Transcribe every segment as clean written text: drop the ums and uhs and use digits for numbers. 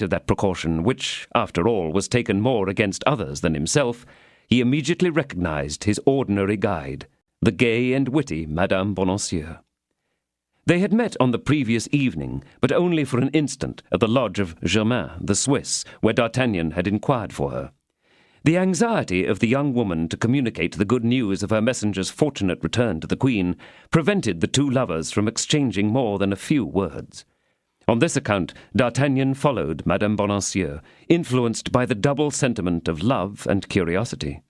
spite of that precaution, which, after all, was taken more against others than himself, he immediately recognized his ordinary guide, the gay and witty Madame Bonancieux. They had met on the previous evening, but only for an instant, at the lodge of Germain, the Swiss, where D'Artagnan had inquired for her. The anxiety of the young woman to communicate the good news of her messenger's fortunate return to the Queen prevented the two lovers from exchanging more than a few words. On this account, D'Artagnan followed Madame Bonancieux, influenced by the double sentiment of love and curiosity.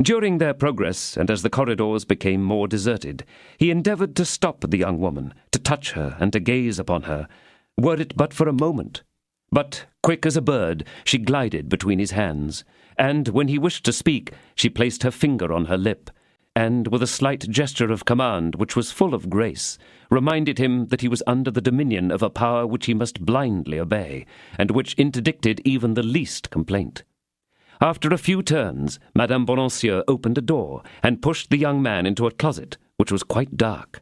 During their progress, and as the corridors became more deserted, he endeavored to stop the young woman, to touch her and to gaze upon her, were it but for a moment. But, quick as a bird, she glided between his hands, and, when he wished to speak, she placed her finger on her lip, and, with a slight gesture of command which was full of grace, reminded him that he was under the dominion of a power which he must blindly obey, and which interdicted even the least complaint. After a few turns, Madame Bonancieux opened a door, and pushed the young man into a closet, which was quite dark.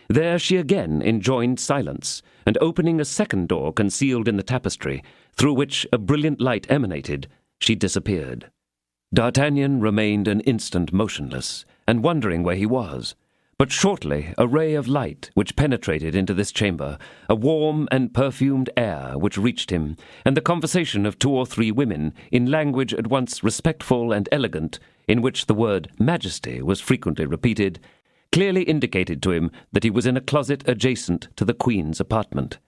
There she again enjoined silence, and opening a second door concealed in the tapestry, through which a brilliant light emanated, she disappeared. D'Artagnan remained an instant motionless, and wondering where he was. But shortly a ray of light which penetrated into this chamber, a warm and perfumed air which reached him, and the conversation of 2 or 3 women, in language at once respectful and elegant, in which the word majesty was frequently repeated, clearly indicated to him that he was in a closet adjacent to the Queen's apartment.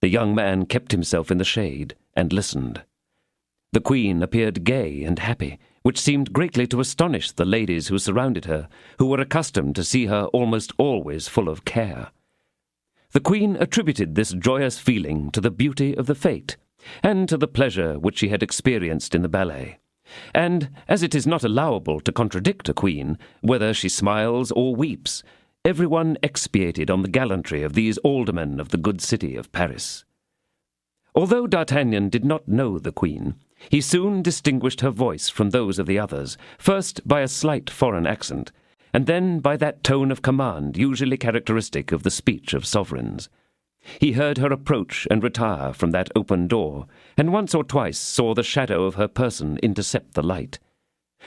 The young man kept himself in the shade and listened. The Queen appeared gay and happy, which seemed greatly to astonish the ladies who surrounded her, who were accustomed to see her almost always full of care. The Queen attributed this joyous feeling to the beauty of the fete, and to the pleasure which she had experienced in the ballet. And, as it is not allowable to contradict a queen, whether she smiles or weeps, everyone expatiated on the gallantry of these aldermen of the good city of Paris. Although D'Artagnan did not know the Queen, he soon distinguished her voice from those of the others, first by a slight foreign accent, and then by that tone of command usually characteristic of the speech of sovereigns. He heard her approach and retire from that open door, and once or twice saw the shadow of her person intercept the light.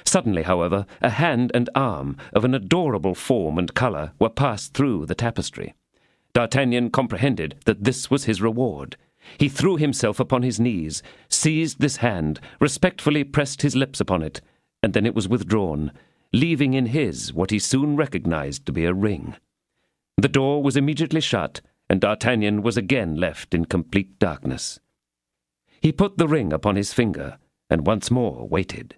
Suddenly, however, a hand and arm of an adorable form and colour were passed through the tapestry. D'Artagnan comprehended that this was his reward. He threw himself upon his knees, seized this hand, respectfully pressed his lips upon it, and then it was withdrawn, leaving in his what he soon recognized to be a ring. The door was immediately shut, and D'Artagnan was again left in complete darkness. He put the ring upon his finger, and once more waited.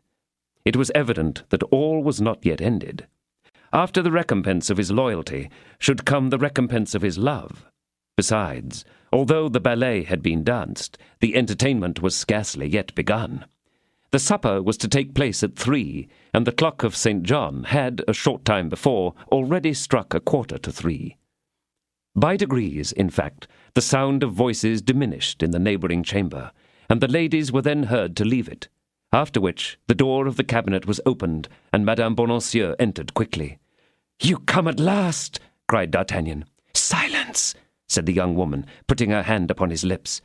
It was evident that all was not yet ended. After the recompense of his loyalty should come the recompense of his love. Besides, although the ballet had been danced, the entertainment was scarcely yet begun. The supper was to take place at 3, and the clock of St. John had, a short time before, already struck 3:15. By degrees, in fact, the sound of voices diminished in the neighbouring chamber, and the ladies were then heard to leave it, after which the door of the cabinet was opened, and Madame Bonancieux entered quickly. "You come at last!" cried D'Artagnan. "Silence!" said the young woman, putting her hand upon his lips.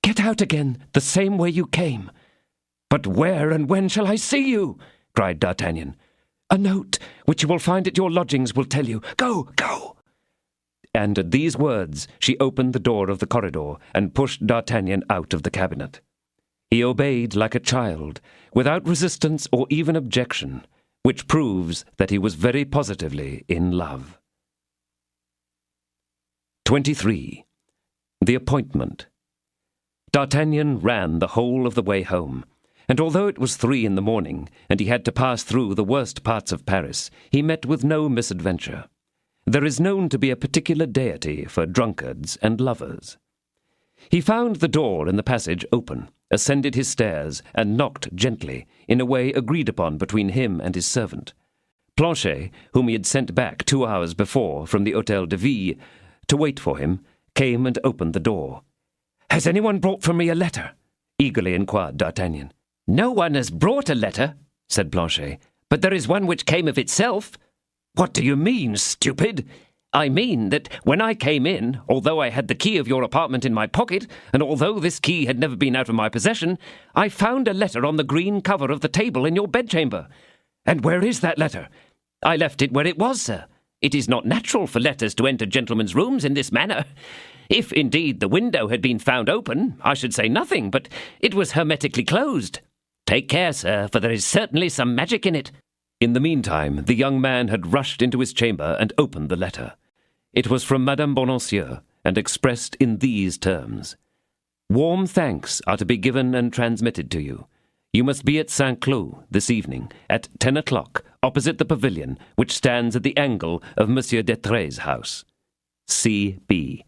"Get out again, the same way you came." "But where and when shall I see you?" cried D'Artagnan. "A note, which you will find at your lodgings, will tell you. Go, go!" And at these words she opened the door of the corridor and pushed D'Artagnan out of the cabinet. He obeyed like a child, without resistance or even objection, which proves that he was very positively in love. 23. The appointment. D'Artagnan ran the whole of the way home, and although it was 3 in the morning, and he had to pass through the worst parts of Paris, he met with no misadventure. There is known to be a particular deity for drunkards and lovers. He found the door in the passage open, ascended his stairs, and knocked gently, in a way agreed upon between him and his servant. Planchet, whom he had sent back 2 hours before from the Hôtel de Ville to wait for him, came and opened the door. "Has anyone brought for me a letter?" eagerly inquired D'Artagnan. "No one has brought a letter," said Planchet, "but there is one which came of itself." "What do you mean, stupid?" I mean that when I came in, although I had the key of your apartment in my pocket, and although this key had never been out of my possession, I found a letter on the green cover of the table in your bedchamber. And where is that letter? I left it where it was, sir. It is not natural for letters to enter gentlemen's rooms in this manner. If, indeed, the window had been found open, I should say nothing, but it was hermetically closed. Take care, sir, for there is certainly some magic in it. In the meantime, the young man had rushed into his chamber and opened the letter. It was from Madame Bonancieux, and expressed in these terms. Warm thanks are to be given and transmitted to you. You must be at Saint-Cloud this evening, at 10 o'clock, opposite the pavilion, which stands at the angle of Monsieur d'Etre's house. C.B.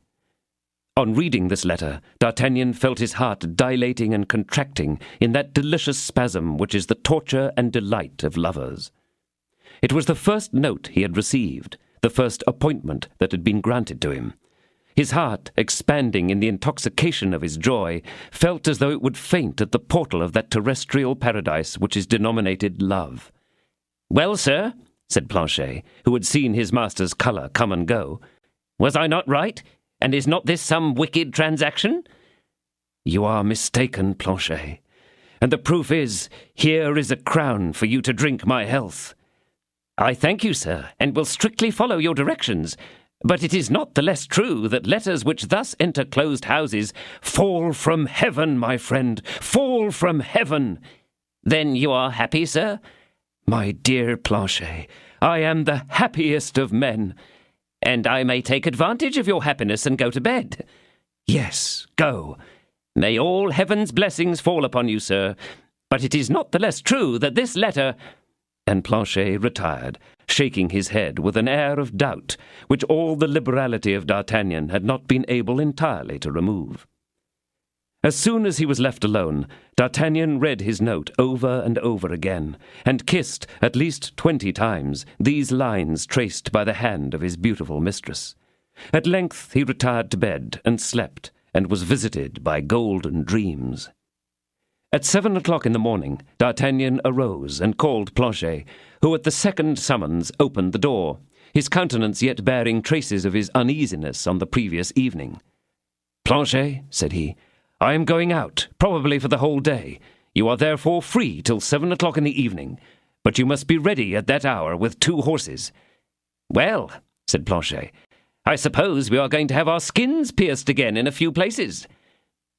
On reading this letter, D'Artagnan felt his heart dilating and contracting in that delicious spasm which is the torture and delight of lovers. It was the first note he had received, the first appointment that had been granted to him. His heart, expanding in the intoxication of his joy, felt as though it would faint at the portal of that terrestrial paradise which is denominated love. "Well, sir," said Planchet, who had seen his master's colour come and go, "was I not right? And is not this some wicked transaction?" "You are mistaken, Planchet. And the proof is, here is a crown for you to drink my health." "I thank you, sir, and will strictly follow your directions. But it is not the less true that letters which thus enter closed houses fall from heaven, my friend, fall from heaven." "Then you are happy, sir?" "My dear Planchet, I am the happiest of men." "And I may take advantage of your happiness and go to bed?" "Yes, go." "May all heaven's blessings fall upon you, sir. But it is not the less true that this letter—" And Planchet retired, shaking his head with an air of doubt which all the liberality of D'Artagnan had not been able entirely to remove. As soon as he was left alone, D'Artagnan read his note over and over again, and kissed at least 20 times these lines traced by the hand of his beautiful mistress. At length he retired to bed and slept, and was visited by golden dreams. At 7 o'clock in the morning, D'Artagnan arose and called Planchet, who at the second summons opened the door, his countenance yet bearing traces of his uneasiness on the previous evening. "Planchet," said he, "I am going out, probably for the whole day. You are therefore free till 7 o'clock in the evening, but you must be ready at that hour with 2 horses." "Well," said Planchet, "I suppose we are going to have our skins pierced again in a few places."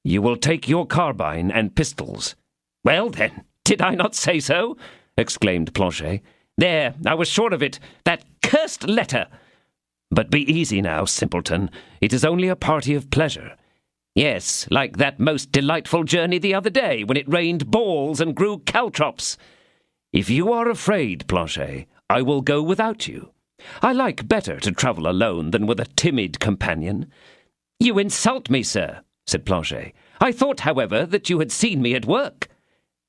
"You will take your carbine and pistols." "Well, then, did I not say so?" exclaimed Planchet. "There, I was sure of it. That cursed letter!" "But be easy now, simpleton. It is only a party of pleasure." "Yes, like that most delightful journey the other day, when it rained balls and grew caltrops." "If you are afraid, Planchet, I will go without you. I like better to travel alone than with a timid companion." "You insult me, sir," said Planchet. "I thought, however, that you had seen me at work."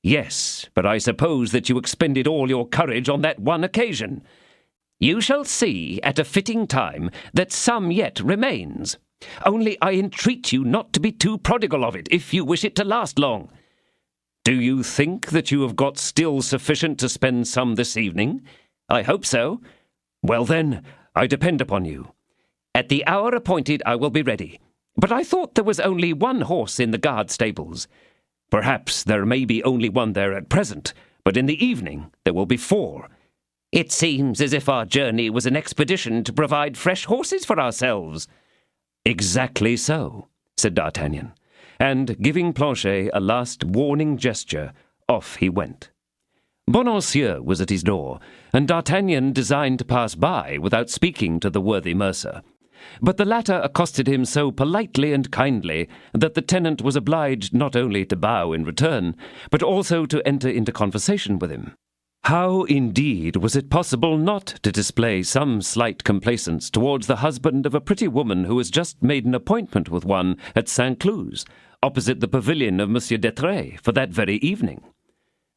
"Yes, but I suppose that you expended all your courage on that one occasion." "You shall see, at a fitting time, that some yet remains. Only I entreat you not to be too prodigal of it, if you wish it to last long." "Do you think that you have got still sufficient to spend some this evening?" "I hope so." "Well, then, I depend upon you." "At the hour appointed I will be ready. But I thought there was only 1 horse in the guard stables." "Perhaps there may be only one there at present, but in the evening there will be 4. "It seems as if our journey was an expedition to provide fresh horses for ourselves." "Exactly so," said D'Artagnan, and, giving Planchet a last warning gesture, off he went. Bonancieux was at his door, and D'Artagnan designed to pass by without speaking to the worthy mercer. But the latter accosted him so politely and kindly that the tenant was obliged not only to bow in return, but also to enter into conversation with him. How, indeed, was it possible not to display some slight complaisance towards the husband of a pretty woman who has just made an appointment with one at Saint-Cloud, opposite the pavilion of Monsieur d'Etre, for that very evening?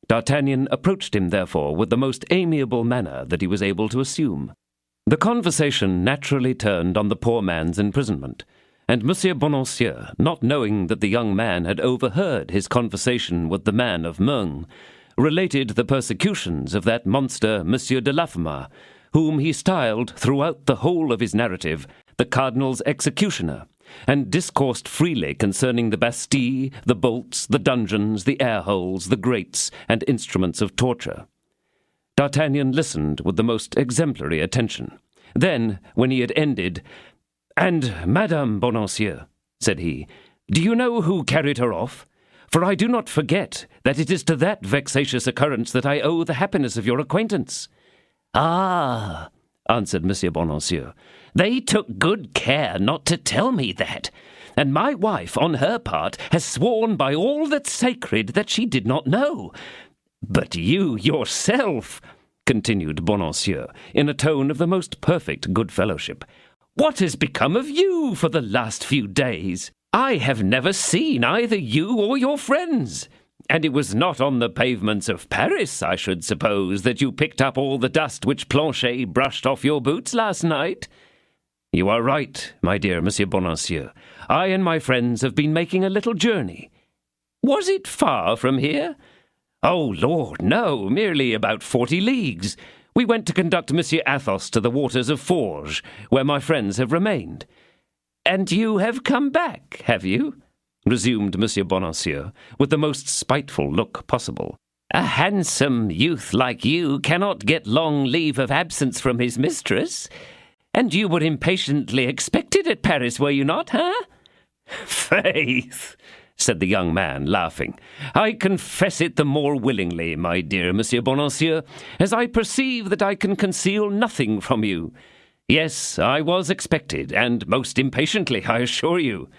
D'Artagnan approached him, therefore, with the most amiable manner that he was able to assume. The conversation naturally turned on the poor man's imprisonment, and Monsieur Bonancieux, not knowing that the young man had overheard his conversation with the man of Meung, related the persecutions of that monster Monsieur de Laffemas, whom he styled throughout the whole of his narrative the cardinal's executioner, and discoursed freely concerning the Bastille, the bolts, the dungeons, the air-holes, the grates, and instruments of torture. D'Artagnan listened with the most exemplary attention. Then, when he had ended, "And Madame Bonancieux," said he, "do you know who carried her off? For I do not forget that it is to that vexatious occurrence that I owe the happiness of your acquaintance." "Ah," answered Monsieur Bonancieux, "they took good care not to tell me that, and my wife, on her part, has sworn by all that's sacred that she did not know. But you yourself," continued Bonancieux, in a tone of the most perfect good fellowship, "what has become of you for the last few days? I have never seen either you or your friends. And it was not on the pavements of Paris, I should suppose, that you picked up all the dust which Planchet brushed off your boots last night." "You are right, my dear Monsieur Bonancieux. I and my friends have been making a little journey." "Was it far from here?" "Oh, Lord, no, merely about 40 leagues. We went to conduct Monsieur Athos to the waters of Forges, where my friends have remained." "And you have come back, have you?" resumed Monsieur Bonancieux, with the most spiteful look possible. "A handsome youth like you cannot get long leave of absence from his mistress. And you were impatiently expected at Paris, were you not, huh?" "Faith," said the young man, laughing, "I confess it the more willingly, my dear Monsieur Bonancieux, as I perceive that I can conceal nothing from you. Yes, I was expected, and most impatiently, I assure you."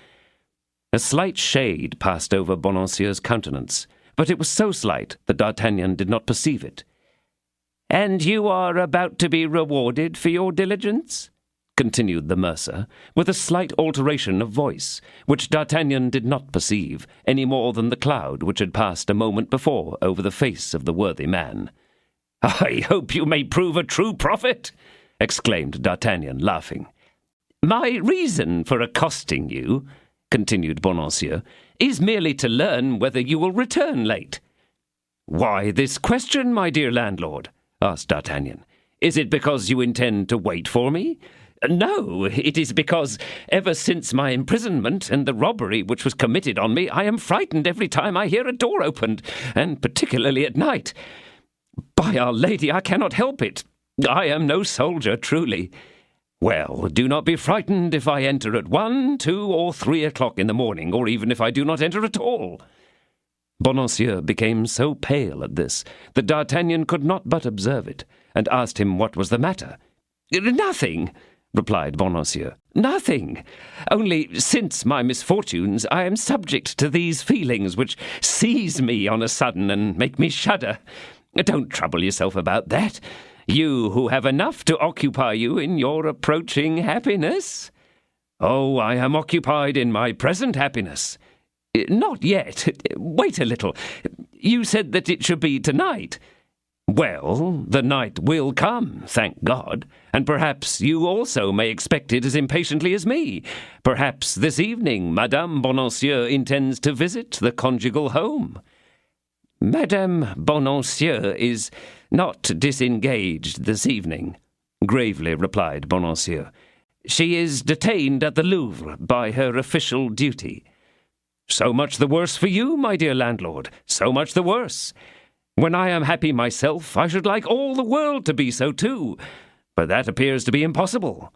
A slight shade passed over Bonancieux's countenance, but it was so slight that D'Artagnan did not perceive it. "And you are about to be rewarded for your diligence?" continued the mercer, with a slight alteration of voice, which D'Artagnan did not perceive, any more than the cloud which had passed a moment before over the face of the worthy man. "I hope you may prove a true prophet," exclaimed D'Artagnan, laughing. "My reason for accosting you," continued Bonancieux, "is merely to learn whether you will return late." "Why this question, my dear landlord?" asked D'Artagnan. "Is it because you intend to wait for me?" "No, it is because, ever since my imprisonment and the robbery which was committed on me, I am frightened every time I hear a door opened, and particularly at night. By Our Lady, I cannot help it. I am no soldier, truly." "Well, do not be frightened if I enter at 1, 2, or 3 o'clock in the morning, or even if I do not enter at all." Bonancieux became so pale at this that D'Artagnan could not but observe it, and asked him what was the matter. "Nothing," replied Bonancieux. "Nothing. Only, since my misfortunes, I am subject to these feelings which seize me on a sudden and make me shudder. Don't trouble yourself about that. You who have enough to occupy you in your approaching happiness." "Oh, I am occupied in my present happiness." "Not yet. Wait a little. You said that it should be tonight." "Well, the night will come, thank God, and perhaps you also may expect it as impatiently as me. Perhaps this evening Madame Bonancieux intends to visit the conjugal home." "Madame Bonancieux is not disengaged this evening," gravely replied Bonancieux. "She is detained at the Louvre by her official duty." "So much the worse for you, my dear landlord, so much the worse. When I am happy myself, I should like all the world to be so too, but that appears to be impossible."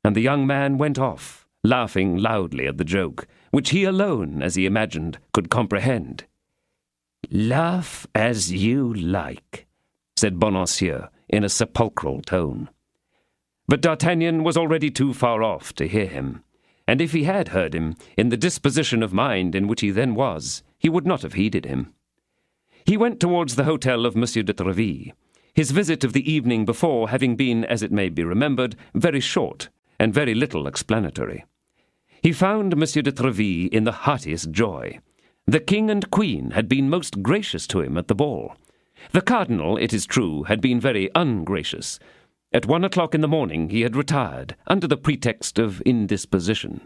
And the young man went off, laughing loudly at the joke, which he alone, as he imagined, could comprehend. "Laugh as you like," said Bonancieux in a sepulchral tone. But D'Artagnan was already too far off to hear him, and if he had heard him, in the disposition of mind in which he then was, he would not have heeded him. He went towards the hotel of Monsieur de Tréville, his visit of the evening before having been, as it may be remembered, very short and very little explanatory. He found Monsieur de Tréville in the heartiest joy. The king and queen had been most gracious to him at the ball. The cardinal, it is true, had been very ungracious. At 1 o'clock in the morning he had retired, under the pretext of indisposition.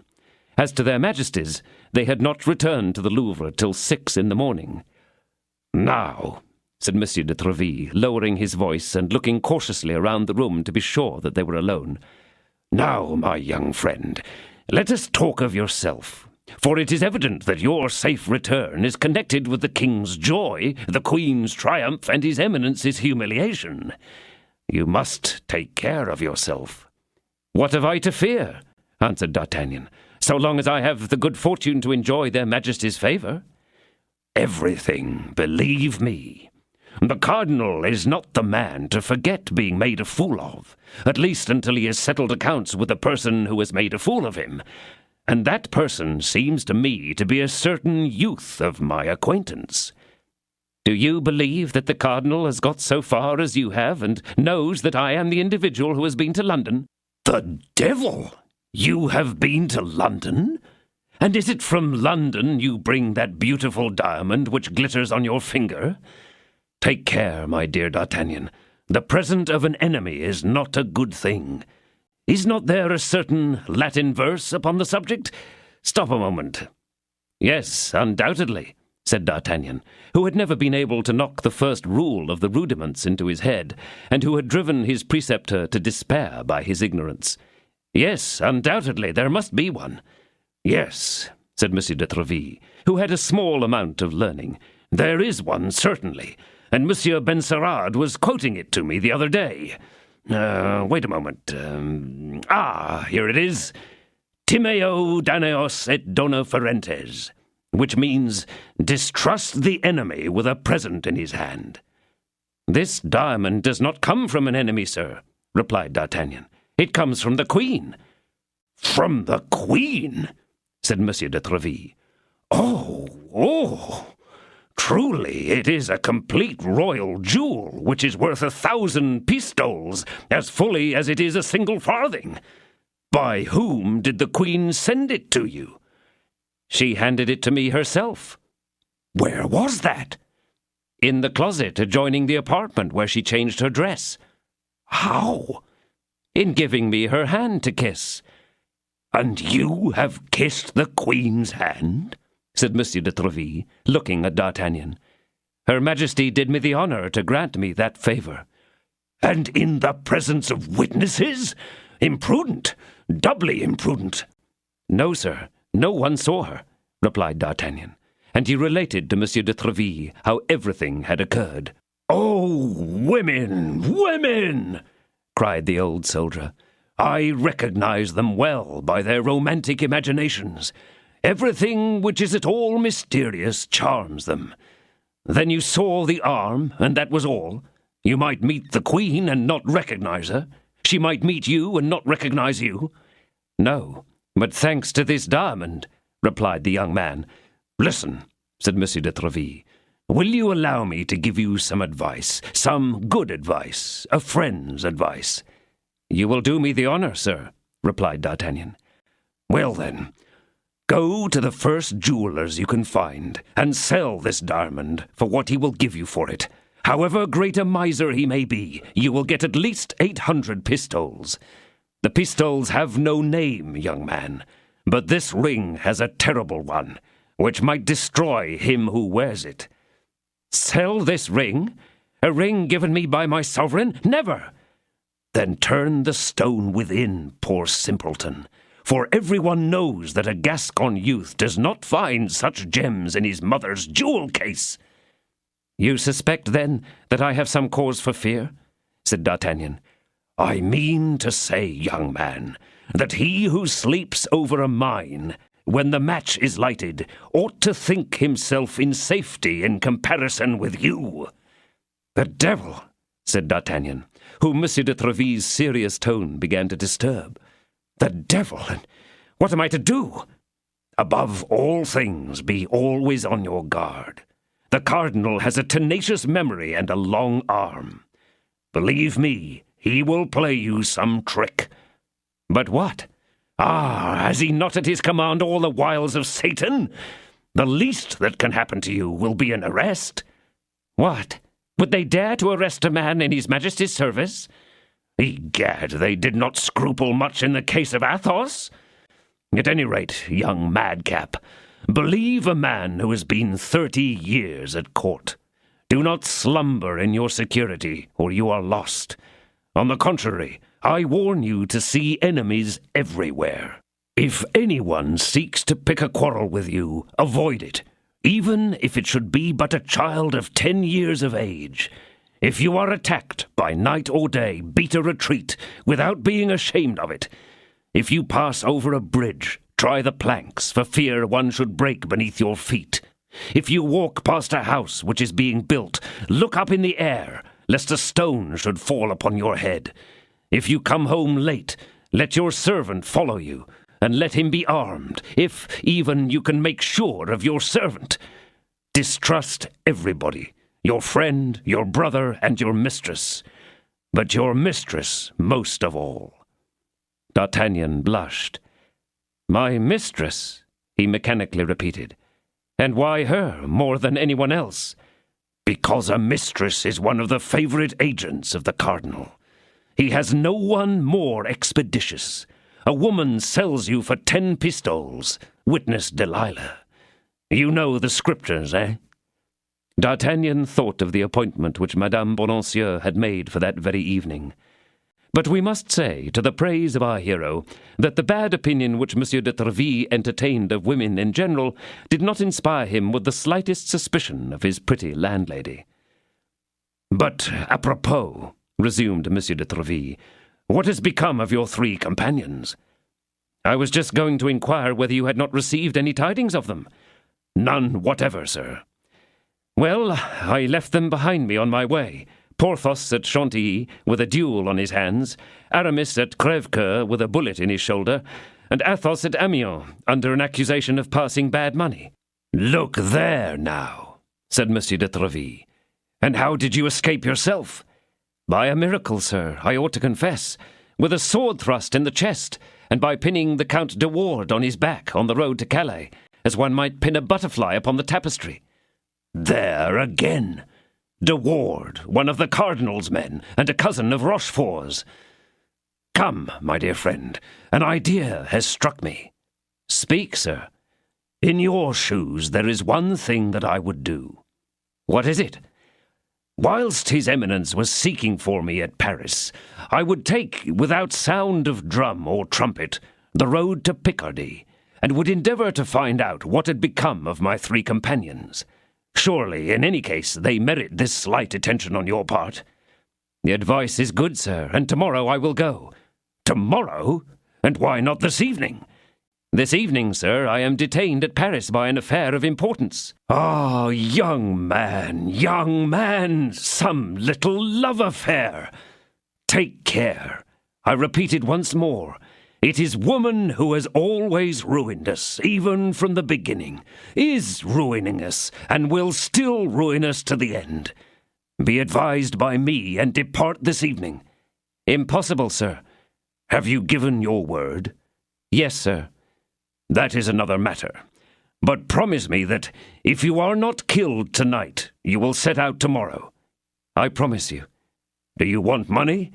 As to their majesties, they had not returned to the Louvre till 6 in the morning. "Now," said Monsieur de Treville, lowering his voice and looking cautiously around the room to be sure that they were alone. "Now, my young friend, let us talk of yourself, for it is evident that your safe return is connected with the king's joy, the queen's triumph, and his eminence's humiliation. You must take care of yourself." "What have I to fear?" answered D'Artagnan, "so long as I have the good fortune to enjoy their majesties' favour?" "Everything, believe me. The cardinal is not the man to forget being made a fool of, at least until he has settled accounts with the person who has made a fool of him, and that person seems to me to be a certain youth of my acquaintance." "Do you believe that the cardinal has got so far as you have, and knows that I am the individual who has been to London?" "The devil! You have been to London? And is it from London you bring that beautiful diamond which glitters on your finger? Take care, my dear D'Artagnan. The present of an enemy is not a good thing. Is not there a certain Latin verse upon the subject? Stop a moment." "Yes, undoubtedly," said D'Artagnan, who had never been able to knock the first rule of the rudiments into his head, and who had driven his preceptor to despair by his ignorance. "Yes, undoubtedly, there must be one." "Yes," said Monsieur de Treville, who had a small amount of learning, "there is one, certainly, and Monsieur Benserade was quoting it to me the other day. Wait a moment. Here it is. Timeo Daneos et dona ferentes, which means, distrust the enemy with a present in his hand." "This diamond does not come from an enemy, sir," replied D'Artagnan. "It comes from the Queen." "From the Queen?" said Monsieur de Treville. Oh! Truly, it is a complete royal jewel, which is worth 1,000 pistoles, as fully as it is a single farthing. By whom did the Queen send it to you?" "She handed it to me herself." "Where was that?" "In the closet adjoining the apartment where she changed her dress." "How?" "In giving me her hand to kiss." "And you have kissed the Queen's hand?" said Monsieur de Treville, looking at D'Artagnan. "Her Majesty did me the honour to grant me that favour." "And in the presence of witnesses? Imprudent, doubly imprudent." "No, sir, no one saw her," replied D'Artagnan, and he related to Monsieur de Treville how everything had occurred. "Oh, women! cried the old soldier. "I recognize them well by their romantic imaginations. Everything which is at all mysterious charms them. Then you saw the arm, and that was all? You might meet the Queen and not recognize her? She might meet you and not recognize you?" "No, but thanks to this diamond," replied the young man. "Listen," said Monsieur de Treville. "Will you allow me to give you some advice, some good advice, a friend's advice?" "You will do me the honour, sir," replied D'Artagnan. "Well, then, go to the first jeweller's you can find, and sell this diamond for what he will give you for it. However great a miser he may be, you will get at least 800 pistoles. The pistoles have no name, young man, but this ring has a terrible one, which might destroy him who wears it." "Sell this ring? A ring given me by my sovereign? Never!" "Then turn the stone within, poor simpleton, for everyone knows that a Gascon youth does not find such gems in his mother's jewel case." "You suspect, then, that I have some cause for fear?" said D'Artagnan. "I mean to say, young man, that he who sleeps over a mine, when the match is lighted, ought to think himself in safety in comparison with you." "The devil!" said D'Artagnan, whom Monsieur de Treville's serious tone began to disturb. "The devil! And what am I to do?" "Above all things, be always on your guard. The cardinal has a tenacious memory and a long arm. Believe me, he will play you some trick." "But what?" "Has he not at his command all the wiles of Satan? The least that can happen to you will be an arrest." "What? Would they dare to arrest a man in his Majesty's service?" "Egad, they did not scruple much in the case of Athos. At any rate, young madcap, believe a man who has been 30 years at court. Do not slumber in your security, or you are lost. On the contrary, I warn you to see enemies everywhere. If anyone seeks to pick a quarrel with you, avoid it, even if it should be but a child of 10 years of age. If you are attacked by night or day, beat a retreat without being ashamed of it. If you pass over a bridge, try the planks, for fear one should break beneath your feet. If you walk past a house which is being built, look up in the air, lest a stone should fall upon your head. If you come home late, let your servant follow you, and let him be armed, if even you can make sure of your servant. Distrust everybody, your friend, your brother, and your mistress, but your mistress most of all. D'Artagnan blushed. My mistress, he mechanically repeated. And why her more than anyone else? Because a mistress is one of the favorite agents of the cardinal. He has no one more expeditious. A woman sells you for 10 pistoles, witness Delilah. You know the scriptures, eh? D'Artagnan thought of the appointment which Madame Bonancieux had made for that very evening. But we must say, to the praise of our hero, that the bad opinion which Monsieur de Treville entertained of women in general did not inspire him with the slightest suspicion of his pretty landlady. But apropos, resumed Monsieur de Treville, what has become of your 3 companions? I was just going to inquire whether you had not received any tidings of them. None whatever, sir. Well, I left them behind me on my way. Porthos at Chantilly, with a duel on his hands, Aramis at Crèvecoeur, with a bullet in his shoulder, and Athos at Amiens, under an accusation of passing bad money. Look there, now, said Monsieur de Treville. And how did you escape yourself? By a miracle, sir, I ought to confess, with a sword thrust in the chest, and by pinning the Count de Ward on his back on the road to Calais, as one might pin a butterfly upon the tapestry. There again! De Ward, one of the cardinal's men, and a cousin of Rochefort's. Come, my dear friend, an idea has struck me. Speak, sir. In your shoes there is one thing that I would do. What is it? Whilst his eminence was seeking for me at Paris, I would take, without sound of drum or trumpet, the road to Picardy, and would endeavour to find out what had become of my 3 companions. Surely, in any case, they merit this slight attention on your part. The advice is good, sir, and tomorrow I will go. Tomorrow? And why not this evening? This evening, sir, I am detained at Paris by an affair of importance. Ah, young man, some little love affair. Take care. I repeat it once more. It is woman who has always ruined us, even from the beginning, is ruining us, and will still ruin us to the end. Be advised by me, and depart this evening. Impossible, sir. Have you given your word? Yes, sir. That is another matter. But promise me that, if you are not killed tonight, you will set out tomorrow. I promise you. Do you want money?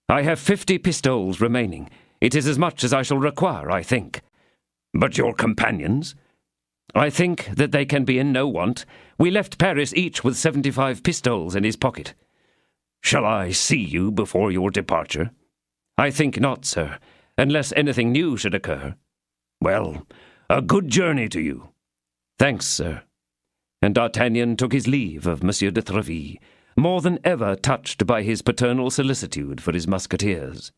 I have 50 pistoles remaining. It is as much as I shall require, I think. But your companions? I think that they can be in no want. We left Paris each with 75 pistoles in his pocket. Shall I see you before your departure? I think not, sir, unless anything new should occur. Well, a good journey to you. Thanks, sir. And D'Artagnan took his leave of Monsieur de Treville, more than ever touched by his paternal solicitude for his musketeers.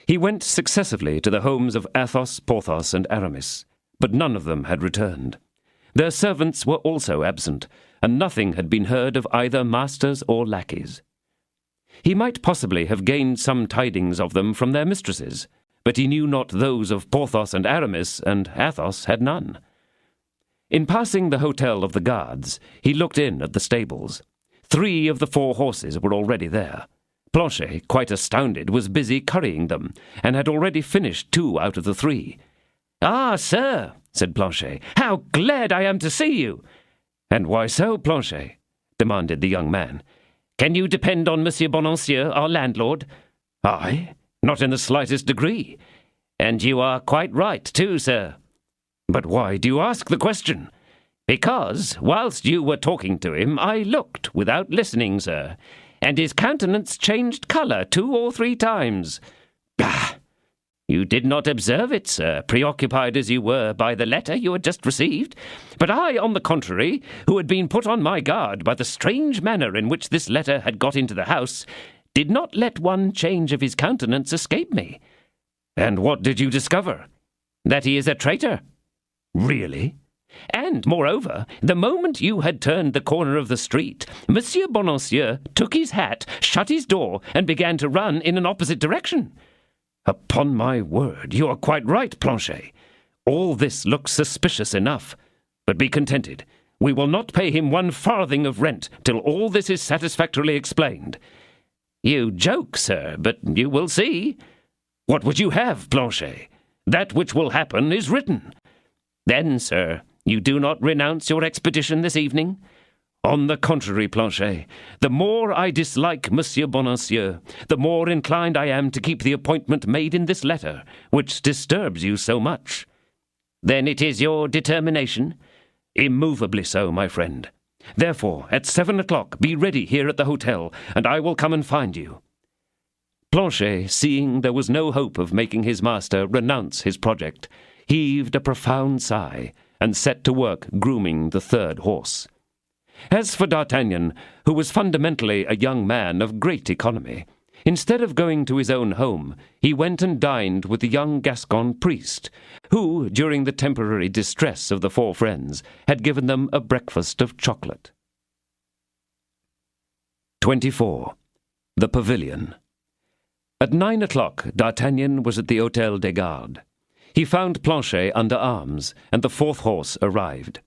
He went successively to the homes of Athos, Porthos, and Aramis, but none of them had returned. Their servants were also absent, and nothing had been heard of either masters or lackeys. He might possibly have gained some tidings of them from their mistresses, but he knew not those of Porthos and Aramis, and Athos had none. In passing the Hotel of the Guards, he looked in at the stables. 3 of the 4 horses were already there. Planchet, quite astounded, was busy currying them, and had already finished 2 out of the 3. "Ah, sir," said Planchet, "how glad I am to see you!" "And why so, Planchet?" demanded the young man. "Can you depend on Monsieur Bonancieux, our landlord?" "I? Not in the slightest degree." "And you are quite right, too, sir." "But why do you ask the question?" "Because, whilst you were talking to him, I looked without listening, sir, and his countenance changed colour 2 or 3 times. Bah! You did not observe it, sir, preoccupied as you were by the letter you had just received. But I, on the contrary, who had been put on my guard by the strange manner in which this letter had got into the house, did not let one change of his countenance escape me." "And what did you discover?" "That he is a traitor." "Really?" "And, moreover, the moment you had turned the corner of the street, Monsieur Bonancieux took his hat, shut his door, and began to run in an opposite direction." "Upon my word, you are quite right, Planchet. All this looks suspicious enough. But be contented. We will not pay him 1 farthing of rent till all this is satisfactorily explained." "You joke, sir, but you will see." "What would you have, Planchet? That which will happen is written." "Then, sir, you do not renounce your expedition this evening?" "On the contrary, Planchet, the more I dislike Monsieur Bonancieux, the more inclined I am to keep the appointment made in this letter, which disturbs you so much." "Then it is your determination?" "Immovably so, my friend. Therefore, at 7 o'clock, be ready here at the hotel, and I will come and find you." Planchet, seeing there was no hope of making his master renounce his project, heaved a profound sigh, and set to work grooming the 3rd horse. As for D'Artagnan, who was fundamentally a young man of great economy, instead of going to his own home, he went and dined with the young Gascon priest, who, during the temporary distress of the 4 friends, had given them a breakfast of chocolate. 24. The Pavilion. At 9 o'clock, D'Artagnan was at the Hôtel des Gardes. He found Planchet under arms, and the 4th horse arrived.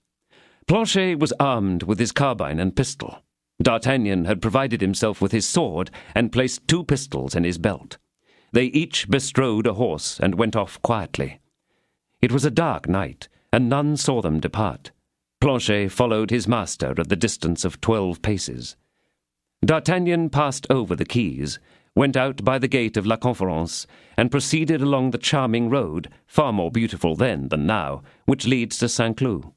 Planchet was armed with his carbine and pistol. D'Artagnan had provided himself with his sword and placed 2 pistols in his belt. They each bestrode a horse and went off quietly. It was a dark night, and none saw them depart. Planchet followed his master at the distance of 12 paces. D'Artagnan passed over the quays, went out by the gate of La Conférence, and proceeded along the charming road, far more beautiful then than now, which leads to Saint-Cloud.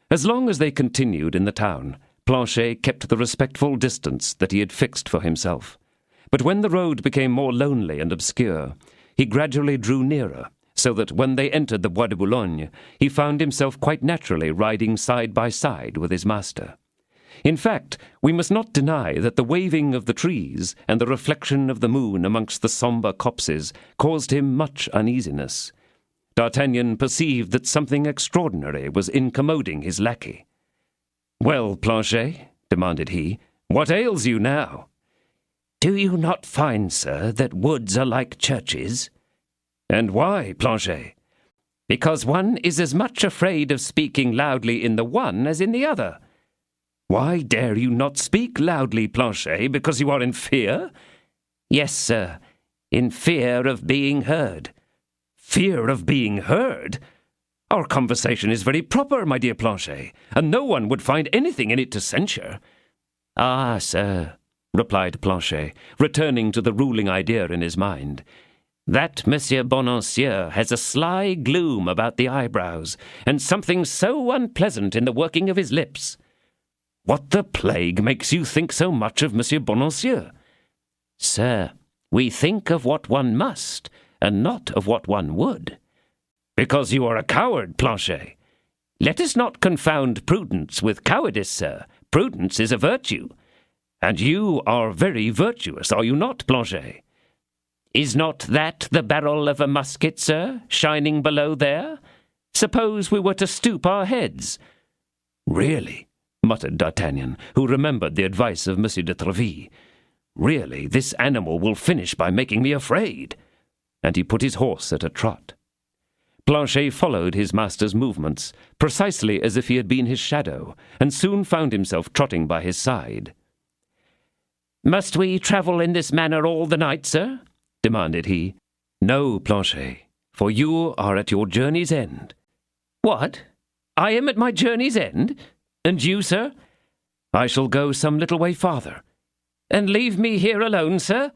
As long as they continued in the town, Planchet kept the respectful distance that he had fixed for himself. But when the road became more lonely and obscure, he gradually drew nearer, so that when they entered the Bois de Boulogne, he found himself quite naturally riding side by side with his master. In fact, we must not deny that the waving of the trees and the reflection of the moon amongst the sombre copses caused him much uneasiness. D'Artagnan perceived that something extraordinary was incommoding his lackey. "Well, Planchet," demanded he, "what ails you now?" "Do you not find, sir, that woods are like churches?" "And why, Planchet?" "Because one is as much afraid of speaking loudly in the one as in the other." "Why dare you not speak loudly, Planchet, because you are in fear?" "Yes, sir, in fear of being heard." "Fear of being heard? Our conversation is very proper, my dear Planchet, and no one would find anything in it to censure." "Ah, sir," replied Planchet, returning to the ruling idea in his mind, "that Monsieur Bonancieux has a sly gloom about the eyebrows, and something so unpleasant in the working of his lips." "What the plague makes you think so much of Monsieur Bonancieux?" "Sir, we think of what one must, and not of what one would." "Because you are a coward, Planchet." "Let us not confound prudence with cowardice, sir. Prudence is a virtue." "And you are very virtuous, are you not, Planchet?" "Is not that the barrel of a musket, sir, shining below there? Suppose we were to stoop our heads." "Really," muttered D'Artagnan, who remembered the advice of Monsieur de Tréville, "really, this animal will finish by making me afraid." And he put his horse at a trot. Planchet followed his master's movements, precisely as if he had been his shadow, and soon found himself trotting by his side. "Must we travel in this manner all the night, sir?" demanded he. "No, Planchet, for you are at your journey's end." "What? I am at my journey's end? And you, sir?" "I shall go some little way farther." "And leave me here alone, sir?"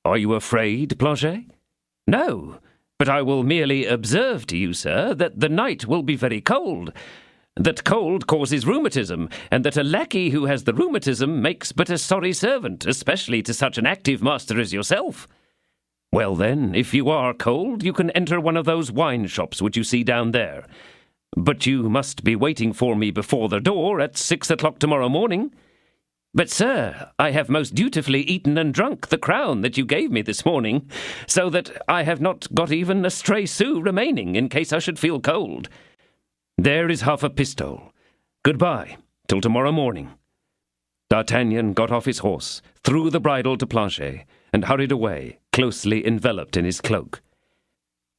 "Are you afraid, Planchet?" "No, but I will merely observe to you, sir, that the night will be very cold. that cold causes rheumatism, and that a lackey who has the rheumatism makes but a sorry servant, especially to such an active master as yourself. Well then, if you are cold, you can enter one of those wine shops which you see down there. But you must be waiting for me before the door at 6 o'clock tomorrow morning. But, sir, I have most dutifully eaten and drunk the crown that you gave me this morning, so that I have not got even a stray sou remaining in case I should feel cold. There is half a pistole. Goodbye, till tomorrow morning. D'Artagnan got off his horse, threw the bridle to Planchet, and hurried away, closely enveloped in his cloak.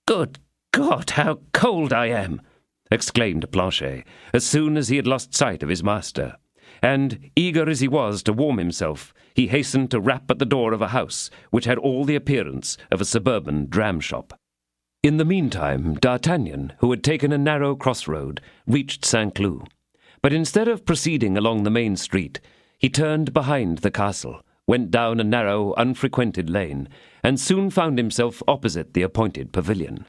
"Good God, how cold I am!" exclaimed Planchet, as soon as he had lost sight of his master, and, eager as he was to warm himself, he hastened to rap at the door of a house which had all the appearance of a suburban dram-shop. In the meantime, D'Artagnan, who had taken a narrow crossroad, reached Saint-Cloud, but instead of proceeding along the main street, he turned behind the castle, went down a narrow, unfrequented lane, and soon found himself opposite the appointed pavilion.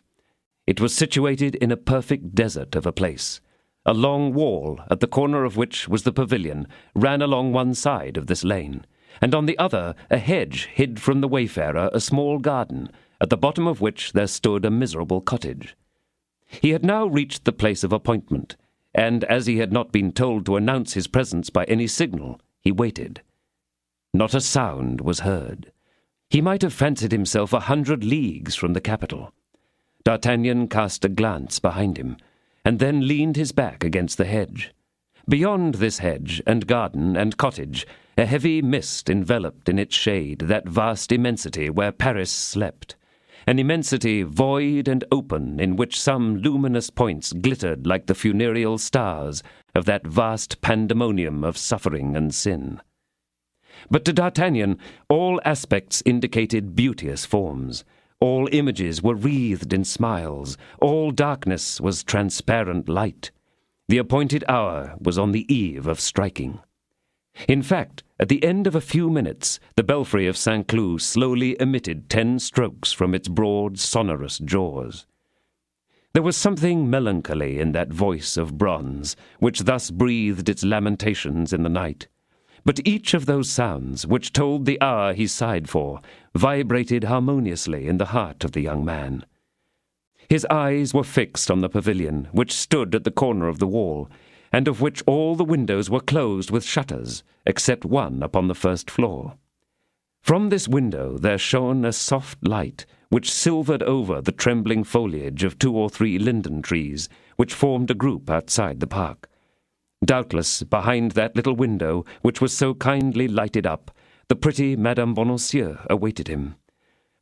It was situated in a perfect desert of a place. A long wall, at the corner of which was the pavilion, ran along one side of this lane, and on the other a hedge hid from the wayfarer a small garden, at the bottom of which there stood a miserable cottage. He had now reached the place of appointment, and as he had not been told to announce his presence by any signal, he waited. Not a sound was heard. He might have fancied himself 100 leagues from the capital. D'Artagnan cast a glance behind him, and then leaned his back against the hedge. Beyond this hedge and garden and cottage, a heavy mist enveloped in its shade that vast immensity where Paris slept, an immensity void and open in which some luminous points glittered like the funereal stars of that vast pandemonium of suffering and sin. But to D'Artagnan all aspects indicated beauteous forms. All images were wreathed in smiles. All darkness was transparent light. The appointed hour was on the eve of striking. In fact, at the end of a few minutes, the belfry of Saint-Cloud slowly emitted 10 strokes from its broad, sonorous jaws. There was something melancholy in that voice of bronze, which thus breathed its lamentations in the night. But each of those sounds, which told the hour he sighed for, vibrated harmoniously in the heart of the young man. His eyes were fixed on the pavilion, which stood at the corner of the wall, and of which all the windows were closed with shutters, except one upon the first floor. From this window there shone a soft light, which silvered over the trembling foliage of 2 or 3 linden trees, which formed a group outside the park. Doubtless, behind that little window, which was so kindly lighted up, the pretty Madame Bonacieux awaited him.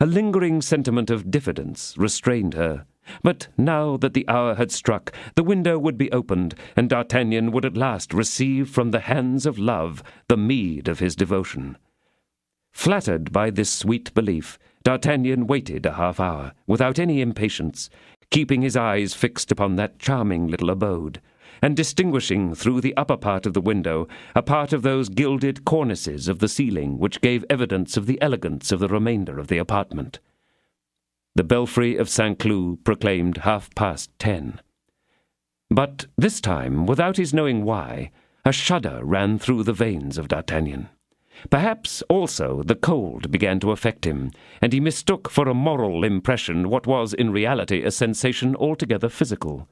A lingering sentiment of diffidence restrained her, but now that the hour had struck, the window would be opened, and D'Artagnan would at last receive from the hands of love the meed of his devotion. Flattered by this sweet belief, D'Artagnan waited a half-hour, without any impatience, keeping his eyes fixed upon that charming little abode, and distinguishing through the upper part of the window a part of those gilded cornices of the ceiling which gave evidence of the elegance of the remainder of the apartment. The belfry of Saint-Cloud proclaimed 10:30. But this time, without his knowing why, a shudder ran through the veins of D'Artagnan. Perhaps, also, the cold began to affect him, and he mistook for a moral impression what was in reality a sensation altogether physical.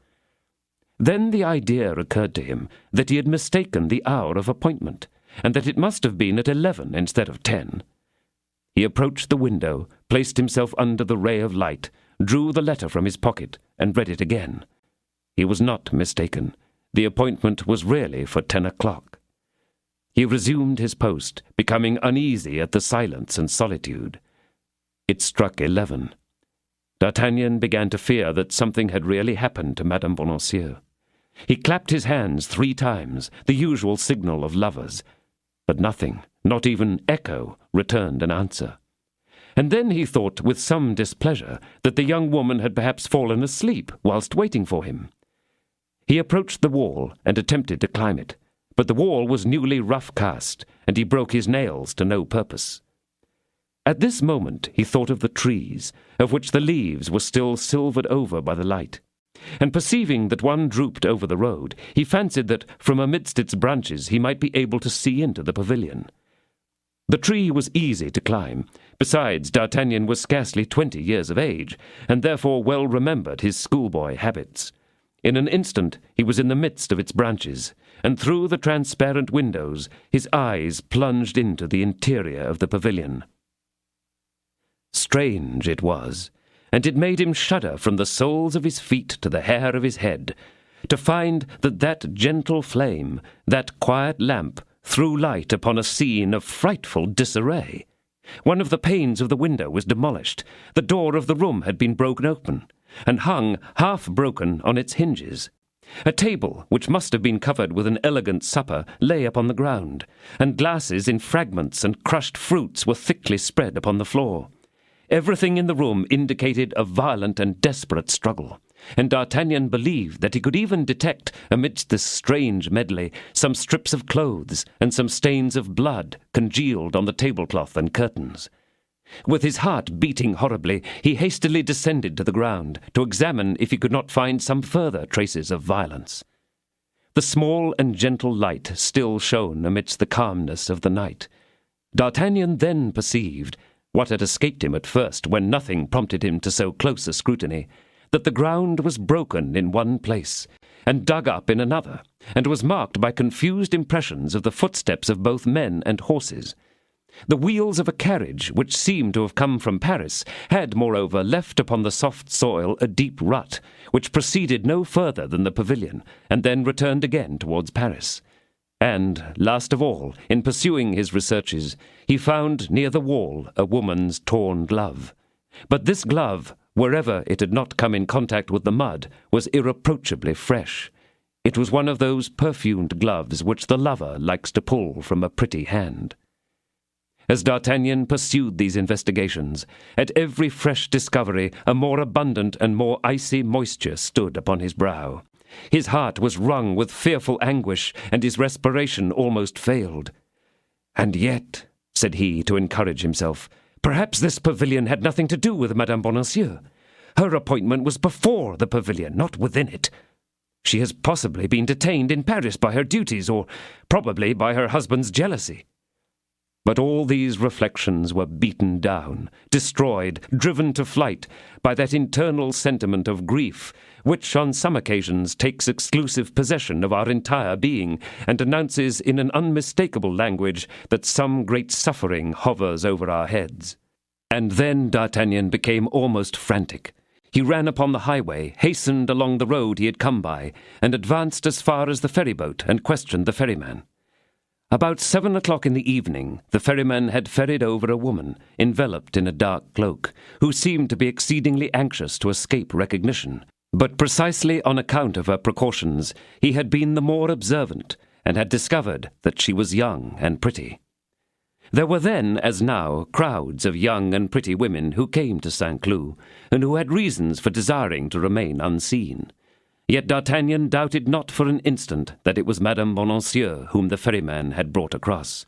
Then the idea occurred to him that he had mistaken the hour of appointment, and that it must have been at 11 instead of 10. He approached the window, placed himself under the ray of light, drew the letter from his pocket, and read it again. He was not mistaken. The appointment was really for 10 o'clock. He resumed his post, becoming uneasy at the silence and solitude. It struck 11. D'Artagnan began to fear that something had really happened to Madame Bonacieux. He clapped his hands 3 times, the usual signal of lovers, but nothing, not even echo, returned an answer. And then he thought with some displeasure that the young woman had perhaps fallen asleep whilst waiting for him. He approached the wall and attempted to climb it, but the wall was newly rough-cast, and he broke his nails to no purpose. At this moment he thought of the trees, of which the leaves were still silvered over by the light. and perceiving that one drooped over the road, he fancied that from amidst its branches he might be able to see into the pavilion. The tree was easy to climb. Besides, D'Artagnan was scarcely 20 years of age, and therefore well remembered his schoolboy habits. In an instant he was in the midst of its branches, and through the transparent windows his eyes plunged into the interior of the pavilion. Strange it was, and it made him shudder from the soles of his feet to the hair of his head, to find that that gentle flame, that quiet lamp, threw light upon a scene of frightful disarray. One of the panes of the window was demolished, the door of the room had been broken open, and hung, half-broken, on its hinges. A table, which must have been covered with an elegant supper, lay upon the ground, and glasses in fragments and crushed fruits were thickly spread upon the floor. Everything in the room indicated a violent and desperate struggle, and D'Artagnan believed that he could even detect, amidst this strange medley, some strips of clothes and some stains of blood congealed on the tablecloth and curtains. With his heart beating horribly, he hastily descended to the ground to examine if he could not find some further traces of violence. The small and gentle light still shone amidst the calmness of the night. D'Artagnan then perceived, what had escaped him at first when nothing prompted him to so close a scrutiny, that the ground was broken in one place, and dug up in another, and was marked by confused impressions of the footsteps of both men and horses. The wheels of a carriage, which seemed to have come from Paris, had, moreover, left upon the soft soil a deep rut, which proceeded no further than the pavilion, and then returned again towards Paris. And, last of all, in pursuing his researches, he found near the wall a woman's torn glove. But this glove, wherever it had not come in contact with the mud, was irreproachably fresh. It was one of those perfumed gloves which the lover likes to pull from a pretty hand. As D'Artagnan pursued these investigations, at every fresh discovery a more abundant and more icy moisture stood upon his brow. His heart was wrung with fearful anguish, and his respiration almost failed. "And yet," said he to encourage himself, "perhaps this pavilion had nothing to do with Madame Bonacieux. Her appointment was before the pavilion, not within it. She has possibly been detained in Paris by her duties, or probably by her husband's jealousy." But all these reflections were beaten down, destroyed, driven to flight by that internal sentiment of grief which on some occasions takes exclusive possession of our entire being and announces in an unmistakable language that some great suffering hovers over our heads. And then D'Artagnan became almost frantic. He ran upon the highway, hastened along the road he had come by, and advanced as far as the ferryboat and questioned the ferryman. About 7 o'clock in the evening, the ferryman had ferried over a woman, enveloped in a dark cloak, who seemed to be exceedingly anxious to escape recognition. But precisely on account of her precautions, he had been the more observant, and had discovered that she was young and pretty. There were then, as now, crowds of young and pretty women who came to St. Cloud, and who had reasons for desiring to remain unseen. Yet D'Artagnan doubted not for an instant that it was Madame Bonacieux whom the ferryman had brought across.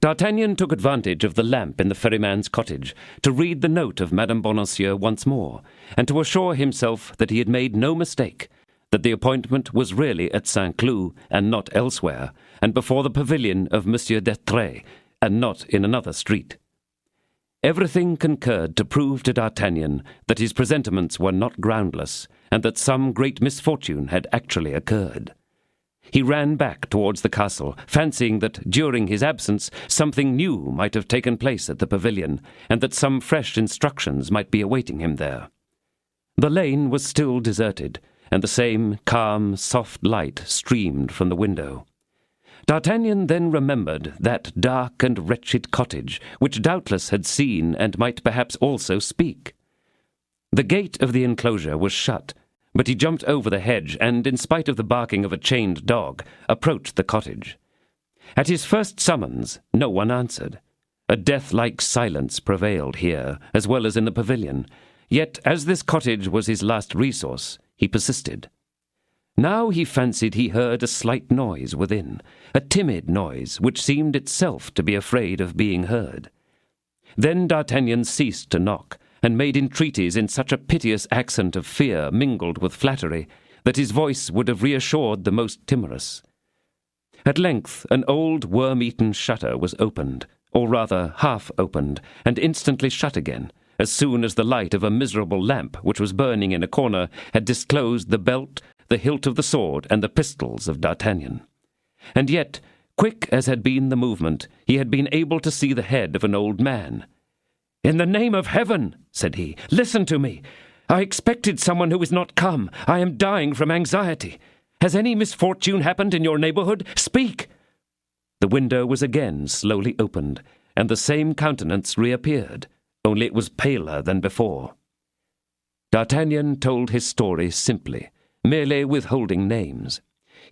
D'Artagnan took advantage of the lamp in the ferryman's cottage to read the note of Madame Bonacieux once more, and to assure himself that he had made no mistake, that the appointment was really at St. Cloud and not elsewhere, and before the pavilion of Monsieur d'Estrées, and not in another street. Everything concurred to prove to D'Artagnan that his presentiments were not groundless, and that some great misfortune had actually occurred. He ran back towards the castle, fancying that during his absence something new might have taken place at the pavilion, and that some fresh instructions might be awaiting him there. The lane was still deserted, and the same calm, soft light streamed from the window. D'Artagnan then remembered that dark and wretched cottage, which doubtless had seen and might perhaps also speak. The gate of the enclosure was shut, but he jumped over the hedge and, in spite of the barking of a chained dog, approached the cottage. At his first summons, no one answered. A death-like silence prevailed here, as well as in the pavilion, yet as this cottage was his last resource, he persisted. Now he fancied he heard a slight noise within, a timid noise which seemed itself to be afraid of being heard. Then D'Artagnan ceased to knock, and made entreaties in such a piteous accent of fear mingled with flattery that his voice would have reassured the most timorous. At length an old worm-eaten shutter was opened, or rather half-opened, and instantly shut again, as soon as the light of a miserable lamp which was burning in a corner had disclosed the belt, the hilt of the sword, and the pistols of D'Artagnan. And yet, quick as had been the movement, he had been able to see the head of an old man. "In the name of heaven," said he, "listen to me. I expected someone who is not come. I am dying from anxiety. Has any misfortune happened in your neighborhood? Speak!" The window was again slowly opened, and the same countenance reappeared, only it was paler than before. D'Artagnan told his story simply, merely withholding names.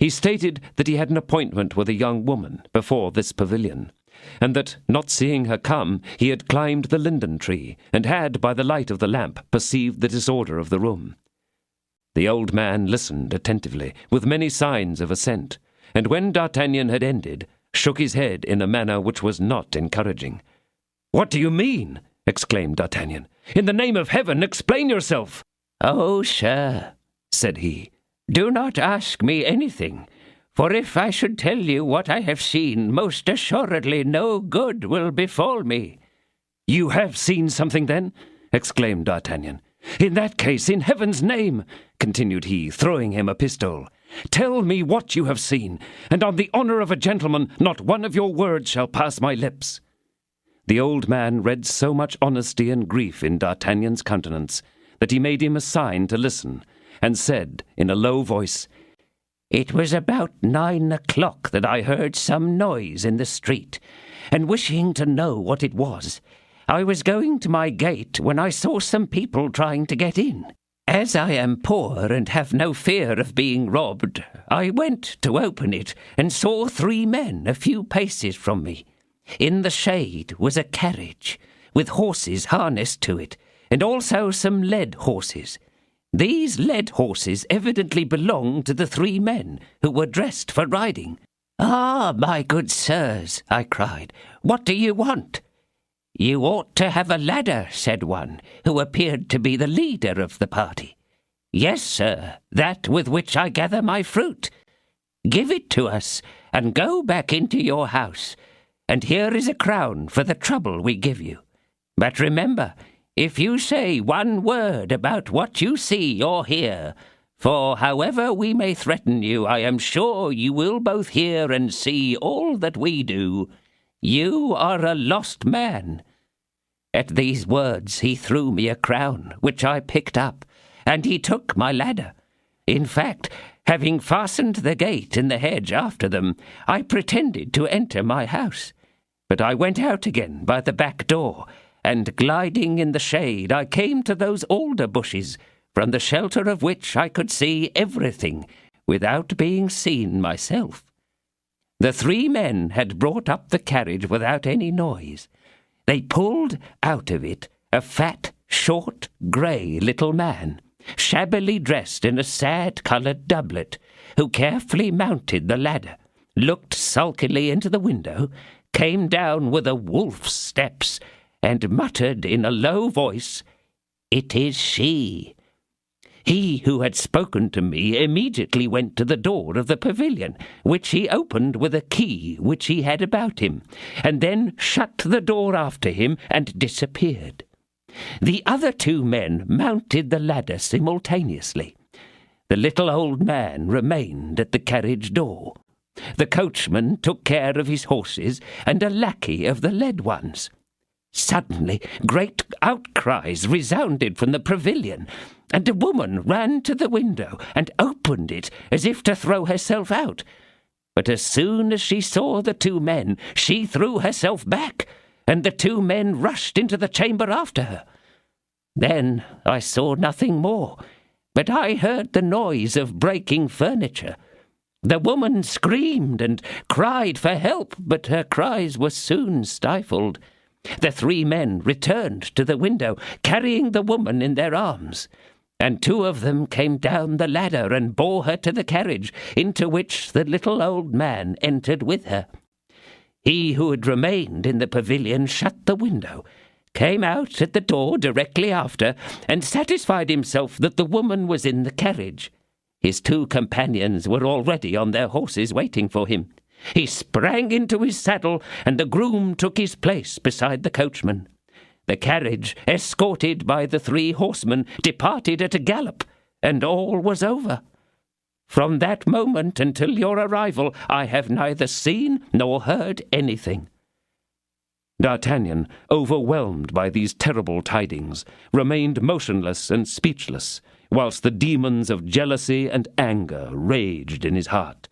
He stated that he had an appointment with a young woman before this pavilion, and that, not seeing her come, he had climbed the linden tree, and had, by the light of the lamp, perceived the disorder of the room. The old man listened attentively, with many signs of assent, and when D'Artagnan had ended, shook his head in a manner which was not encouraging. "What do you mean?" exclaimed D'Artagnan. "In the name of heaven, explain yourself." "Oh, sir," said he, "do not ask me anything, for if I should tell you what I have seen, most assuredly no good will befall me." "You have seen something, then?" exclaimed D'Artagnan. "In that case, in heaven's name," continued he, throwing him a pistol, "tell me what you have seen, and on the honor of a gentleman, not one of your words shall pass my lips." The old man read so much honesty and grief in D'Artagnan's countenance that he made him a sign to listen, and said in a low voice, "It was about 9 o'clock that I heard some noise in the street, and wishing to know what it was, I was going to my gate when I saw some people trying to get in. As I am poor and have no fear of being robbed, I went to open it and saw 3 men a few paces from me. In the shade was a carriage, with horses harnessed to it, and also some led horses. These led horses evidently belonged to the 3 men who were dressed for riding. 'Ah, my good sirs,' I cried, 'what do you want?' 'You ought to have a ladder,' said one, who appeared to be the leader of the party. 'Yes, sir, that with which I gather my fruit.' 'Give it to us, and go back into your house, and here is a crown for the trouble we give you. But remember, if you say one word about what you see or hear, for however we may threaten you, I am sure you will both hear and see all that we do, you are a lost man.' At these words he threw me a crown, which I picked up, and he took my ladder. In fact, having fastened the gate in the hedge after them, I pretended to enter my house. But I went out again by the back door, and gliding in the shade, I came to those alder bushes, from the shelter of which I could see everything, without being seen myself. The 3 men had brought up the carriage without any noise. They pulled out of it a fat, short, grey little man, shabbily dressed in a sad-coloured doublet, who carefully mounted the ladder, looked sulkily into the window, came down with a wolf's steps, and muttered in a low voice, "It is she." He who had spoken to me immediately went to the door of the pavilion, which he opened with a key which he had about him, and then shut the door after him and disappeared. The other 2 men mounted the ladder simultaneously. The little old man remained at the carriage door. The coachman took care of his horses, and a lackey of the led ones. Suddenly, great outcries resounded from the pavilion, and a woman ran to the window and opened it as if to throw herself out. But as soon as she saw the 2 men, she threw herself back, and the 2 men rushed into the chamber after her. Then I saw nothing more, but I heard the noise of breaking furniture. The woman screamed and cried for help, but her cries were soon stifled. The 3 men returned to the window, carrying the woman in their arms, and 2 of them came down the ladder and bore her to the carriage, into which the little old man entered with her. He who had remained in the pavilion shut the window, came out at the door directly after and satisfied himself that the woman was in the carriage. His 2 companions were already on their horses waiting for him. He sprang into his saddle, and the groom took his place beside the coachman. The carriage, escorted by the 3 horsemen, departed at a gallop, and all was over. From that moment until your arrival, I have neither seen nor heard anything." D'Artagnan, overwhelmed by these terrible tidings, remained motionless and speechless, whilst the demons of jealousy and anger raged in his heart.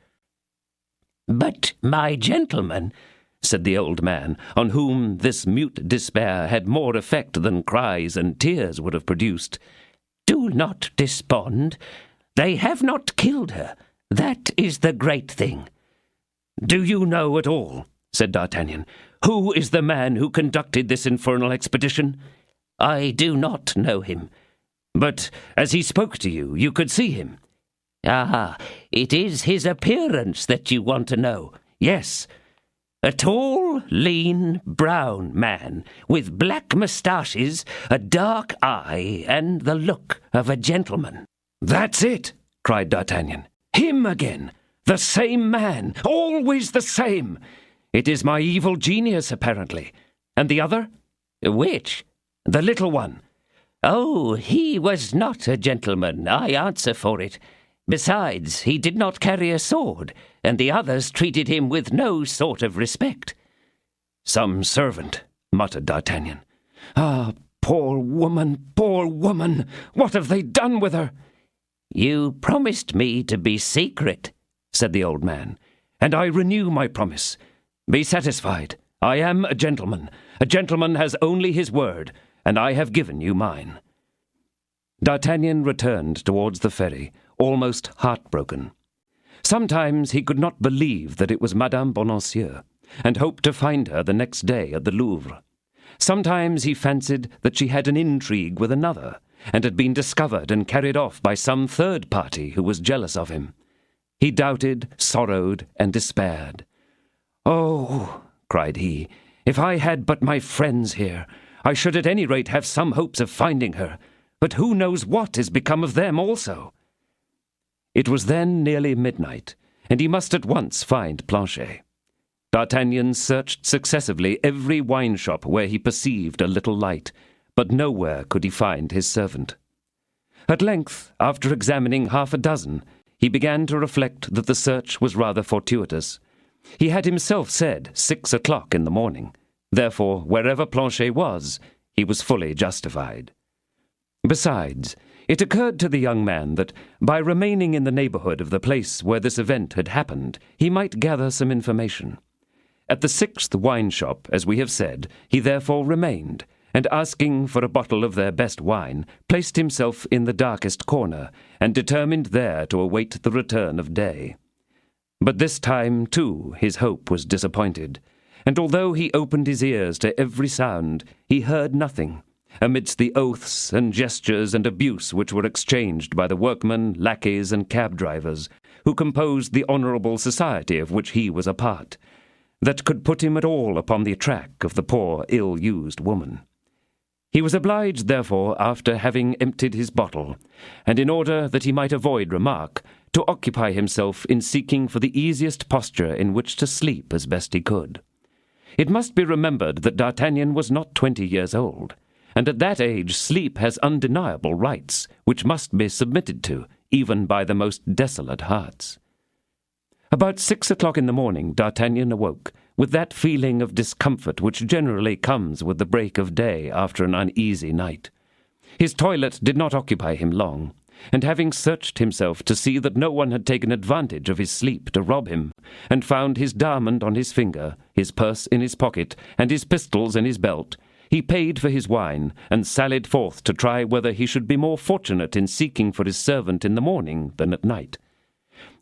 "But, my gentleman," said the old man, on whom this mute despair had more effect than cries and tears would have produced, "do not despond. They have not killed her. That is the great thing." "Do you know at all," said D'Artagnan, "who is the man who conducted this infernal expedition?" "I do not know him." "But as he spoke to you, you could see him." "Ah, it is his appearance that you want to know." "Yes." "A tall, lean, brown man, with black moustaches, a dark eye, and the look of a gentleman." "That's it!" cried D'Artagnan. "Him again! The same man! Always the same! It is my evil genius, apparently. And the other?" "Which?" "The little one." "Oh, he was not a gentleman, I answer for it. Besides, he did not carry a sword, and the others treated him with no sort of respect." "Some servant," muttered D'Artagnan. "Ah, poor woman, poor woman! What have they done with her?" "You promised me to be secret," said the old man, "and I renew my promise. Be satisfied. I am a gentleman. A gentleman has only his word, and I have given you mine." D'Artagnan returned towards the ferry, almost heartbroken. Sometimes he could not believe that it was Madame Bonancieux, and hoped to find her the next day at the Louvre. Sometimes he fancied that she had an intrigue with another, and had been discovered and carried off by some third party who was jealous of him. He doubted, sorrowed, and despaired. "Oh," cried he, "if I had but my friends here, I should at any rate have some hopes of finding her, but who knows what is become of them also?" It was then nearly midnight, and he must at once find Planchet. D'Artagnan searched successively every wine shop where he perceived a little light, but nowhere could he find his servant. At length, after examining half a dozen, he began to reflect that the search was rather fortuitous. He had himself said 6 o'clock in the morning. Therefore, wherever Planchet was, he was fully justified. Besides, it occurred to the young man that, by remaining in the neighborhood of the place where this event had happened, he might gather some information. At the 6th wine shop, as we have said, he therefore remained, and asking for a bottle of their best wine, placed himself in the darkest corner, and determined there to await the return of day. But this time, too, his hope was disappointed, and although he opened his ears to every sound, he heard nothing, amidst the oaths and gestures and abuse which were exchanged by the workmen, lackeys, and cab-drivers, who composed the honourable society of which he was a part, that could put him at all upon the track of the poor ill-used woman. He was obliged, therefore, after having emptied his bottle, and in order that he might avoid remark, to occupy himself in seeking for the easiest posture in which to sleep as best he could. It must be remembered that D'Artagnan was not 20 years old, and at that age sleep has undeniable rights, which must be submitted to, even by the most desolate hearts. About 6 o'clock in the morning, D'Artagnan awoke, with that feeling of discomfort which generally comes with the break of day after an uneasy night. His toilet did not occupy him long, and having searched himself to see that no one had taken advantage of his sleep to rob him, and found his diamond on his finger, his purse in his pocket, and his pistols in his belt, he paid for his wine, and sallied forth to try whether he should be more fortunate in seeking for his servant in the morning than at night.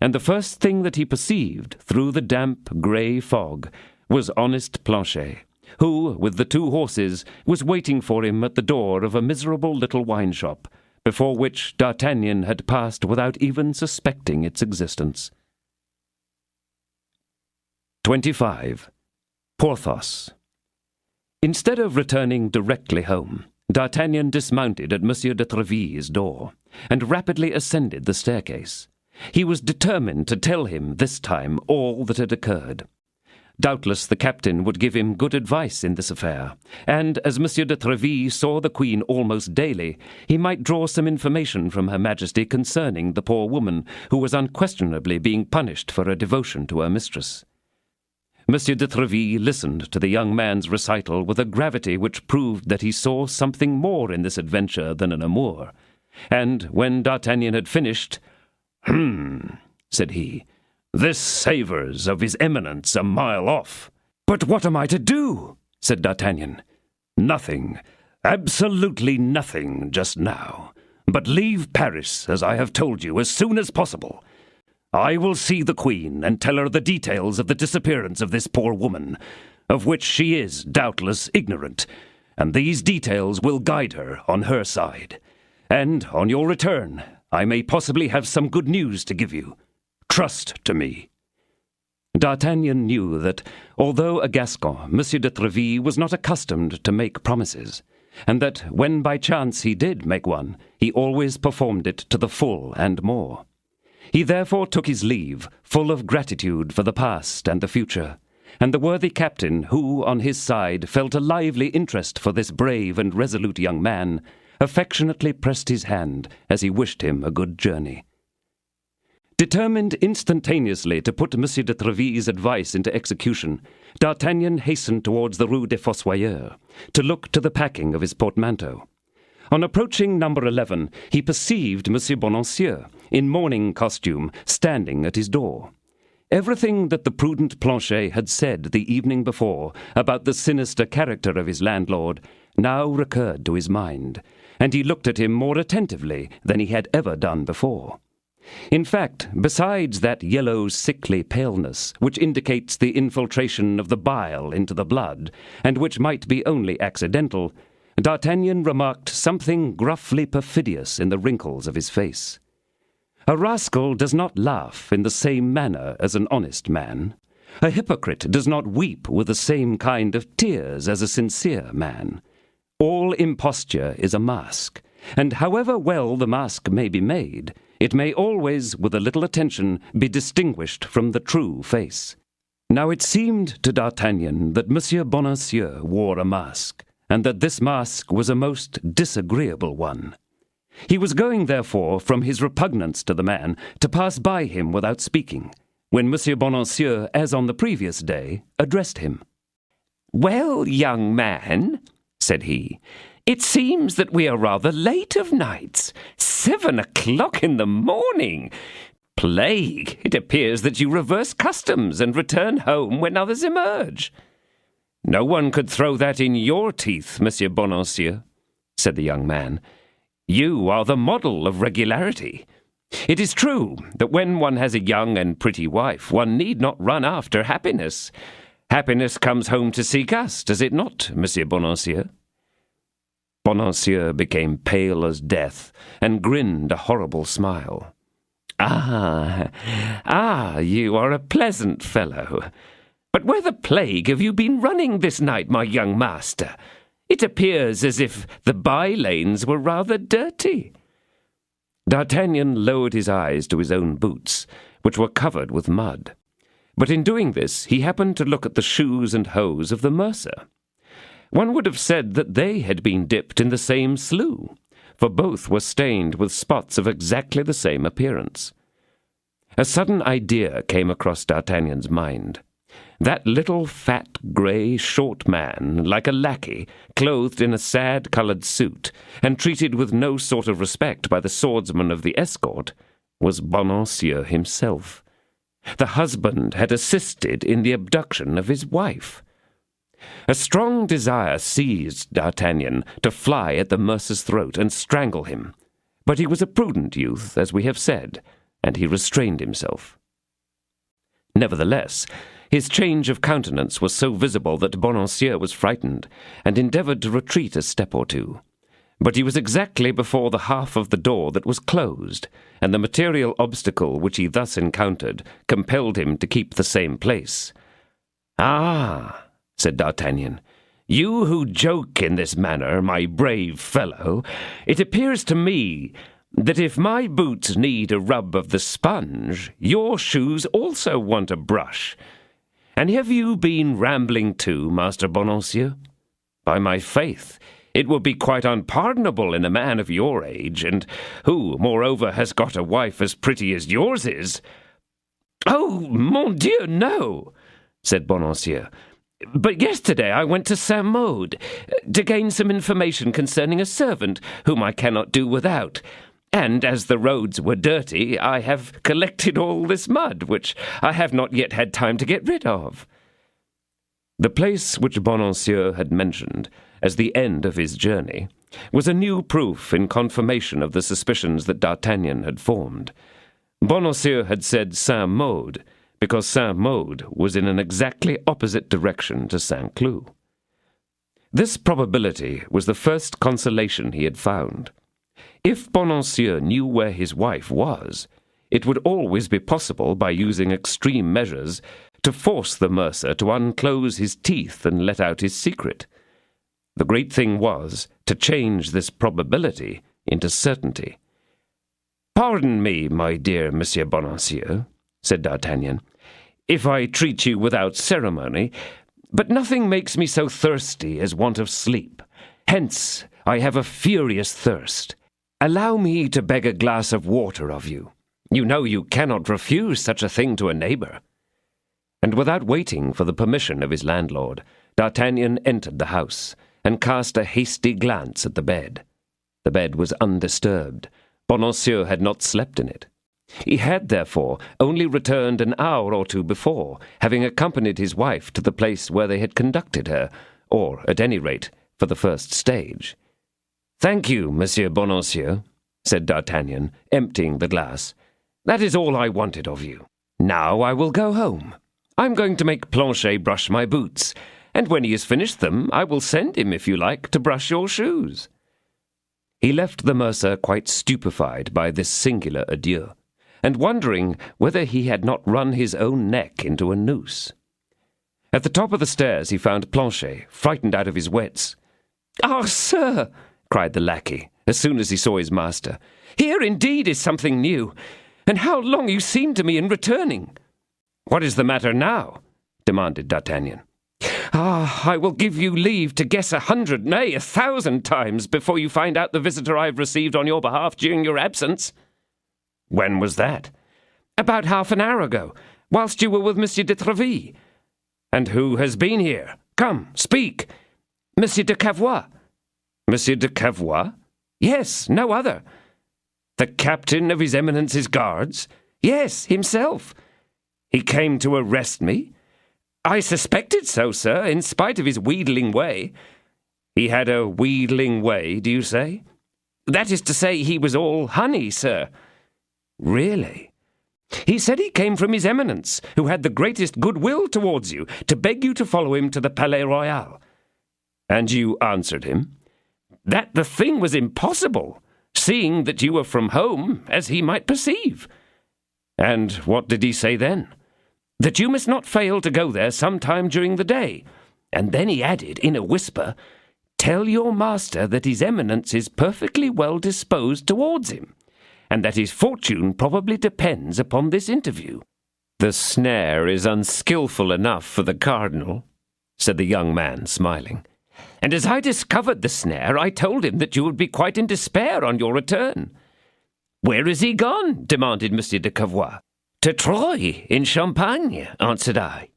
And the first thing that he perceived, through the damp, grey fog, was honest Planchet, who, with the 2 horses, was waiting for him at the door of a miserable little wine shop, before which D'Artagnan had passed without even suspecting its existence. 25. Porthos. Instead of returning directly home, D'Artagnan dismounted at Monsieur de Tréville's door, and rapidly ascended the staircase. He was determined to tell him this time all that had occurred. Doubtless the captain would give him good advice in this affair, and as Monsieur de Tréville saw the Queen almost daily, he might draw some information from Her Majesty concerning the poor woman who was unquestionably being punished for her devotion to her mistress. Monsieur de Tréville listened to the young man's recital with a gravity which proved that he saw something more in this adventure than an amour, and when D'Artagnan had finished, said he, "This savours of his eminence a mile off." "But what am I to do?" said D'Artagnan. "Nothing, absolutely nothing just now, but leave Paris, as I have told you, as soon as possible. I will see the Queen and tell her the details of the disappearance of this poor woman, of which she is doubtless ignorant, and these details will guide her on her side. And on your return, I may possibly have some good news to give you. Trust to me." D'Artagnan knew that, although a Gascon, Monsieur de Tréville was not accustomed to make promises, and that when by chance he did make one, he always performed it to the full and more. He therefore took his leave, full of gratitude for the past and the future, and the worthy captain, who, on his side, felt a lively interest for this brave and resolute young man, affectionately pressed his hand as he wished him a good journey. Determined instantaneously to put Monsieur de Tréville's advice into execution, D'Artagnan hastened towards the Rue des Fossoyeurs, to look to the packing of his portmanteau. On approaching number 11, he perceived Monsieur Bonancieux, in mourning costume, standing at his door. Everything that the prudent Planchet had said the evening before about the sinister character of his landlord now recurred to his mind, and he looked at him more attentively than he had ever done before. In fact, besides that yellow, sickly paleness which indicates the infiltration of the bile into the blood, and which might be only accidental, D'Artagnan remarked something gruffly perfidious in the wrinkles of his face. A rascal does not laugh in the same manner as an honest man. A hypocrite does not weep with the same kind of tears as a sincere man. All imposture is a mask, and however well the mask may be made, it may always, with a little attention, be distinguished from the true face. Now it seemed to D'Artagnan that Monsieur Bonancieux wore a mask, and that this mask was a most disagreeable one. He was going, therefore, from his repugnance to the man, to pass by him without speaking, when Monsieur Bonancieux, as on the previous day, addressed him. "Well, young man," said he, "it seems that we are rather late of nights. 7 o'clock in the morning. Plague, it appears that you reverse customs and return home when others emerge." "No one could throw that in your teeth, Monsieur Bonancieux," said the young man. "You are the model of regularity. It is true that when one has a young and pretty wife, one need not run after happiness. Happiness comes home to seek us, does it not, Monsieur Bonancieux?" Bonancieux became pale as death, and grinned a horrible smile. Ah, you are a pleasant fellow. But where the plague have you been running this night, my young master? It appears as if the by-lanes were rather dirty." D'Artagnan lowered his eyes to his own boots, which were covered with mud. But in doing this, he happened to look at the shoes and hose of the mercer. One would have said that they had been dipped in the same slough, for both were stained with spots of exactly the same appearance. A sudden idea came across D'Artagnan's mind. That little fat, grey, short man, like a lackey, clothed in a sad-coloured suit, and treated with no sort of respect by the swordsman of the escort, was Bonancieux himself. The husband had assisted in the abduction of his wife. A strong desire seized D'Artagnan to fly at the mercer's throat and strangle him, but he was a prudent youth, as we have said, and he restrained himself. Nevertheless, his change of countenance was so visible that Bonancieux was frightened, and endeavoured to retreat a step or two. But he was exactly before the half of the door that was closed, and the material obstacle which he thus encountered compelled him to keep the same place. "Ah," said D'Artagnan, You who joke in this manner, my brave fellow, it appears to me that if my boots need a rub of the sponge, your shoes also want a brush. And have you been rambling too, Master Bonancieux? By my faith, it would be quite unpardonable in a man of your age, and who, moreover, has got a wife as pretty as yours is. Oh, mon Dieu, no, said Bonancieux. But yesterday I went to Saint-Maude to gain some information concerning a servant whom I cannot do without. And as the roads were dirty, I have collected all this mud, which I have not yet had time to get rid of. The place which Bonancieux had mentioned as the end of his journey was a new proof in confirmation of the suspicions that D'Artagnan had formed. Bonancieux had said Saint-Maude, because Saint-Maude was in an exactly opposite direction to Saint-Cloud. This probability was the first consolation he had found. If Bonancieux knew where his wife was, it would always be possible, by using extreme measures, to force the mercer to unclose his teeth and let out his secret. The great thing was to change this probability into certainty. "Pardon me, my dear Monsieur Bonancieux," said D'Artagnan, "if I treat you without ceremony, but nothing makes me so thirsty as want of sleep. Hence, I have a furious thirst. Allow me to beg a glass of water of you. You know you cannot refuse such a thing to a neighbor." And without waiting for the permission of his landlord, D'Artagnan entered the house, and cast a hasty glance at the bed. The bed was undisturbed. Bonancieux had not slept in it. He had, therefore, only returned an hour or two before, having accompanied his wife to the place where they had conducted her, or, at any rate, for the first stage. "Thank you, Monsieur Bonancieux," said D'Artagnan, emptying the glass. "That is all I wanted of you. Now I will go home. I'm going to make Planchet brush my boots, and when he has finished them, I will send him, if you like, to brush your shoes." He left the mercer quite stupefied by this singular adieu, and wondering whether he had not run his own neck into a noose. At the top of the stairs he found Planchet, frightened out of his wits. "Ah, sir," cried the lackey, as soon as he saw his master, "here indeed is something new, and how long you seem to me in returning." "What is the matter now?" demanded D'Artagnan. "Ah, I will give you leave to guess 100, nay, 1,000 times before you find out the visitor I have received on your behalf during your absence." "When was that?" "About half an hour ago, whilst you were with Monsieur de Tréville." "And who has been here? Come, speak." "Monsieur de Cavois." "Monsieur de Cavois?" "Yes, no other." "The captain of his Eminence's guards?" "Yes, himself." "He came to arrest me?" "I suspected so, sir, in spite of his wheedling way." "He had a wheedling way, do you say?" "That is to say, he was all honey, sir." "Really?" "He said he came from his Eminence, who had the greatest goodwill towards you, to beg you to follow him to the Palais Royal." "And you answered him?" "That the thing was impossible, seeing that you were from home, as he might perceive." "And what did he say then?" "That you must not fail to go there some time during the day." And then he added, in a whisper, "Tell your master that his Eminence is perfectly well disposed towards him, and that his fortune probably depends upon this interview." "The snare is unskilful enough for the cardinal," said the young man, smiling. "And as I discovered the snare, I told him that you would be quite in despair on your return." "Where is he gone?" demanded Monsieur de Cavois. "To Troyes, in Champagne," answered I.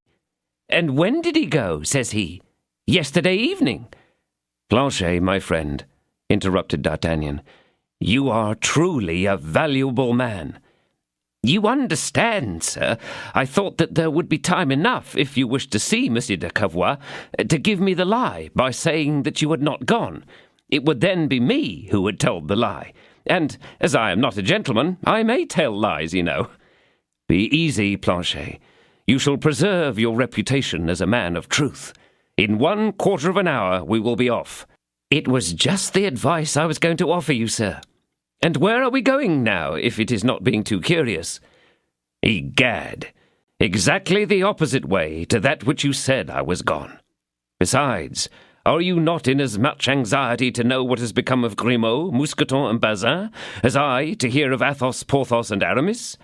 "And when did he go?" says he. "Yesterday evening." "Planchet, my friend," interrupted D'Artagnan, "you are truly a valuable man." "You understand, sir, I thought that there would be time enough, if you wished to see Monsieur de Cavois, to give me the lie by saying that you had not gone. It would then be me who had told the lie. And, as I am not a gentleman, I may tell lies, you know." "Be easy, Planchet. You shall preserve your reputation as a man of truth. In 1/4 of an hour we will be off." "It was just the advice I was going to offer you, sir. And where are we going now, if it is not being too curious?" "Egad, exactly the opposite way to that which you said I was gone. Besides, Are you not in as much anxiety to know what has become of Grimaud, Mousqueton, and Bazin, as I to hear of Athos, Porthos, and Aramis?"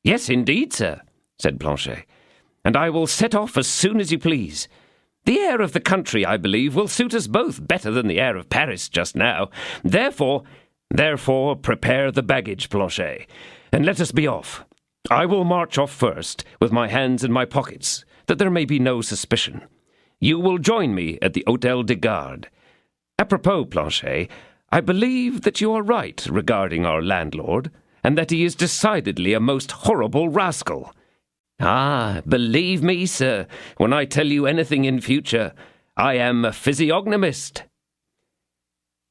"Yes, indeed, sir," said Planchet, "and I will set off as soon as you please. The air of the country, I believe, will suit us both better than the air of Paris just now. Therefore, prepare the baggage, Planchet, and let us be off. I will march off first, with my hands in my pockets, that there may be no suspicion. You will join me at the Hôtel des Gardes. Apropos, Planchet, I believe that you are right regarding our landlord, and that he is decidedly a most horrible rascal." "Ah, believe me, sir, when I tell you anything in future, I am a physiognomist."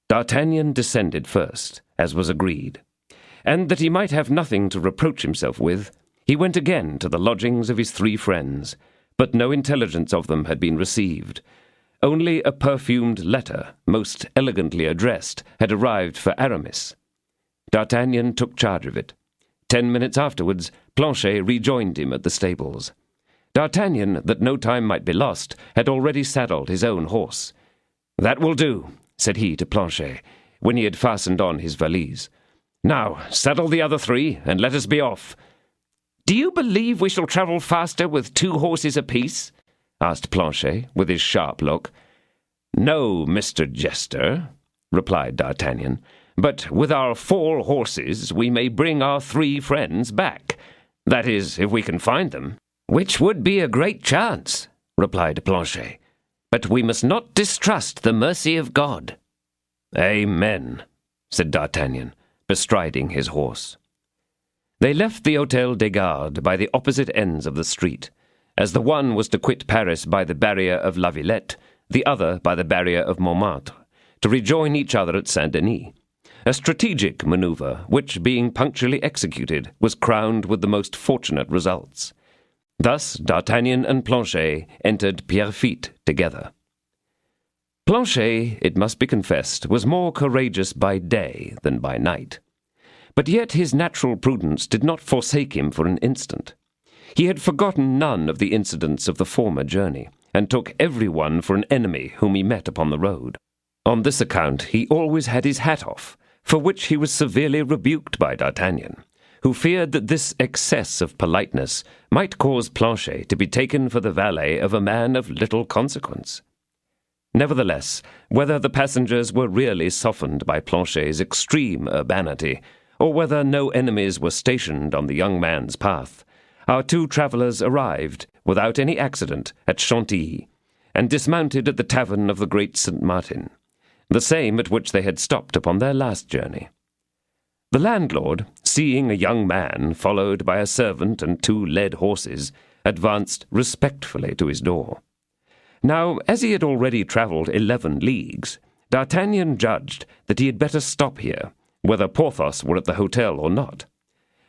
D'Artagnan descended first, as was agreed, and that he might have nothing to reproach himself with, he went again to the lodgings of his three friends, but no intelligence of them had been received. Only a perfumed letter, most elegantly addressed, had arrived for Aramis. D'Artagnan took charge of it. 10 minutes afterwards, Planchet rejoined him at the stables. D'Artagnan, that no time might be lost, had already saddled his own horse. "That will do," said he to Planchet, when he had fastened on his valise. "Now, saddle the other three, and let us be off." "Do you believe we shall travel faster with 2 horses apiece?" asked Planchet, with his sharp look. "No, Mr. Jester," replied D'Artagnan, "but with our 4 horses we may bring our 3 friends back. That is, if we can find them." "Which would be a great chance," replied Planchet. "But we must not distrust the mercy of God." "Amen," said D'Artagnan, bestriding his horse. They left the Hôtel des Gardes by the opposite ends of the street, as the one was to quit Paris by the barrier of La Villette, the other by the barrier of Montmartre, to rejoin each other at Saint-Denis. A strategic maneuver, which, being punctually executed, was crowned with the most fortunate results. Thus D'Artagnan and Planchet entered Pierrefitte together. Planchet, it must be confessed, was more courageous by day than by night. But yet his natural prudence did not forsake him for an instant. He had forgotten none of the incidents of the former journey, and took every one for an enemy whom he met upon the road. On this account he always had his hat off, for which he was severely rebuked by D'Artagnan, who feared that this excess of politeness might cause Planchet to be taken for the valet of a man of little consequence. Nevertheless, whether the passengers were really softened by Planchet's extreme urbanity, or whether no enemies were stationed on the young man's path, our 2 travellers arrived, without any accident, at Chantilly, and dismounted at the tavern of the Great St. Martin, the same at which they had stopped upon their last journey. The landlord, seeing a young man, followed by a servant and 2 led horses, advanced respectfully to his door. Now, as he had already travelled 11 leagues, D'Artagnan judged that he had better stop here, whether Porthos were at the hotel or not.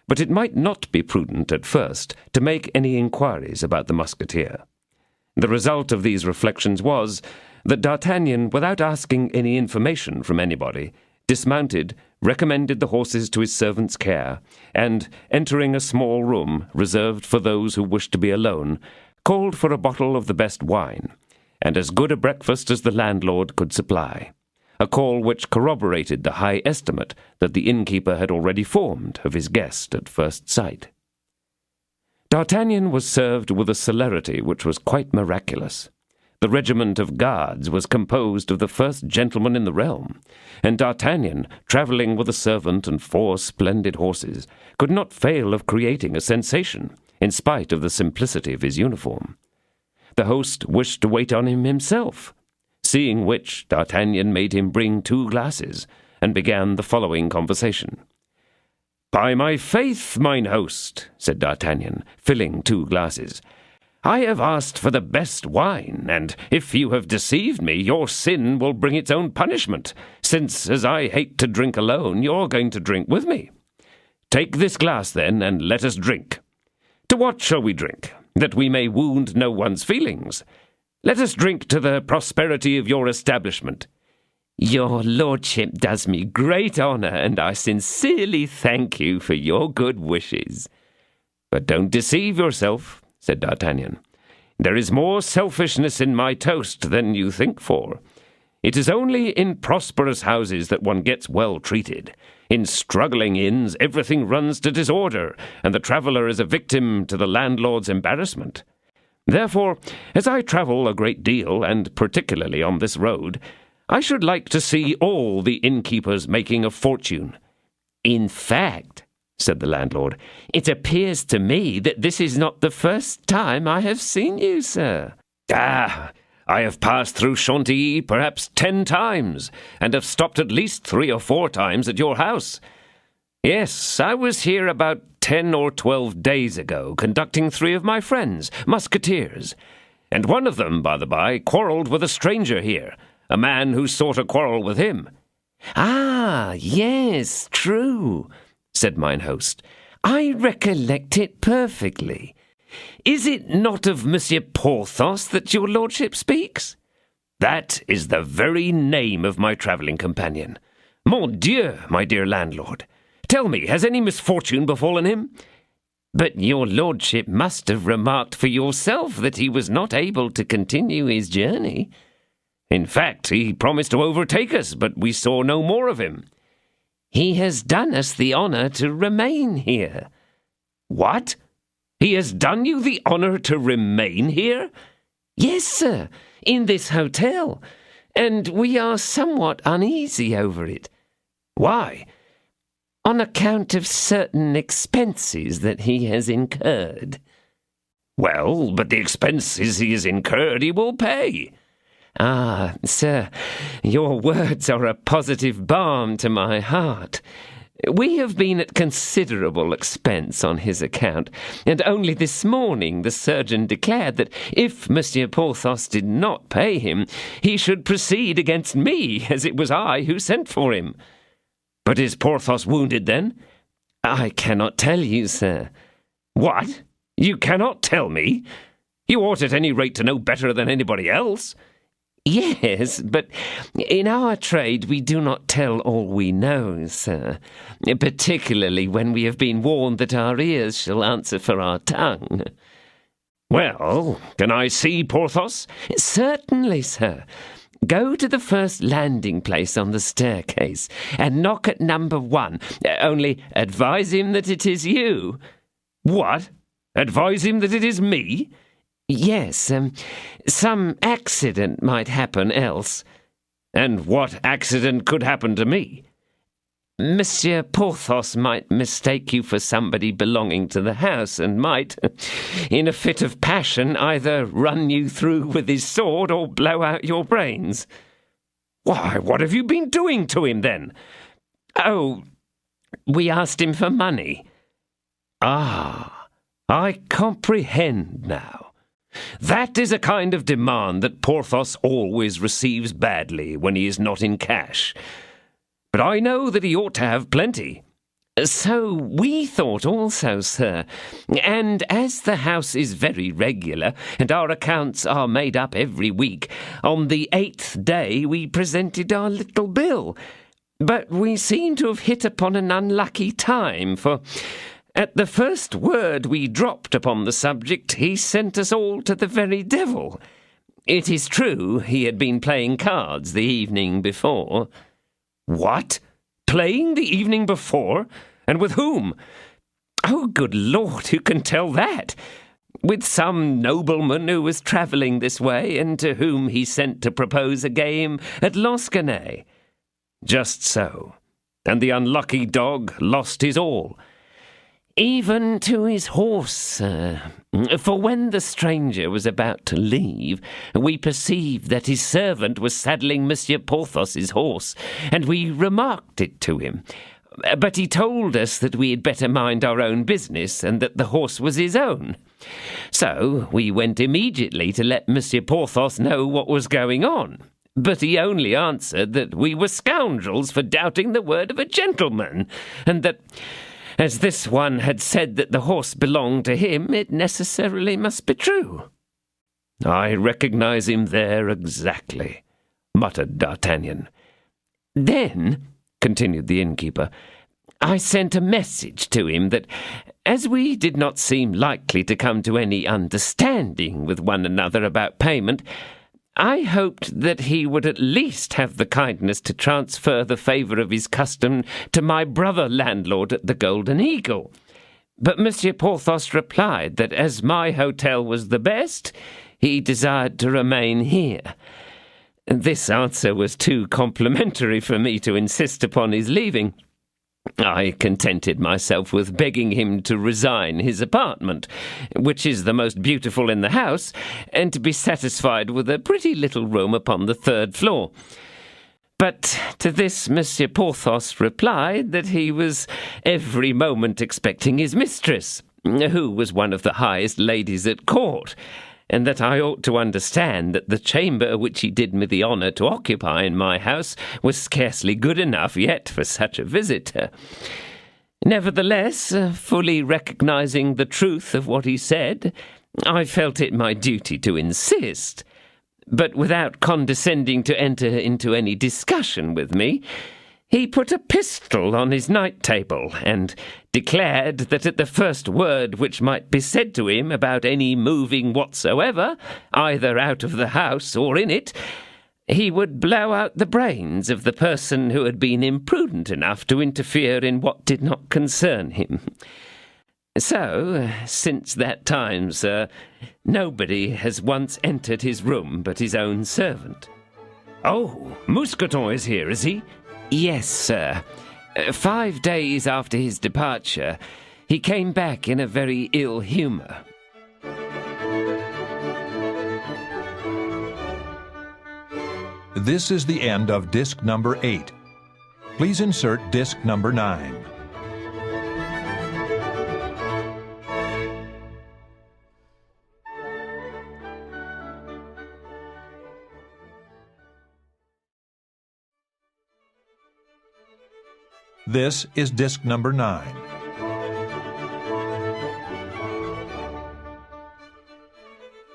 But it might not be prudent at first to make any inquiries about the musketeer. The result of these reflections was that D'Artagnan, without asking any information from anybody, dismounted, recommended the horses to his servant's care, and, entering a small room reserved for those who wished to be alone, called for a bottle of the best wine, and as good a breakfast as the landlord could supply, a call which corroborated the high estimate that the innkeeper had already formed of his guest at first sight. D'Artagnan was served with a celerity which was quite miraculous. The regiment of guards was composed of the first gentlemen in the realm, and D'Artagnan, travelling with a servant and 4 splendid horses, could not fail of creating a sensation, in spite of the simplicity of his uniform. The host wished to wait on him himself, seeing which D'Artagnan made him bring 2 glasses, and began the following conversation. "By my faith, mine host," said D'Artagnan, filling 2 glasses, "I have asked for the best wine, and if you have deceived me, your sin will bring its own punishment, since, as I hate to drink alone, you're going to drink with me. Take this glass, then, and let us drink. To what shall we drink? That we may wound no one's feelings. Let us drink to the prosperity of your establishment." "Your lordship does me great honour, and I sincerely thank you for your good wishes." "But don't deceive yourself," said D'Artagnan. "There is more selfishness in my toast than you think for. It is only in prosperous houses that one gets well treated. In struggling inns, everything runs to disorder, and the traveller is a victim to the landlord's embarrassment. Therefore, as I travel a great deal, and particularly on this road, I should like to see all the innkeepers making a fortune." "In fact," said the landlord, "it appears to me that this is not the first time I have seen you, sir." "Ah, I have passed through Chantilly perhaps 10 times, and have stopped at least 3 or 4 times at your house. Yes, I was here about 10 or 12 days ago, conducting 3 of my friends, musketeers, and one of them, by the by, quarrelled with a stranger here, a man who sought a quarrel with him." "Ah, yes, true," said mine host. "I recollect it perfectly. Is it not of Monsieur Porthos that your lordship speaks?" "That is the very name of my travelling companion. Mon Dieu, my dear landlord, tell me, has any misfortune befallen him?" "But your lordship must have remarked for yourself that he was not able to continue his journey." "In fact, he promised to overtake us, but we saw no more of him." "He has done us the honour to remain here." "What? He has done you the honour to remain here?" "Yes, sir, in this hotel, and we are somewhat uneasy over it." "Why?" "On account of certain expenses that he has incurred." "Well, but the expenses he has incurred he will pay." "Ah, sir, your words are a positive balm to my heart. We have been at considerable expense on his account, and only this morning the surgeon declared that if Monsieur Porthos did not pay him, he should proceed against me, as it was I who sent for him." "But is Porthos wounded, then?" "I cannot tell you, sir." "What? You cannot tell me? You ought at any rate to know better than anybody else." "Yes, but in our trade we do not tell all we know, sir, particularly when we have been warned that our ears shall answer for our tongue." "Well, can I see Porthos?" "Certainly, sir. Go to the first landing place on the staircase and knock at number 1. Only advise him that it is you." "What? Advise him that it is me?" "Yes, some accident might happen else." "And what accident could happen to me?" "Monsieur Porthos might mistake you for somebody belonging to the house, and might, in a fit of passion, either run you through with his sword or blow out your brains." "Why, what have you been doing to him, then?" "Oh, we asked him for money." "Ah, I comprehend now. That is a kind of demand that Porthos always receives badly when he is not in cash. But I know that he ought to have plenty." "So we thought also, sir, and as the house is very regular, and our accounts are made up every week, on the 8th day we presented our little bill. But we seem to have hit upon an unlucky time, for at the first word we dropped upon the subject, he sent us all to the very devil. It is true he had been playing cards the evening before." "What? Playing the evening before? And with whom?" "Oh, good Lord, who can tell that? With some nobleman who was travelling this way, and to whom he sent to propose a game at lansquenet." "Just so. And the unlucky dog lost his all." "Even to his horse, sir. For when the stranger was about to leave, we perceived that his servant was saddling Monsieur Porthos's horse, and we remarked it to him. But he told us that we had better mind our own business, and that the horse was his own. So we went immediately to let Monsieur Porthos know what was going on. But he only answered that we were scoundrels for doubting the word of a gentleman, and that, as this one had said that the horse belonged to him, it necessarily must be true." "I recognize him there exactly," muttered D'Artagnan. "Then," continued the innkeeper, "I sent a message to him that, as we did not seem likely to come to any understanding with one another about payment, I hoped that he would at least have the kindness to transfer the favour of his custom to my brother landlord at the Golden Eagle. But Monsieur Porthos replied that as my hotel was the best, he desired to remain here. This answer was too complimentary for me to insist upon his leaving. I contented myself with begging him to resign his apartment, which is the most beautiful in the house, and to be satisfied with a pretty little room upon the 3rd floor. But to this Monsieur Porthos replied that he was every moment expecting his mistress, who was one of the highest ladies at court, and that I ought to understand that the chamber which he did me the honour to occupy in my house was scarcely good enough yet for such a visitor. Nevertheless, fully recognising the truth of what he said, I felt it my duty to insist. But without condescending to enter into any discussion with me, he put a pistol on his night-table and declared that at the first word which might be said to him about any moving whatsoever, either out of the house or in it, he would blow out the brains of the person who had been imprudent enough to interfere in what did not concern him. So, since that time, sir, nobody has once entered his room but his own servant. Oh, Mousqueton is here, is he? Yes, sir. 5 days after his departure, he came back in a very ill humour. This is the end of disc number 8. Please insert disc number 9. This is disc number 9.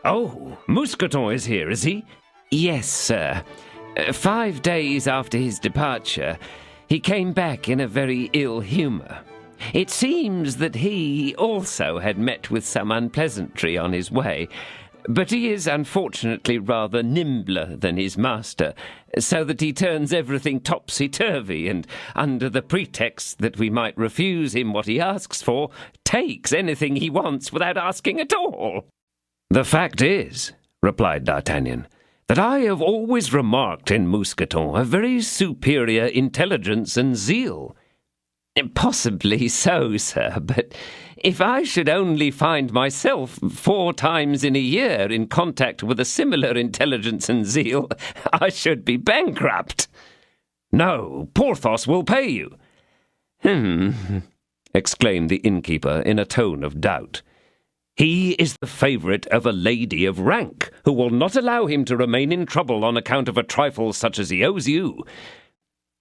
Oh, Mousqueton is here, is he? Yes, sir. 5 days after his departure, he came back in a very ill humour. It seems that he also had met with some unpleasantry on his way, but he is unfortunately rather nimbler than his master, so that he turns everything topsy-turvy, and under the pretext that we might refuse him what he asks for, takes anything he wants without asking at all. The fact is, replied D'Artagnan, that I have always remarked in Mousqueton a very superior intelligence and zeal. Possibly so, sir, but if I should only find myself 4 times in a year in contact with a similar intelligence and zeal, I should be bankrupt. No, Porthos will pay you. Exclaimed the innkeeper in a tone of doubt. He is the favourite of a lady of rank, who will not allow him to remain in trouble on account of a trifle such as he owes you.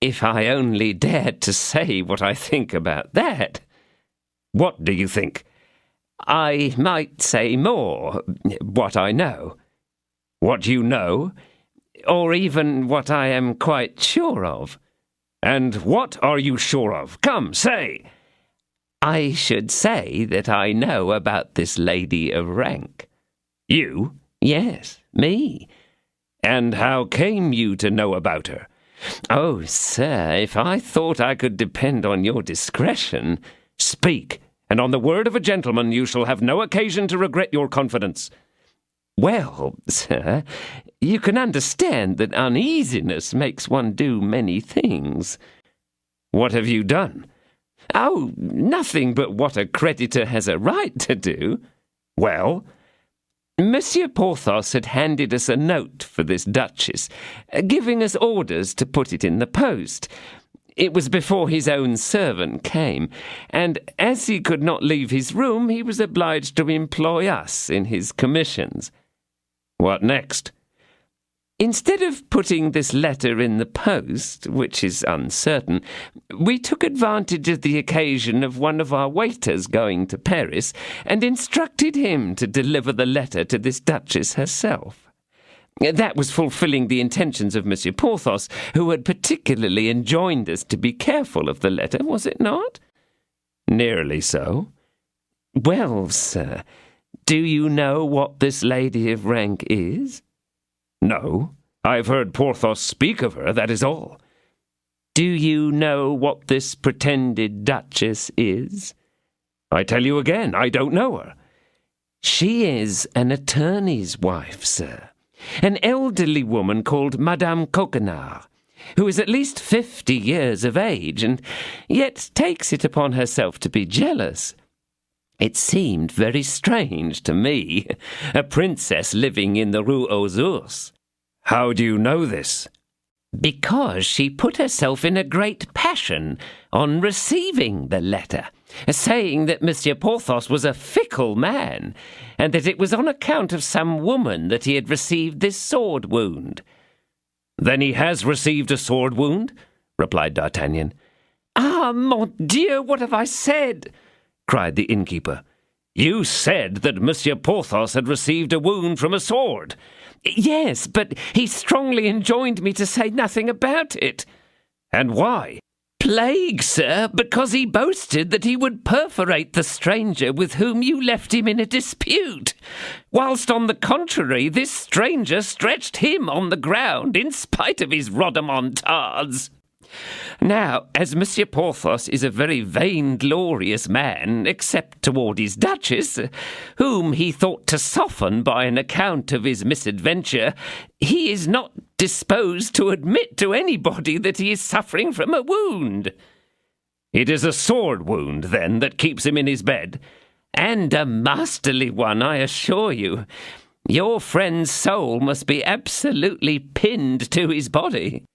If I only dared to say what I think about that. What do you think? I might say more, what I know. What you know? Or even what I am quite sure of. And what are you sure of? Come, say! I should say that I know about this lady of rank. You? Yes, me. And how came you to know about her? Oh, sir, if I thought I could depend on your discretion— Speak, and on the word of a gentleman you shall have no occasion to regret your confidence. Well, sir, you can understand that uneasiness makes one do many things. What have you done? Oh, nothing but what a creditor has a right to do. Well? Monsieur Porthos had handed us a note for this duchess, giving us orders to put it in the post. It was before his own servant came, and as he could not leave his room, he was obliged to employ us in his commissions. What next? Instead of putting this letter in the post, which is uncertain, we took advantage of the occasion of one of our waiters going to Paris, and instructed him to deliver the letter to this duchess herself. That was fulfilling the intentions of Monsieur Porthos, who had particularly enjoined us to be careful of the letter, was it not? Nearly so. Well, sir, do you know what this lady of rank is? No, I've heard Porthos speak of her, that is all. Do you know what this pretended duchess is? I tell you again, I don't know her. She is an attorney's wife, sir. An elderly woman called Madame Coquenard, who is at least 50 years of age, and yet takes it upon herself to be jealous. It seemed very strange to me, a princess living in the Rue aux Ours. How do you know this? Because she put herself in a great passion on receiving the letter, saying that Monsieur Porthos was a fickle man, and that it was on account of some woman that he had received this sword wound. Then he has received a sword wound? Replied D'Artagnan. Ah, mon Dieu, what have I said? Cried the innkeeper. You said that Monsieur Porthos had received a wound from a sword. Yes, but he strongly enjoined me to say nothing about it. And why? Plague, sir, because he boasted that he would perforate the stranger with whom you left him in a dispute, whilst on the contrary this stranger stretched him on the ground in spite of his rodomontades. Now, as Monsieur Porthos is a very vainglorious man, except toward his duchess, whom he thought to soften by an account of his misadventure, he is not disposed to admit to anybody that he is suffering from a wound. It is a sword wound, then, that keeps him in his bed? And a masterly one, I assure you. Your friend's soul must be absolutely pinned to his body.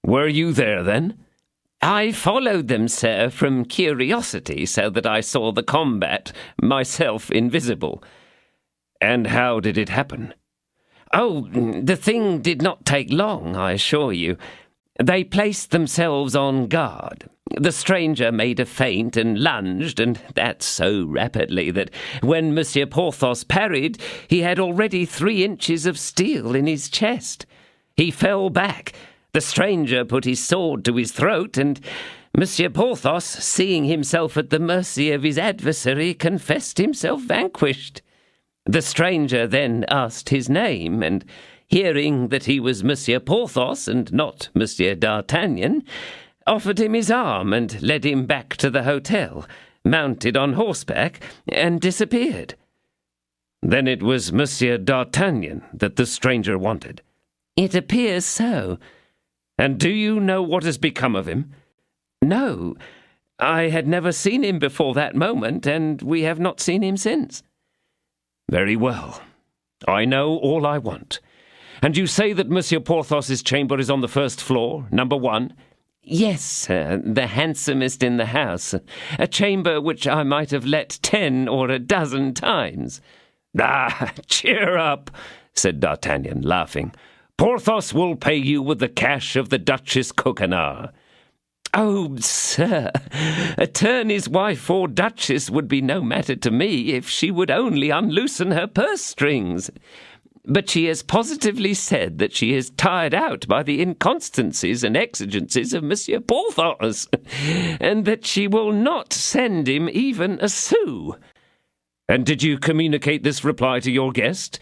Were you there, then? I followed them, sir, from curiosity, so that I saw the combat, myself invisible. And how did it happen? Oh, the thing did not take long, I assure you. They placed themselves on guard. The stranger made a feint and lunged, and that so rapidly that when Monsieur Porthos parried, he had already 3 inches of steel in his chest. He fell back. The stranger put his sword to his throat, and Monsieur Porthos, seeing himself at the mercy of his adversary, confessed himself vanquished. The stranger then asked his name, and hearing that he was Monsieur Porthos and not Monsieur d'Artagnan, offered him his arm and led him back to the hotel, mounted on horseback, and disappeared. Then it was Monsieur d'Artagnan that the stranger wanted. It appears so. And do you know what has become of him? No, I had never seen him before that moment, and we have not seen him since. Very well. I know all I want. And you say that Monsieur Porthos's chamber is on the 1st floor, number 1? Yes, sir, the handsomest in the house. A chamber which I might have let 10 or a dozen times. Ah, cheer up, said D'Artagnan, laughing. Porthos will pay you with the cash of the Duchess Coquenard. Oh, sir, attorney's wife or duchess would be no matter to me if she would only unloosen her purse strings. But she has positively said that she is tired out by the inconstancies and exigencies of Monsieur Porthos, and that she will not send him even a sou. And did you communicate this reply to your guest?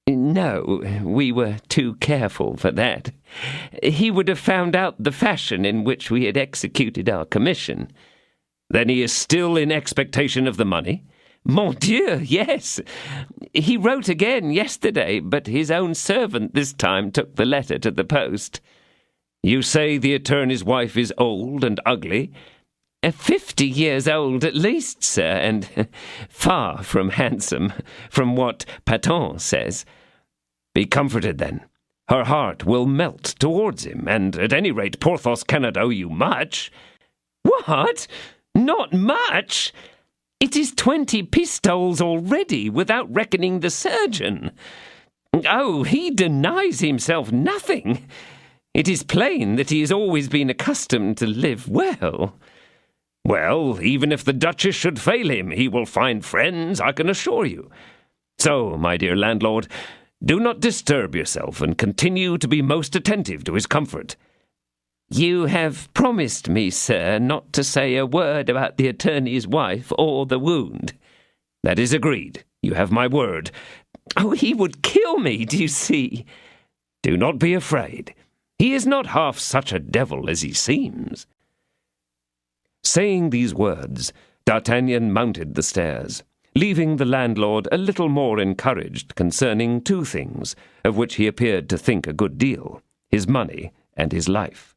No, we were too careful for that. He would have found out the fashion in which we had executed our commission. Then he is still in expectation of the money? Mon Dieu, yes. He wrote again yesterday, but his own servant this time took the letter to the post. You say the attorney's wife is old and ugly? 50 years old at least, sir, and far from handsome, from what Paton says. Be comforted, then. Her heart will melt towards him, and at any rate Porthos cannot owe you much. What? Not much? It is 20 pistoles already, without reckoning the surgeon. Oh, he denies himself nothing. It is plain that he has always been accustomed to live well. Well, even if the Duchess should fail him, he will find friends, I can assure you. So, my dear landlord, do not disturb yourself, and continue to be most attentive to his comfort. You have promised me, sir, not to say a word about the attorney's wife or the wound. That is agreed. You have my word. Oh, he would kill me, do you see? Do not be afraid. He is not half such a devil as he seems." Saying these words, D'Artagnan mounted the stairs, leaving the landlord a little more encouraged concerning two things, of which he appeared to think a good deal, his money and his life.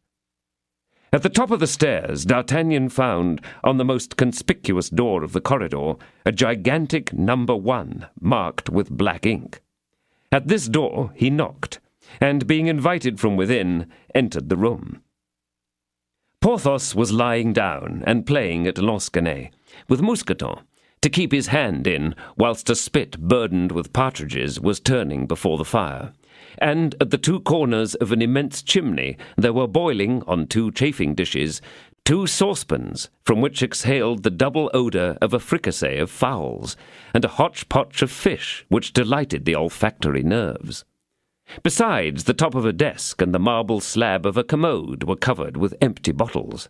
At the top of the stairs, D'Artagnan found, on the most conspicuous door of the corridor, a gigantic number 1 marked with black ink. At this door he knocked, and being invited from within, entered the room. Porthos was lying down and playing at lansquenet with Mousqueton, to keep his hand in, whilst a spit burdened with partridges was turning before the fire, and at the two corners of an immense chimney there were boiling, on two chafing dishes, 2 saucepans, from which exhaled the double odour of a fricassee of fowls, and a hotch-potch of fish which delighted the olfactory nerves. Besides, the top of a desk and the marble slab of a commode were covered with empty bottles.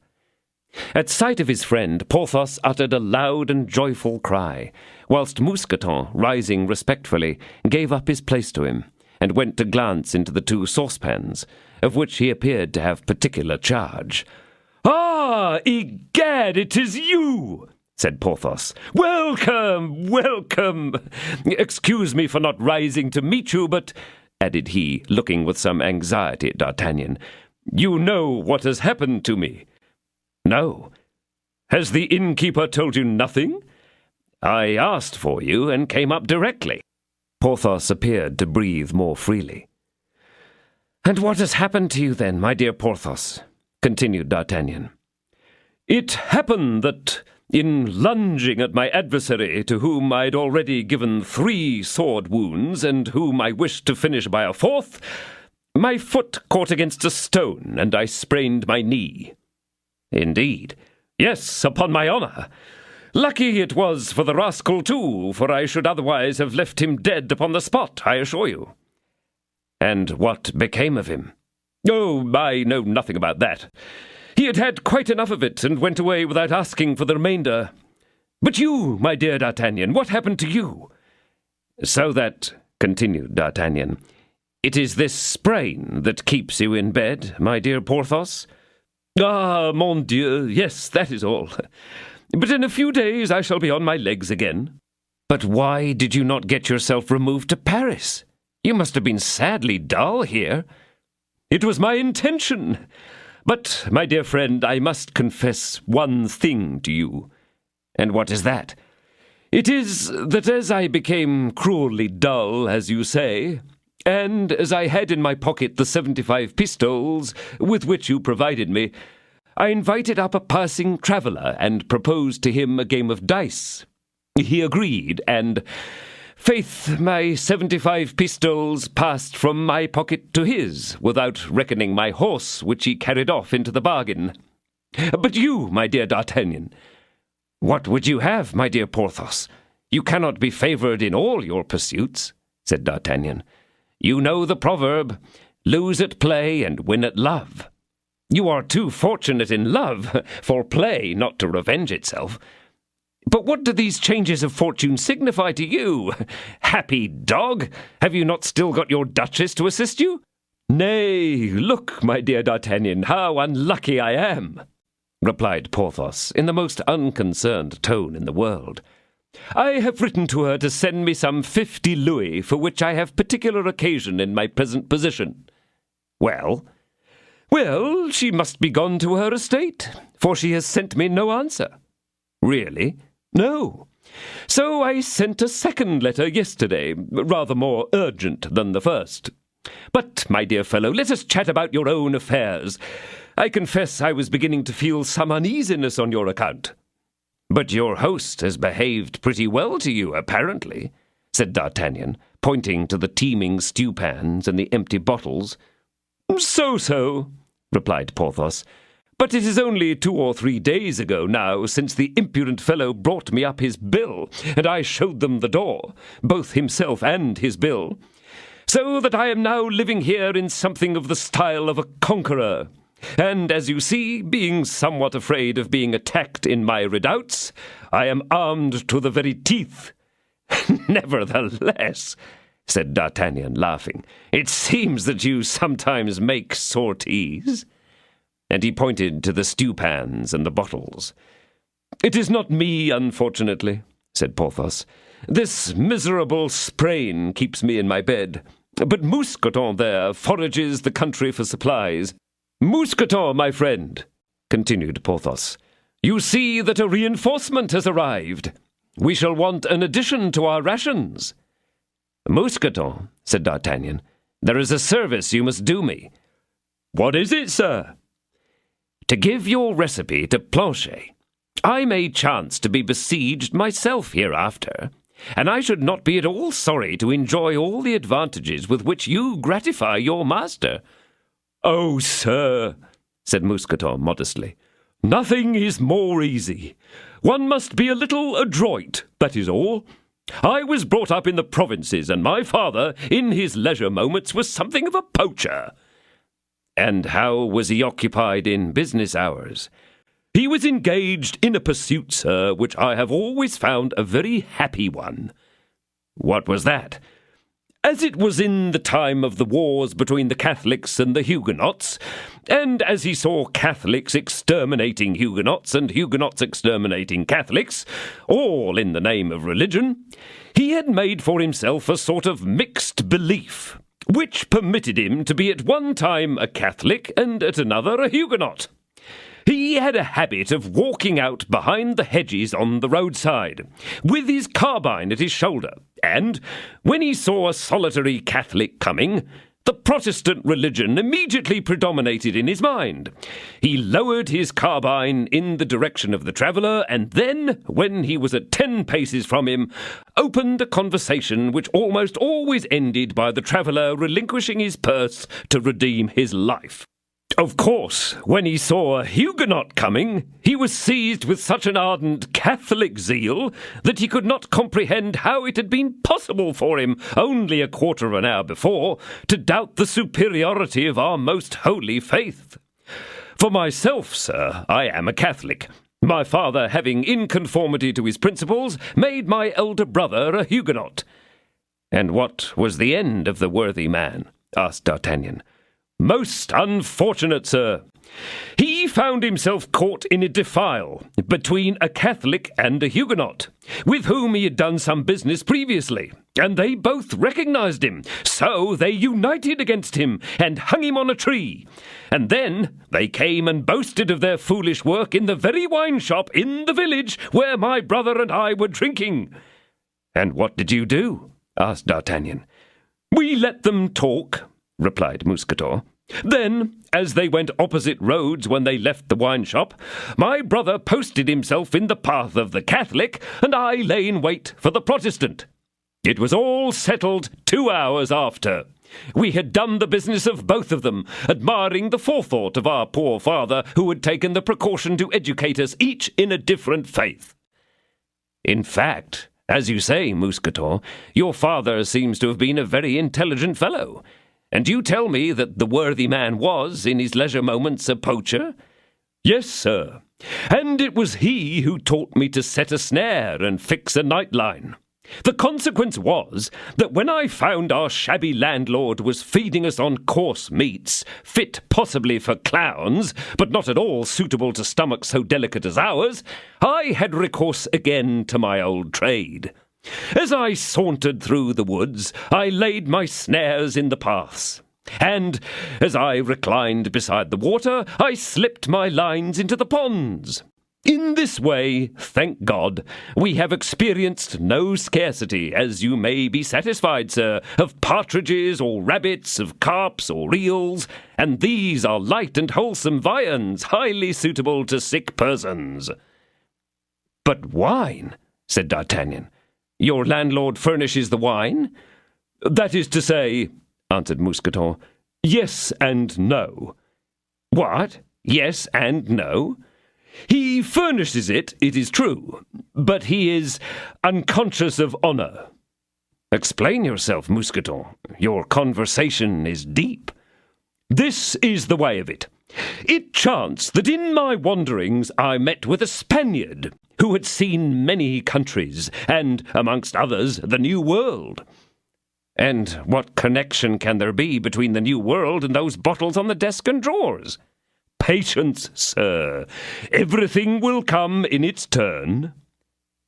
At sight of his friend, Porthos uttered a loud and joyful cry, whilst Mousqueton, rising respectfully, gave up his place to him, and went to glance into the 2 saucepans, of which he appeared to have particular charge. "Ah, egad, it is you!" said Porthos. "Welcome, welcome! Excuse me for not rising to meet you, but," added he, looking with some anxiety at D'Artagnan, "you know what has happened to me." "No." "Has the innkeeper told you nothing?" "I asked for you and came up directly." Porthos appeared to breathe more freely. "And what has happened to you then, my dear Porthos?" continued D'Artagnan. "It happened that, in lunging at my adversary, to whom I'd already given 3 sword wounds, and whom I wished to finish by a 4th, my foot caught against a stone, and I sprained my knee." "Indeed?" "Yes, upon my honour. Lucky it was for the rascal, too, for I should otherwise have left him dead upon the spot, I assure you." "And what became of him?" "Oh, I know nothing about that. He had had quite enough of it, and went away without asking for the remainder. But you, my dear D'Artagnan, what happened to you?" "So that," continued D'Artagnan, "it is this sprain that keeps you in bed, my dear Porthos?" "Ah, mon Dieu, yes, that is all. But in a few days I shall be on my legs again." "But why did you not get yourself removed to Paris? You must have been sadly dull here." "It was my intention. But, my dear friend, I must confess one thing to you." "And what is that?" "It is that as I became cruelly dull, as you say, and as I had in my pocket the 75 pistoles with which you provided me, I invited up a passing traveller and proposed to him a game of dice. He agreed, and, faith, my 75 pistoles passed from my pocket to his, without reckoning my horse, which he carried off into the bargain. But you, my dear D'Artagnan—" "What would you have, my dear Porthos? You cannot be favoured in all your pursuits," said D'Artagnan. "You know the proverb, 'Lose at play and win at love.' You are too fortunate in love for play not to revenge itself. But what do these changes of fortune signify to you? Happy dog! Have you not still got your Duchess to assist you?" "Nay, look, my dear D'Artagnan, how unlucky I am," replied Porthos, in the most unconcerned tone in the world. "I have written to her to send me some 50 louis, for which I have particular occasion in my present position." "Well?" "Well, she must be gone to her estate, for she has sent me no answer." "Really?" "No. So I sent a second letter yesterday, rather more urgent than the first. But, my dear fellow, let us chat about your own affairs. I confess I was beginning to feel some uneasiness on your account." "But your host has behaved pretty well to you, apparently," said D'Artagnan, pointing to the teeming stewpans and the empty bottles. "So," replied Porthos. "But it is only 2 or 3 days ago now since the impudent fellow brought me up his bill, and I showed them the door, both himself and his bill. So that I am now living here in something of the style of a conqueror, and, as you see, being somewhat afraid of being attacked in my redoubts, I am armed to the very teeth. Nevertheless," said D'Artagnan, laughing. "It seems that you sometimes make sorties." And he pointed to the stewpans and the bottles. "It is not me, unfortunately," said Porthos. "This miserable sprain keeps me in my bed. But Mousqueton there forages the country for supplies. Mousqueton, my friend," continued Porthos, "you see that a reinforcement has arrived. We shall want an addition to our rations." "Mousqueton," said D'Artagnan, "there is a service you must do me." "What is it, sir?" "To give your recipe to Planchet. I may chance to be besieged myself hereafter, and I should not be at all sorry to enjoy all the advantages with which you gratify your master." "Oh, sir," said Mousqueton modestly, "nothing is more easy. One must be a little adroit, that is all. I was brought up in the provinces, and my father, in his leisure moments, was something of a poacher." "And how was he occupied in business hours?" "He was engaged in a pursuit, sir, which I have always found a very happy one." "What was that?" "As it was in the time of the wars between the Catholics and the Huguenots, and as he saw Catholics exterminating Huguenots and Huguenots exterminating Catholics, all in the name of religion, he had made for himself a sort of mixed belief, which permitted him to be at one time a Catholic and at another a Huguenot. He had a habit of walking out behind the hedges on the roadside, with his carbine at his shoulder, and, when he saw a solitary Catholic coming, the Protestant religion immediately predominated in his mind. He lowered his carbine in the direction of the traveller, and then, when he was at 10 paces from him, opened a conversation which almost always ended by the traveller relinquishing his purse to redeem his life. Of course, when he saw a Huguenot coming, he was seized with such an ardent Catholic zeal that he could not comprehend how it had been possible for him, only a quarter of an hour before, to doubt the superiority of our most holy faith. For myself, sir, I am a Catholic. My father, having, in conformity to his principles, made my elder brother a Huguenot." "And what was the end of the worthy man?" asked D'Artagnan. "Most unfortunate, sir. He found himself caught in a defile between a Catholic and a Huguenot, with whom he had done some business previously, and they both recognized him. So they united against him and hung him on a tree. And then they came and boasted of their foolish work in the very wine shop in the village where my brother and I were drinking." "And what did you do?" asked D'Artagnan. "We let them talk," replied Mousqueton. "Then, as they went opposite roads when they left the wine shop, my brother posted himself in the path of the Catholic, and I lay in wait for the Protestant. It was all settled 2 hours after. We had done the business of both of them, admiring the forethought of our poor father, who had taken the precaution to educate us each in a different faith." "In fact, as you say, Mousqueton, your father seems to have been a very intelligent fellow. And you tell me that the worthy man was, in his leisure moments, a poacher?" "Yes, sir. And it was he who taught me to set a snare and fix a night line. The consequence was that when I found our shabby landlord was feeding us on coarse meats, fit possibly for clowns, but not at all suitable to stomachs so delicate as ours, I had recourse again to my old trade. As I sauntered through the woods, I laid my snares in the paths, and as I reclined beside the water, I slipped my lines into the ponds. In this way, thank God, we have experienced no scarcity, as you may be satisfied, sir, of partridges or rabbits, of carps or eels, and these are light and wholesome viands, highly suitable to sick persons." "But wine," said D'Artagnan. "Your landlord furnishes the wine?" "That is to say," answered Mousqueton, "yes and no." "What? Yes and no?" "He furnishes it, it is true, but he is unconscious of honour." "Explain yourself, Mousqueton. Your conversation is deep." "This is the way of it. It chanced that in my wanderings I met with a Spaniard who had seen many countries, and, amongst others, the New World." And what connection can there be between the New World and those bottles on the desk and drawers? Patience, sir. Everything will come in its turn.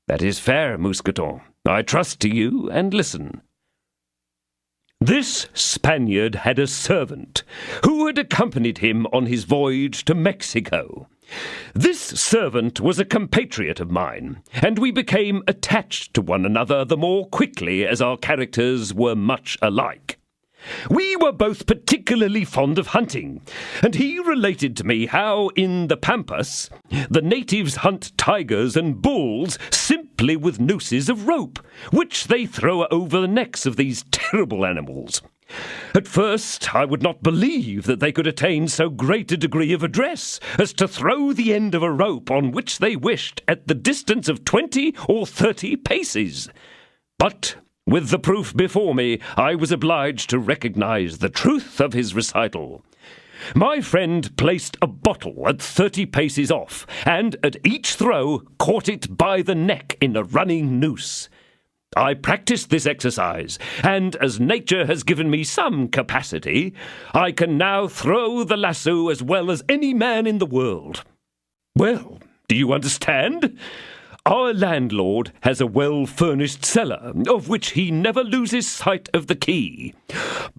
That is fair, Mousqueton. I trust to you, and listen. This Spaniard had a servant who had accompanied him on his voyage to Mexico. This servant was a compatriot of mine, and we became attached to one another the more quickly as our characters were much alike. We were both particularly fond of hunting, and he related to me how in the Pampas the natives hunt tigers and bulls simply with nooses of rope, which they throw over the necks of these terrible animals. At first I would not believe that they could attain so great a degree of address as to throw the end of a rope on which they wished at the distance of 20 or 30 paces. But with the proof before me, I was obliged to recognize the truth of his recital. My friend placed a bottle at 30 paces off, and at each throw caught it by the neck in a running noose. I practiced this exercise, and as nature has given me some capacity, I can now throw the lasso as well as any man in the world. Well, do you understand? Our landlord has a well-furnished cellar, of which he never loses sight of the key.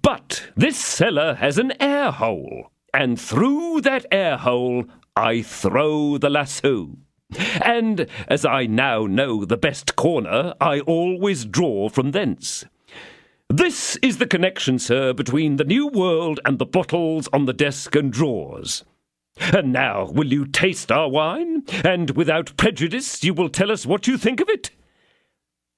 But this cellar has an air-hole, and through that air-hole I throw the lasso. And as I now know the best corner, I always draw from thence. This is the connection, sir, between the New World and the bottles on the desk and drawers. And now, will you taste our wine? And without prejudice, you will tell us what you think of it?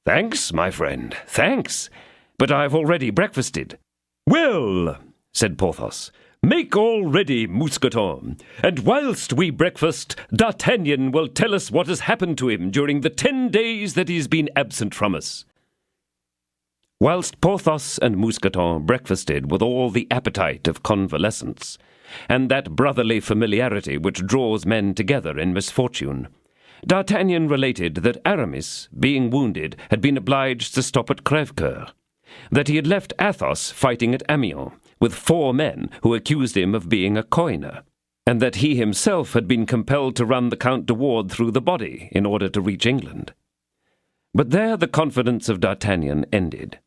Thanks, my friend, thanks. But I have already breakfasted. Well, said Porthos, make all ready, Mousqueton, and whilst we breakfast, D'Artagnan will tell us what has happened to him during the 10 days that he has been absent from us. Whilst Porthos and Mousqueton breakfasted with all the appetite of convalescence, and that brotherly familiarity which draws men together in misfortune, D'Artagnan related that Aramis, being wounded, had been obliged to stop at Crèvecoeur, that he had left Athos fighting at Amiens with 4 men who accused him of being a coiner, and that he himself had been compelled to run the Count de Wardes through the body in order to reach England. But there the confidence of D'Artagnan ended.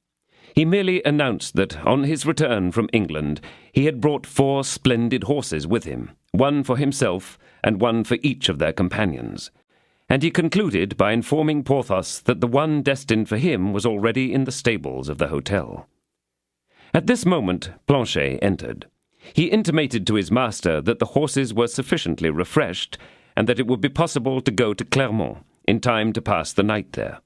He merely announced that, on his return from England, he had brought 4 splendid horses with him, one for himself and one for each of their companions, and he concluded by informing Porthos that the one destined for him was already in the stables of the hotel. At this moment Planchet entered. He intimated to his master that the horses were sufficiently refreshed, and that it would be possible to go to Clermont in time to pass the night there.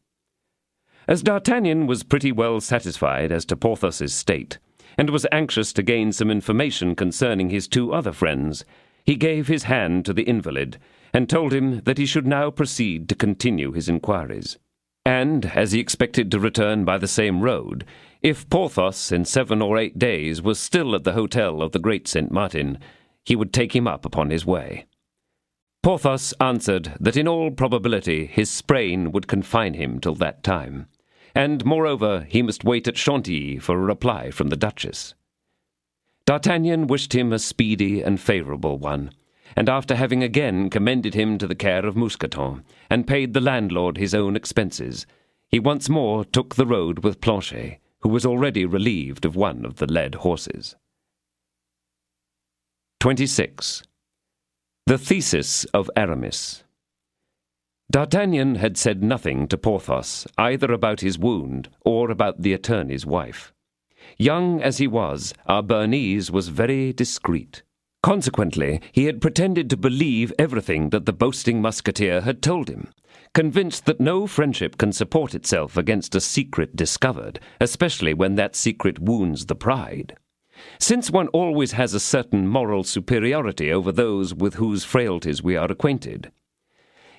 As D'Artagnan was pretty well satisfied as to Porthos's state, and was anxious to gain some information concerning his 2 other friends, he gave his hand to the invalid, and told him that he should now proceed to continue his inquiries. And, as he expected to return by the same road, if Porthos in 7 or 8 days was still at the hotel of the Great St. Martin, he would take him up upon his way. Porthos answered that in all probability his sprain would confine him till that time, and, moreover, he must wait at Chantilly for a reply from the Duchess. D'Artagnan wished him a speedy and favourable one, and after having again commended him to the care of Mousqueton, and paid the landlord his own expenses, he once more took the road with Planchet, who was already relieved of one of the led horses. 26. The Thesis of Aramis. D'Artagnan had said nothing to Porthos, either about his wound or about the attorney's wife. Young as he was, our Béarnese was very discreet. Consequently, he had pretended to believe everything that the boasting musketeer had told him, convinced that no friendship can support itself against a secret discovered, especially when that secret wounds the pride. Since one always has a certain moral superiority over those with whose frailties we are acquainted.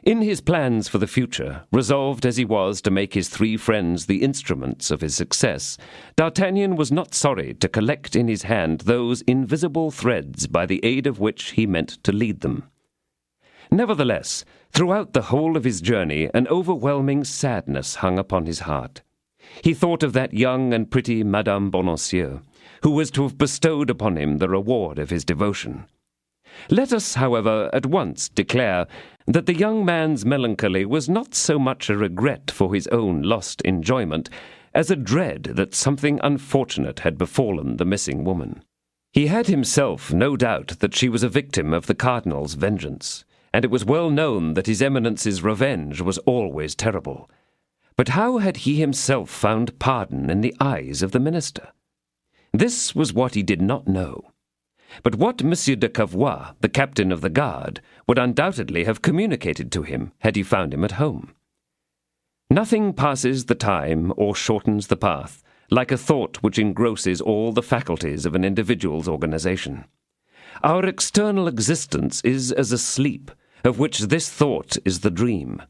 In his plans for the future, resolved as he was to make his 3 friends the instruments of his success, D'Artagnan was not sorry to collect in his hand those invisible threads by the aid of which he meant to lead them. Nevertheless, throughout the whole of his journey, an overwhelming sadness hung upon his heart. He thought of that young and pretty Madame Bonancieux, who was to have bestowed upon him the reward of his devotion. Let us, however, at once declare that the young man's melancholy was not so much a regret for his own lost enjoyment as a dread that something unfortunate had befallen the missing woman. He had himself no doubt that she was a victim of the cardinal's vengeance, and it was well known that His Eminence's revenge was always terrible. But how had he himself found pardon in the eyes of the minister? This was what he did not know. But what Monsieur de Cavois, the captain of the guard, would undoubtedly have communicated to him had he found him at home. Nothing passes the time or shortens the path like a thought which engrosses all the faculties of an individual's organization. Our external existence is as a sleep, of which this thought is the dream.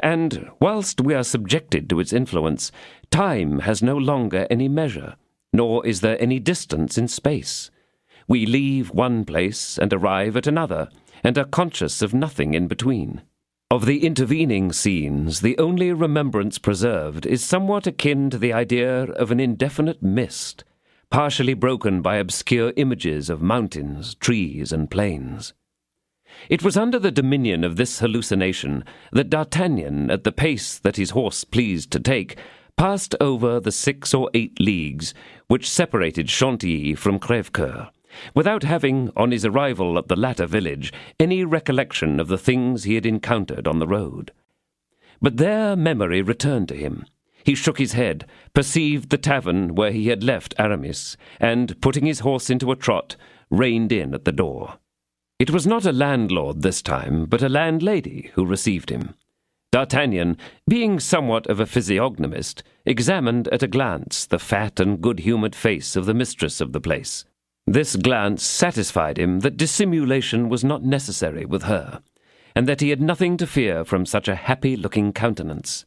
And, whilst we are subjected to its influence, time has no longer any measure, nor is there any distance in space. We leave one place and arrive at another, and are conscious of nothing in between. Of the intervening scenes, the only remembrance preserved is somewhat akin to the idea of an indefinite mist, partially broken by obscure images of mountains, trees, and plains. It was under the dominion of this hallucination that D'Artagnan, at the pace that his horse pleased to take, passed over the 6 or 8 leagues which separated Chantilly from Crèvecoeur, without having, on his arrival at the latter village, any recollection of the things he had encountered on the road. But there memory returned to him. He shook his head, perceived the tavern where he had left Aramis, and, putting his horse into a trot, reined in at the door. It was not a landlord this time, but a landlady who received him. D'Artagnan, being somewhat of a physiognomist, examined at a glance the fat and good-humoured face of the mistress of the place. This glance satisfied him that dissimulation was not necessary with her, and that he had nothing to fear from such a happy-looking countenance.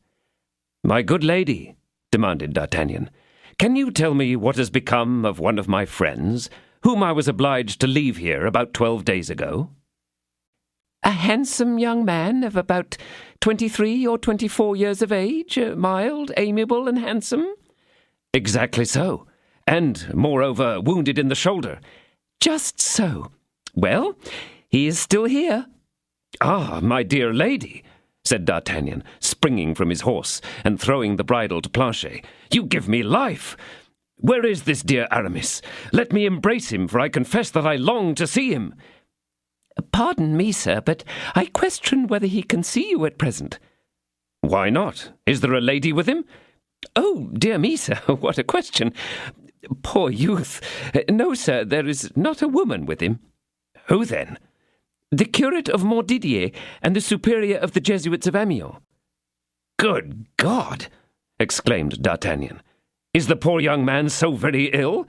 "My good lady," demanded D'Artagnan, "can you tell me what has become of one of my friends, whom I was obliged to leave here about 12 days ago?" "A handsome young man of about 23 or 24 years of age, mild, amiable, and handsome?" "Exactly so. And, moreover, wounded in the shoulder." "Just so. Well, he is still here." "Ah, my dear lady," said D'Artagnan, springing from his horse and throwing the bridle to Planchet, "you give me life. Where is this dear Aramis? Let me embrace him, for I confess that I long to see him." "Pardon me, sir, but I question whether he can see you at present." "Why not? Is there a lady with him?" "Oh, dear me, sir, what a question. Poor youth. No, sir, there is not a woman with him." "Who then?" "The curate of Montdidier and the superior of the Jesuits of Amiens." "Good God!" exclaimed D'Artagnan. "Is the poor young man so very ill?"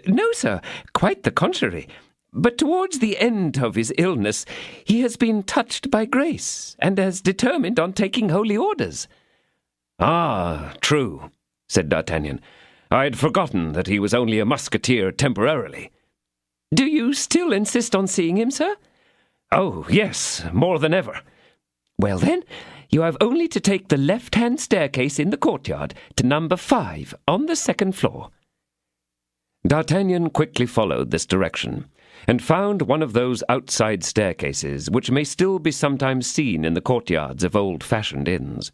"No, sir, quite the contrary. But towards the end of his illness he has been touched by grace, and has determined on taking holy orders." "Ah, true," said D'Artagnan. "I had forgotten that he was only a musketeer temporarily." "Do you still insist on seeing him, sir?" "Oh, yes, more than ever." "Well, then, you have only to take the left-hand staircase in the courtyard to number 5 on the 2nd floor." D'Artagnan quickly followed this direction, and found one of those outside staircases which may still be sometimes seen in the courtyards of old-fashioned inns.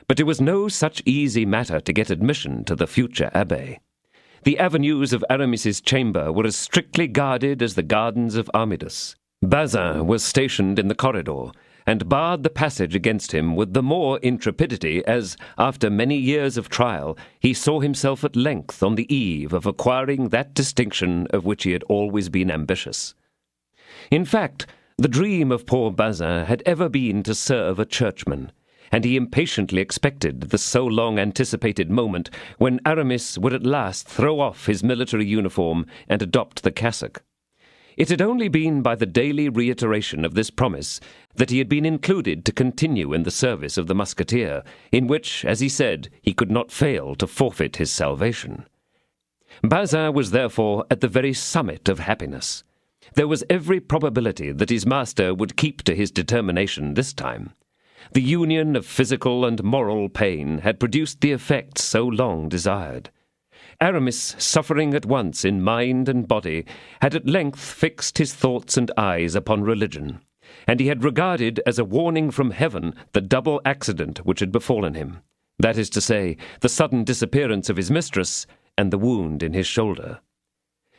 But it was no such easy matter to get admission to the future abbé. The avenues of Aramis's chamber were as strictly guarded as the gardens of Armidus. Bazin was stationed in the corridor, and barred the passage against him with the more intrepidity as, after many years of trial, he saw himself at length on the eve of acquiring that distinction of which he had always been ambitious. In fact, the dream of poor Bazin had ever been to serve a churchman, and he impatiently expected the so long anticipated moment when Aramis would at last throw off his military uniform and adopt the cassock. It had only been by the daily reiteration of this promise that he had been included to continue in the service of the musketeer, in which, as he said, he could not fail to forfeit his salvation. Bazin was therefore at the very summit of happiness. There was every probability that his master would keep to his determination this time. The union of physical and moral pain had produced the effect so long desired. Aramis, suffering at once in mind and body, had at length fixed his thoughts and eyes upon religion, and he had regarded as a warning from heaven the double accident which had befallen him, that is to say, the sudden disappearance of his mistress and the wound in his shoulder.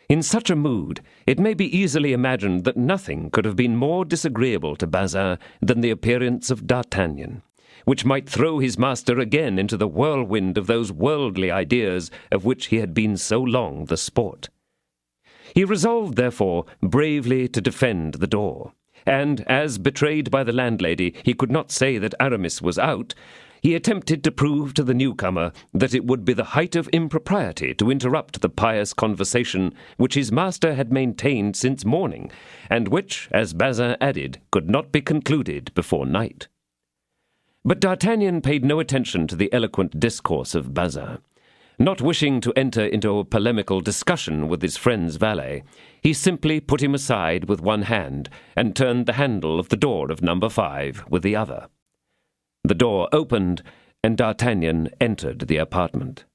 In such a mood, it may be easily imagined that nothing could have been more disagreeable to Bazin than the appearance of D'Artagnan, which might throw his master again into the whirlwind of those worldly ideas of which he had been so long the sport. He resolved, therefore, bravely to defend the door, and, as betrayed by the landlady, he could not say that Aramis was out, he attempted to prove to the newcomer that it would be the height of impropriety to interrupt the pious conversation which his master had maintained since morning, and which, as Bazin added, could not be concluded before night. But D'Artagnan paid no attention to the eloquent discourse of Bazin. Not wishing to enter into a polemical discussion with his friend's valet, he simply put him aside with one hand and turned the handle of the door of number 5 with the other. The door opened, and D'Artagnan entered the apartment.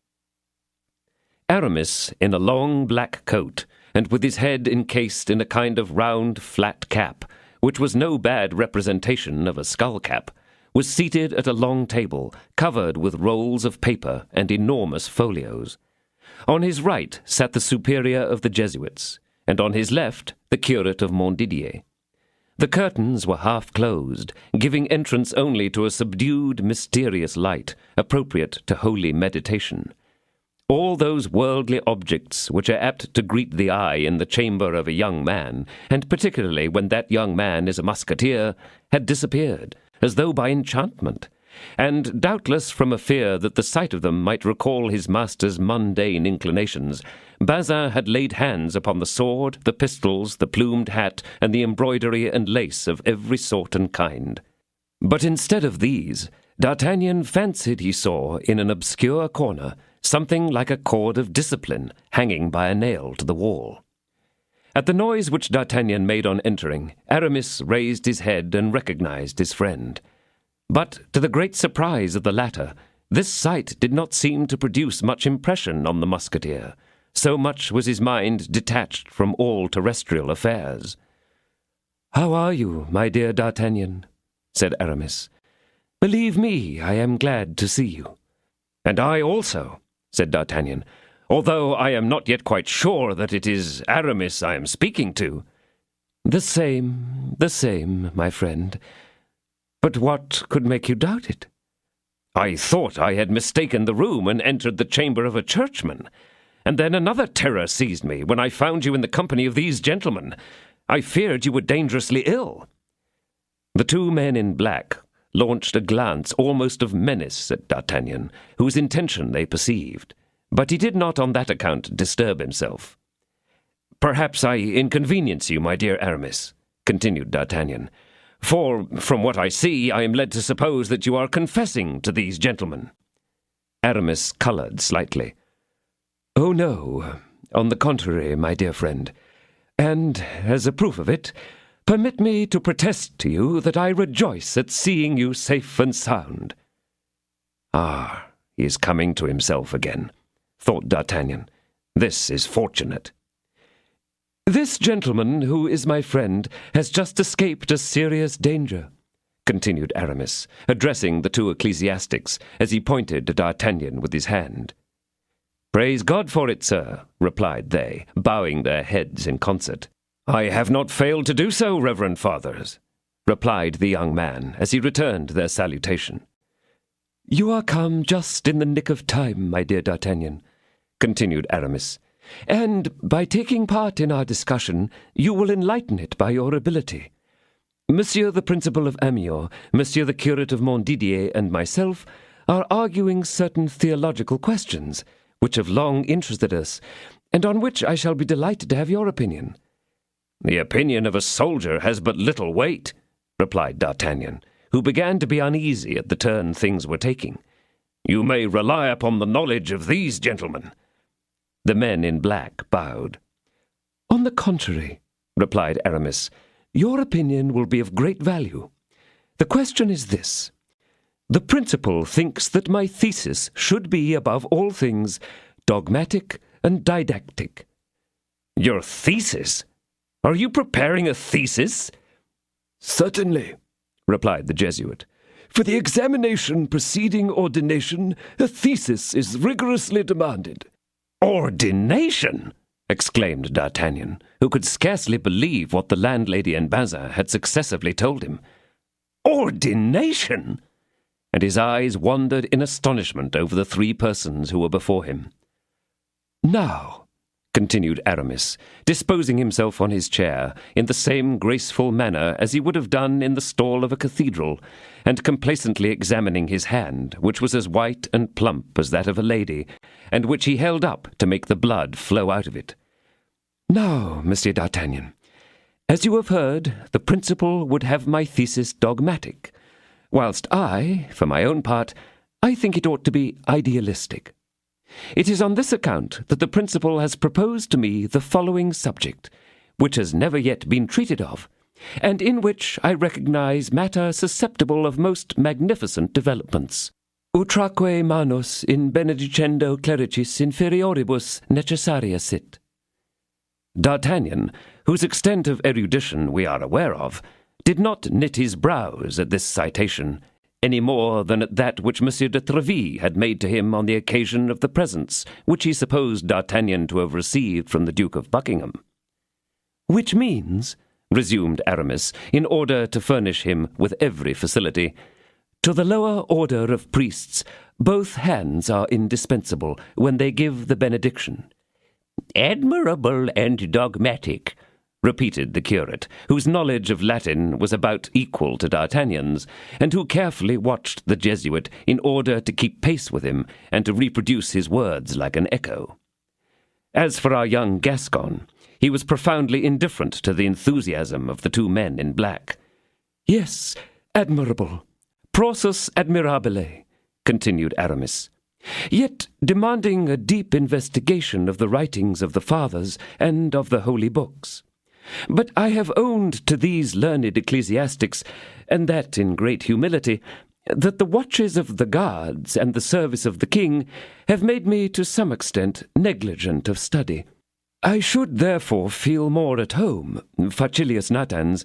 Aramis, in a long black coat, and with his head encased in a kind of round, flat cap, which was no bad representation of a skull-cap, was seated at a long table, covered with rolls of paper and enormous folios. On his right sat the superior of the Jesuits, and on his left the curate of Montdidier. The curtains were half closed, giving entrance only to a subdued, mysterious light, appropriate to holy meditation. All those worldly objects which are apt to greet the eye in the chamber of a young man, and particularly when that young man is a musketeer, had disappeared, as though by enchantment, and doubtless from a fear that the sight of them might recall his master's mundane inclinations, Bazin had laid hands upon the sword, the pistols, the plumed hat, and the embroidery and lace of every sort and kind. But instead of these, D'Artagnan fancied he saw, in an obscure corner, something like a cord of discipline hanging by a nail to the wall. At the noise which D'Artagnan made on entering, Aramis raised his head and recognized his friend. But, to the great surprise of the latter, this sight did not seem to produce much impression on the musketeer, so much was his mind detached from all terrestrial affairs. "How are you, my dear D'Artagnan?" said Aramis. "Believe me, I am glad to see you." "And I also," said D'Artagnan, "although I am not yet quite sure that it is Aramis I am speaking to." The same, my friend. But what could make you doubt it?" "I thought I had mistaken the room and entered the chamber of a churchman. And then another terror seized me when I found you in the company of these gentlemen. I feared you were dangerously ill." The two men in black launched a glance almost of menace at D'Artagnan, whose intention they perceived, but he did not on that account disturb himself. "Perhaps I inconvenience you, my dear Aramis," continued D'Artagnan, "for, from what I see, I am led to suppose that you are confessing to these gentlemen." Aramis colored slightly. "Oh, no. On the contrary, my dear friend. And, as a proof of it, permit me to protest to you that I rejoice at seeing you safe and sound." "Ah, he is coming to himself again," thought D'Artagnan. "This is fortunate." "This gentleman, who is my friend, has just escaped a serious danger," continued Aramis, addressing the two ecclesiastics as he pointed to D'Artagnan with his hand. "Praise God for it, sir," replied they, bowing their heads in concert. "I have not failed to do so, reverend fathers," replied the young man as he returned their salutation. "You are come just in the nick of time, my dear D'Artagnan," continued Aramis, "and by taking part in our discussion, you will enlighten it by your ability. Monsieur the Principal of Amiens, Monsieur the Curate of Montdidier, and myself are arguing certain theological questions, which have long interested us, and on which I shall be delighted to have your opinion." "The opinion of a soldier has but little weight," replied D'Artagnan, who began to be uneasy at the turn things were taking. "You may rely upon the knowledge of these gentlemen." The men in black bowed. "On the contrary," replied Aramis, "your opinion will be of great value. The question is this. The principal thinks that my thesis should be, above all things, dogmatic and didactic. Your thesis? Are you preparing a thesis? Certainly, replied the Jesuit. For the examination preceding ordination, a thesis is rigorously demanded. Ordination? Exclaimed D'Artagnan, who could scarcely believe what the landlady and Bazin had successively told him. Ordination? And his eyes wandered in astonishment over the three persons who were before him. Now, continued Aramis, disposing himself on his chair in the same graceful manner as he would have done in the stall of a cathedral, and complacently examining his hand, which was as white and plump as that of a lady, and which he held up to make the blood flow out of it. Now, Monsieur d'Artagnan, as you have heard, the principal would have my thesis dogmatic, whilst I, for my own part, I think it ought to be idealistic. It is on this account that the principal has proposed to me the following subject, which has never yet been treated of, and in which I recognize matter susceptible of most magnificent developments. Utraque manus in benedicendo clericis inferioribus necessaria sit. D'Artagnan, whose extent of erudition we are aware of, did not knit his brows at this citation, any more than at that which Monsieur de Tréville had made to him on the occasion of the presents which he supposed D'Artagnan to have received from the Duke of Buckingham. Which means, resumed Aramis, in order to furnish him with every facility, to the lower order of priests, both hands are indispensable when they give the benediction. Admirable and dogmatic, repeated the curate, whose knowledge of Latin was about equal to D'Artagnan's, and who carefully watched the Jesuit in order to keep pace with him and to reproduce his words like an echo. As for our young Gascon, he was profoundly indifferent to the enthusiasm of the two men in black. Yes, admirable. Process admirabile, continued Aramis. Yet demanding a deep investigation of the writings of the fathers and of the holy books. But I have owned to these learned ecclesiastics, and that in great humility, that the watches of the guards and the service of the king have made me to some extent negligent of study. I should therefore feel more at home, facilius natans,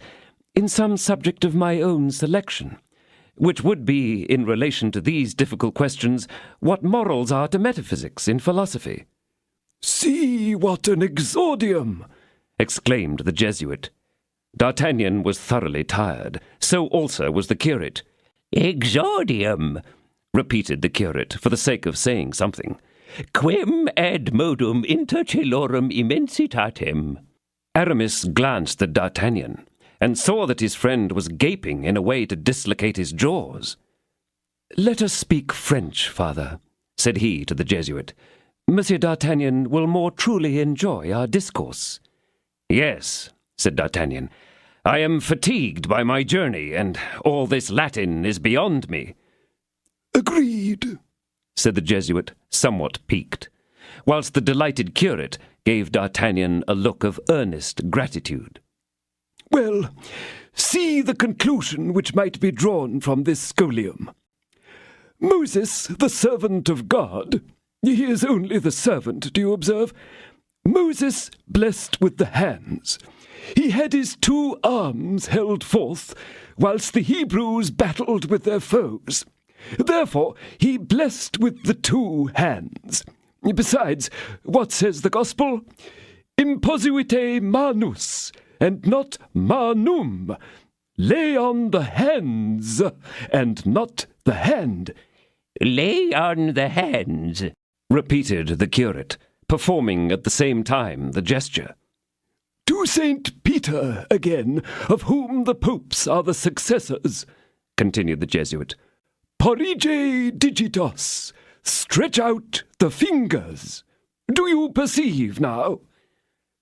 in some subject of my own selection, which would be, in relation to these difficult questions, what morals are to metaphysics in philosophy. See what an exordium! Exclaimed the Jesuit. D'Artagnan was thoroughly tired. So also was the curate. Exordium, repeated the curate, for the sake of saying something. Quem ad modum inter celorum immensitatem. Aramis glanced at D'Artagnan, and saw that his friend was gaping in a way to dislocate his jaws. Let us speak French, father, said he to the Jesuit. Monsieur d'Artagnan will more truly enjoy our discourse. Yes, said D'Artagnan. I am fatigued by my journey, and all this Latin is beyond me. Agreed, said the Jesuit, somewhat piqued, whilst the delighted curate gave D'Artagnan a look of earnest gratitude. Well, see the conclusion which might be drawn from this scholium. Moses, the servant of God, he is only the servant, do you observe? Moses blessed with the hands. He had his 2 arms held forth, whilst the Hebrews battled with their foes. Therefore he blessed with the 2 hands. Besides, what says the Gospel? Imposuite manus, and not manum. Lay on the hands, and not the hand. Lay on the hands, repeated the curate, performing at the same time the gesture. To Saint Peter, again, of whom the popes are the successors, continued the Jesuit. Porrige digitos, stretch out the fingers. Do you perceive now?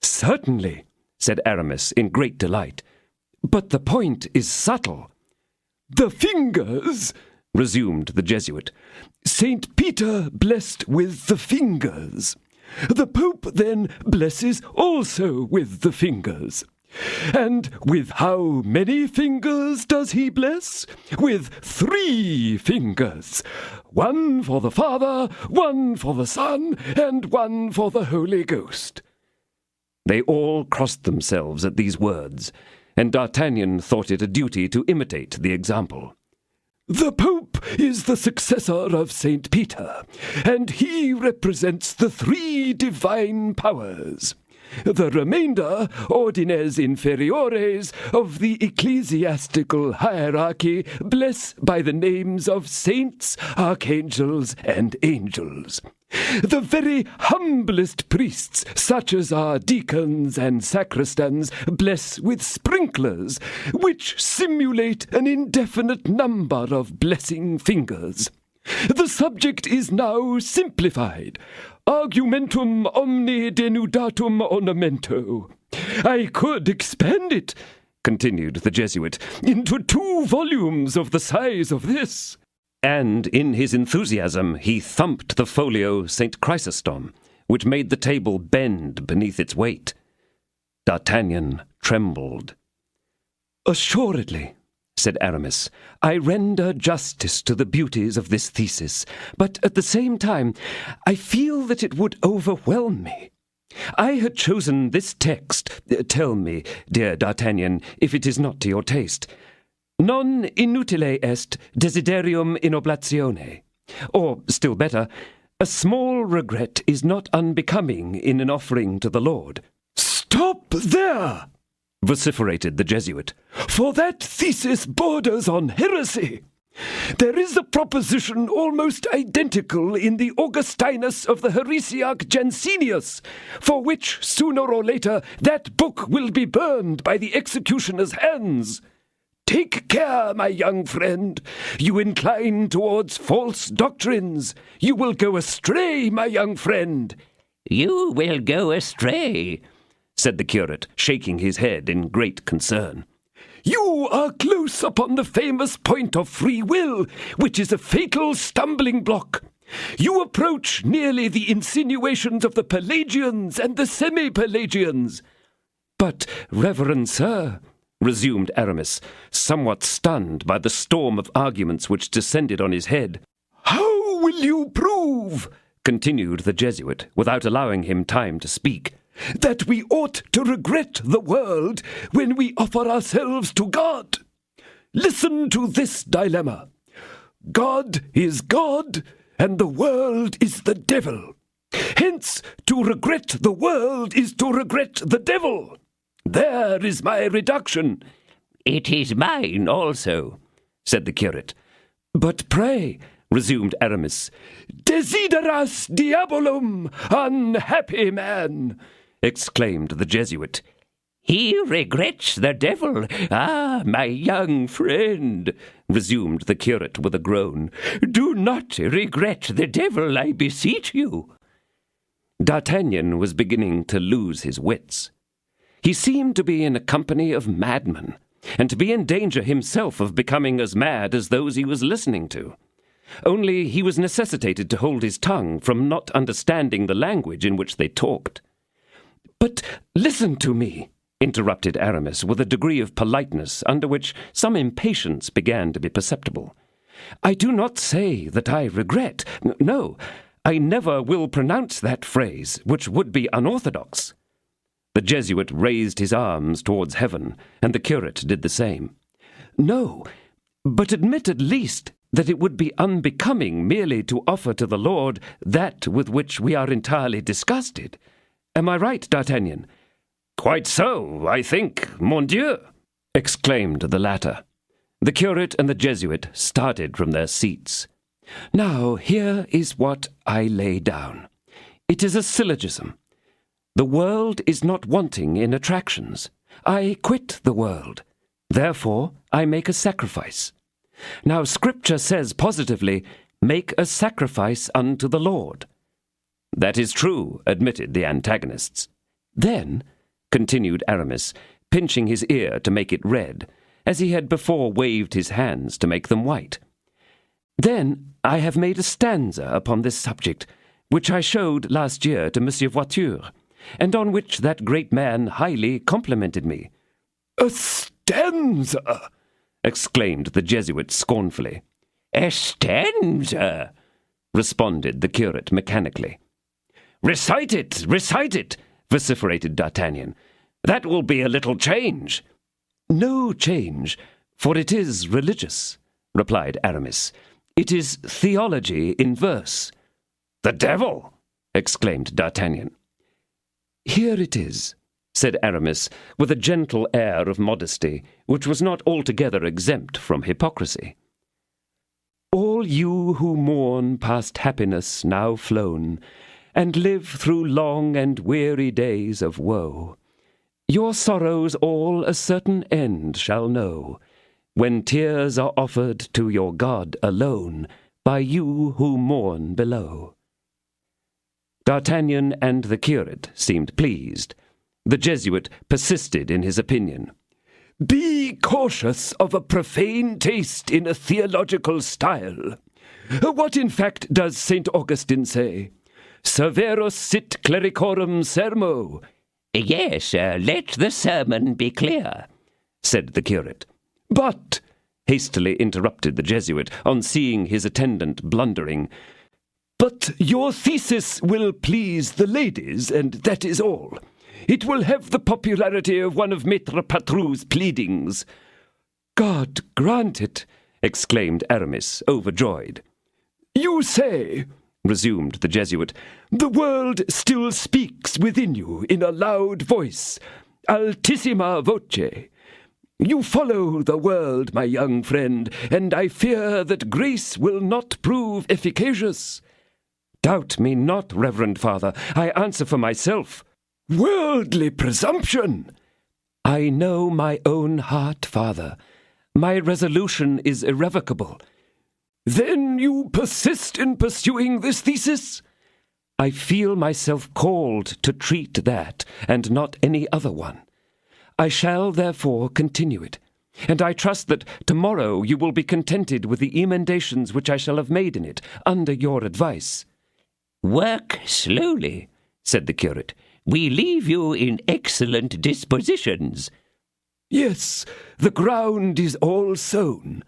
Certainly, said Aramis in great delight. But the point is subtle. The fingers, resumed the Jesuit. Saint Peter blessed with the fingers. The Pope then blesses also with the fingers. And with how many fingers does he bless? With 3 fingers. 1 for the Father, 1 for the Son, and 1 for the Holy Ghost. They all crossed themselves at these words, and D'Artagnan thought it a duty to imitate the example. The Pope is the successor of St. Peter, and he represents the 3 divine powers. The remainder, ordines inferiores, of the ecclesiastical hierarchy, bless by the names of saints, archangels, and angels. The very humblest priests, such as our deacons and sacristans, bless with sprinklers, which simulate an indefinite number of blessing fingers. The subject is now simplified. Argumentum omne denudatum ornamento. I could expand it, continued the Jesuit, into 2 volumes of the size of this. And in his enthusiasm he thumped the folio St. Chrysostom, which made the table bend beneath its weight. D'Artagnan trembled. Assuredly, said Aramis, I render justice to the beauties of this thesis, but at the same time I feel that it would overwhelm me. I had chosen this text. Tell me, dear D'Artagnan, if it is not to your taste. Non inutile est desiderium in oblatione. Or, still better, a small regret is not unbecoming in an offering to the Lord. Stop there! Vociferated the Jesuit, for that thesis borders on heresy. There is a proposition almost identical in the Augustinus of the heresiarch Jansenius, for which, sooner or later, that book will be burned by the executioner's hands. Take care, my young friend. You incline towards false doctrines. You will go astray, my young friend. You will go astray, said the curate, shaking his head in great concern. You are close upon the famous point of free will, which is a fatal stumbling block. You approach nearly the insinuations of the Pelagians and the semi-Pelagians. But, reverend sir, resumed Aramis, somewhat stunned by the storm of arguments which descended on his head. How will you prove, continued the Jesuit, without allowing him time to speak, that we ought to regret the world when we offer ourselves to God? Listen to this dilemma. God is God, and the world is the devil. Hence, to regret the world is to regret the devil. There is my reduction. It is mine also, said the curate. But pray, resumed Aramis. Desideras diabolum, unhappy man, exclaimed the Jesuit. He regrets the devil. Ah, my young friend, resumed the curate with a groan. Do not regret the devil, I beseech you. D'Artagnan was beginning to lose his wits. He seemed to be in a company of madmen, and to be in danger himself of becoming as mad as those he was listening to. Only he was necessitated to hold his tongue from not understanding the language in which they talked. But listen to me, interrupted Aramis with a degree of politeness under which some impatience began to be perceptible. I do not say that I regret. No, I never will pronounce that phrase, which would be unorthodox. The Jesuit raised his arms towards heaven, and the curate did the same. No, but admit at least that it would be unbecoming merely to offer to the Lord that with which we are entirely disgusted. Am I right, D'Artagnan? Quite so, I think, mon Dieu, exclaimed the latter. The curate and the Jesuit started from their seats. Now, here is what I lay down. It is a syllogism. The world is not wanting in attractions. I quit the world. Therefore, I make a sacrifice. Now, Scripture says positively, make a sacrifice unto the Lord. That is true, admitted the antagonists. Then, continued Aramis, pinching his ear to make it red, as he had before waved his hands to make them white. Then I have made a stanza upon this subject, which I showed last year to Monsieur Voiture, and on which that great man highly complimented me, A stanza! exclaimed the Jesuit scornfully. A stanza, responded the curate mechanically. Recite it, vociferated D'Artagnan. That will be a little change. No change, for it is religious, replied Aramis. It is theology in verse. The devil! exclaimed D'Artagnan. Here it is, said Aramis, with a gentle air of modesty, which was not altogether exempt from hypocrisy. All you who mourn past happiness now flown, and live through long and weary days of woe, your sorrows all a certain end shall know, when tears are offered to your God alone, by you who mourn below. D'Artagnan and the curate seemed pleased. The Jesuit persisted in his opinion. Be cautious of a profane taste in a theological style. What in fact does St. Augustine say? Severus sit clericorum sermo. Yes, let the sermon be clear, said the curate. But, hastily interrupted the Jesuit on seeing his attendant blundering, but your thesis will please the ladies, and that is all. It will have the popularity of one of Maître Patrou's pleadings. God grant it, exclaimed Aramis, overjoyed. You say, resumed the Jesuit, the world still speaks within you in a loud voice, altissima voce. You follow the world, my young friend, and I fear that grace will not prove efficacious. Doubt me not, Reverend Father, I answer for myself. Worldly presumption! I know my own heart, Father. My resolution is irrevocable. Then you persist in pursuing this thesis? I feel myself called to treat that, and not any other one. I shall therefore continue it, and I trust that tomorrow you will be contented with the emendations which I shall have made in it, under your advice. Work slowly, said the curate. We leave you in excellent dispositions. Yes, the ground is all sown,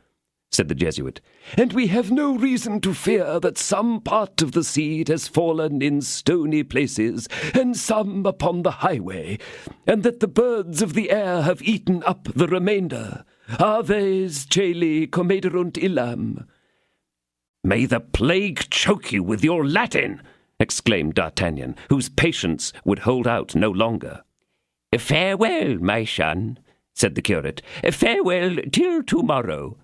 said the Jesuit, and we have no reason to fear that some part of the seed has fallen in stony places, and some upon the highway, and that the birds of the air have eaten up the remainder. Aves caeli comederunt illam. May the plague choke you with your Latin, exclaimed D'Artagnan, whose patience would hold out no longer. Farewell, my son, said the curate. Farewell till tomorrow.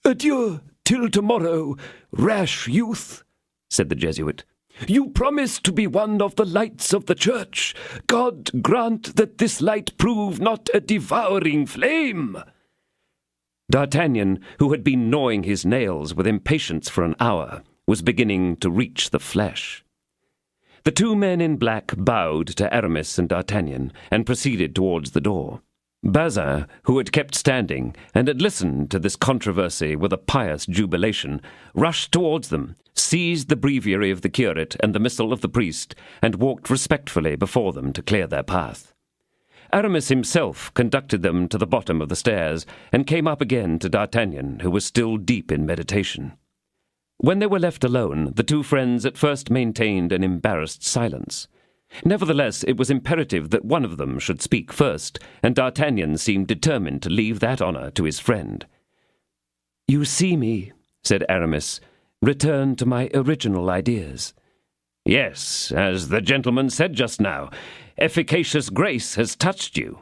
Adieu till tomorrow, rash youth, said the Jesuit. You promise to be one of the lights of the church. God grant that this light prove not a devouring flame. D'Artagnan, who had been gnawing his nails with impatience for an hour, was beginning to reach the flesh. The two men in black bowed to Aramis and D'Artagnan and proceeded towards the door. Bazin, who had kept standing and had listened to this controversy with a pious jubilation, rushed towards them, seized the breviary of the curate and the missal of the priest, and walked respectfully before them to clear their path. Aramis himself conducted them to the bottom of the stairs, and came up again to D'Artagnan, who was still deep in meditation. When they were left alone, the two friends at first maintained an embarrassed silence. Nevertheless, it was imperative that one of them should speak first, and D'Artagnan seemed determined to leave that honour to his friend. "You see me," said Aramis, "return to my original ideas." "Yes, as the gentleman said just now, efficacious grace has touched you."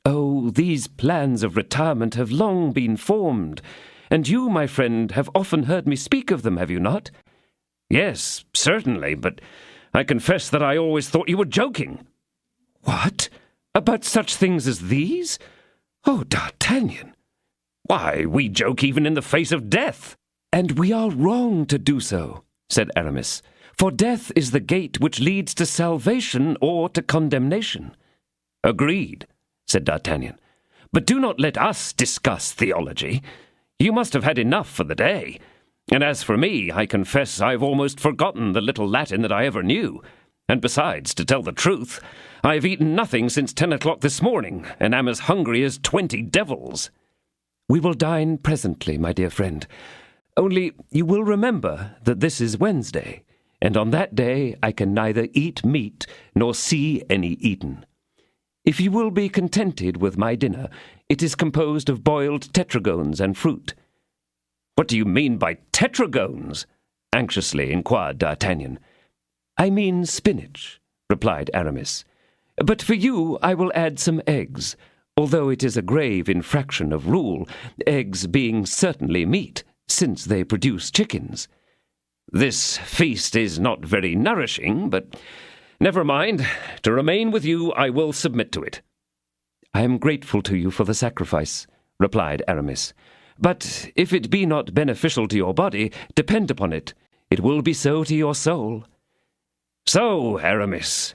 "Oh, these plans of retirement have long been formed, and you, my friend, have often heard me speak of them, have you not?" "Yes, certainly, but I confess that I always thought you were joking." "What? About such things as these? Oh, D'Artagnan!" "Why, we joke even in the face of death." "And we are wrong to do so," said Aramis, "for death is the gate which leads to salvation or to condemnation." "Agreed," said D'Artagnan. "But do not let us discuss theology. You must have had enough for the day. And as for me, I confess I've almost forgotten the little Latin that I ever knew. And besides, to tell the truth, I have eaten nothing since 10 o'clock this morning, and am as hungry as 20 devils." "We will dine presently, my dear friend. Only you will remember that this is Wednesday, and on that day I can neither eat meat nor see any eaten. If you will be contented with my dinner, it is composed of boiled tetragones and fruit." "What do you mean by tetragones?" anxiously inquired D'Artagnan. "I mean spinach," replied Aramis. "But for you I will add some eggs, although it is a grave infraction of rule, eggs being certainly meat, since they produce chickens." "This feast is not very nourishing, but never mind. To remain with you, I will submit to it." "I am grateful to you for the sacrifice," replied Aramis. "But if it be not beneficial to your body, depend upon it, it will be so to your soul." "So, Aramis,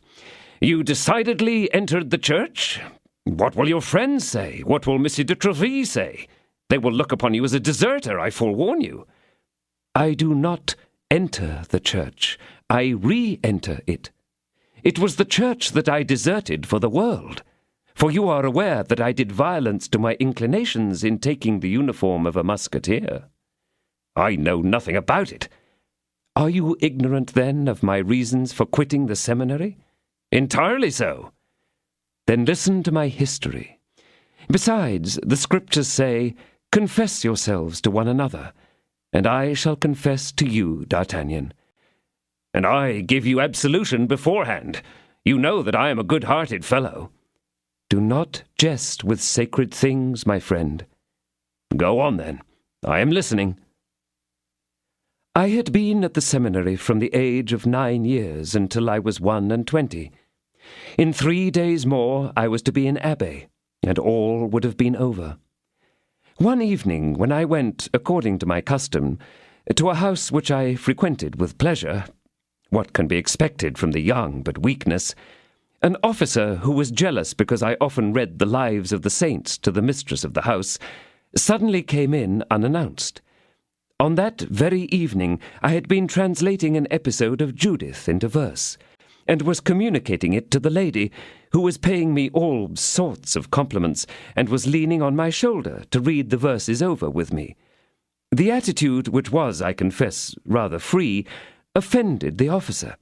you decidedly entered the church? What will your friends say? What will Monsieur de Treville say? They will look upon you as a deserter, I forewarn you." "I do not enter the church. I re-enter it. It was the church that I deserted for the world. For you are aware that I did violence to my inclinations in taking the uniform of a musketeer." "I know nothing about it." "Are you ignorant, then, of my reasons for quitting the seminary?" "Entirely so." "Then listen to my history. Besides, the scriptures say, 'Confess yourselves to one another,' and I shall confess to you, D'Artagnan." "And I give you absolution beforehand. You know that I am a good-hearted fellow." "Do not jest with sacred things, my friend." "Go on, then. I am listening." "I had been at the seminary from the age of 9 years until I was 21. In 3 days more I was to be an abbé, and all would have been over. One evening, when I went, according to my custom, to a house which I frequented with pleasure, what can be expected from the young but weakness, an officer who was jealous because I often read the lives of the saints to the mistress of the house, suddenly came in unannounced. On that very evening I had been translating an episode of Judith into verse, and was communicating it to the lady, who was paying me all sorts of compliments, and was leaning on my shoulder to read the verses over with me. The attitude, which was, I confess, rather free, offended the officer.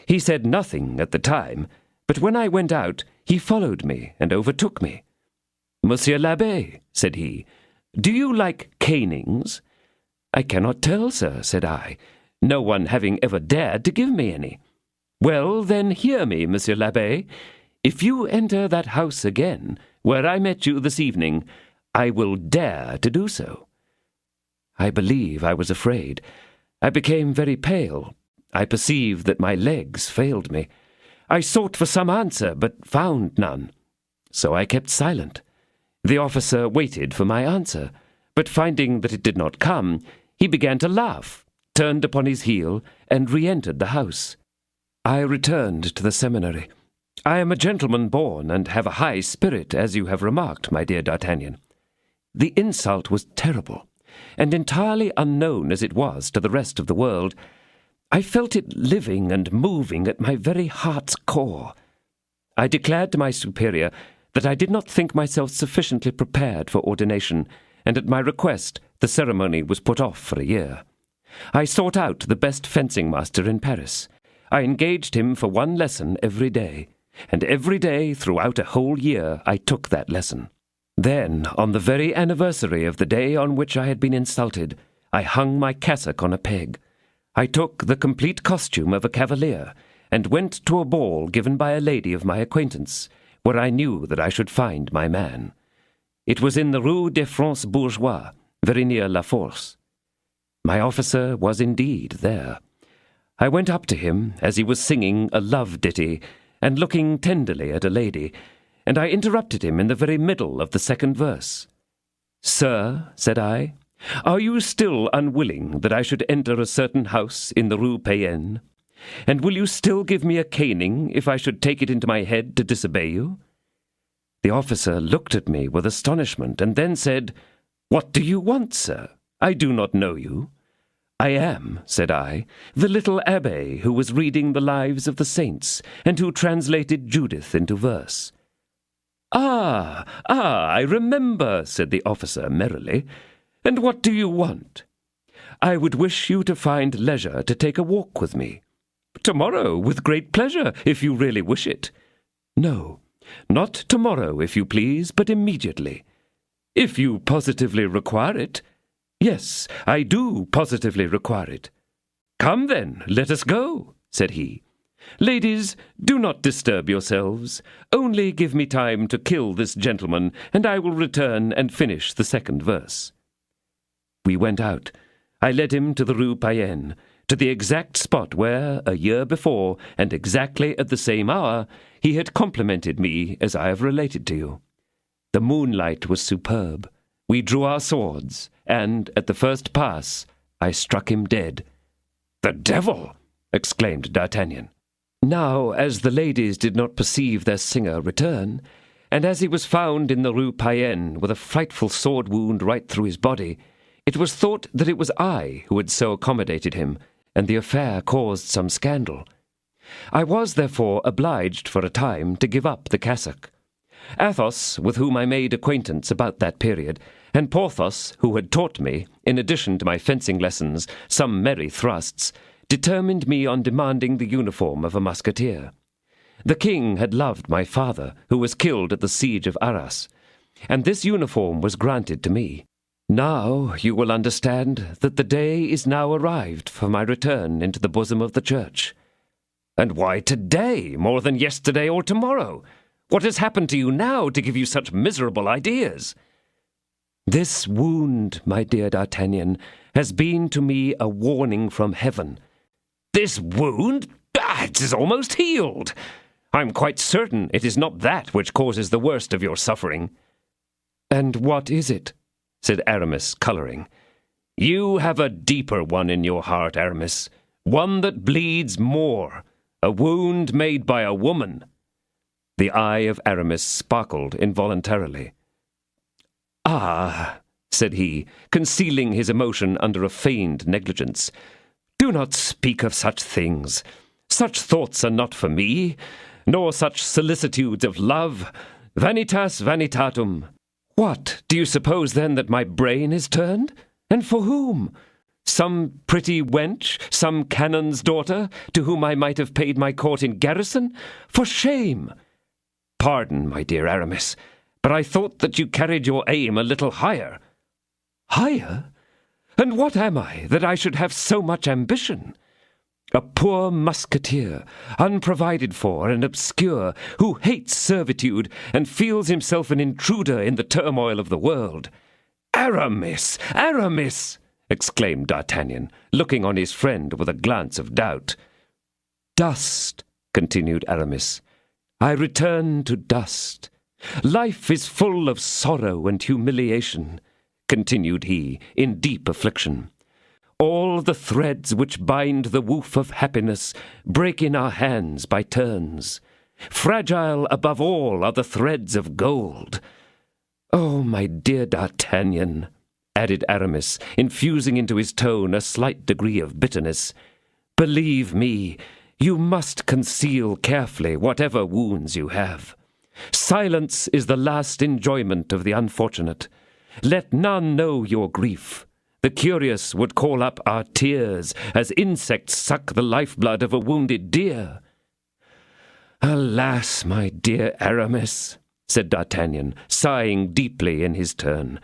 He said nothing at the time, but when I went out, he followed me and overtook me. "Monsieur l'Abbé," said he, "do you like canings?" "I cannot tell, sir," said I, "no one having ever dared to give me any." "Well, then, hear me, Monsieur l'Abbé. If you enter that house again, where I met you this evening, I will dare to do so." I believe I was afraid. I became very pale. I perceived that my legs failed me. I sought for some answer, but found none. So I kept silent. The officer waited for my answer, but finding that it did not come, he began to laugh, turned upon his heel, and re-entered the house. I returned to the seminary. I am a gentleman born, and have a high spirit, as you have remarked, my dear D'Artagnan. The insult was terrible, and entirely unknown as it was to the rest of the world. I felt it living and moving at my very heart's core. I declared to my superior that I did not think myself sufficiently prepared for ordination, and at my request the ceremony was put off for a year. I sought out the best fencing master in Paris. I engaged him for 1 lesson every day, and every day throughout a whole year I took that lesson. Then, on the very anniversary of the day on which I had been insulted, I hung my cassock on a peg. I took the complete costume of a cavalier, and went to a ball given by a lady of my acquaintance, where I knew that I should find my man. It was in the Rue des Francs Bourgeois, very near La Force. My officer was indeed there. I went up to him as he was singing a love ditty, and looking tenderly at a lady, and I interrupted him in the very middle of the second verse. "Sir," said I, "are you still unwilling that I should enter a certain house in the Rue Payenne? And will you still give me a caning if I should take it into my head to disobey you?" The officer looked at me with astonishment, and then said, "What do you want, sir? I do not know you." I am, said I, the little abbé who was reading the lives of the saints, and who translated Judith into verse. Ah, I remember, said the officer merrily. And what do you want? I would wish you to find leisure to take a walk with me. Tomorrow, with great pleasure, if you really wish it. No, not tomorrow, if you please, but immediately. If you positively require it. Yes, I do positively require it. Come then, let us go, said he. Ladies, do not disturb yourselves. Only give me time to kill this gentleman, and I will return and finish the second verse. We went out. I led him to the Rue Payenne, to the exact spot where, a year before, and exactly at the same hour, he had complimented me as I have related to you. The moonlight was superb. We drew our swords, and, at the first pass, I struck him dead. "The devil!" exclaimed D'Artagnan. Now, as the ladies did not perceive their singer return, and as he was found in the Rue Payenne with a frightful sword wound right through his body, it was thought that it was I who had so accommodated him, and the affair caused some scandal. I was, therefore, obliged for a time to give up the cassock. Athos, with whom I made acquaintance about that period, and Porthos, who had taught me, in addition to my fencing lessons, some merry thrusts, determined me on demanding the uniform of a musketeer. The king had loved my father, who was killed at the siege of Arras, and this uniform was granted to me. Now you will understand that the day is now arrived for my return into the bosom of the church. And why today, more than yesterday or tomorrow? What has happened to you now to give you such miserable ideas? This wound, my dear D'Artagnan, has been to me a warning from heaven. This wound? It is almost healed. I'm quite certain it is not that which causes the worst of your suffering. And what is it? Said Aramis, colouring. You have a deeper one in your heart, Aramis, one that bleeds more, a wound made by a woman. The eye of Aramis sparkled involuntarily. Ah, said he, concealing his emotion under a feigned negligence, do not speak of such things. Such thoughts are not for me, nor such solicitudes of love. Vanitas vanitatum. What, do you suppose then that my brain is turned? And for whom? Some pretty wench, some canon's daughter, to whom I might have paid my court in garrison? For shame! Pardon, my dear Aramis, but I thought that you carried your aim a little higher. Higher? And what am I, that I should have so much ambition? A poor musketeer, unprovided for and obscure, who hates servitude and feels himself an intruder in the turmoil of the world. Aramis! Aramis! Exclaimed D'Artagnan, looking on his friend with a glance of doubt. Dust, continued Aramis. I return to dust. Life is full of sorrow and humiliation, continued he, in deep affliction. All the threads which bind the woof of happiness break in our hands by turns. Fragile above all are the threads of gold. Oh, my dear D'Artagnan, added Aramis, infusing into his tone a slight degree of bitterness, believe me, you must conceal carefully whatever wounds you have. Silence is the last enjoyment of the unfortunate. Let none know your grief. The curious would call up our tears as insects suck the lifeblood of a wounded deer. Alas, my dear Aramis, said D'Artagnan, sighing deeply in his turn,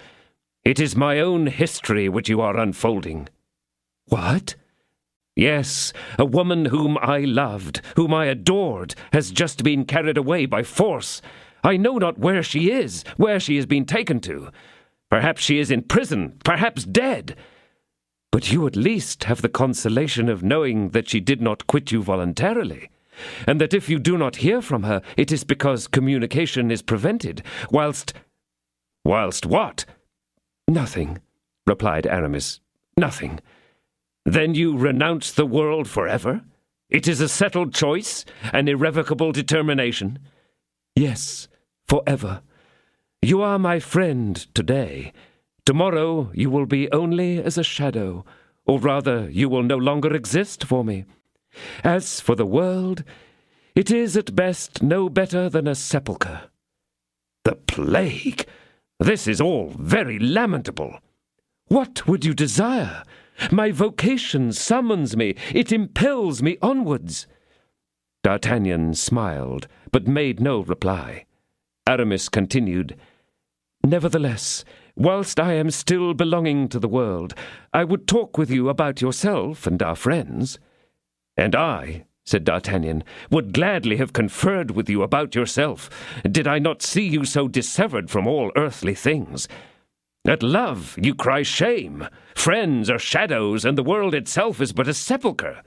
it is my own history which you are unfolding. What? Yes, a woman whom I loved, whom I adored, has just been carried away by force. I know not where she is, where she has been taken to. Perhaps she is in prison, perhaps dead. But you at least have the consolation of knowing that she did not quit you voluntarily, and that if you do not hear from her, it is because communication is prevented, whilst... Whilst what? Nothing, replied Aramis. Nothing. Then you renounce the world forever? It is a settled choice, an irrevocable determination? Yes, forever. You are my friend today. Tomorrow you will be only as a shadow, or rather you will no longer exist for me. As for the world, it is at best no better than a sepulchre." "The plague! This is all very lamentable." "What would you desire? My vocation summons me, it impels me onwards." D'Artagnan smiled, but made no reply. Aramis continued, "Nevertheless, whilst I am still belonging to the world, I would talk with you about yourself and our friends." "And I," said D'Artagnan, "would gladly have conferred with you about yourself, did I not see you so dissevered from all earthly things. At love you cry shame, friends are shadows, and the world itself is but a sepulchre."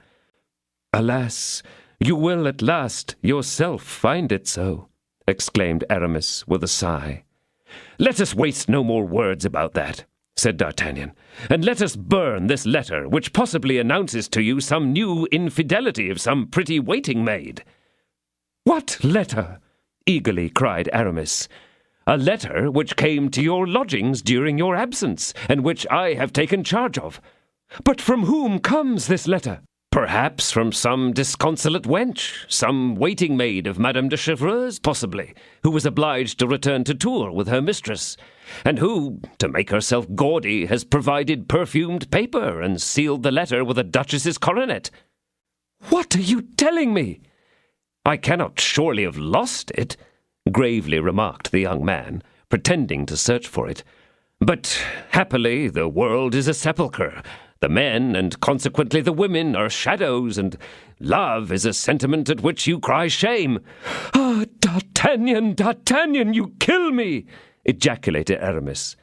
"Alas, you will at last yourself find it so," exclaimed Aramis with a sigh. "Let us waste no more words about that," said D'Artagnan, "and let us burn this letter, which possibly announces to you some new infidelity of some pretty waiting-maid." "What letter?" eagerly cried Aramis. "A letter which came to your lodgings during your absence, and which I have taken charge of." "But from whom comes this letter?" "Perhaps from some disconsolate wench, some waiting-maid of Madame de Chevreuse, possibly, who was obliged to return to Tours with her mistress, and who, to make herself gaudy, has provided perfumed paper and sealed the letter with a duchess's coronet." "What are you telling me?" "I cannot surely have lost it," gravely remarked the young man, pretending to search for it. "But happily the world is a sepulchre. The men, and consequently the women, are shadows, and love is a sentiment at which you cry shame." "Ah, D'Artagnan, D'Artagnan, you kill me!" ejaculated Aramis.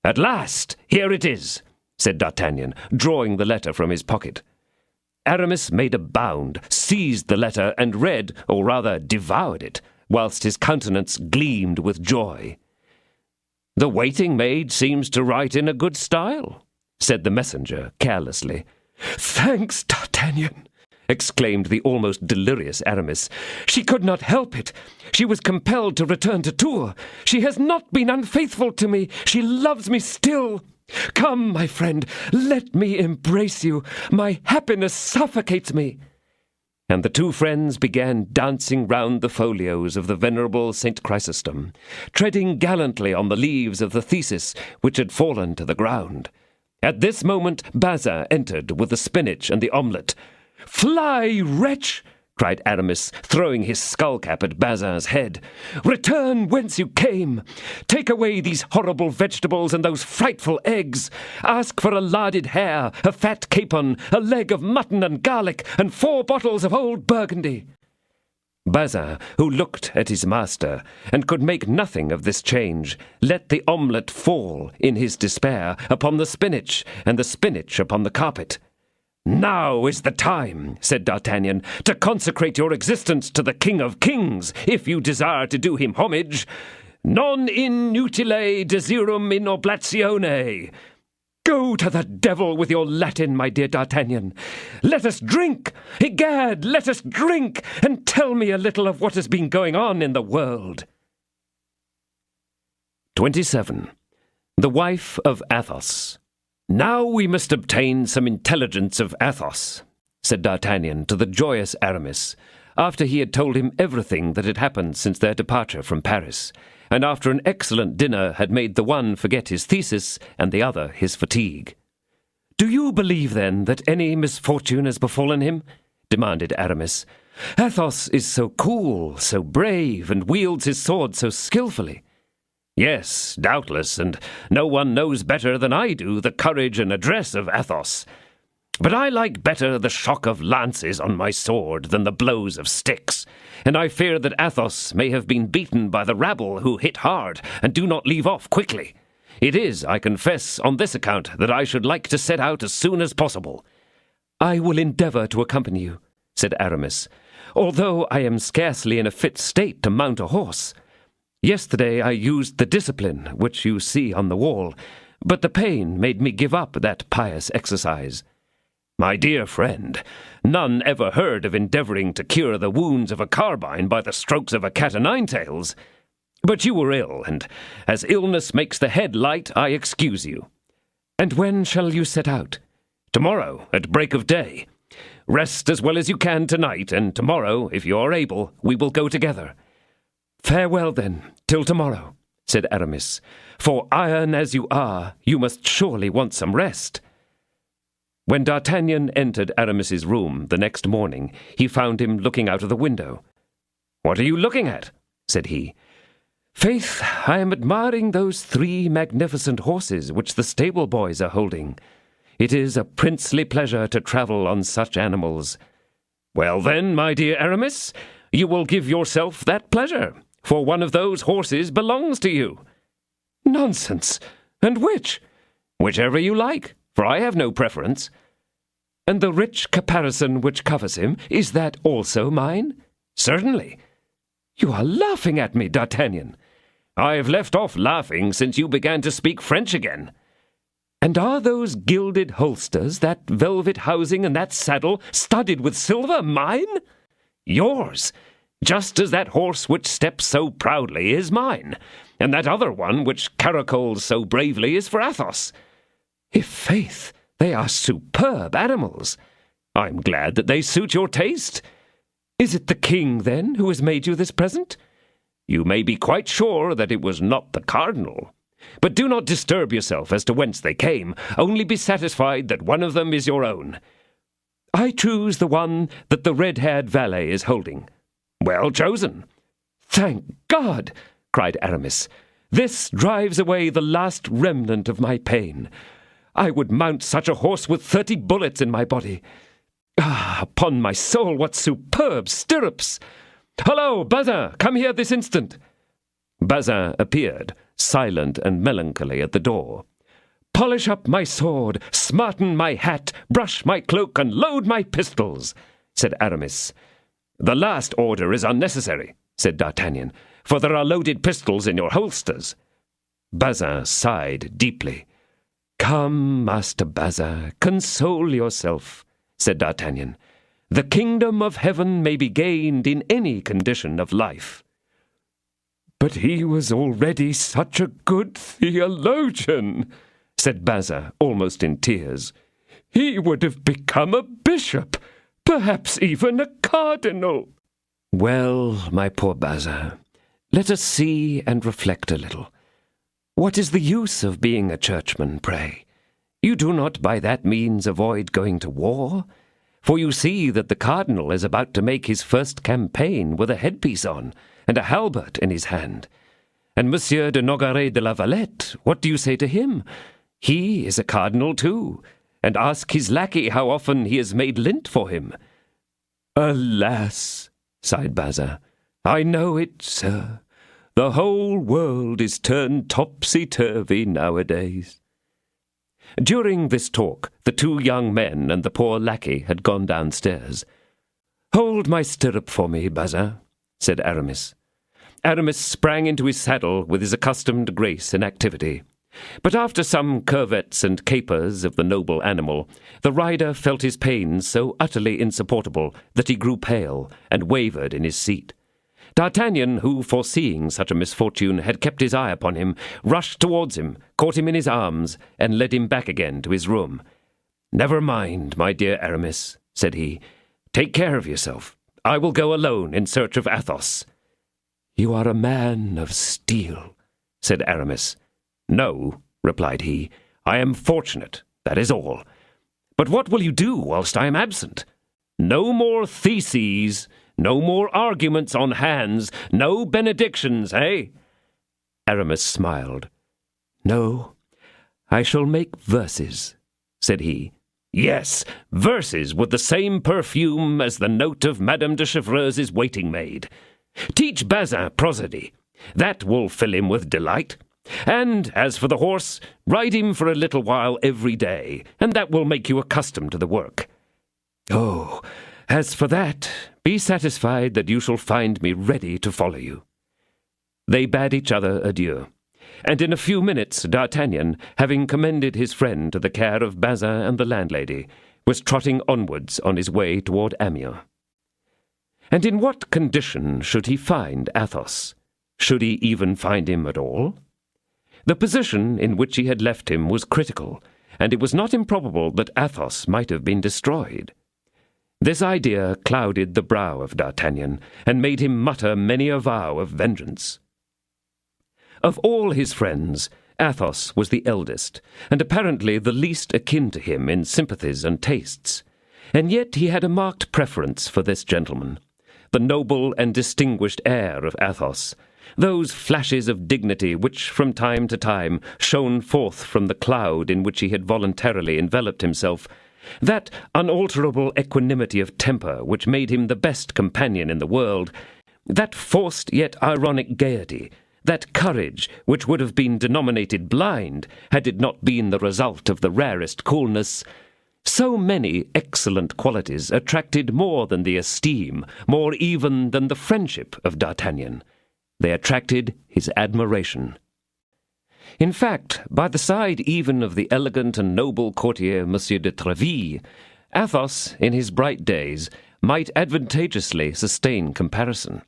"At last, here it is," said D'Artagnan, drawing the letter from his pocket. Aramis made a bound, seized the letter, and read, or rather devoured it, whilst his countenance gleamed with joy. "The waiting-maid seems to write in a good style," said the messenger carelessly. "Thanks, D'Artagnan," exclaimed the almost delirious Aramis. "She could not help it. She was compelled to return to Tours. She has not been unfaithful to me. She loves me still. Come, my friend, let me embrace you. My happiness suffocates me." And the two friends began dancing round the folios of the venerable St. Chrysostom, treading gallantly on the leaves of the thesis which had fallen to the ground. At this moment Bazin entered with the spinach and the omelette. "Fly, wretch!" cried Aramis, throwing his skull-cap at Bazin's head. "Return whence you came. Take away these horrible vegetables and those frightful eggs. Ask for a larded hare, a fat capon, a leg of mutton and garlic, and 4 bottles of old Burgundy." Bazin, who looked at his master, and could make nothing of this change, let the omelette fall, in his despair, upon the spinach, and the spinach upon the carpet. "Now is the time," said D'Artagnan, "to consecrate your existence to the King of Kings, if you desire to do him homage. Non inutile desirum in oblatione. Go to the devil with your Latin, my dear D'Artagnan. Let us drink! Egad, let us drink, and tell me a little of what has been going on in the world." 27. The wife of Athos. "Now we must obtain some intelligence of Athos," said D'Artagnan to the joyous Aramis, after he had told him everything that had happened since their departure from Paris, and after an excellent dinner had made the one forget his thesis and the other his fatigue. "Do you believe, then, that any misfortune has befallen him?" demanded Aramis. "Athos is so cool, so brave, and wields his sword so skillfully." "Yes, doubtless, and no one knows better than I do the courage and address of Athos. But I like better the shock of lances on my sword than the blows of sticks, and I fear that Athos may have been beaten by the rabble who hit hard and do not leave off quickly. It is, I confess, on this account that I should like to set out as soon as possible." "I will endeavour to accompany you," said Aramis, "although I am scarcely in a fit state to mount a horse. Yesterday I used the discipline which you see on the wall, but the pain made me give up that pious exercise." "My dear friend, none ever heard of endeavouring to cure the wounds of a carbine by the strokes of a cat-o'-nine-tails. But you were ill, and as illness makes the head light, I excuse you." "And when shall you set out?" tomorrow at break of day. Rest as well as you can tonight, and tomorrow, if you are able, we will go together." "Farewell, then, till tomorrow," said Aramis. "For iron as you are, you must surely want some rest." When D'Artagnan entered Aramis's room the next morning, he found him looking out of the window. "What are you looking at?" said he. "Faith, I am admiring those 3 magnificent horses which the stable boys are holding. It is a princely pleasure to travel on such animals." "Well then, my dear Aramis, you will give yourself that pleasure, for one of those horses belongs to you." "Nonsense! And which?" "Whichever you like, for I have no preference." "And the rich caparison which covers him, is that also mine?" "Certainly." "You are laughing at me, D'Artagnan." "I've left off laughing since you began to speak French again." "And are those gilded holsters, that velvet housing, and that saddle studded with silver mine?" "Yours, just as that horse which steps so proudly is mine, and that other one which caracoles so bravely is for Athos." "I'faith, they are superb animals." "I'm glad that they suit your taste." "Is it the king, then, who has made you this present?" "You may be quite sure that it was not the cardinal. But do not disturb yourself as to whence they came. Only be satisfied that one of them is your own." "I choose the one that the red-haired valet is holding." "Well chosen." "Thank God!" cried Aramis. "This drives away the last remnant of my pain. I would mount such a horse with 30 bullets in my body. Ah, upon my soul, what superb stirrups! Hullo, Bazin, come here this instant." Bazin appeared, silent and melancholy, at the door. "Polish up my sword, smarten my hat, brush my cloak, and load my pistols," said Aramis. "The last order is unnecessary," said D'Artagnan, "for there are loaded pistols in your holsters." Bazin sighed deeply. "Come, Master Bazin, console yourself," said D'Artagnan. "The kingdom of heaven may be gained in any condition of life." "But he was already such a good theologian," said Bazin, almost in tears. "He would have become a bishop, perhaps even a cardinal." "Well, my poor Bazin, let us see and reflect a little. What is the use of being a churchman, pray? You do not by that means avoid going to war, for you see that the cardinal is about to make his first campaign with a headpiece on and a halbert in his hand. And Monsieur de Nogaret de la Valette, what do you say to him? He is a cardinal too, and ask his lackey how often he has made lint for him." "Alas," sighed Bazin, "I know it, sir. The whole world is turned topsy-turvy nowadays." During this talk, the 2 young men and the poor lackey had gone downstairs. "Hold my stirrup for me, Bazin," said Aramis. Aramis sprang into his saddle with his accustomed grace and activity. But after some curvets and capers of the noble animal, the rider felt his pains so utterly insupportable that he grew pale and wavered in his seat. D'Artagnan, who, foreseeing such a misfortune, had kept his eye upon him, rushed towards him, caught him in his arms, and led him back again to his room. "Never mind, my dear Aramis," said he. "Take care of yourself. I will go alone in search of Athos." "You are a man of steel," said Aramis. "No," replied he, "I am fortunate, that is all. But what will you do whilst I am absent? No more theses, no more arguments on hands, no benedictions, eh?" Aramis smiled. "No, I shall make verses," said he. "Yes, verses with the same perfume as the note of Madame de Chevreuse's waiting maid. Teach Bazin prosody. That will fill him with delight. And as for the horse, ride him for a little while every day, and that will make you accustomed to the work. Oh, as for that, be satisfied that you shall find me ready to follow you." They bade each other adieu, and in a few minutes D'Artagnan, having commended his friend to the care of Bazin and the landlady, was trotting onwards on his way toward Amiens. And in what condition should he find Athos? Should he even find him at all? The position in which he had left him was critical, and it was not improbable that Athos might have been destroyed. This idea clouded the brow of D'Artagnan, and made him mutter many a vow of vengeance. Of all his friends, Athos was the eldest, and apparently the least akin to him in sympathies and tastes, and yet he had a marked preference for this gentleman. The noble and distinguished air of Athos, those flashes of dignity which from time to time shone forth from the cloud in which he had voluntarily enveloped himself, that unalterable equanimity of temper which made him the best companion in the world, that forced yet ironic gaiety, that courage which would have been denominated blind had it not been the result of the rarest coolness, so many excellent qualities attracted more than the esteem, more even than the friendship of D'Artagnan. They attracted his admiration. In fact, by the side even of the elegant and noble courtier Monsieur de Tréville, Athos, in his bright days, might advantageously sustain comparison.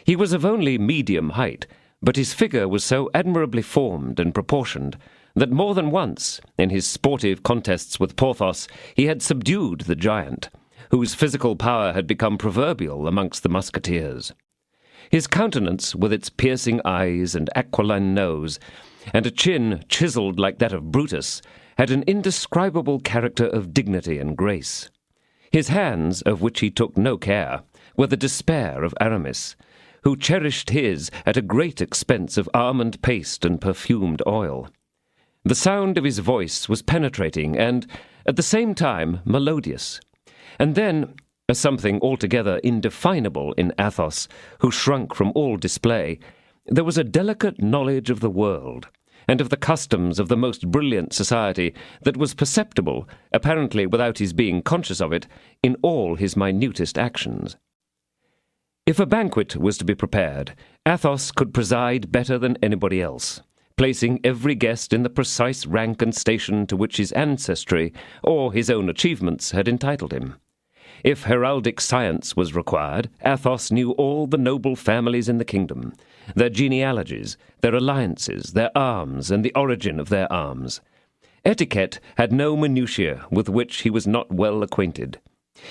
He was of only medium height, but his figure was so admirably formed and proportioned that more than once, in his sportive contests with Porthos, he had subdued the giant, whose physical power had become proverbial amongst the musketeers. His countenance, with its piercing eyes and aquiline nose, and a chin chiselled like that of Brutus, had an indescribable character of dignity and grace. His hands, of which he took no care, were the despair of Aramis, who cherished his at a great expense of almond paste and perfumed oil. The sound of his voice was penetrating and, at the same time, melodious. And then, a something altogether indefinable in Athos, who shrunk from all display, there was a delicate knowledge of the world, and of the customs of the most brilliant society that was perceptible, apparently without his being conscious of it, in all his minutest actions. If a banquet was to be prepared, Athos could preside better than anybody else, placing every guest in the precise rank and station to which his ancestry or his own achievements had entitled him. If heraldic science was required, Athos knew all the noble families in the kingdom, their genealogies, their alliances, their arms, and the origin of their arms. Etiquette had no minutiae with which he was not well acquainted.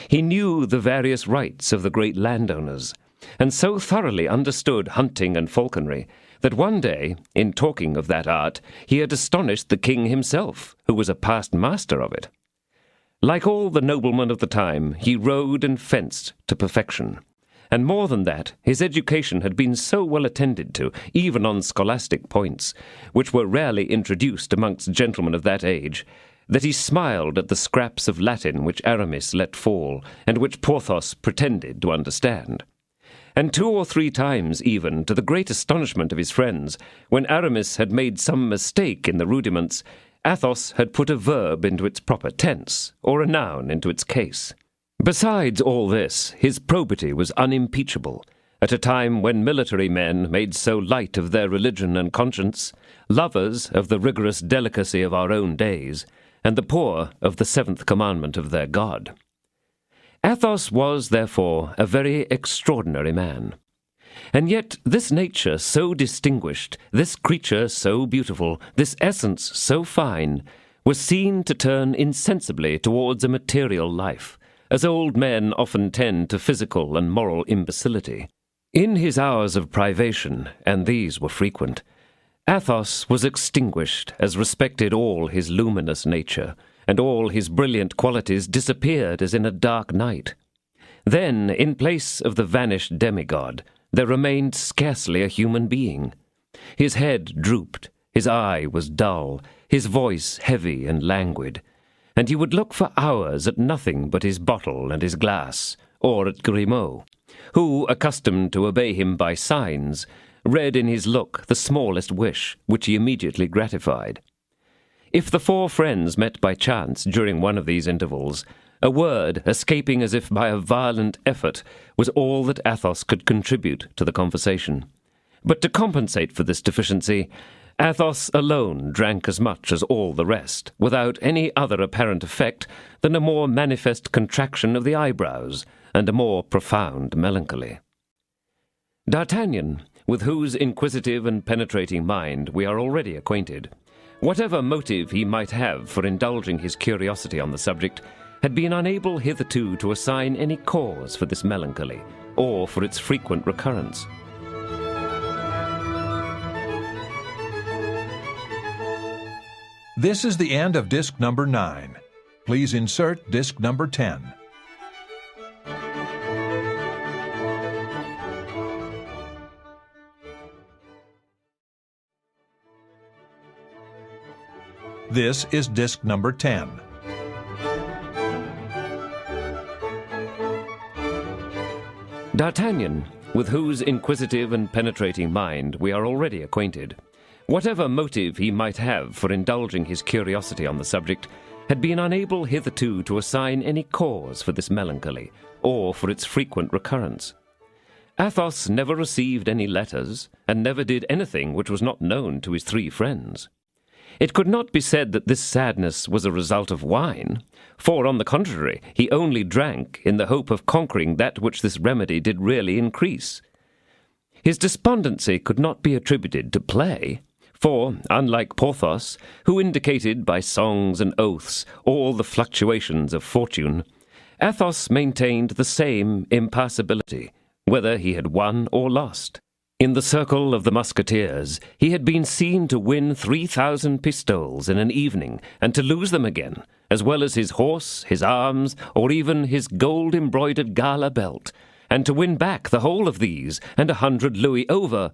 He knew the various rights of the great landowners, and so thoroughly understood hunting and falconry that one day, in talking of that art, he had astonished the king himself, who was a past master of it. Like all the noblemen of the time, he rode and fenced to perfection. And more than that, his education had been so well attended to, even on scholastic points, which were rarely introduced amongst gentlemen of that age, that he smiled at the scraps of Latin which Aramis let fall, and which Porthos pretended to understand. And 2 or 3 times even, to the great astonishment of his friends, when Aramis had made some mistake in the rudiments, Athos had put a verb into its proper tense, or a noun into its case. Besides all this, his probity was unimpeachable, at a time when military men made so light of their religion and conscience, lovers of the rigorous delicacy of our own days, and the poor of the 7th commandment of their God. Athos was, therefore, a very extraordinary man. And yet this nature so distinguished, this creature so beautiful, this essence so fine, was seen to turn insensibly towards a material life, as old men often tend to physical and moral imbecility. In his hours of privation, and these were frequent, Athos was extinguished as respected all his luminous nature, and all his brilliant qualities disappeared as in a dark night. Then, in place of the vanished demigod, there remained scarcely a human being. His head drooped, his eye was dull, his voice heavy and languid, and he would look for hours at nothing but his bottle and his glass, or at Grimaud, who, accustomed to obey him by signs, read in his look the smallest wish, which he immediately gratified. If the 4 friends met by chance during one of these intervals, a word, escaping as if by a violent effort, was all that Athos could contribute to the conversation. But to compensate for this deficiency, Athos alone drank as much as all the rest, without any other apparent effect than a more manifest contraction of the eyebrows and a more profound melancholy. D'Artagnan, with whose inquisitive and penetrating mind we are already acquainted, whatever motive he might have for indulging his curiosity on the subject, had been unable hitherto to assign any cause for this melancholy, or for its frequent recurrence. This is the end of disc number 9. Please insert disc number 10. This is disc number 10. D'Artagnan, with whose inquisitive and penetrating mind we are already acquainted, whatever motive he might have for indulging his curiosity on the subject, had been unable hitherto to assign any cause for this melancholy, or for its frequent recurrence. Athos never received any letters, and never did anything which was not known to his 3 friends. It could not be said that this sadness was a result of wine, for, on the contrary, he only drank in the hope of conquering that which this remedy did really increase. His despondency could not be attributed to play, for, unlike Porthos, who indicated by songs and oaths all the fluctuations of fortune, Athos maintained the same impassibility, whether he had won or lost. In the circle of the musketeers, he had been seen to win 3,000 pistoles in an evening, and to lose them again, as well as his horse, his arms, or even his gold-embroidered gala belt, and to win back the whole of these, and 100 louis over,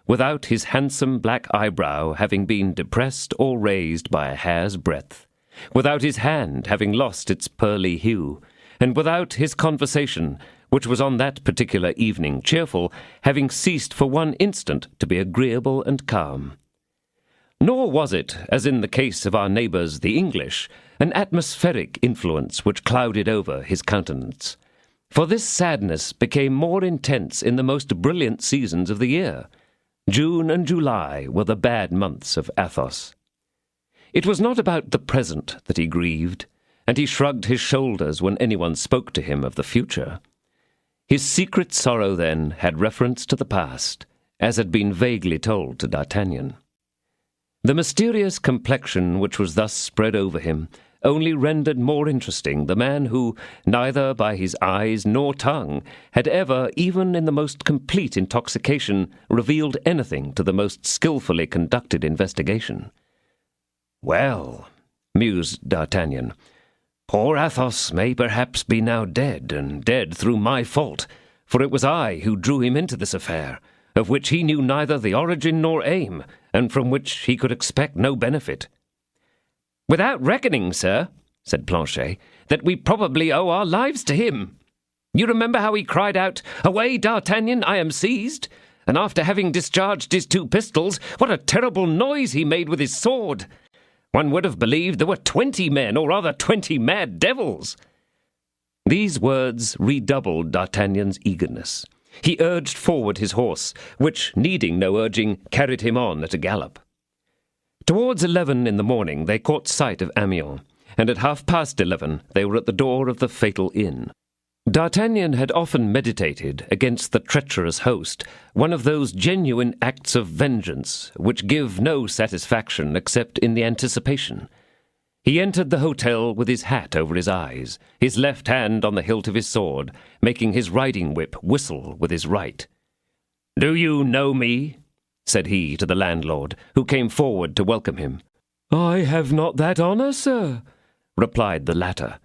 without his handsome black eyebrow having been depressed or raised by a hair's breadth, without his hand having lost its pearly hue, and without his conversation, which was on that particular evening cheerful, having ceased for one instant to be agreeable and calm. Nor was it, as in the case of our neighbours the English, an atmospheric influence which clouded over his countenance, for this sadness became more intense in the most brilliant seasons of the year. June and July were the bad months of Athos. It was not about the present that he grieved, and he shrugged his shoulders when anyone spoke to him of the future. His secret sorrow, then, had reference to the past, as had been vaguely told to D'Artagnan. The mysterious complexion which was thus spread over him only rendered more interesting the man who, neither by his eyes nor tongue, had ever, even in the most complete intoxication, revealed anything to the most skilfully conducted investigation. "Well," mused D'Artagnan, "poor Athos may perhaps be now dead, and dead through my fault, for it was I who drew him into this affair, of which he knew neither the origin nor aim, and from which he could expect no benefit." "Without reckoning, sir," said Planchet, "that we probably owe our lives to him. You remember how he cried out, 'Away, D'Artagnan, I am seized!' And after having discharged his 2 pistols, what a terrible noise he made with his sword! One would have believed there were 20 men, or rather 20 mad devils." These words redoubled D'Artagnan's eagerness. He urged forward his horse, which, needing no urging, carried him on at a gallop. Towards 11 in the morning they caught sight of Amiens, and at 11:30 they were at the door of the fatal inn. D'Artagnan had often meditated against the treacherous host one of those genuine acts of vengeance which give no satisfaction except in the anticipation. He entered the hotel with his hat over his eyes, his left hand on the hilt of his sword, making his riding whip whistle with his right. "Do you know me?" said he to the landlord, who came forward to welcome him. "I have not that honour, sir," replied the latter,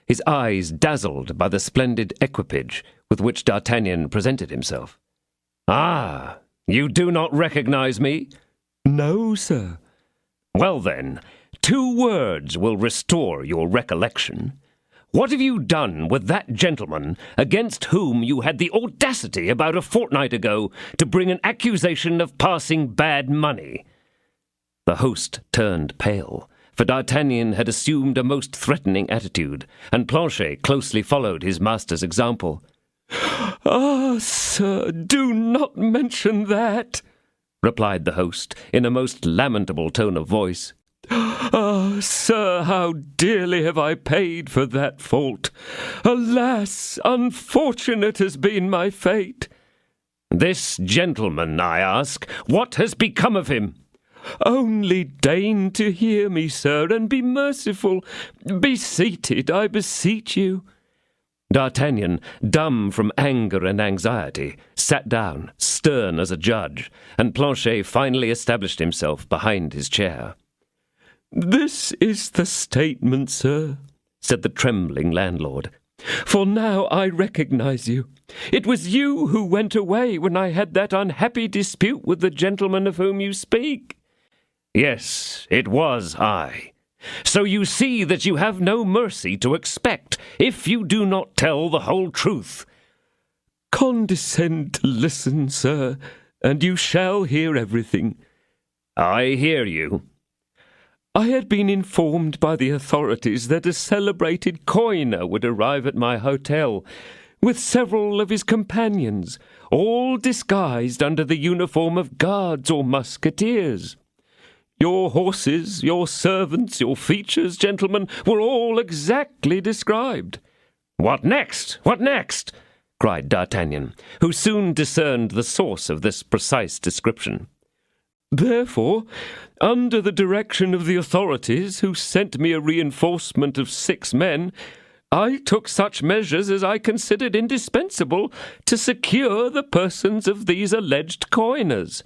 his eyes dazzled by the splendid equipage with which D'Artagnan presented himself. "Ah, you do not recognize me?" "No, sir." "Well, then, 2 words will restore your recollection. What have you done with that gentleman against whom you had the audacity about a fortnight ago to bring an accusation of passing bad money?" The host turned pale, for D'Artagnan had assumed a most threatening attitude, and Planchet closely followed his master's example. "Ah, sir, do not mention that," replied the host, in a most lamentable tone of voice. "Ah, sir, how dearly have I paid for that fault! Alas, unfortunate has been my fate!" "This gentleman, I ask, what has become of him?" Only deign to hear me, sir, and be merciful. Be seated, I beseech you." D'Artagnan, dumb from anger and anxiety, sat down, stern as a judge, and Planchet finally established himself behind his chair. "This is the statement, sir," said the trembling landlord. "For now I recognize you. It was you who went away when I had that unhappy dispute with the gentleman of whom you speak." "Yes, it was I. So you see that you have no mercy to expect if you do not tell the whole truth." "Condescend to listen, sir, and you shall hear everything." "I hear you." "I had been informed by the authorities that a celebrated coiner would arrive at my hotel, with several of his companions, all disguised under the uniform of guards or musketeers. Your horses, your servants, your features, gentlemen, were all exactly described." "What next? What next?" cried D'Artagnan, who soon discerned the source of this precise description. "Therefore, under the direction of the authorities, who sent me a reinforcement of 6 men, I took such measures as I considered indispensable to secure the persons of these alleged coiners."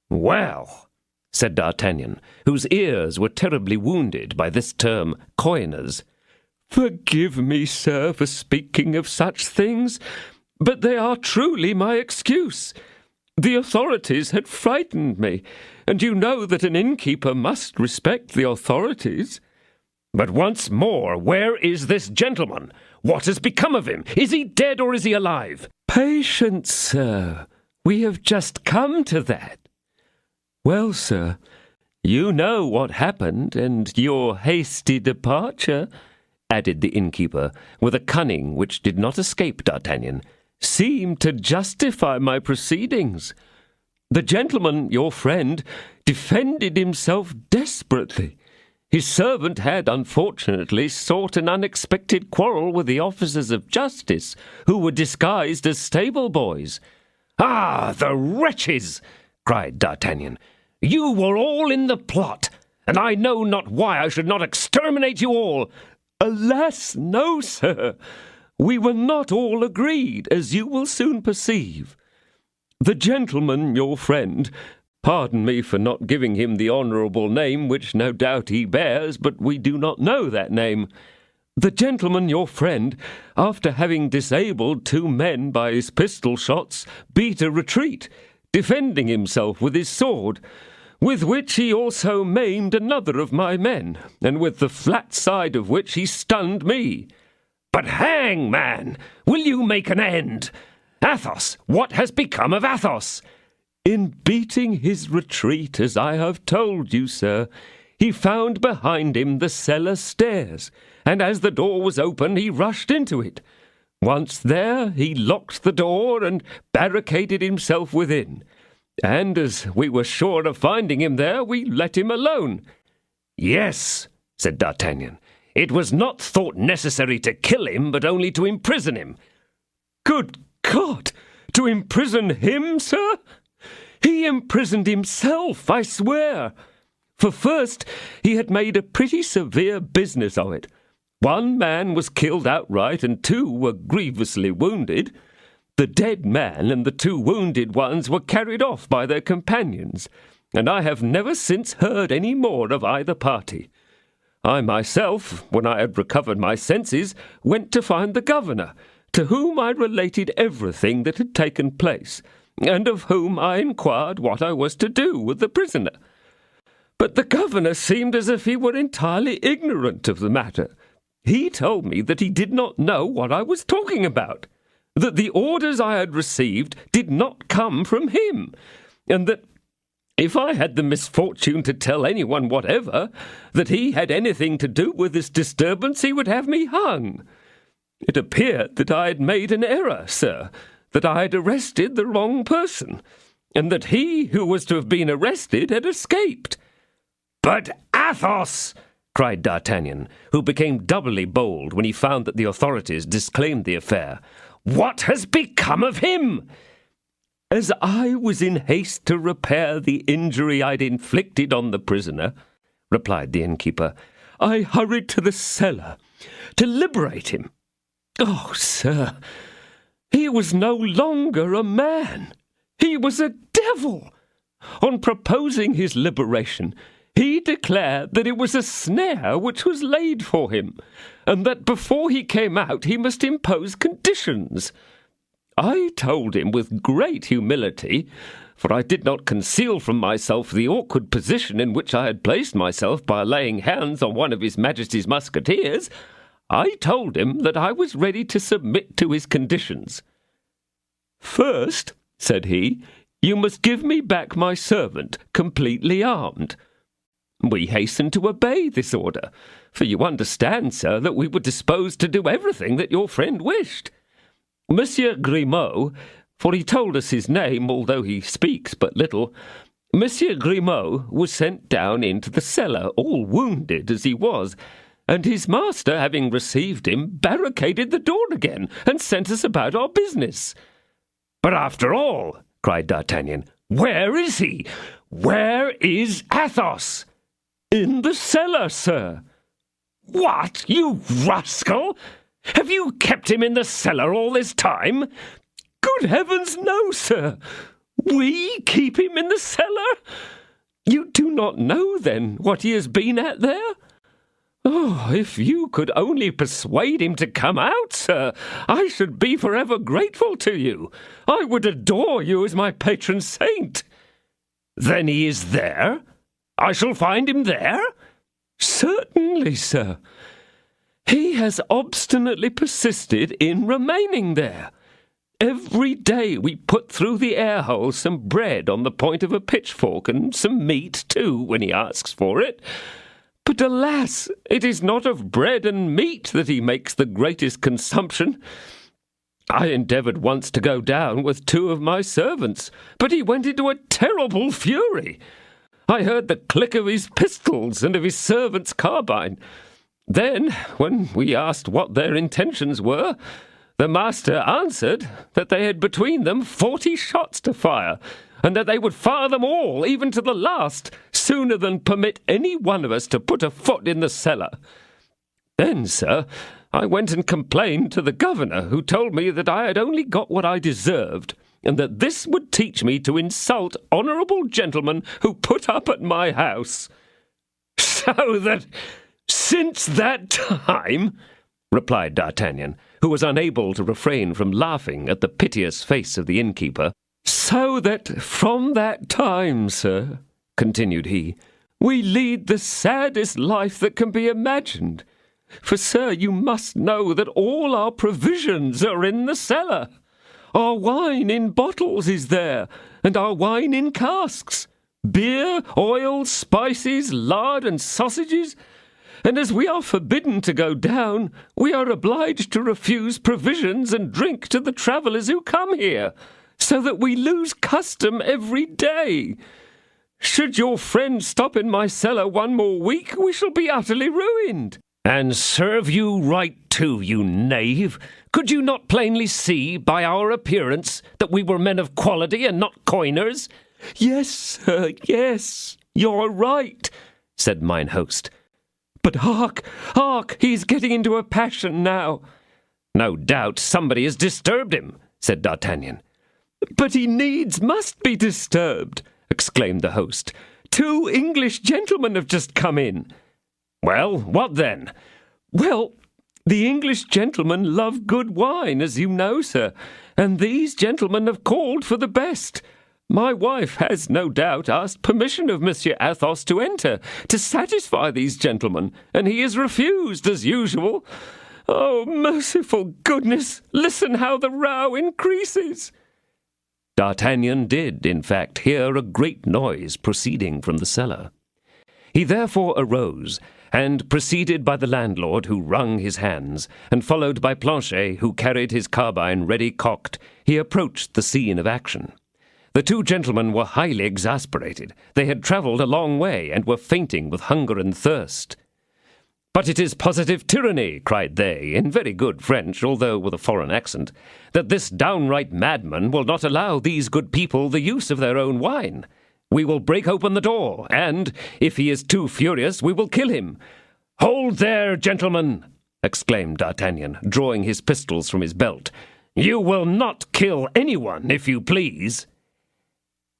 "Well," said D'Artagnan, whose ears were terribly wounded by this term coiners. "Forgive me, sir, for speaking of such things, but they are truly my excuse. The authorities had frightened me, and you know that an innkeeper must respect the authorities." "But once more, where is this gentleman? What has become of him? Is he dead or is he alive?" "Patience, sir. We have just come to that. Well, sir, you know what happened, and your hasty departure," added the innkeeper, with a cunning which did not escape D'Artagnan, "seemed to justify my proceedings. The gentleman, your friend, defended himself desperately. His servant had, unfortunately, sought an unexpected quarrel with the officers of justice, who were disguised as stable boys." "Ah, the wretches!" cried D'Artagnan. "You were all in the plot, and I know not why I should not exterminate you all." "Alas, no, sir. We were not all agreed, as you will soon perceive. The gentleman, your friend, pardon me for not giving him the honourable name which no doubt he bears, but we do not know that name. The gentleman, your friend, after having disabled 2 men by his pistol shots, beat a retreat, defending himself with his sword, with which he also maimed another of my men, and with the flat side of which he stunned me." "But hang, man! Will you make an end? Athos! What has become of Athos?" "In beating his retreat, as I have told you, sir, he found behind him the cellar stairs, and as the door was open, he rushed into it. Once there, he locked the door and barricaded himself within. And as we were sure of finding him there, we let him alone." "Yes," said D'Artagnan. "It was not thought necessary to kill him, but only to imprison him." "Good God! To imprison him, sir? He imprisoned himself, I swear. For first, he had made a pretty severe business of it. 1 man was killed outright, and 2 were grievously wounded. The dead man and the 2 wounded ones were carried off by their companions, and I have never since heard any more of either party. I myself, when I had recovered my senses, went to find the governor, to whom I related everything that had taken place, and of whom I inquired what I was to do with the prisoner. But the governor seemed as if he were entirely ignorant of the matter. He told me that he did not know what I was talking about, that the orders I had received did not come from him, and that if I had the misfortune to tell anyone whatever that he had anything to do with this disturbance, he would have me hung. It appeared that I had made an error, sir, that I had arrested the wrong person, and that he who was to have been arrested had escaped." "But Athos!" cried D'Artagnan, who became doubly bold when he found that the authorities disclaimed the affair. "What has become of him?" As I was in haste to repair the injury I'd inflicted on the prisoner, replied the innkeeper, I hurried to the cellar to liberate him. Oh, sir, he was no longer a man. He was a devil. On proposing his liberation, he declared that it was a snare which was laid for him, and that before he came out he must impose conditions. I told him with great humility, for I did not conceal from myself the awkward position in which I had placed myself by laying hands on one of His Majesty's musketeers, I told him that I was ready to submit to his conditions. First, said he, you must give me back my servant, completely armed. We hastened to obey this order, for you understand, sir, that we were disposed to do everything that your friend wished. Monsieur Grimaud, for he told us his name, although he speaks but little, Monsieur Grimaud was sent down into the cellar, all wounded as he was, and his master, having received him, barricaded the door again, and sent us about our business. But after all, cried D'Artagnan, where is he? Where is Athos? In the cellar, sir. What, you rascal? Have you kept him in the cellar all this time? Good heavens, no, sir. We keep him in the cellar? You do not know, then, what he has been at there? Oh, if you could only persuade him to come out, sir, I should be forever grateful to you. I would adore you as my patron saint. Then he is there? I shall find him there? Certainly, sir. He has obstinately persisted in remaining there. Every day we put through the air-hole some bread on the point of a pitchfork, and some meat, too, when he asks for it. But alas, it is not of bread and meat that he makes the greatest consumption. I endeavoured once to go down with 2 of my servants, but he went into a terrible fury. I heard the click of his pistols and of his servant's carbine. Then, when we asked what their intentions were, the master answered that they had between them 40 shots to fire, and that they would fire them all, even to the last, sooner than permit any one of us to put a foot in the cellar. Then, sir, I went and complained to the governor, who told me that I had only got what I deserved, and that this would teach me to insult honourable gentlemen who put up at my house. So that since that time, replied D'Artagnan, who was unable to refrain from laughing at the piteous face of the innkeeper, so that from that time, sir, continued he, we lead the saddest life that can be imagined. For, sir, you must know that all our provisions are in the cellar. Our wine in bottles is there, and our wine in casks. Beer, oil, spices, lard, and sausages. And as we are forbidden to go down, we are obliged to refuse provisions and drink to the travellers who come here, so that we lose custom every day. Should your friend stop in my cellar one more week, we shall be utterly ruined. And serve you right too, you knave. Could you not plainly see by our appearance that we were men of quality and not coiners? Yes, sir, yes, you're right, said mine host. But hark, he is getting into a passion now. No doubt somebody has disturbed him, said D'Artagnan. But he needs must be disturbed, exclaimed the host. 2 English gentlemen have just come in. Well, what then? Well, the English gentlemen love good wine, as you know, sir, and these gentlemen have called for the best. My wife has, no doubt, asked permission of Monsieur Athos to enter, to satisfy these gentlemen, and he has refused, as usual. Oh, merciful goodness, listen how the row increases. D'Artagnan did, in fact, hear a great noise proceeding from the cellar. He therefore arose, and, preceded by the landlord, who wrung his hands, and followed by Planchet, who carried his carbine ready cocked, he approached the scene of action. The 2 gentlemen were highly exasperated. They had travelled a long way, and were fainting with hunger and thirst. "But it is positive tyranny," cried they, in very good French, although with a foreign accent, "that this downright madman will not allow these good people the use of their own wine. We will break open the door, and, if he is too furious, we will kill him." "Hold there, gentlemen!" exclaimed D'Artagnan, drawing his pistols from his belt. "You will not kill anyone, if you please."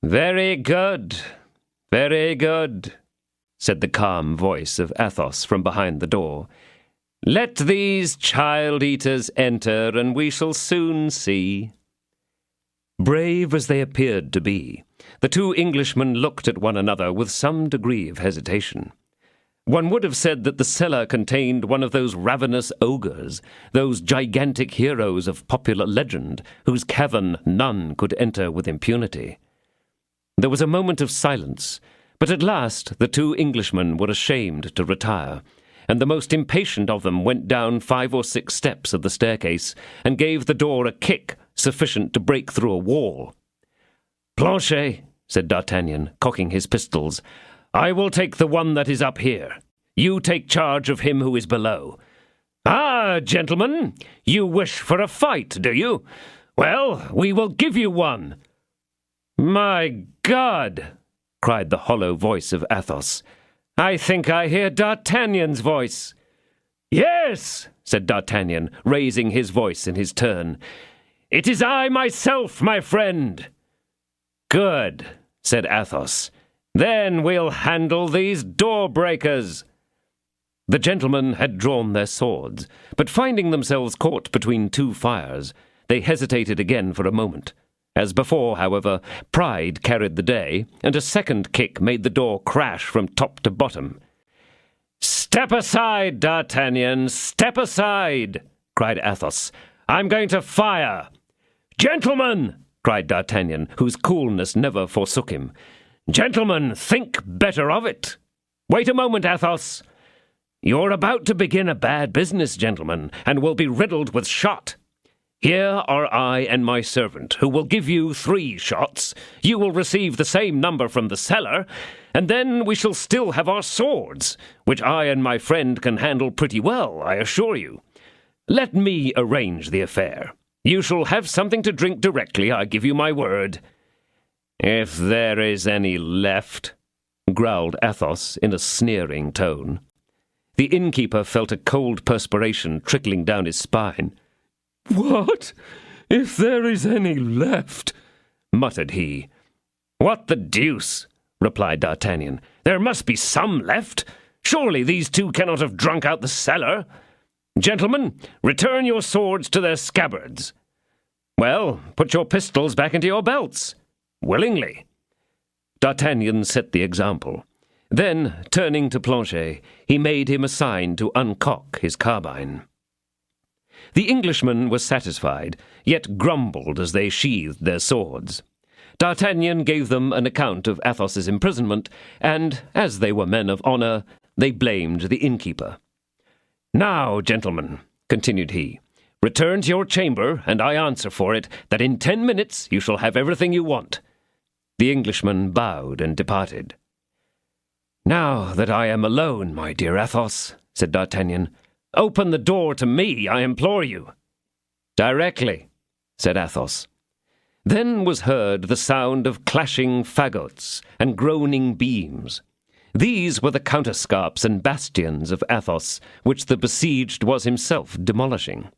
"Very good, very good," said the calm voice of Athos from behind the door. "Let these child-eaters enter, and we shall soon see." Brave as they appeared to be, the two Englishmen looked at one another with some degree of hesitation. One would have said that the cellar contained one of those ravenous ogres, those gigantic heroes of popular legend, whose cavern none could enter with impunity. There was a moment of silence, but at last the two Englishmen were ashamed to retire, and the most impatient of them went down 5 or 6 steps of the staircase and gave the door a kick sufficient to break through a wall. "Planchet," said D'Artagnan, cocking his pistols, "I will take the one that is up here. You take charge of him who is below. Ah, gentlemen, you wish for a fight, do you? Well, we will give you one." "My God!" cried the hollow voice of Athos. "I think I hear D'Artagnan's voice." "Yes," said D'Artagnan, raising his voice in his turn. "It is I myself, my friend." "Good," said Athos. "Then we'll handle these door-breakers." The gentlemen had drawn their swords, but finding themselves caught between 2 fires, they hesitated again for a moment. As before, however, pride carried the day, and a second kick made the door crash from top to bottom. "Step aside, D'Artagnan, step aside!" cried Athos. "I'm going to fire." "Gentlemen!" cried D'Artagnan, whose coolness never forsook him. "Gentlemen, think better of it." "Wait a moment, Athos." "You're about to begin a bad business, gentlemen, and will be riddled with shot. Here are I and my servant, who will give you 3 shots. You will receive the same number from the cellar, and then we shall still have our swords, which I and my friend can handle pretty well, I assure you. Let me arrange the affair. You shall have something to drink directly, I give you my word." "If there is any left," growled Athos in a sneering tone. The innkeeper felt a cold perspiration trickling down his spine. "What? If there is any left?" muttered he. "What the deuce?" replied D'Artagnan. "There must be some left. Surely these two cannot have drunk out the cellar. Gentlemen, return your swords to their scabbards. Well, put your pistols back into your belts." "Willingly." D'Artagnan set the example. Then, turning to Planchet, he made him a sign to uncock his carbine. The Englishmen were satisfied, yet grumbled as they sheathed their swords. D'Artagnan gave them an account of Athos's imprisonment, and, as they were men of honour, they blamed the innkeeper. "Now, gentlemen," continued he, "return to your chamber, and I answer for it that in 10 minutes you shall have everything you want." The Englishmen bowed and departed. "Now that I am alone, my dear Athos," said D'Artagnan, "open the door to me, I implore you." "Directly," said Athos. Then was heard the sound of clashing fagots and groaning beams. These were the counterscarps and bastions of Athos, which the besieged was himself demolishing.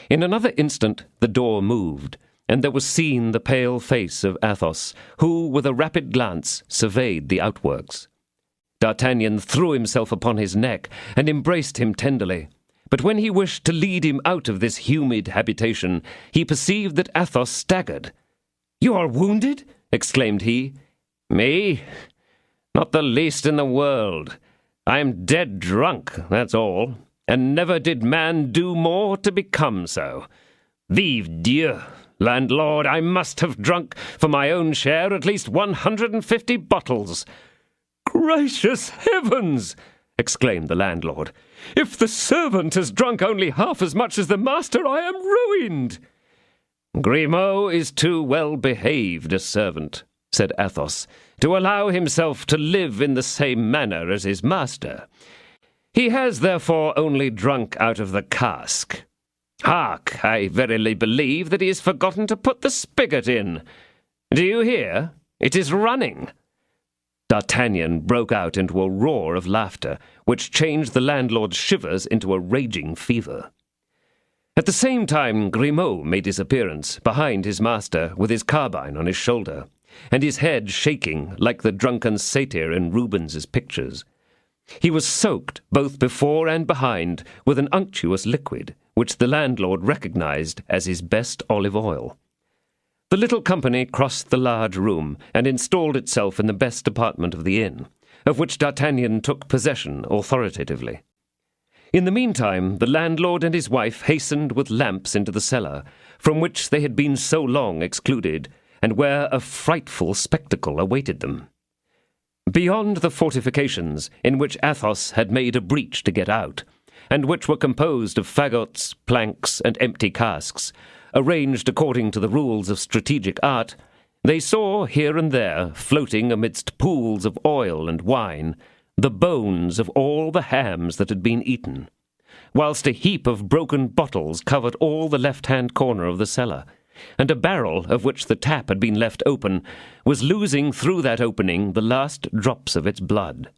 In another instant the door moved, and there was seen the pale face of Athos, who, with a rapid glance, surveyed the outworks. D'Artagnan threw himself upon his neck and embraced him tenderly. But when he wished to lead him out of this humid habitation, he perceived that Athos staggered. "You are wounded?" exclaimed he. "Me? Not the least in the world. I am dead drunk, that's all, and never did man do more to become so. Vive Dieu! Landlord, I must have drunk for my own share at least 150 bottles. "Gracious heavens!" exclaimed the landlord. "If the servant has drunk only half as much as the master, I am ruined." "Grimaud is too well behaved a servant," said Athos, "to allow himself to live in the same manner as his master. He has therefore only drunk out of the cask. Hark, I verily believe that he has forgotten to put the spigot in. Do you hear? It is running." D'Artagnan broke out into a roar of laughter, which changed the landlord's shivers into a raging fever. At the same time, Grimaud made his appearance, behind his master, with his carbine on his shoulder, and his head shaking like the drunken satyr in Rubens's pictures. He was soaked, both before and behind, with an unctuous liquid, which the landlord recognized as his best olive oil. The little company crossed the large room, and installed itself in the best apartment of the inn, of which D'Artagnan took possession authoritatively. In the meantime, the landlord and his wife hastened with lamps into the cellar, from which they had been so long excluded, and where a frightful spectacle awaited them. Beyond the fortifications, in which Athos had made a breach to get out, and which were composed of fagots, planks, and empty casks, arranged according to the rules of strategic art, they saw here and there, floating amidst pools of oil and wine, the bones of all the hams that had been eaten, whilst a heap of broken bottles covered all the left-hand corner of the cellar, and a barrel, of which the tap had been left open, was losing through that opening the last drops of its blood.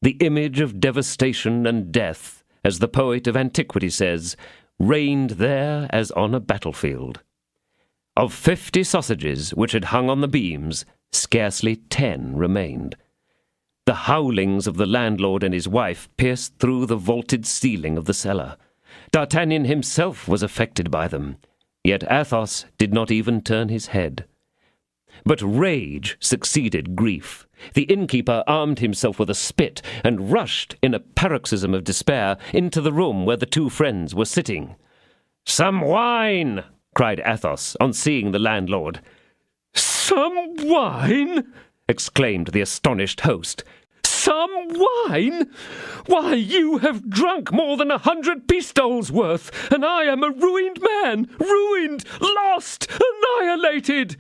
The image of devastation and death, as the poet of antiquity says, reigned there as on a battlefield. Of 50 sausages which had hung on the beams, scarcely 10 remained. The howlings of the landlord and his wife pierced through the vaulted ceiling of the cellar. D'Artagnan himself was affected by them, yet Athos did not even turn his head. But rage succeeded grief. The innkeeper armed himself with a spit and rushed, in a paroxysm of despair, into the room where the two friends were sitting. "Some wine!" cried Athos, on seeing the landlord. "Some wine?" exclaimed the astonished host. "Some wine? Why, you have drunk more than 100 pistoles worth, and I am a ruined man, ruined, lost, annihilated."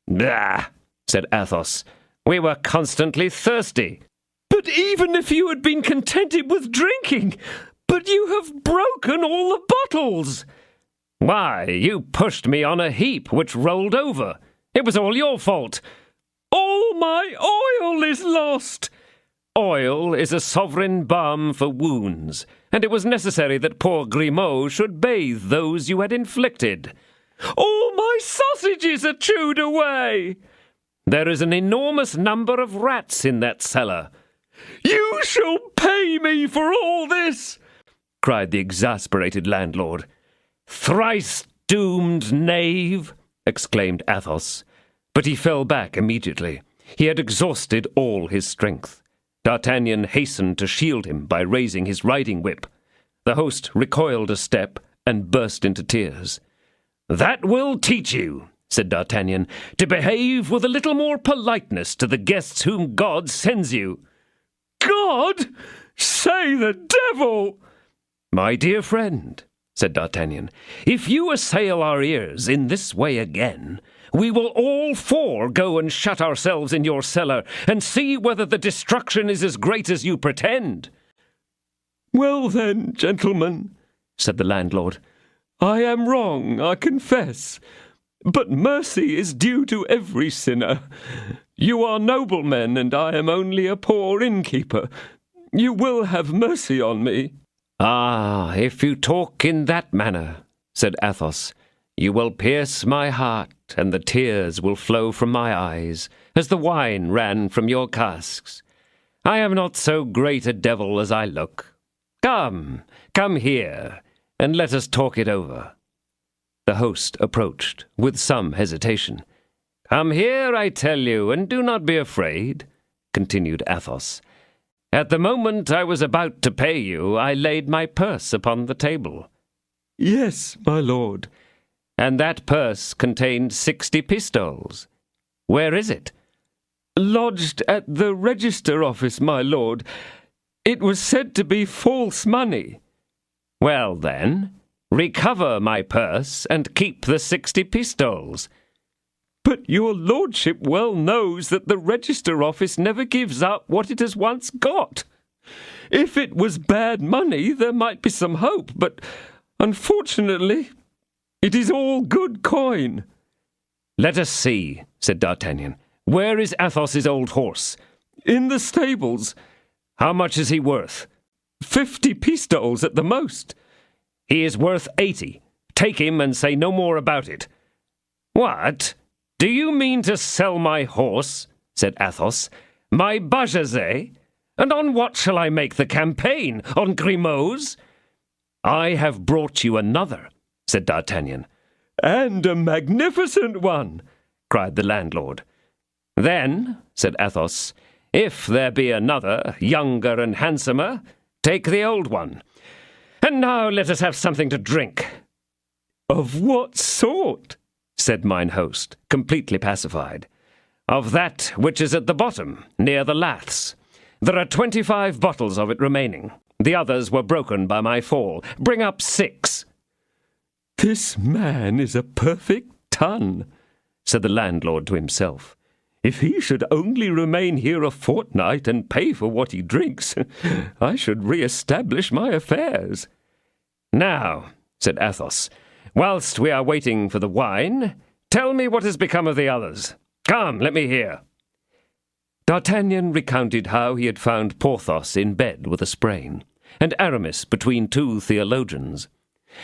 "Bah!" said Athos. "We were constantly thirsty." "But even if you had been contented with drinking, but you have broken all the bottles." "Why, you pushed me on a heap which rolled over. It was all your fault." "All my oil is lost." "Oil is a sovereign balm for wounds, and it was necessary that poor Grimaud should bathe those you had inflicted." "All my sausages are chewed away." "There is an enormous number of rats in that cellar." "You shall pay me for all this," cried the exasperated landlord. "Thrice doomed knave!" exclaimed Athos. But he fell back immediately. He had exhausted all his strength. D'Artagnan hastened to shield him by raising his riding whip. The host recoiled a step and burst into tears. "That will teach you," said D'Artagnan, "to behave with a little more politeness to the guests whom God sends you." "God? Say the devil!" "My dear friend," said D'Artagnan, "if you assail our ears in this way again, we will all four go and shut ourselves in your cellar and see whether the destruction is as great as you pretend." "Well then, gentlemen," said the landlord, "I am wrong, I confess, but mercy is due to every sinner. You are noblemen, and I am only a poor innkeeper. You will have mercy on me." "Ah, if you talk in that manner," said Athos, "you will pierce my heart, and the tears will flow from my eyes, as the wine ran from your casks. I am not so great a devil as I look. Come here, and let us talk it over." The host approached, with some hesitation. "Come here, I tell you, and do not be afraid," continued Athos. "At the moment I was about to pay you, I laid my purse upon the table." "Yes, my lord." "And that purse contained 60 pistoles. Where is it?" "Lodged at the register office, my lord. It was said to be false money." "Well, then, recover my purse and keep the 60 pistoles." "But your lordship well knows that the register office never gives up what it has once got. If it was bad money, there might be some hope, but unfortunately, it is all good coin." "Let us see," said D'Artagnan. "Where is Athos's old horse?" "In the stables." "How much is he worth?" 50 pistoles at the most." "He is worth 80. Take him and say no more about it." "What? Do you mean to sell my horse?" said Athos. "My Bajazet? And on what shall I make the campaign? On Grimaud's?" "I have brought you another," said D'Artagnan. "And a magnificent one," cried the landlord. "Then," said Athos, "if there be another, younger and handsomer, take the old one. And now let us have something to drink." "Of what sort?" said mine host, completely pacified. "Of that which is at the bottom, near the laths. There are 25 bottles of it remaining. The others were broken by my fall. Bring up 6. "This man is a perfect ton," said the landlord to himself. "If he should only remain here a fortnight and pay for what he drinks, I should re-establish my affairs." "Now," said Athos, "whilst we are waiting for the wine, tell me what has become of the others. Come, let me hear." D'Artagnan recounted how he had found Porthos in bed with a sprain, and Aramis between 2 theologians.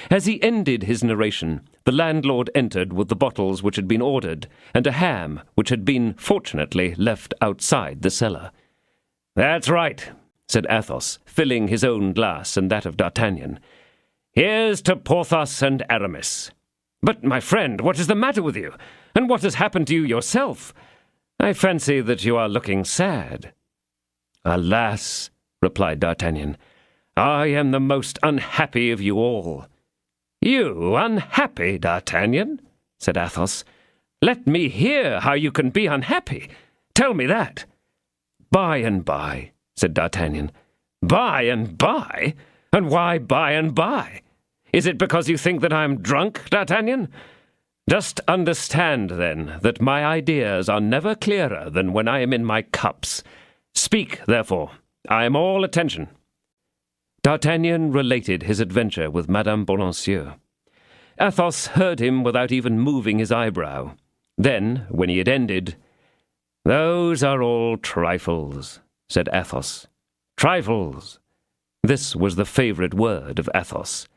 As he ended his narration, the landlord entered with the bottles which had been ordered, and a ham which had been, fortunately, left outside the cellar. "That's right," said Athos, filling his own glass and that of D'Artagnan. "Here's to Porthos and Aramis. But, my friend, what is the matter with you? And what has happened to you yourself? I fancy that you are looking sad." "Alas," replied D'Artagnan, "I am the most unhappy of you all." "You unhappy, D'Artagnan?" said Athos. "Let me hear how you can be unhappy. Tell me that." "By and by," said D'Artagnan. "By and by? And why by and by? Is it because you think that I am drunk, D'Artagnan? Just understand, then, that my ideas are never clearer than when I am in my cups. Speak, therefore. I am all attention." D'Artagnan related his adventure with Madame Bonancieux. Athos heard him without even moving his eyebrow. Then, when he had ended, "Those are all trifles," said Athos. "Trifles." This was the favorite word of Athos.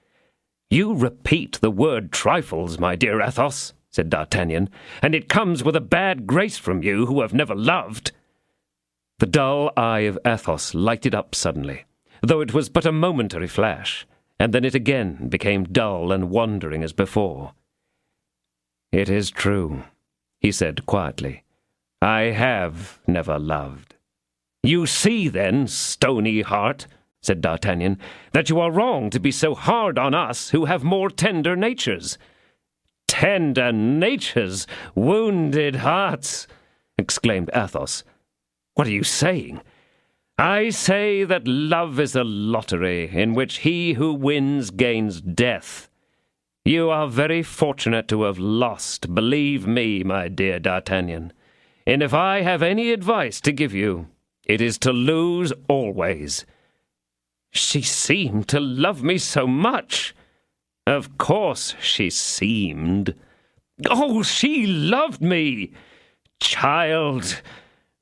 "You repeat the word trifles, my dear Athos," said D'Artagnan, "and it comes with a bad grace from you who have never loved." The dull eye of Athos lighted up suddenly, though it was but a momentary flash, and then it again became dull and wandering as before. "It is true," he said quietly. "I have never loved." "You see, then, stony heart," said D'Artagnan, "that you are wrong to be so hard on us who have more tender natures." "Tender natures, wounded hearts!" exclaimed Athos. "What are you saying?" "I say that love is a lottery in which he who wins gains death. You are very fortunate to have lost, believe me, my dear D'Artagnan. And if I have any advice to give you, it is to lose always." "She seemed to love me so much." "Of course she seemed." "Oh, she loved me!" "Child,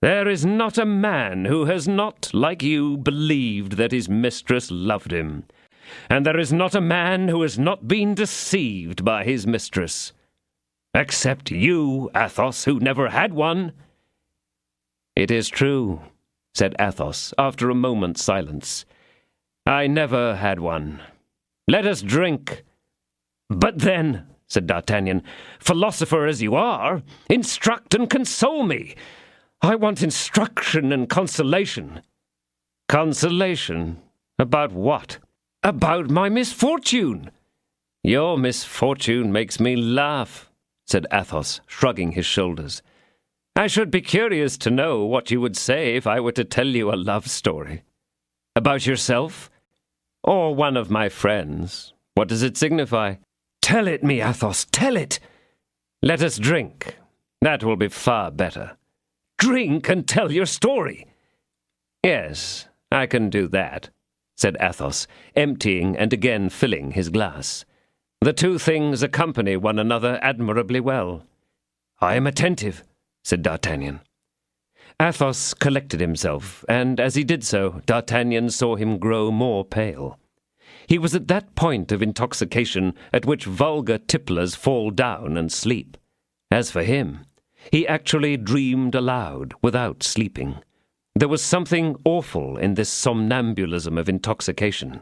there is not a man who has not, like you, believed that his mistress loved him. And there is not a man who has not been deceived by his mistress. Except you, Athos, who never had one." "It is true," said Athos, after a moment's silence. "I never had one. Let us drink." "But then," said D'Artagnan, "philosopher as you are, instruct and console me. I want instruction and consolation." "Consolation? About what?" "About my misfortune." "Your misfortune makes me laugh," said Athos, shrugging his shoulders. "I should be curious to know what you would say if I were to tell you a love story." "About yourself?" "Or one of my friends. What does it signify?" "Tell it me, Athos, tell it." "Let us drink. That will be far better." "Drink and tell your story." "Yes, I can do that," said Athos, emptying and again filling his glass. "The two things accompany one another admirably well." "I am attentive," said D'Artagnan. Athos collected himself, and as he did so, D'Artagnan saw him grow more pale. He was at that point of intoxication at which vulgar tipplers fall down and sleep. As for him, he actually dreamed aloud without sleeping. There was something awful in this somnambulism of intoxication.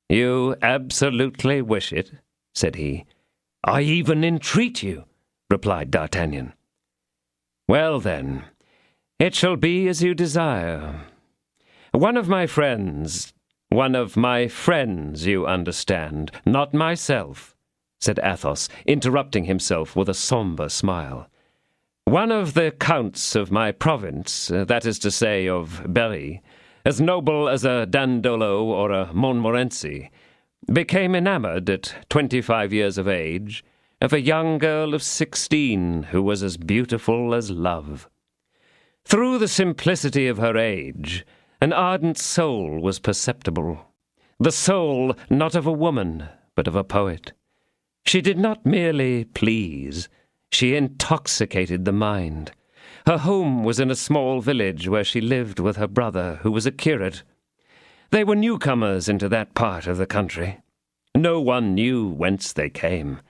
"You absolutely wish it?" said he. "I even entreat you," replied D'Artagnan. "Well, then, it shall be as you desire. One of my friends, you understand, not myself," said Athos, interrupting himself with a sombre smile. "One of the counts of my province, that is to say, of Berry, as noble as a Dandolo or a Montmorency, became enamored at 25 years of age of a young girl of 16 who was as beautiful as love. Through the simplicity of her age, an ardent soul was perceptible, the soul not of a woman, but of a poet. She did not merely please, she intoxicated the mind. Her home was in a small village where she lived with her brother, who was a curate. They were newcomers into that part of the country. No one knew whence they came,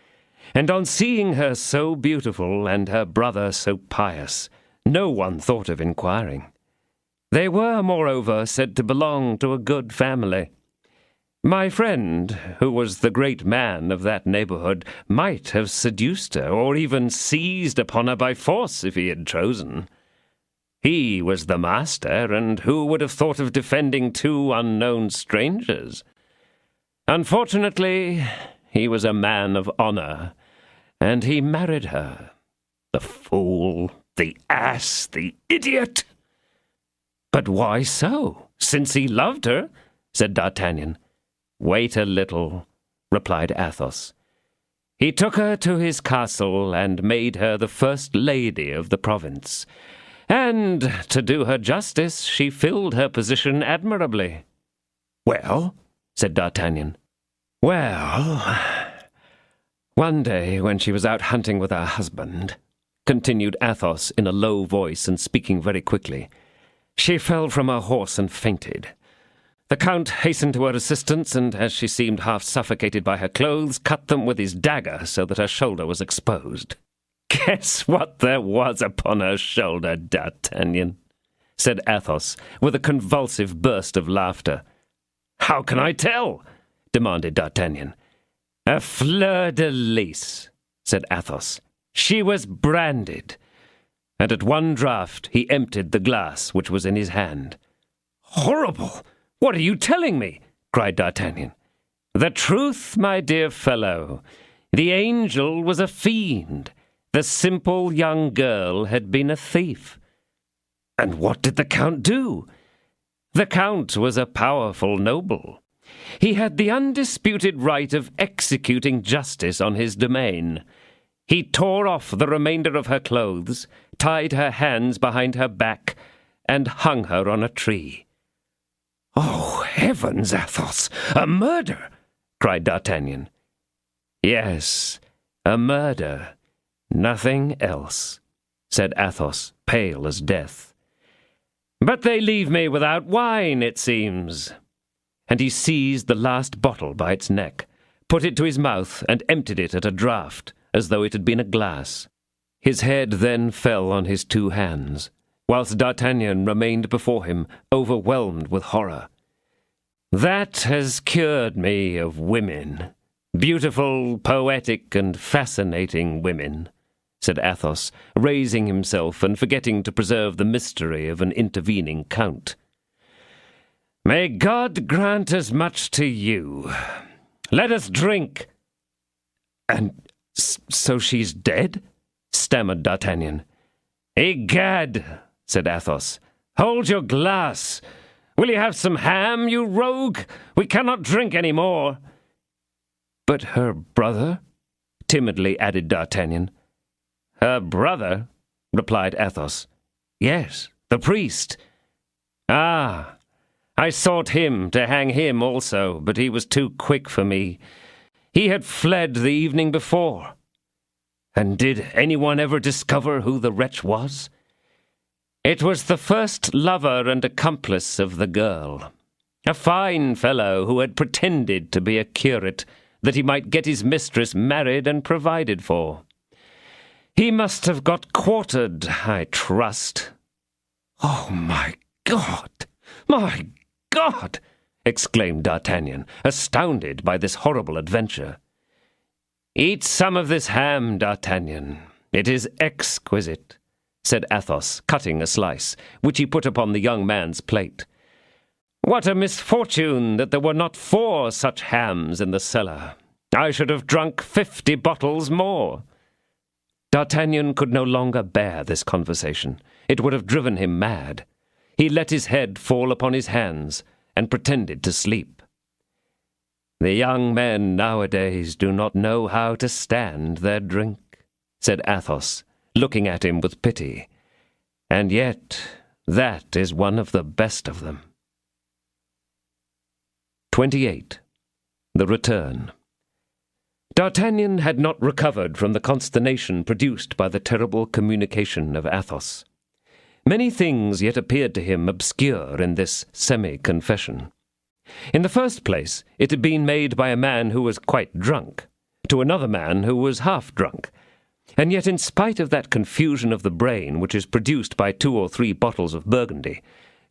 and on seeing her so beautiful and her brother so pious, no one thought of inquiring. They were, moreover, said to belong to a good family. My friend, who was the great man of that neighborhood, might have seduced her, or even seized upon her by force if he had chosen. He was the master, and who would have thought of defending two unknown strangers? Unfortunately, he was a man of honor, and he married her. The fool, the ass, the idiot! But why so, since he loved her? Said D'Artagnan. Wait a little, replied Athos. He took her to his castle and made her the first lady of the province. And, to do her justice, she filled her position admirably. Well, said D'Artagnan. Well, one day when she was out hunting with her husband, continued Athos in a low voice and speaking very quickly, she fell from her horse and fainted. The Count hastened to her assistance, and as she seemed half suffocated by her clothes, cut them with his dagger so that her shoulder was exposed. Guess what there was upon her shoulder, D'Artagnan, said Athos, with a convulsive burst of laughter. How can I tell? Demanded D'Artagnan. A fleur-de-lis, said Athos. She was branded. And at one draught he emptied the glass which was in his hand. Horrible! What are you telling me? Cried D'Artagnan. The truth, my dear fellow. The angel was a fiend. The simple young girl had been a thief. And what did the Count do? The Count was a powerful noble. He had the undisputed right of executing justice on his domain. He tore off the remainder of her clothes, tied her hands behind her back, and hung her on a tree. Oh, heavens, Athos! A murder! Cried D'Artagnan. Yes, a murder. Nothing else, said Athos, pale as death. But they leave me without wine, it seems. And he seized the last bottle by its neck, put it to his mouth, and emptied it at a draught, as though it had been a glass. His head then fell on his two hands, whilst D'Artagnan remained before him, overwhelmed with horror. That has cured me of women, beautiful, poetic, and fascinating women, said Athos, raising himself and forgetting to preserve the mystery of an intervening count. May God grant as much to you. Let us drink. And so she's dead? Stammered D'Artagnan. Egad, said Athos. Hold your glass. Will you have some ham, you rogue? We cannot drink any more. But her brother? Timidly added D'Artagnan. Her brother? Replied Athos. Yes, the priest. Ah, I sought him to hang him also, but he was too quick for me. He had fled the evening before. And did anyone ever discover who the wretch was? It was the first lover and accomplice of the girl, a fine fellow who had pretended to be a curate, that he might get his mistress married and provided for. He must have got quartered, I trust. "Oh, my God! My God!" exclaimed D'Artagnan, astounded by this horrible adventure. "Eat some of this ham, D'Artagnan. It is exquisite," said Athos, cutting a slice, which he put upon the young man's plate. "What a misfortune that there were not 4 such hams in the cellar. I should have drunk 50 bottles more." D'Artagnan could no longer bear this conversation. It would have driven him mad. He let his head fall upon his hands and pretended to sleep. "The young men nowadays do not know how to stand their drink," said Athos, looking at him with pity. "And yet that is one of the best of them." 28. The Return. D'Artagnan had not recovered from the consternation produced by the terrible communication of Athos. Many things yet appeared to him obscure in this semi-confession. In the first place, it had been made by a man who was quite drunk, to another man who was half drunk, and yet in spite of that confusion of the brain which is produced by 2 or 3 bottles of Burgundy,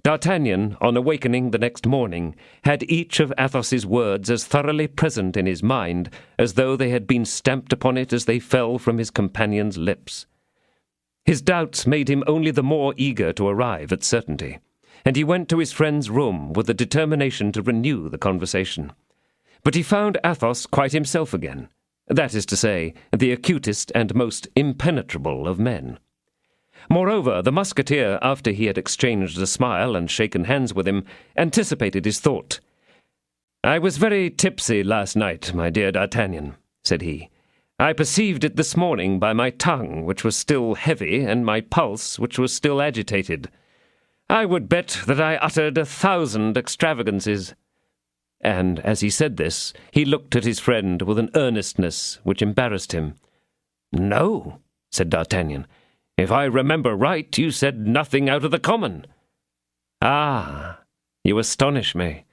D'Artagnan, on awakening the next morning, had each of Athos's words as thoroughly present in his mind as though they had been stamped upon it as they fell from his companion's lips. His doubts made him only the more eager to arrive at certainty, and he went to his friend's room with the determination to renew the conversation. But he found Athos quite himself again, that is to say, the acutest and most impenetrable of men. Moreover, the musketeer, after he had exchanged a smile and shaken hands with him, anticipated his thought. "I was very tipsy last night, my dear D'Artagnan," said he. "I perceived it this morning by my tongue, which was still heavy, and my pulse, which was still agitated. I would bet that I uttered 1,000 extravagances." And as he said this, he looked at his friend with an earnestness which embarrassed him. "No," said D'Artagnan. "If I remember right, you said nothing out of the common." "Ah, you astonish me.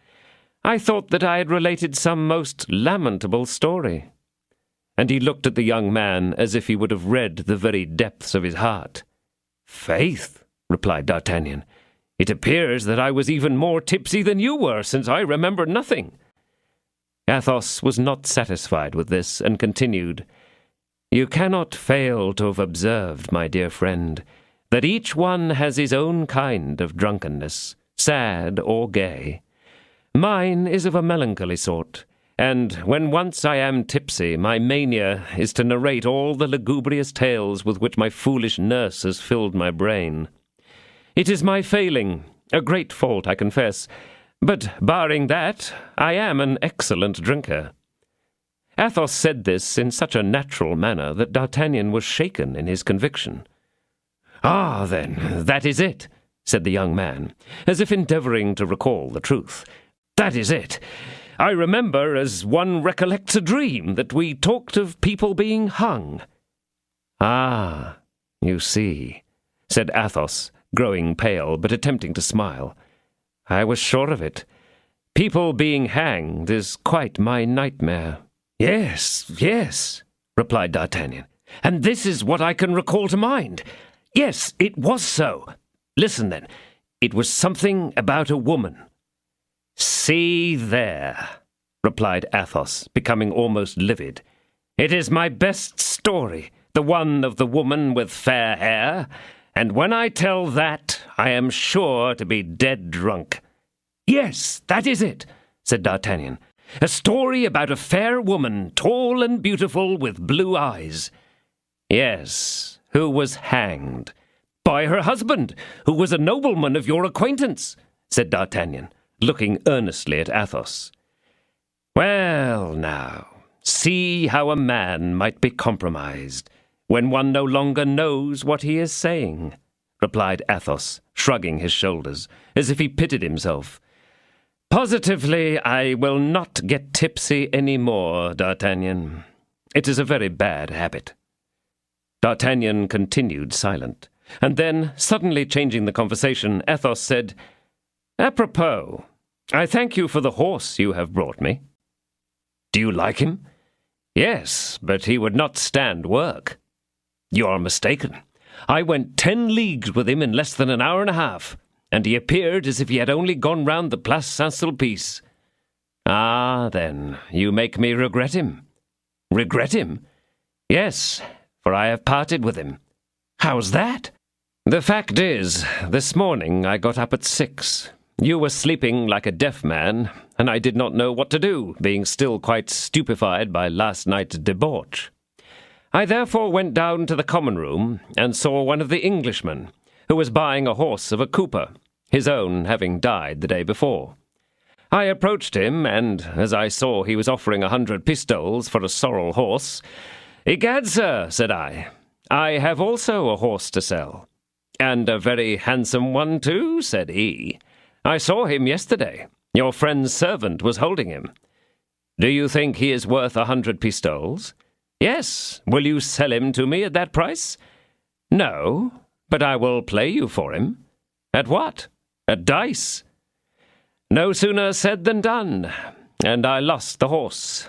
I thought that I had related some most lamentable story." And he looked at the young man as if he would have read the very depths of his heart. "Faith," replied D'Artagnan, "it appears that I was even more tipsy than you were, since I remember nothing." Athos was not satisfied with this, and continued, "You cannot fail to have observed, my dear friend, that each one has his own kind of drunkenness, sad or gay. Mine is of a melancholy sort, and when once I am tipsy, my mania is to narrate all the lugubrious tales with which my foolish nurse has filled my brain. It is my failing, a great fault, I confess, but barring that, I am an excellent drinker." Athos said this in such a natural manner that D'Artagnan was shaken in his conviction. "Ah, then, that is it," said the young man, as if endeavoring to recall the truth. "That is it. I remember, as one recollects a dream, that we talked of people being hung." "Ah, you see," said Athos, growing pale, but attempting to smile. "I was sure of it. People being hanged is quite my nightmare." "Yes, yes," replied D'Artagnan, "and this is what I can recall to mind. Yes, it was so. Listen, then. It was something about a woman." "See there," replied Athos, becoming almost livid. "It is my best story, the one of the woman with fair hair, and when I tell that, I am sure to be dead drunk." "Yes, that is it," said D'Artagnan. "A story about a fair woman, tall and beautiful, with blue eyes." "Yes, who was hanged." "By her husband, who was a nobleman of your acquaintance," said D'Artagnan, looking earnestly at Athos. "Well, now, see how a man might be compromised when one no longer knows what he is saying," replied Athos, shrugging his shoulders, as if he pitied himself. Positively, I will not get tipsy any more, D'Artagnan. It is a very bad habit. D'Artagnan continued silent, and then, suddenly changing the conversation, Athos said, Apropos, I thank you for the horse you have brought me. Do you like him? Yes, but he would not stand work. You are mistaken. I went 10 leagues with him in less than an hour and a half, and he appeared as if he had only gone round the Place Saint-Sulpice. Ah, then, you make me regret him. Regret him? Yes, for I have parted with him. How's that? The fact is, this morning I got up at 6. You were sleeping like a deaf man, and I did not know what to do, being still quite stupefied by last night's debauch. I therefore went down to the common room and saw one of the Englishmen, who was buying a horse of a cooper, his own having died the day before. I approached him, and, as I saw he was offering 100 pistoles for a sorrel horse, Egad, sir, said I have also a horse to sell. And a very handsome one, too, said he. I saw him yesterday. Your friend's servant was holding him. Do you think he is worth 100 pistoles? Yes. Will you sell him to me at that price? No, but I will play you for him. At what? At dice. No sooner said than done, and I lost the horse.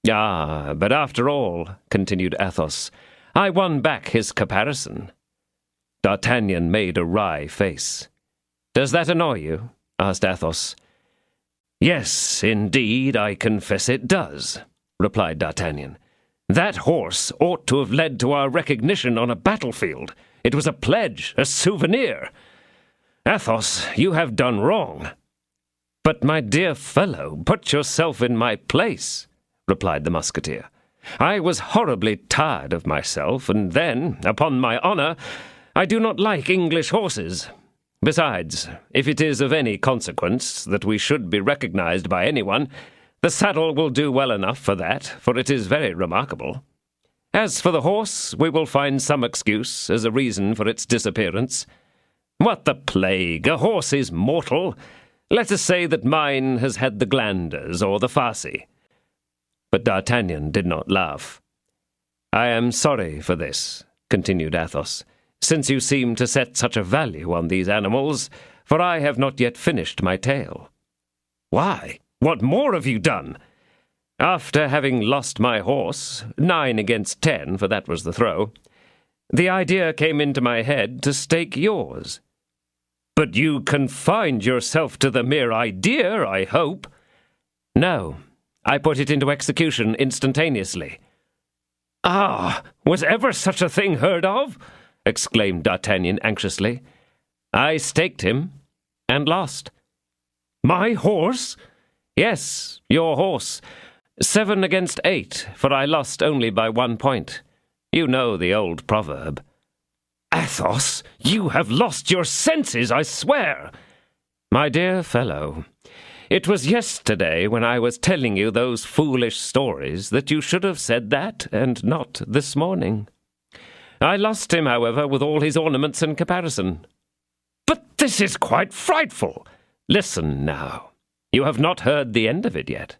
Ah, but after all, continued Athos, I won back his caparison. D'Artagnan made a wry face. Does that annoy you? Asked Athos. Yes, indeed, I confess it does, replied D'Artagnan. That horse ought to have led to our recognition on a battlefield. It was a pledge, a souvenir. Athos, you have done wrong. But, my dear fellow, put yourself in my place, replied the musketeer. I was horribly tired of myself, and then, upon my honour, I do not like English horses. Besides, if it is of any consequence that we should be recognized by anyone, the saddle will do well enough for that, for it is very remarkable. As for the horse, we will find some excuse as a reason for its disappearance. What the plague! A horse is mortal. Let us say that mine has had the glanders or the farcy. But D'Artagnan did not laugh. I am sorry for this, continued Athos, since you seem to set such a value on these animals, for I have not yet finished my tale. Why? What more have you done? After having lost my horse, 9 against 10, for that was the throw, the idea came into my head to stake yours. But you confined yourself to the mere idea, I hope. No, I put it into execution instantaneously. Ah, was ever such a thing heard of? Exclaimed D'Artagnan anxiously. I staked him, and lost. My horse? Yes, your horse. 7 against 8, for I lost only by 1 point. You know the old proverb. Athos, you have lost your senses, I swear. My dear fellow, it was yesterday when I was telling you those foolish stories that you should have said that, and not this morning. I lost him, however, with all his ornaments and caparison. But this is quite frightful. Listen now. You have not heard the end of it yet.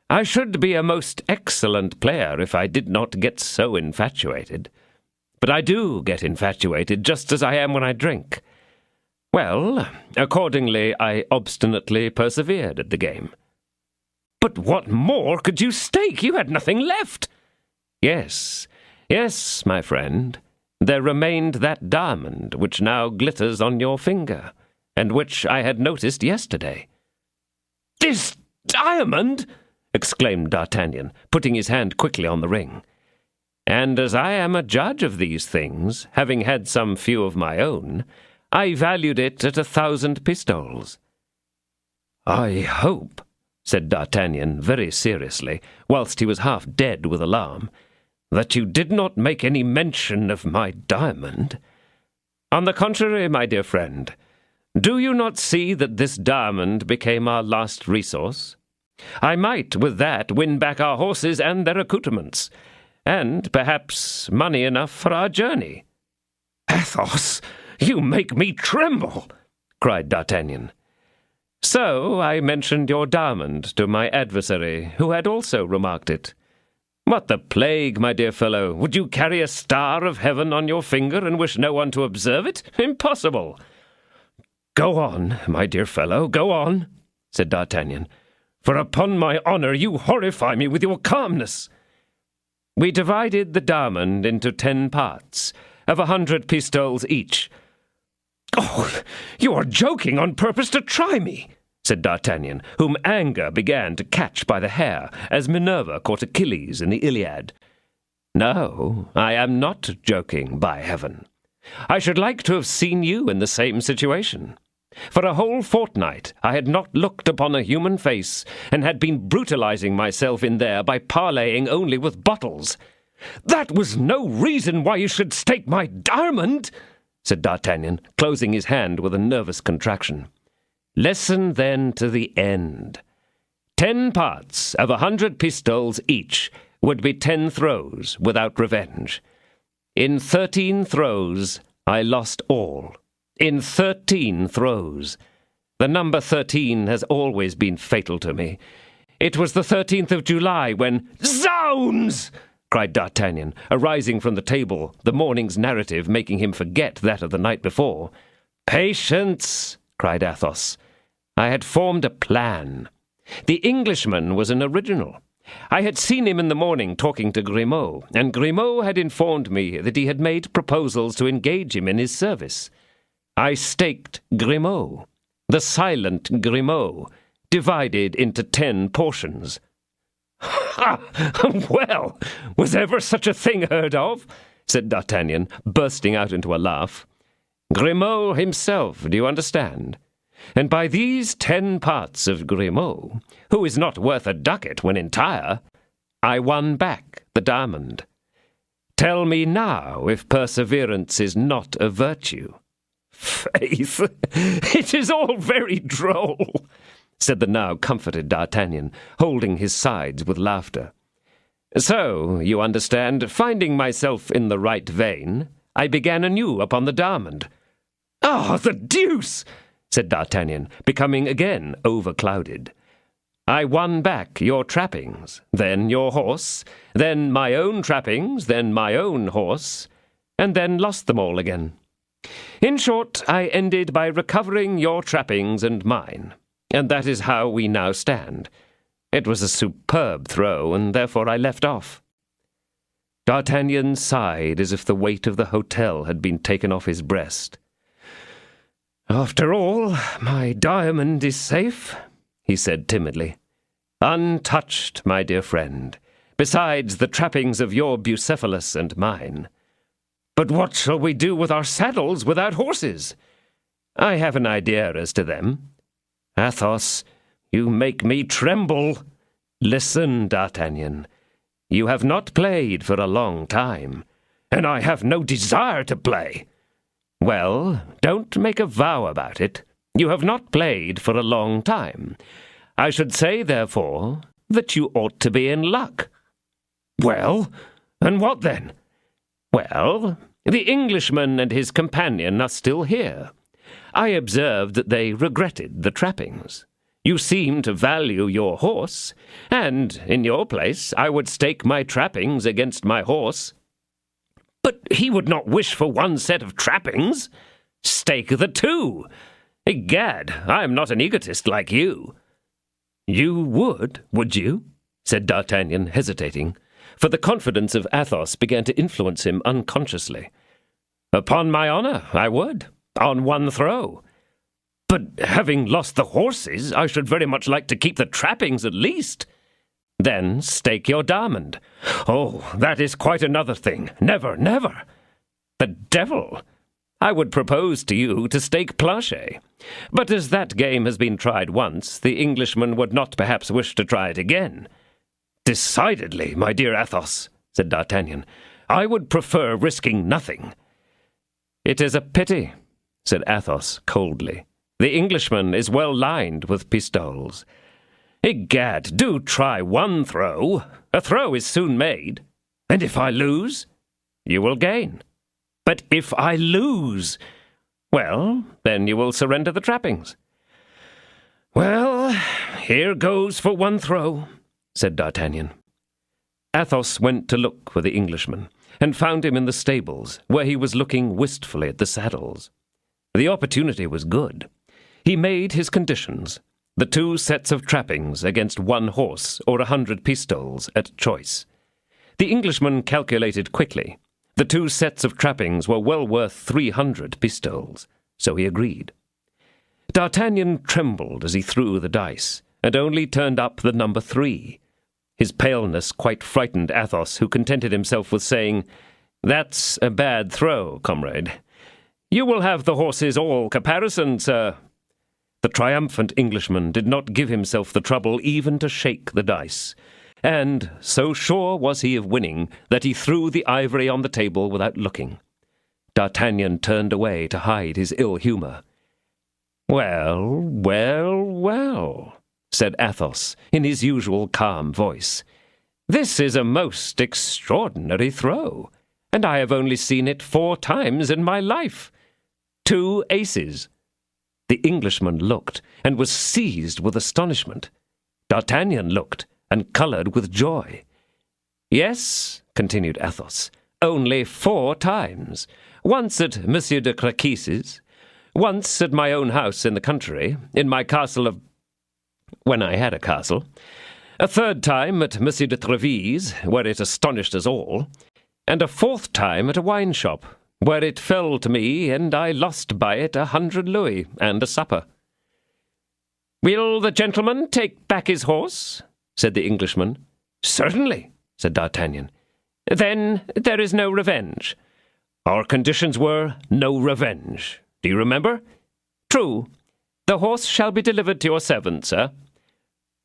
I should be a most excellent player if I did not get so infatuated. But I do get infatuated just as I am when I drink. Well, accordingly, I obstinately persevered at the game. But what more could you stake? You had nothing left. Yes, my friend. There remained that diamond which now glitters on your finger, and which I had noticed yesterday. This diamond? Exclaimed D'Artagnan, putting his hand quickly on the ring. And as I am a judge of these things, having had some few of my own, I valued it at 1,000 pistoles. I hope, said D'Artagnan very seriously, whilst he was half dead with alarm, that you did not make any mention of my diamond. On the contrary, my dear friend, do you not see that this diamond became our last resource? I might, with that, win back our horses and their accoutrements, and perhaps money enough for our journey. Athos, you make me tremble, cried D'Artagnan. So I mentioned your diamond to my adversary, who had also remarked it. What the plague, my dear fellow? Would you carry a star of heaven on your finger and wish no one to observe it? Impossible! Go on, my dear fellow, go on, said D'Artagnan, for upon my honour you horrify me with your calmness. We divided the diamond into 10 parts, of 100 pistoles each. Oh, you are joking on purpose to try me, said D'Artagnan, whom anger began to catch by the hair, as Minerva caught Achilles in the Iliad. No, I am not joking, by heaven. I should like to have seen you in the same situation. For a whole fortnight I had not looked upon a human face, and had been brutalizing myself in there by parleying only with bottles. That was no reason why you should stake my diamond, said D'Artagnan, closing his hand with a nervous contraction. Listen then to the end. 10 parts of 100 pistoles each would be 10 throws without revenge. In 13 throws I lost all. In 13 throws. The number 13 has always been fatal to me. It was the 13th of July when— Zounds! Cried D'Artagnan, arising from the table, the morning's narrative making him forget that of the night before. Patience! Cried Athos. I had formed a plan. The Englishman was an original. I had seen him in the morning talking to Grimaud, and Grimaud had informed me that he had made proposals to engage him in his service. I staked Grimaud, the silent Grimaud, divided into 10 portions. Ha! Well, was ever such a thing heard of? Said D'Artagnan, bursting out into a laugh. Grimaud himself, do you understand? And by these 10 parts of Grimaud, who is not worth a ducat when entire, I won back the diamond. Tell me now if perseverance is not a virtue. Faith, it is all very droll, said the now comforted D'Artagnan, holding his sides with laughter. So, you understand, finding myself in the right vein, I began anew upon the diamond. Ah, the deuce! Said D'Artagnan, becoming again overclouded. I won back your trappings, then your horse, then my own trappings, then my own horse, and then lost them all again. In short, I ended by recovering your trappings and mine, and that is how we now stand. It was a superb throw, and therefore I left off. D'Artagnan sighed as if the weight of the hotel had been taken off his breast. After all, my diamond is safe, he said timidly. Untouched, my dear friend, besides the trappings of your Bucephalus and mine. But what shall we do with our saddles without horses? I have an idea as to them. Athos, you make me tremble. Listen, D'Artagnan. You have not played for a long time, and I have no desire to play. Well, don't make a vow about it. You have not played for a long time. I should say, therefore, that you ought to be in luck. Well, and what then? Well, the Englishman and his companion are still here. I observed that they regretted the trappings. You seem to value your horse, and, in your place, I would stake my trappings against my horse. But he would not wish for one set of trappings. Stake the 2. Egad, I am not an egotist like you. You would you? Said D'Artagnan, hesitating, for the confidence of Athos began to influence him unconsciously. Upon my honour, I would, on one throw. But having lost the horses, I should very much like to keep the trappings at least. Then stake your diamond. Oh, that is quite another thing. Never, never. The devil! I would propose to you to stake Planchet. But as that game has been tried once, the Englishman would not perhaps wish to try it again. Decidedly, my dear Athos, said D'Artagnan, I would prefer risking nothing. It is a pity, said Athos coldly. The Englishman is well lined with pistoles. Egad, do try one throw. A throw is soon made. And if I lose, you will gain. But if I lose, well, then you will surrender the trappings. "Well, here goes for one throw," said D'Artagnan. Athos went to look for the Englishman, and found him in the stables, where he was looking wistfully at the saddles. The opportunity was good. He made his conditions, the 2 sets of trappings against 1 horse, or 100 pistoles at choice. The Englishman calculated quickly. The 2 sets of trappings were well worth 300 pistoles, so he agreed. D'Artagnan trembled as he threw the dice, and only turned up the number 3. His paleness quite frightened Athos, who contented himself with saying, "That's a bad throw, comrade. You will have the horses all caparisoned, sir." The triumphant Englishman did not give himself the trouble even to shake the dice, and so sure was he of winning that he threw the ivory on the table without looking. D'Artagnan turned away to hide his ill humour. "Well, well, well," said Athos, in his usual calm voice. "This is a most extraordinary throw, and I have only seen it 4 times in my life. 2 aces." The Englishman looked, and was seized with astonishment. D'Artagnan looked, and coloured with joy. "Yes," continued Athos, "only 4 times. Once at Monsieur de Craquis's, once at my own house in the country, in my castle of... when I had a castle. A 3rd time at Monsieur de Tréville's, where it astonished us all, and a 4th time at a wine shop, where it fell to me, and I lost by it 100 louis and a supper." "Will the gentleman take back his horse?" said the Englishman. "Certainly," said D'Artagnan. "Then there is no revenge." "Our conditions were no revenge. Do you remember?" "True. The horse shall be delivered to your servant, sir."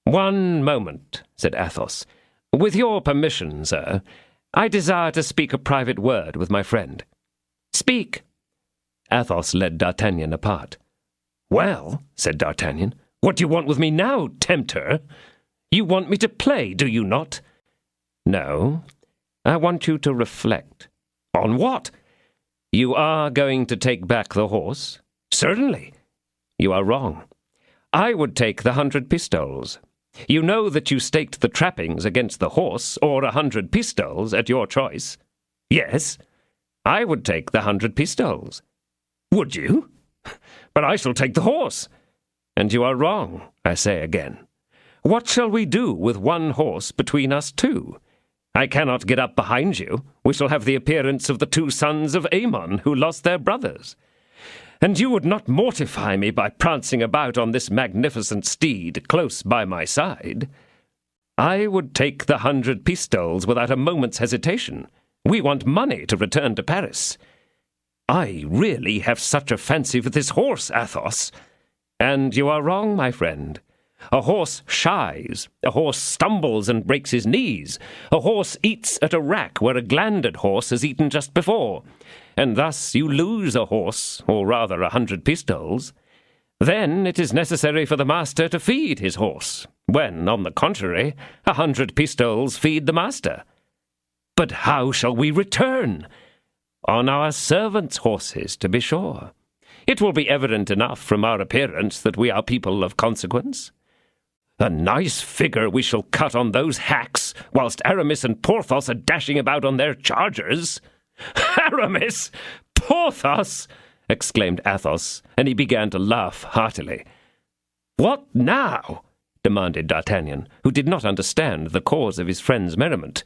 "One moment," said Athos. "With your permission, sir, I desire to speak a private word with my friend." "Speak." Athos led D'Artagnan apart. "Well," said D'Artagnan, "what do you want with me now, tempter? You want me to play, do you not?" "No, I want you to reflect." "On what?" "You are going to take back the horse?" "Certainly." "You are wrong. I would take the 100 pistoles. You know that you staked the trappings against the horse, or 100 pistoles, at your choice." "Yes." "I would take the 100 pistoles." "Would you? But I shall take the horse." "And you are wrong, I say again. What shall we do with 1 horse between us 2? I cannot get up behind you. We shall have the appearance of the 2 sons of Ammon who lost their brothers. And you would not mortify me by prancing about on this magnificent steed close by my side. I would take the 100 pistoles without a moment's hesitation. We want money to return to Paris. I really have such a fancy for this horse, Athos. And you are wrong, my friend. A horse shies. A horse stumbles and breaks his knees. A horse eats at a rack where a glandered horse has eaten just before. And thus you lose a horse, or rather 100 pistoles. Then it is necessary for the master to feed his horse, when, on the contrary, 100 pistoles feed the master. But how shall we return? On our servants' horses, to be sure. It will be evident enough from our appearance that we are people of consequence. A nice figure we shall cut on those hacks, whilst Aramis and Porthos are dashing about on their chargers. Aramis! Porthos! Exclaimed Athos, and he began to laugh heartily. What now? Demanded D'Artagnan, who did not understand the cause of his friend's merriment.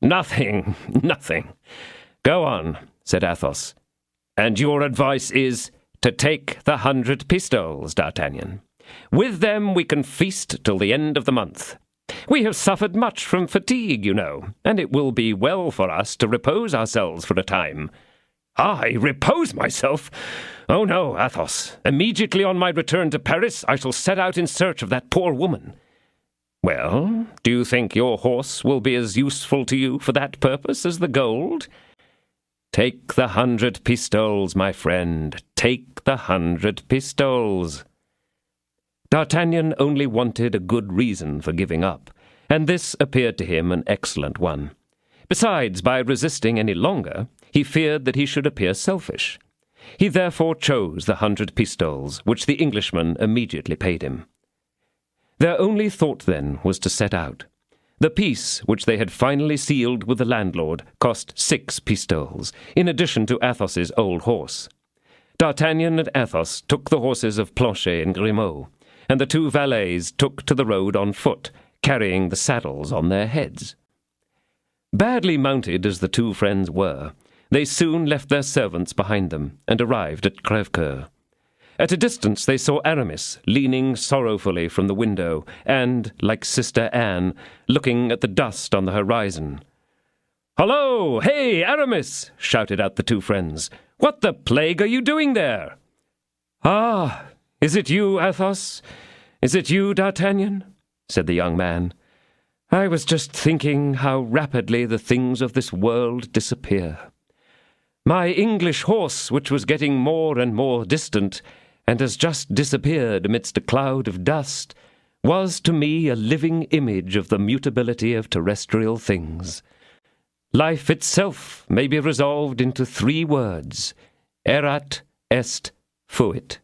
Nothing, nothing. Go on, said Athos. And your advice is to take the 100 pistoles, D'Artagnan. With them we can feast till the end of the month. We have suffered much from fatigue, you know, and it will be well for us to repose ourselves for a time. I repose myself? Oh no, Athos. Immediately on my return to Paris, I shall set out in search of that poor woman. Well, do you think your horse will be as useful to you for that purpose as the gold? Take the 100 pistoles, my friend. Take the 100 pistoles. D'Artagnan only wanted a good reason for giving up, and this appeared to him an excellent one. Besides, by resisting any longer, he feared that he should appear selfish. He therefore chose the 100 pistoles, which the Englishman immediately paid him. Their only thought then was to set out. The peace, which they had finally sealed with the landlord, cost 6 pistoles, in addition to Athos's old horse. D'Artagnan and Athos took the horses of Planchet and Grimaud, and the 2 valets took to the road on foot, carrying the saddles on their heads. Badly mounted as the 2 friends were, they soon left their servants behind them and arrived at Crèvecoeur. At a distance they saw Aramis leaning sorrowfully from the window and, like Sister Anne, looking at the dust on the horizon. "Hullo! Hey, Aramis!" shouted out the 2 friends. "What the plague are you doing there?" "Ah, is it you, Athos? Is it you, D'Artagnan?" said the young man. "I was just thinking how rapidly the things of this world disappear. My English horse, which was getting more and more distant, and has just disappeared amidst a cloud of dust, was to me a living image of the mutability of terrestrial things. Life itself may be resolved into 3 words, erat, est, fuit."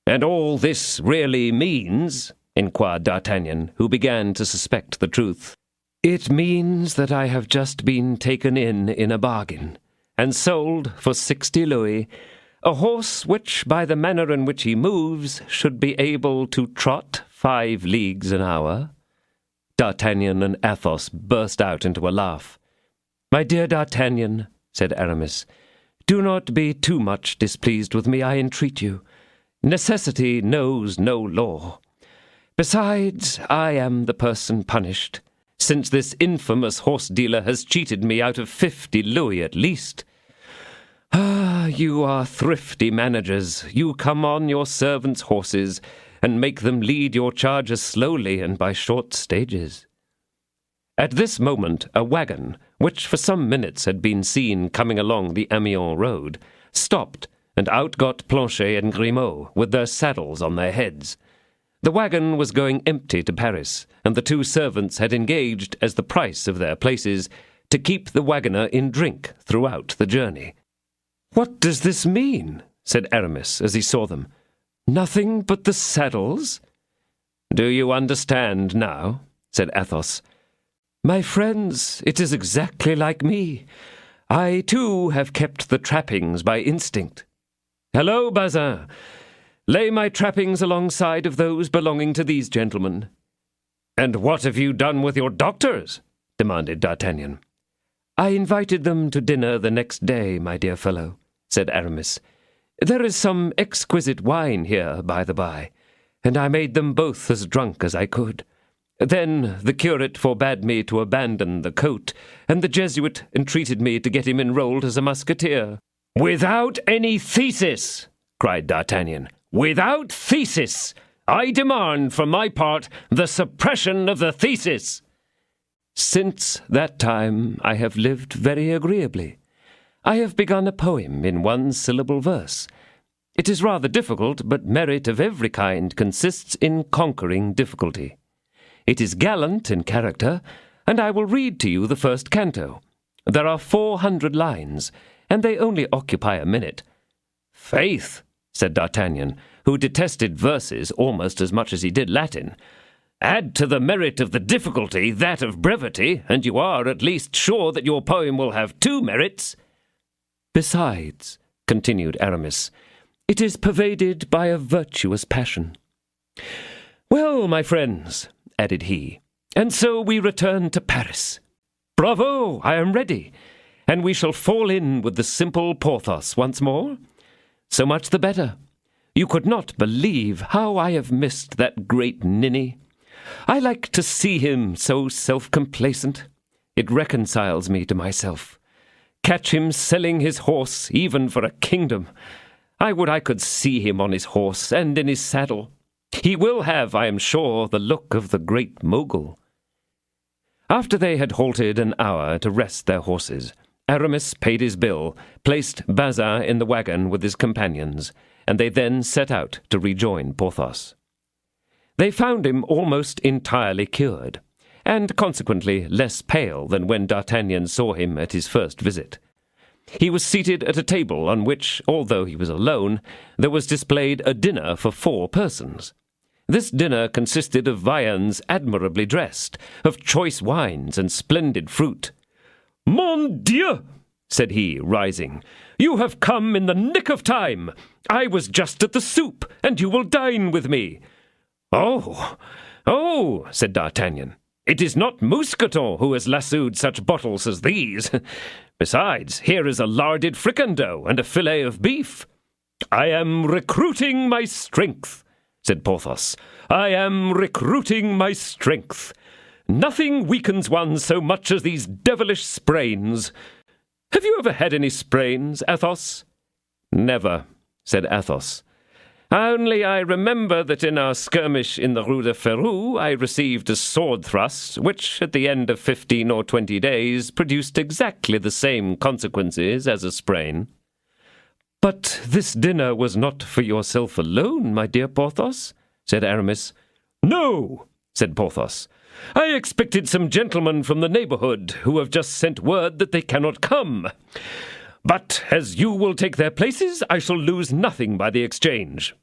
"And all this really means?" inquired D'Artagnan, who began to suspect the truth. "It means that I have just been taken in a bargain, and sold for 60 louis, a horse which, by the manner in which he moves, should be able to trot 5 leagues an hour." D'Artagnan and Athos burst out into a laugh. "My dear D'Artagnan," said Aramis, "do not be too much displeased with me, I entreat you. Necessity knows no law. Besides, I am the person punished, since this infamous horse-dealer has cheated me out of 50 louis at least. Ah, you are thrifty managers. You come on your servants' horses, and make them lead your charges slowly and by short stages." At this moment a wagon, which for some minutes had been seen coming along the Amiens road, stopped, and out got Planchet and Grimaud, with their saddles on their heads. The wagon was going empty to Paris, and the 2 servants had engaged, as the price of their places, to keep the wagoner in drink throughout the journey. "What does this mean?" said Aramis as he saw them. "Nothing but the saddles?" "Do you understand now?" said Athos. "My friends, it is exactly like me. I, too, have kept the trappings by instinct. Hello, Bazin! Lay my trappings alongside of those belonging to these gentlemen." "And what have you done with your doctors?" demanded D'Artagnan. "I invited them to dinner the next day, my dear fellow," said Aramis. "There is some exquisite wine here, by the by, and I made them both as drunk as I could. Then the curate forbade me to abandon the coat, and the Jesuit entreated me to get him enrolled as a musketeer." "Without any thesis!" cried D'Artagnan. "Without thesis! I demand, for my part, the suppression of the thesis." "Since that time I have lived very agreeably. I have begun a poem in 1-syllable verse. It is rather difficult, but merit of every kind consists in conquering difficulty. It is gallant in character, and I will read to you the first canto. There are 400 lines, and they only occupy a minute." "Faith," said D'Artagnan, who detested verses almost as much as he did Latin, "add to the merit of the difficulty that of brevity, and you are at least sure that your poem will have 2 merits. "Besides," continued Aramis, "it is pervaded by a virtuous passion. Well, my friends," added he, "and so we return to Paris. Bravo, I am ready, and we shall fall in with the simple Porthos once more. So much the better. You could not believe how I have missed that great ninny. I like to see him so self-complacent. It reconciles me to myself. Catch him selling his horse even for a kingdom. I would I could see him on his horse and in his saddle. He will have, I am sure, the look of the great mogul." After they had halted an hour to rest their horses, Aramis paid his bill, placed Bazin in the wagon with his companions, and they then set out to rejoin Porthos. They found him almost entirely cured, and consequently less pale than when D'Artagnan saw him at his first visit. He was seated at a table on which, although he was alone, there was displayed a dinner for 4 persons. This dinner consisted of viands admirably dressed, of choice wines and splendid fruit. "Mon Dieu!" said he, rising. "You have come in the nick of time. I was just at the soup, and you will dine with me." "Oh, oh," said D'Artagnan. "It is not Mousqueton who has lassoed such bottles as these. Besides, here is a larded fricandeau and a fillet of beef." "I am recruiting my strength," said Porthos. "I am recruiting my strength. Nothing weakens one so much as these devilish sprains. Have you ever had any sprains, Athos?" "Never," said Athos. "Only I remember that in our skirmish in the Rue de Ferou I received a sword thrust, which at the end of 15 or 20 days produced exactly the same consequences as a sprain." "But this dinner was not for yourself alone, my dear Porthos," said Aramis. "No," said Porthos. "I expected some gentlemen from the neighborhood who have just sent word that they cannot come. But as you will take their places, I shall lose nothing by the exchange.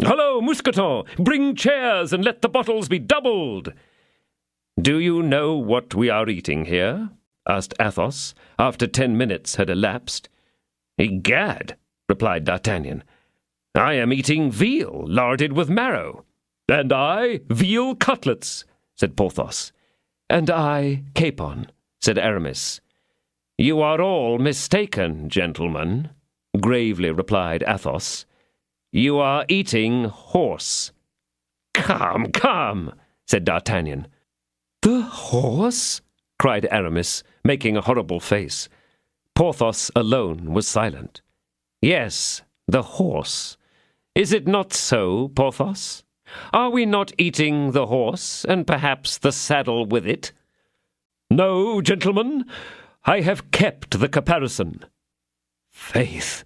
Hullo, Mousqueton, bring chairs and let the bottles be doubled." "Do you know what we are eating here?" asked Athos, after 10 minutes had elapsed. "Egad," replied D'Artagnan, "I am eating veal larded with marrow." "And I, veal cutlets," said Porthos. "And I, capon," said Aramis. "You are all mistaken, gentlemen," gravely replied Athos. "You are eating horse." "Come, come," said D'Artagnan. "The horse?" cried Aramis, making a horrible face. Porthos alone was silent. "Yes, the horse. Is it not so, Porthos? Are we not eating the horse, and perhaps the saddle with it?" "No, gentlemen, I have kept the caparison." "Faith,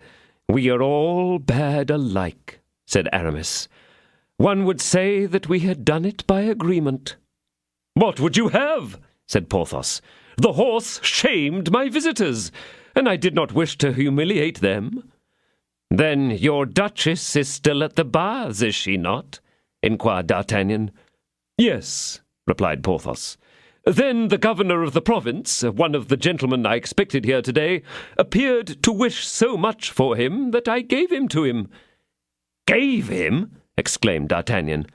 we are all bad alike," said Aramis. "One would say that we had done it by agreement." "What would you have?" said Porthos. "The horse shamed my visitors, and I did not wish to humiliate them." "Then your duchess is still at the baths, is she not?" inquired D'Artagnan. "Yes," replied Porthos. "Then the governor of the province, one of the gentlemen I expected here today, appeared to wish so much for him that I gave him to him." "Gave him?" exclaimed D'Artagnan.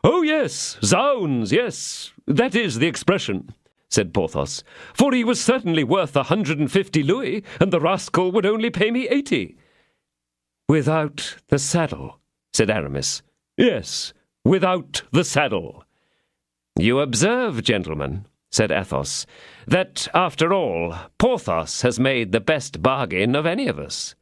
"Oh, yes, zounds, yes, that is the expression," said Porthos, "for he was certainly worth 150 louis, and the rascal would only pay me 80. "Without the saddle?" said Aramis. "Yes, without the saddle." "You observe, gentlemen," said Athos, "that, after all, Porthos has made the best bargain of any of us."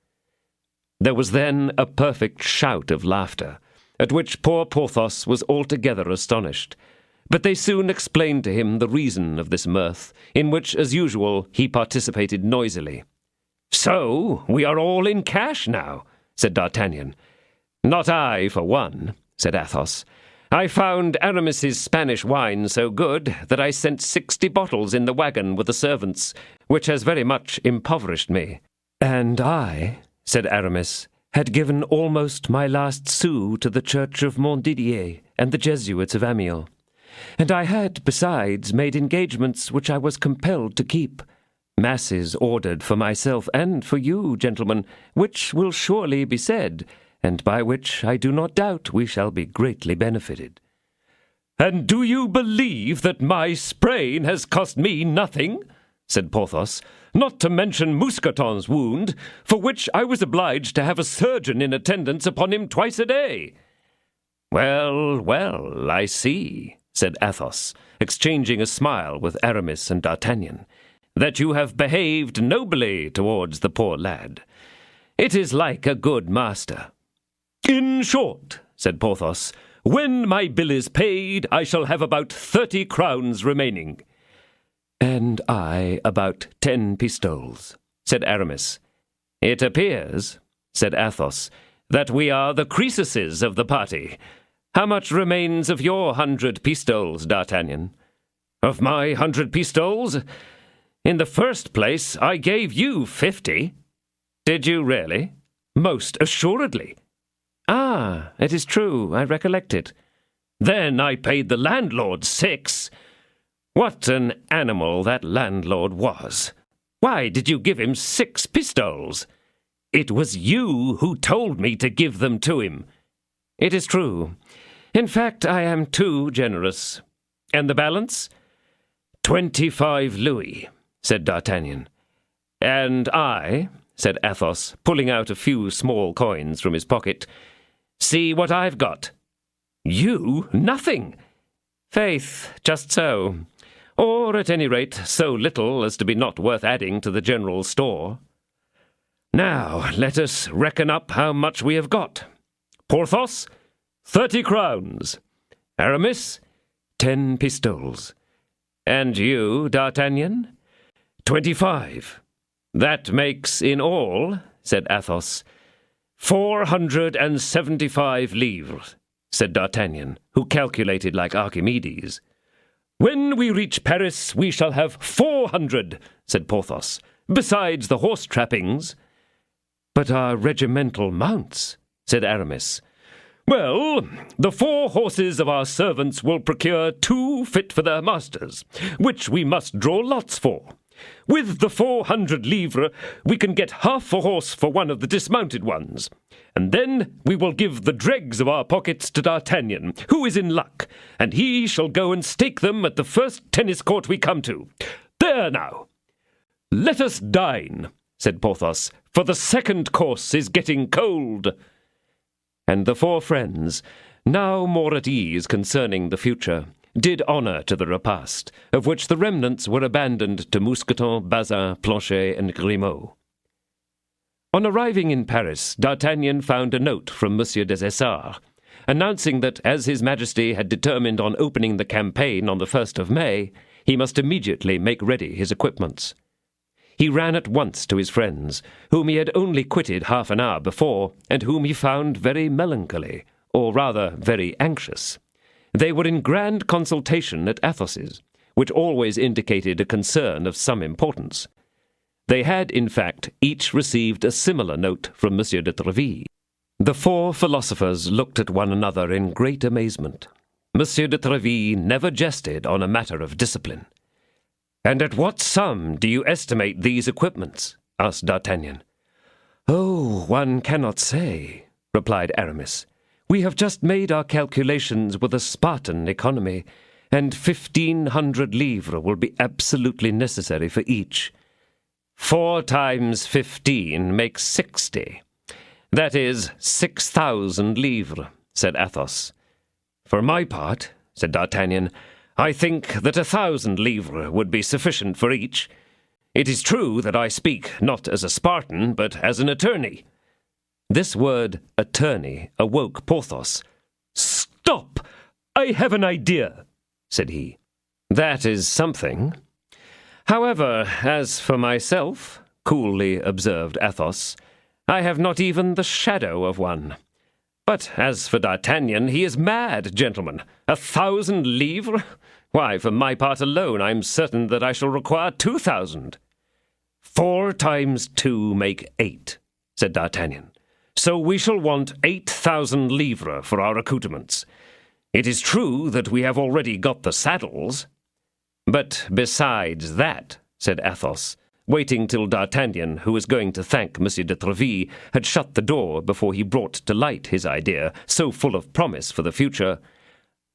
There was then a perfect shout of laughter, at which poor Porthos was altogether astonished. But they soon explained to him the reason of this mirth, in which, as usual, he participated noisily. "So we are all in cash now," said D'Artagnan. "Not I, for one," said Athos. "I found Aramis's Spanish wine so good that I sent 60 bottles in the wagon with the servants, which has very much impoverished me." "And I," said Aramis, "had given almost my last sou to the church of Montdidier and the Jesuits of Amiens. And I had, besides, made engagements which I was compelled to keep, masses ordered for myself and for you, gentlemen, which will surely be said, and by which I do not doubt we shall be greatly benefited." "And do you believe that my sprain has cost me nothing?" said Porthos, "not to mention Mousqueton's wound, for which I was obliged to have a surgeon in attendance upon him twice a day." "Well, well, I see," said Athos, exchanging a smile with Aramis and D'Artagnan, "that you have behaved nobly towards the poor lad. It is like a good master." "In short," said Porthos, "when my bill is paid, I shall have about 30 crowns remaining." "And I about 10 pistoles," said Aramis. "It appears," said Athos, "that we are the Croesuses of the party. How much remains of your 100 pistoles, D'Artagnan?" "Of my 100 pistoles? In the first place, I gave you 50. "Did you really?" "Most assuredly." "Ah, it is true, I recollect it. Then I paid the landlord 6. What an animal that landlord was! Why did you give him 6 pistoles? It was you who told me to give them to him. It is true. In fact, I am too generous. And the balance? 25 louis, said D'Artagnan. And I, said Athos, pulling out a few small coins from his pocket, see what I've got. You? Nothing. Faith, just so. Or, at any rate, so little as to be not worth adding to the general store. Now, let us reckon up how much we have got. Porthos, 30 crowns. Aramis, 10 pistoles. And you, D'Artagnan? 25. That makes in all, said Athos, 475 livres, said D'Artagnan, who calculated like Archimedes. When we reach Paris, we shall have 400, said Porthos, besides the horse trappings. But our regimental mounts, said Aramis. Well, the 4 horses of our servants will procure 2 fit for their masters, which we must draw lots for. With the 400 livres, we can get half a horse for one of the dismounted ones. And then we will give the dregs of our pockets to D'Artagnan, who is in luck, and he shall go and stake them at the first tennis court we come to. There now! Let us dine, said Porthos, for the second course is getting cold. And the 4 friends, now more at ease concerning the future, did honour to the repast, of which the remnants were abandoned to Mousqueton, Bazin, Planchet, and Grimaud. On arriving in Paris, D'Artagnan found a note from Monsieur des Essarts, announcing that, as His Majesty had determined on opening the campaign on the 1st of May, he must immediately make ready his equipments. He ran at once to his friends, whom he had only quitted half an hour before, and whom he found very melancholy, or rather very anxious. They were in grand consultation at Athos's, which always indicated a concern of some importance. They had, in fact, each received a similar note from Monsieur de Tréville. The 4 philosophers looked at one another in great amazement. Monsieur de Tréville never jested on a matter of discipline. "And at what sum do you estimate these equipments?" asked D'Artagnan. "Oh, one cannot say," replied Aramis. "We have just made our calculations with a Spartan economy, and 1,500 livres will be absolutely necessary for each. 4 times 15 makes 60. That is 6,000 livres, said Athos. "For my part," said D'Artagnan, "I think that 1,000 livres would be sufficient for each. It is true that I speak not as a Spartan, but as an attorney." This word, attorney, awoke Porthos. "Stop! I have an idea," said he. "That is something. However, as for myself," coolly observed Athos, "I have not even the shadow of one. But as for D'Artagnan, he is mad, gentlemen. 1,000 livres? Why, for my part alone, I am certain that I shall require 2,000. 4 times 2 make 8, said D'Artagnan. So we shall want 8,000 livres for our accoutrements. It is true that we have already got the saddles. But besides that, said Athos, waiting till D'Artagnan, who was going to thank Monsieur de Tréville, had shut the door before he brought to light his idea, so full of promise for the future,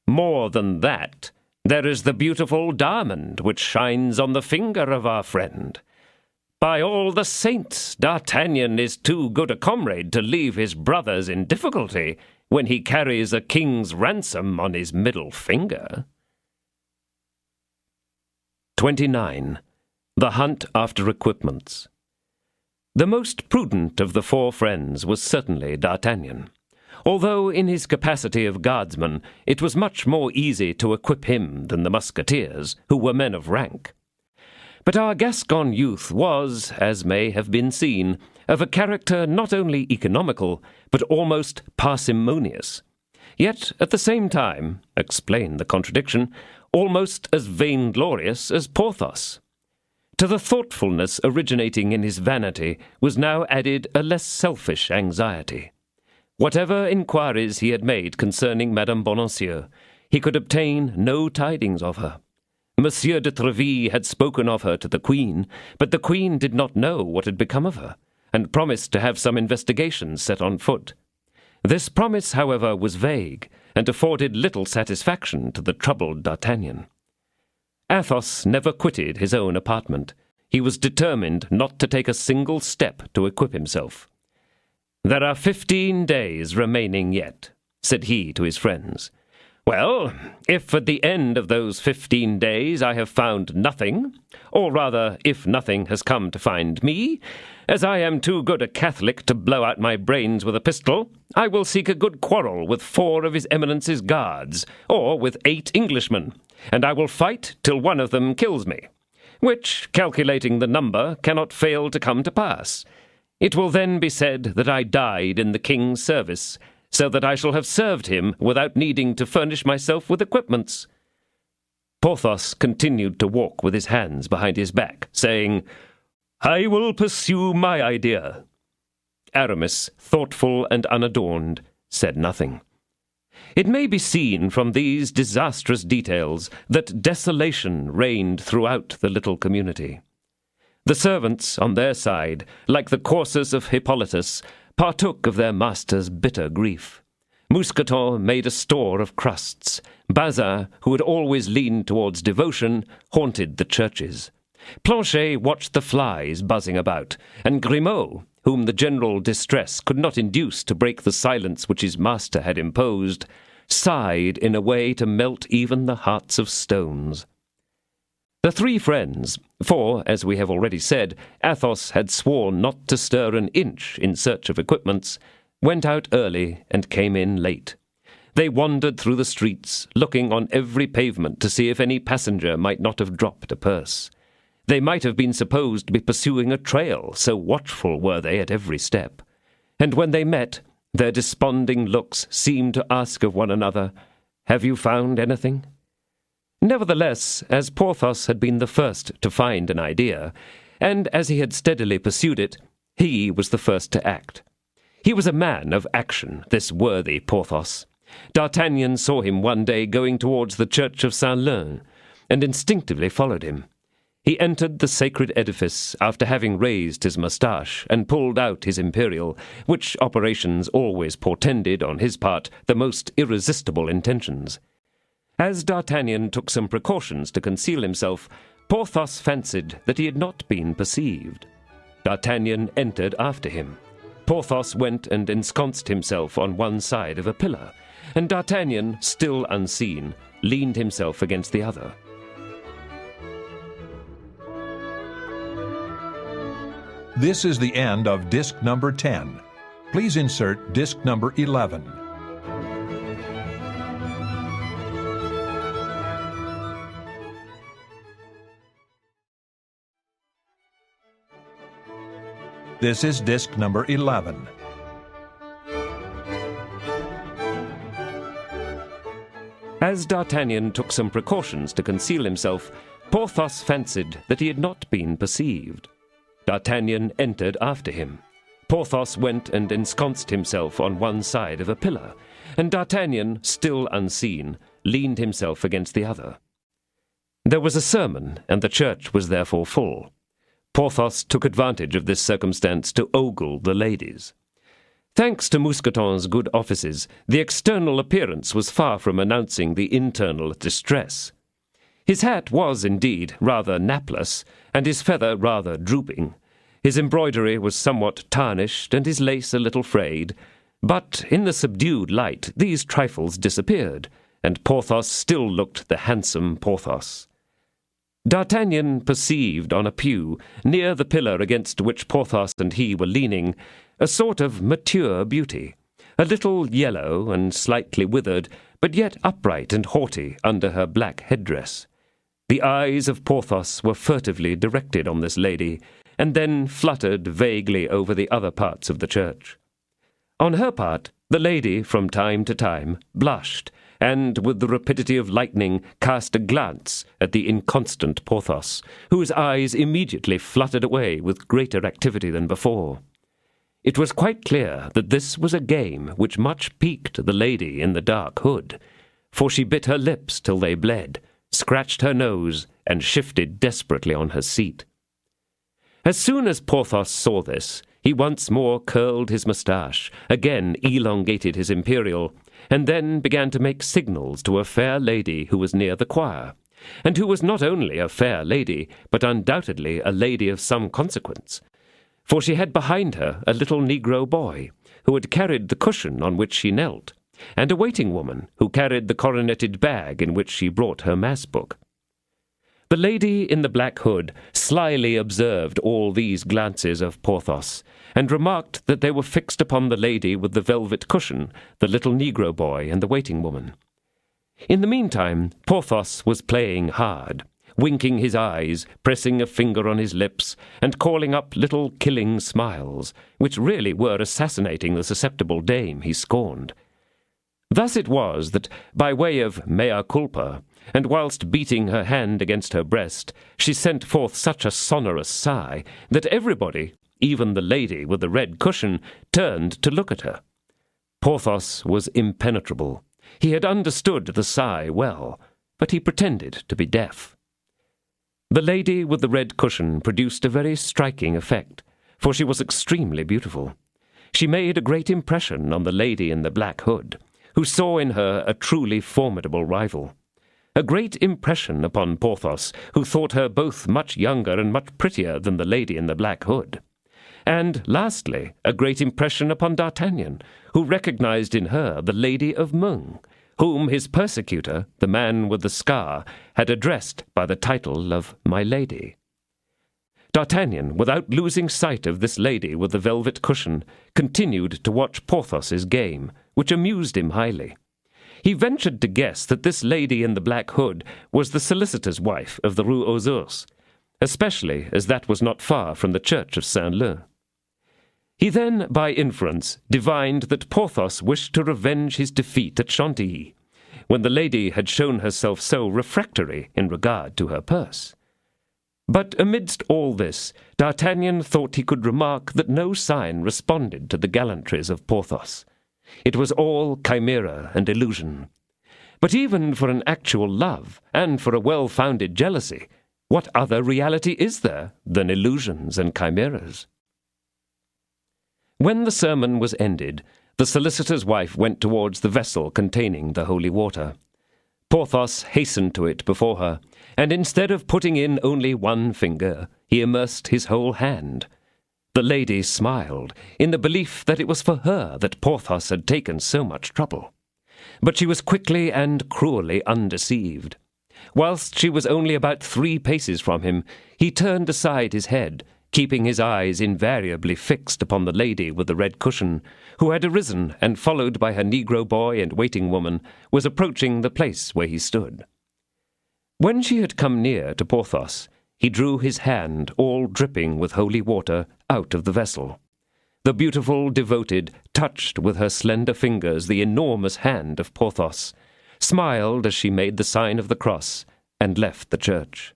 more than that, there is the beautiful diamond which shines on the finger of our friend. By all the saints, D'Artagnan is too good a comrade to leave his brothers in difficulty when he carries a king's ransom on his middle finger. 29. The hunt after equipments. The most prudent of the 4 friends was certainly D'Artagnan, although in his capacity of guardsman it was much more easy to equip him than the musketeers, who were men of rank. But our Gascon youth was, as may have been seen, of a character not only economical, but almost parsimonious, yet at the same time, explain the contradiction, almost as vainglorious as Porthos. To the thoughtfulness originating in his vanity was now added a less selfish anxiety. Whatever inquiries he had made concerning Madame Bonancieux, He could obtain no tidings of her. Monsieur de Treville had spoken of her to the Queen, but the Queen did not know what had become of her, and promised to have some investigations set on foot. This promise, however, was vague, and afforded little satisfaction to the troubled D'Artagnan. Athos never quitted his own apartment. He was determined not to take a single step to equip himself. "There are 15 days remaining yet," said he to his friends. "Well, if at the end of those 15 days I have found nothing, or rather, if nothing has come to find me, as I am too good a Catholic to blow out my brains with a pistol, I will seek a good quarrel with 4 of his Eminence's guards, or with 8 Englishmen, and I will fight till one of them kills me, which, calculating the number, cannot fail to come to pass. It will then be said that I died in the king's service, so that I shall have served him without needing to furnish myself with equipments." Porthos continued to walk with his hands behind his back, saying, "I will pursue my idea." Aramis, thoughtful and unadorned, said nothing. It may be seen from these disastrous details that desolation reigned throughout the little community. The servants, on their side, like the coursers of Hippolytus, partook of their master's bitter grief. Mousqueton made a store of crusts. Bazin, who had always leaned towards devotion, haunted the churches. Planchet watched the flies buzzing about, and Grimaud, whom the general distress could not induce to break the silence which his master had imposed, sighed in a way to melt even the hearts of stones. The 3 friends, for, as we have already said, Athos had sworn not to stir an inch in search of equipments, went out early and came in late. They wandered through the streets, looking on every pavement to see if any passenger might not have dropped a purse. They might have been supposed to be pursuing a trail, so watchful were they at every step. And when they met, their desponding looks seemed to ask of one another, "Have you found anything?" Nevertheless, as Porthos had been the first to find an idea, and as he had steadily pursued it, he was the first to act. He was a man of action, this worthy Porthos. D'Artagnan saw him one day going towards the church of Saint-Leu, and instinctively followed him. He entered the sacred edifice after having raised his moustache and pulled out his imperial, which operations always portended on his part the most irresistible intentions. As D'Artagnan took some precautions to conceal himself, Porthos fancied that he had not been perceived. D'Artagnan entered after him. Porthos went and ensconced himself on one side of a pillar, and D'Artagnan, still unseen, leaned himself against the other. This is the end of disc number 10. Please insert disc number 11. This is disc number 11. As D'Artagnan took some precautions to conceal himself, Porthos fancied that he had not been perceived. D'Artagnan entered after him. Porthos went and ensconced himself on one side of a pillar, and D'Artagnan, still unseen, leaned himself against the other. There was a sermon, and the church was therefore full. Porthos took advantage of this circumstance to ogle the ladies. Thanks to Mousqueton's good offices, the external appearance was far from announcing the internal distress. His hat was, indeed, rather napless, and his feather rather drooping. His embroidery was somewhat tarnished, and his lace a little frayed, but in the subdued light these trifles disappeared, and Porthos still looked the handsome Porthos. D'Artagnan perceived on a pew, near the pillar against which Porthos and he were leaning, a sort of mature beauty, a little yellow and slightly withered, but yet upright and haughty under her black headdress. The eyes of Porthos were furtively directed on this lady, and then fluttered vaguely over the other parts of the church. On her part, the lady, from time to time, blushed, and, with the rapidity of lightning, cast a glance at the inconstant Porthos, whose eyes immediately fluttered away with greater activity than before. It was quite clear that this was a game which much piqued the lady in the dark hood, for she bit her lips till they bled, scratched her nose, and shifted desperately on her seat. As soon as Porthos saw this, he once more curled his moustache, again elongated his imperial, and then began to make signals to a fair lady who was near the choir, and who was not only a fair lady, but undoubtedly a lady of some consequence, for she had behind her a little negro boy, who had carried the cushion on which she knelt, and a waiting woman who carried the coroneted bag in which she brought her mass book. The lady in the black hood slyly observed all these glances of Porthos, and remarked that they were fixed upon the lady with the velvet cushion, the little negro boy, and the waiting woman. In the meantime, Porthos was playing hard, winking his eyes, pressing a finger on his lips, and calling up little killing smiles, which really were assassinating the susceptible dame he scorned. Thus it was that, by way of mea culpa, and whilst beating her hand against her breast, she sent forth such a sonorous sigh that everybody, even the lady with the red cushion, turned to look at her. Porthos was impenetrable. He had understood the sigh well, but he pretended to be deaf. The lady with the red cushion produced a very striking effect, for she was extremely beautiful. She made a great impression on the lady in the black hood, who saw in her a truly formidable rival. A great impression upon Porthos, who thought her both much younger and much prettier than the lady in the black hood. And, lastly, a great impression upon D'Artagnan, who recognized in her the Lady of Meung, whom his persecutor, the man with the scar, had addressed by the title of My Lady. D'Artagnan, without losing sight of this lady with the velvet cushion, continued to watch Porthos's game, which amused him highly. He ventured to guess that this lady in the black hood was the solicitor's wife of the Rue aux Ours, especially as that was not far from the church of Saint-Leu. He then, by inference, divined that Porthos wished to revenge his defeat at Chantilly, when the lady had shown herself so refractory in regard to her purse. But amidst all this, D'Artagnan thought he could remark that no sign responded to the gallantries of Porthos. It was all chimera and illusion. But even for an actual love, and for a well-founded jealousy, what other reality is there than illusions and chimeras? When the sermon was ended, the solicitor's wife went towards the vessel containing the holy water. Porthos hastened to it before her, and instead of putting in only one finger, he immersed his whole hand. The lady smiled, in the belief that it was for her that Porthos had taken so much trouble. But she was quickly and cruelly undeceived. Whilst she was only about 3 paces from him, he turned aside his head, keeping his eyes invariably fixed upon the lady with the red cushion, who had arisen and, followed by her negro boy and waiting woman, was approaching the place where he stood. When she had come near to Porthos, he drew his hand, all dripping with holy water, out of the vessel. The beautiful, devoted, touched with her slender fingers the enormous hand of Porthos, smiled as she made the sign of the cross, and left the church.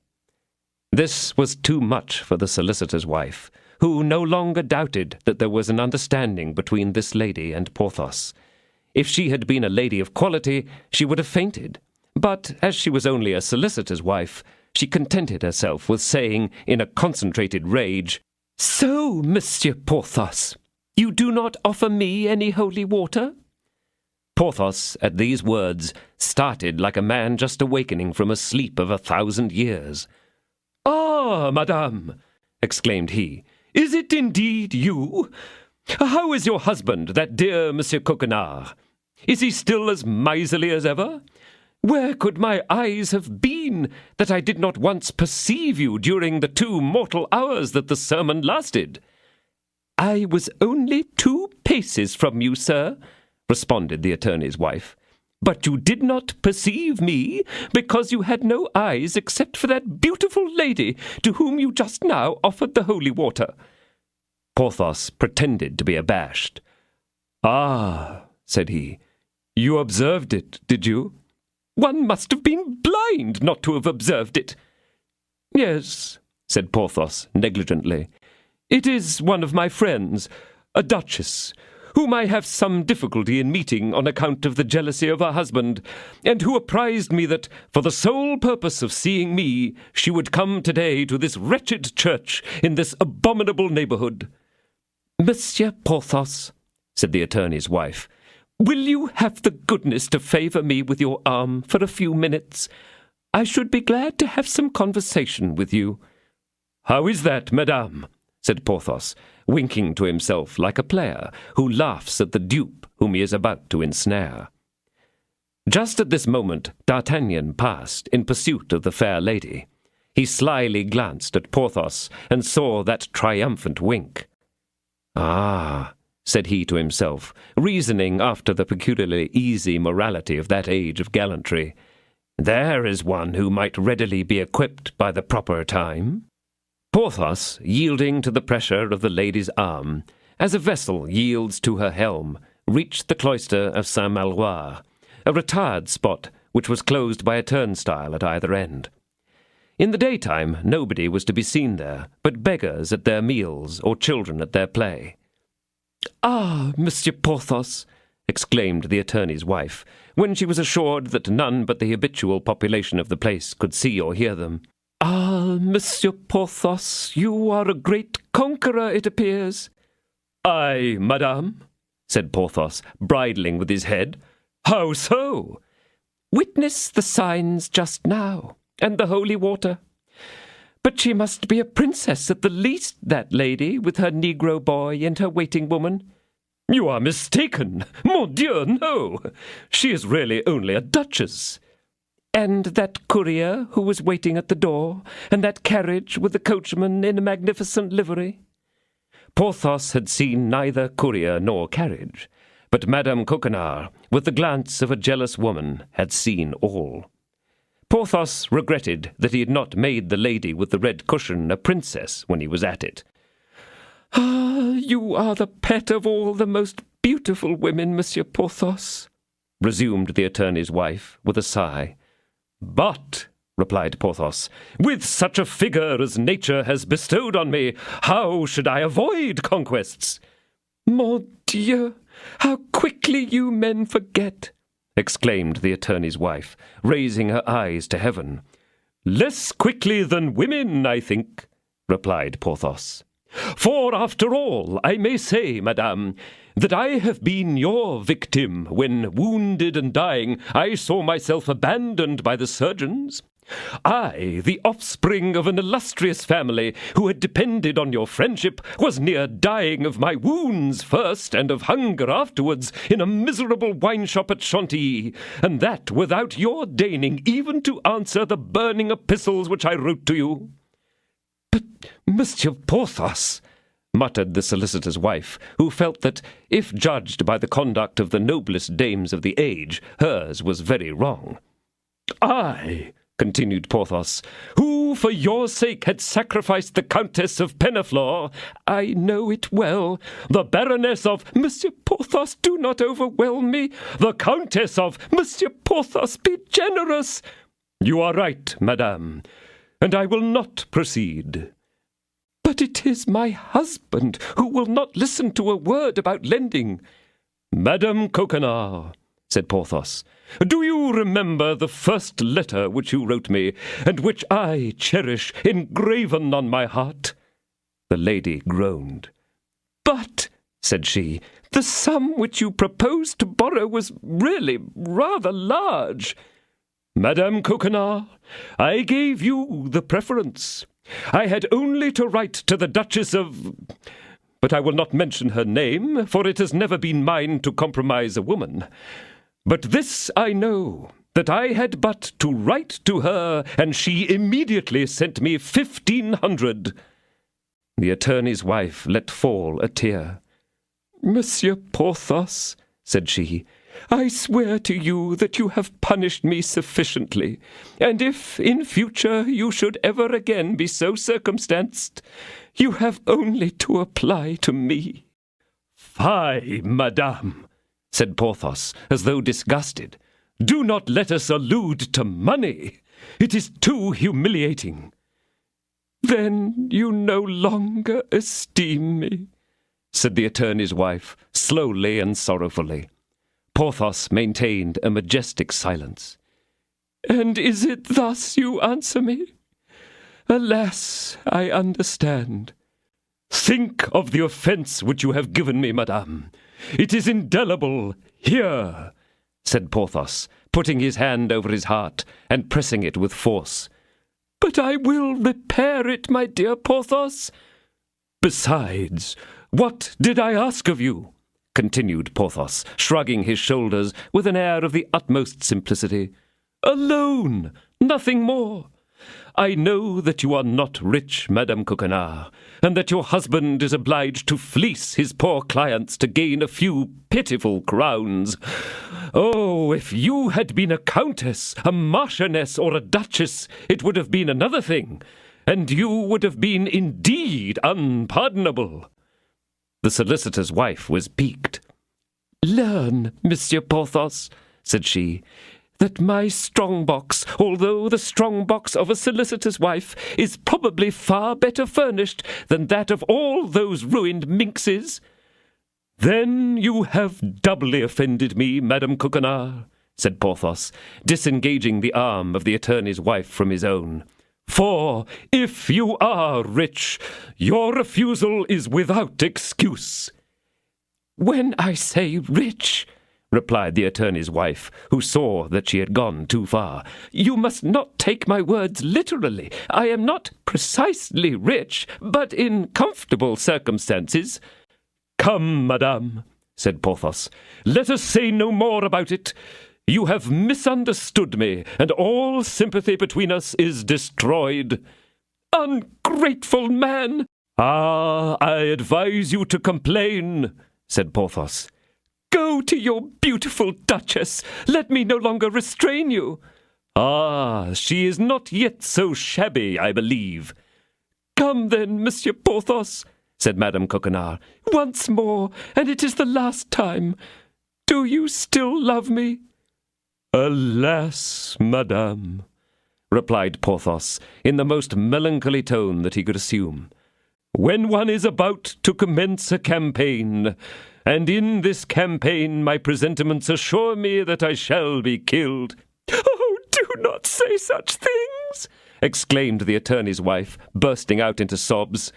This was too much for the solicitor's wife, who no longer doubted that there was an understanding between this lady and Porthos. If she had been a lady of quality, she would have fainted. But as she was only a solicitor's wife, she contented herself with saying in a concentrated rage, "So, Monsieur Porthos, you do not offer me any holy water?" Porthos, at these words, started like a man just awakening from a sleep of 1,000 years. "Ah, madame," exclaimed he, "is it indeed you? How is your husband, that dear Monsieur Coquenard? Is he still as miserly as ever? Where could my eyes have been that I did not once perceive you during the 2 mortal hours that the sermon lasted?" "I was only 2 paces from you, sir," responded the attorney's wife. "But you did not perceive me because you had no eyes except for that beautiful lady to whom you just now offered the holy water." Porthos pretended to be abashed. "Ah," said he, "you observed it, did you?" "One must have been blind not to have observed it." "Yes," said Porthos negligently. "It is one of my friends, a duchess, whom I have some difficulty in meeting on account of the jealousy of her husband, and who apprised me that, for the sole purpose of seeing me, she would come today to this wretched church in this abominable neighbourhood. Monsieur Porthos, said the attorney's wife, will you have the goodness to favour me with your arm for a few minutes? I should be glad to have some conversation with you. How is that, madame? Said Porthos, winking to himself like a player who laughs at the dupe whom he is about to ensnare. Just at this moment D'Artagnan passed in pursuit of the fair lady. He slyly glanced at Porthos and saw that triumphant wink. Ah, said he to himself, reasoning after the peculiarly easy morality of that age of gallantry, there is one who might readily be equipped by the proper time. Porthos, yielding to the pressure of the lady's arm, as a vessel yields to her helm, reached the cloister of Saint-Maloire, a retired spot which was closed by a turnstile at either end. In the daytime nobody was to be seen there, but beggars at their meals or children at their play. "Ah, Monsieur Porthos!" exclaimed the attorney's wife, when she was assured that none but the habitual population of the place could see or hear them. "Ah, Monsieur Porthos, you are a great conqueror, it appears." "Aye, madame," said Porthos, bridling with his head. "How so?" "Witness the signs just now, and the holy water. But she must be a princess at the least, that lady, with her Negro boy and her waiting woman." "You are mistaken. Mon Dieu, no. She is really only a duchess." "And that courier who was waiting at the door, and that carriage with the coachman in a magnificent livery?" Porthos had seen neither courier nor carriage, but Madame Coquenard, with the glance of a jealous woman, had seen all. Porthos regretted that he had not made the lady with the red cushion a princess when he was at it. "Ah, you are the pet of all the most beautiful women, Monsieur Porthos," resumed the attorney's wife with a sigh. "But," replied Porthos, "with such a figure as nature has bestowed on me, how should I avoid conquests?" "Mon Dieu, how quickly you men forget!" exclaimed the attorney's wife, raising her eyes to heaven. "Less quickly than women, I think," replied Porthos. "For, after all, I may say, madame, that I have been your victim when, wounded and dying, I saw myself abandoned by the surgeons. I, the offspring of an illustrious family who had depended on your friendship, was near dying of my wounds first and of hunger afterwards in a miserable wine-shop at Chantilly, and that without your deigning even to answer the burning epistles which I wrote to you." "But, Monsieur Porthos," muttered the solicitor's wife, who felt that, if judged by the conduct of the noblest dames of the age, hers was very wrong. "I," continued Porthos, "who for your sake had sacrificed the Countess of Pennaflor—" "I know it well." "The Baroness of—" "Monsieur Porthos, do not overwhelm me." "The Countess of—" "Monsieur Porthos, be generous." "You are right, madame, and I will not proceed." "But it is my husband who will not listen to a word about lending." "Madame Coquenard," said Porthos, "do you remember the first letter which you wrote me, and which I cherish engraven on my heart?" The lady groaned. "But," said she, "the sum which you proposed to borrow was really rather large." "Madame Coquenard, I gave you the preference. I had only to write to the Duchess of— but I will not mention her name, for it has never been mine to compromise a woman. But this I know, that I had but to write to her, and she immediately sent me 1,500. The attorney's wife let fall a tear. "Monsieur Porthos," said she, "I swear to you that you have punished me sufficiently, and if in future you should ever again be so circumstanced, you have only to apply to me." "Fie, madame," said Porthos, as though disgusted. "Do not let us allude to money. It is too humiliating." "Then you no longer esteem me?" said the attorney's wife, slowly and sorrowfully. Porthos maintained a majestic silence. And is it thus you answer me? Alas, I understand. Think of the offence which you have given me, madame. It is indelible. Here, said Porthos, putting his hand over his heart and pressing it with force. But I will repair it, my dear Porthos. Besides, what did I ask of you? Continued Porthos, shrugging his shoulders with an air of the utmost simplicity. A loan, nothing more. I know that you are not rich, Madame Coquenard, and that your husband is obliged to fleece his poor clients to gain a few pitiful crowns. Oh, if you had been a countess, a marchioness, or a duchess, it would have been another thing, and you would have been indeed unpardonable. The solicitor's wife was piqued. Learn, Monsieur Porthos, said she, that my strong-box, although the strong-box of a solicitor's wife, is probably far better furnished than that of all those ruined minxes. Then you have doubly offended me, Madame Coquenard, said Porthos, disengaging the arm of the attorney's wife from his own. For, if you are rich, your refusal is without excuse. When I say rich, replied the attorney's wife, who saw that she had gone too far, you must not take my words literally. I am not precisely rich, but in comfortable circumstances. Come, madame, said Porthos, let us say no more about it. You have misunderstood me, and all sympathy between us is destroyed. Ungrateful man! Ah, I advise you to complain, said Porthos. Go to your beautiful duchess. Let me no longer restrain you. Ah, she is not yet so shabby, I believe. Come then, Monsieur Porthos, said Madame Coquenard, once more, and it is the last time. Do you still love me? Alas, madame, replied Porthos, in the most melancholy tone that he could assume, when one is about to commence a campaign, and in this campaign my presentiments assure me that I shall be killed. Oh, do not say such things, exclaimed the attorney's wife, bursting out into sobs.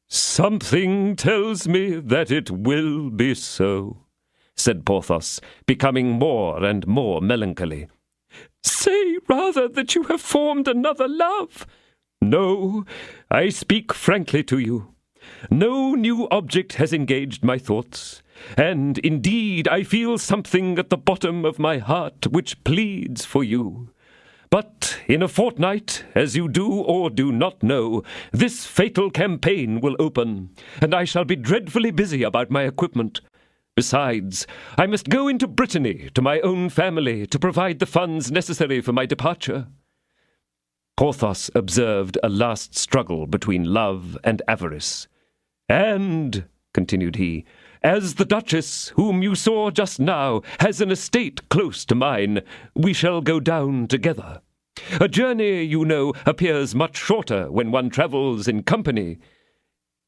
Something tells me that it will be so, said Porthos, becoming more and more melancholy. Say rather that you have formed another love. No, I speak frankly to you. No new object has engaged my thoughts, and indeed I feel something at the bottom of my heart which pleads for you. But in a fortnight, as you do or do not know, this fatal campaign will open, and I shall be dreadfully busy about my equipment. Besides, I must go into Brittany to my own family to provide the funds necessary for my departure. Porthos observed a last struggle between love and avarice. And, continued he, as the Duchess, whom you saw just now, has an estate close to mine, we shall go down together. A journey, you know, appears much shorter when one travels in company.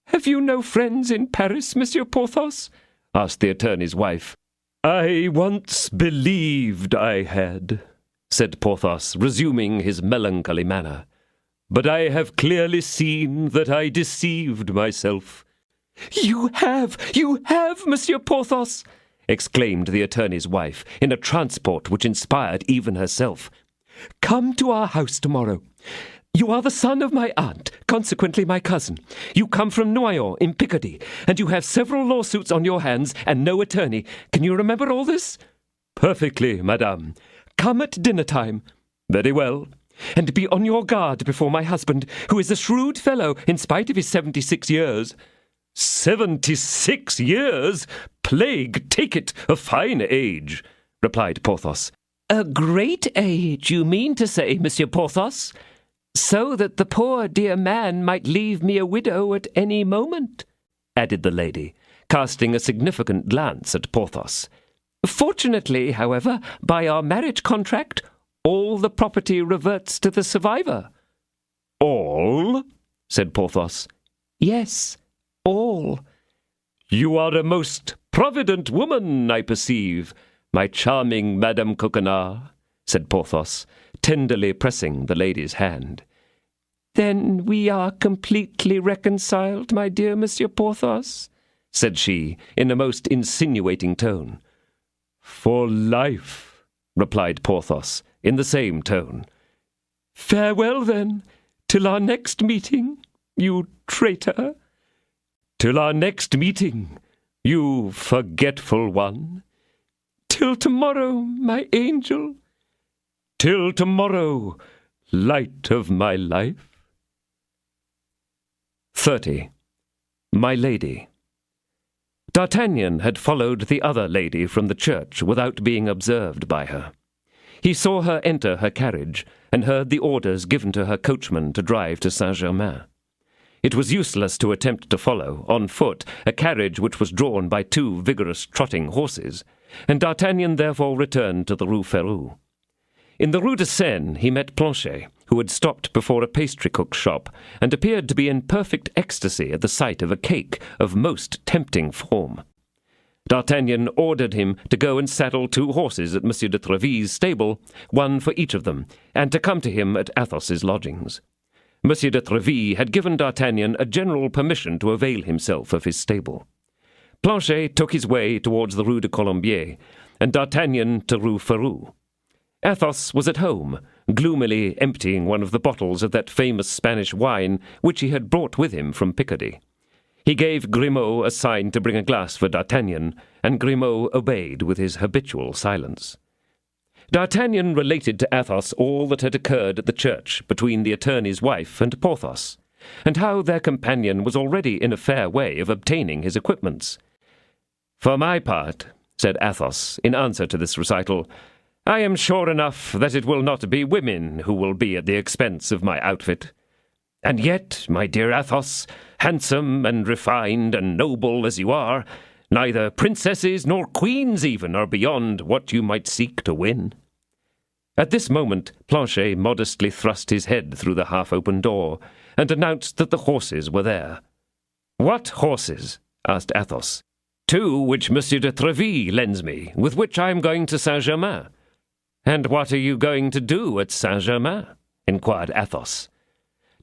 Have you no friends in Paris, Monsieur Porthos? Asked the attorney's wife. I once believed I had, said Porthos, resuming his melancholy manner. But I have clearly seen that I deceived myself. You have, Monsieur Porthos, exclaimed the attorney's wife, in a transport which inspired even herself. Come to our house tomorrow. You are the son of my aunt, consequently my cousin. You come from Noyon in Picardy, and you have several lawsuits on your hands and no attorney. Can you remember all this? Perfectly, madame. Come at dinner time. Very well. And be on your guard before my husband, who is a shrewd fellow in spite of his 76 years. 76 years? Plague take it, a fine age, replied Porthos. A great age, you mean to say, Monsieur Porthos? So that the poor dear man might leave me a widow at any moment, added the lady, casting a significant glance at Porthos. Fortunately, however, by our marriage contract, all the property reverts to the survivor. All? Said Porthos. Yes, all. You are a most provident woman, I perceive, my charming Madame Coquenard, said Porthos, tenderly pressing the lady's hand. Then we are completely reconciled, my dear Monsieur Porthos, said she, in a most insinuating tone. For life, replied Porthos, in the same tone. Farewell, then, till our next meeting, you traitor. Till our next meeting, you forgetful one. Till tomorrow, my angel. Till tomorrow, light of my life. 30. My Lady. D'Artagnan had followed the other lady from the church without being observed by her. He saw her enter her carriage, and heard the orders given to her coachman to drive to Saint-Germain. It was useless to attempt to follow, on foot, a carriage which was drawn by 2 vigorous trotting horses, and D'Artagnan therefore returned to the Rue Férou. In the Rue de Seine he met Planchet, who had stopped before a pastry-cook's shop, and appeared to be in perfect ecstasy at the sight of a cake of most tempting form. D'Artagnan ordered him to go and saddle 2 horses at Monsieur de Tréville's stable, 1 for each of them, and to come to him at Athos's lodgings. Monsieur de Tréville had given D'Artagnan a general permission to avail himself of his stable. Planchet took his way towards the Rue de Colombier, and D'Artagnan to Rue Férou. Athos was at home, gloomily emptying one of the bottles of that famous Spanish wine which he had brought with him from Picardy. He gave Grimaud a sign to bring a glass for D'Artagnan, and Grimaud obeyed with his habitual silence. D'Artagnan related to Athos all that had occurred at the church between the attorney's wife and Porthos, and how their companion was already in a fair way of obtaining his equipments. For my part, said Athos, in answer to this recital, I am sure enough that it will not be women who will be at the expense of my outfit. And yet, my dear Athos, handsome and refined and noble as you are, neither princesses nor queens even are beyond what you might seek to win. At this moment, Planchet modestly thrust his head through the half-open door, and announced that the horses were there. What horses? Asked Athos. 2 which Monsieur de Tréville lends me, with which I am going to Saint-Germain. And what are you going to do at Saint-Germain? Inquired Athos.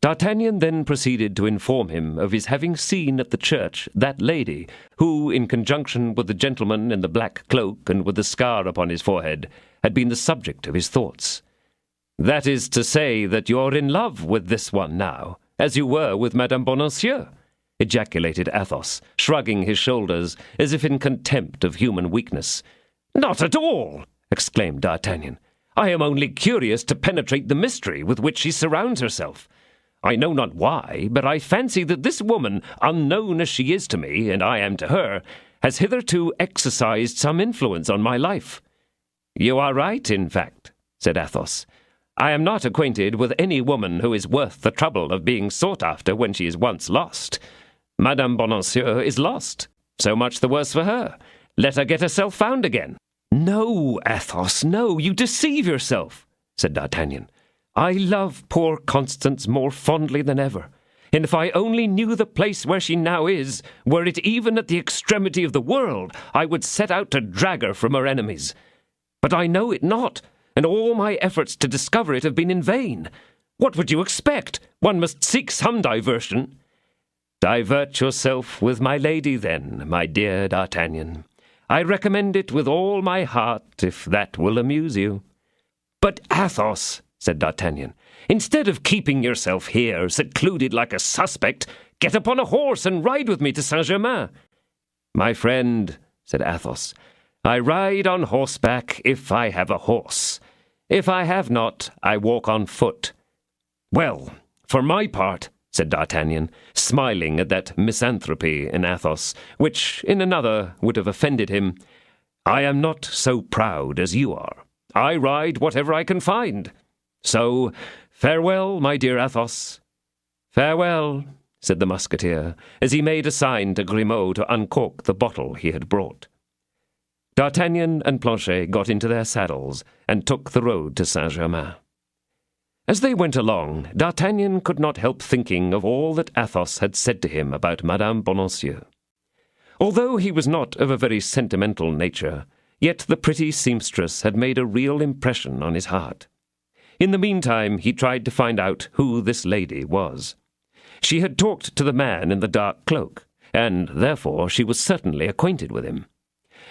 D'Artagnan then proceeded to inform him of his having seen at the church that lady, who, in conjunction with the gentleman in the black cloak and with the scar upon his forehead, had been the subject of his thoughts. That is to say that you're in love with this one now, as you were with Madame Bonacieux, ejaculated Athos, shrugging his shoulders as if in contempt of human weakness. Not at all, exclaimed D'Artagnan. I am only curious to penetrate the mystery with which she surrounds herself. I know not why, but I fancy that this woman, unknown as she is to me, and I am to her, has hitherto exercised some influence on my life. You are right, in fact, said Athos. I am not acquainted with any woman who is worth the trouble of being sought after when she is once lost. Madame Bonacieux is lost. So much the worse for her. Let her get herself found again. No, Athos, no, you deceive yourself, said D'Artagnan. I love poor Constance more fondly than ever, and if I only knew the place where she now is, were it even at the extremity of the world, I would set out to drag her from her enemies. But I know it not, and all my efforts to discover it have been in vain. What would you expect? One must seek some diversion. Divert yourself with my lady, then, my dear D'Artagnan. I recommend it with all my heart, if that will amuse you. But Athos, said D'Artagnan, instead of keeping yourself here, secluded like a suspect, get upon a horse and ride with me to Saint-Germain. My friend, said Athos, I ride on horseback if I have a horse. If I have not, I walk on foot. Well, for my part, said D'Artagnan, smiling at that misanthropy in Athos, which in another would have offended him, I am not so proud as you are. I ride whatever I can find. So, farewell, my dear Athos. Farewell, said the musketeer, as he made a sign to Grimaud to uncork the bottle he had brought. D'Artagnan and Planchet got into their saddles and took the road to Saint-Germain. As they went along, D'Artagnan could not help thinking of all that Athos had said to him about Madame Bonacieux. Although he was not of a very sentimental nature, yet the pretty seamstress had made a real impression on his heart. In the meantime, he tried to find out who this lady was. She had talked to the man in the dark cloak, and therefore she was certainly acquainted with him.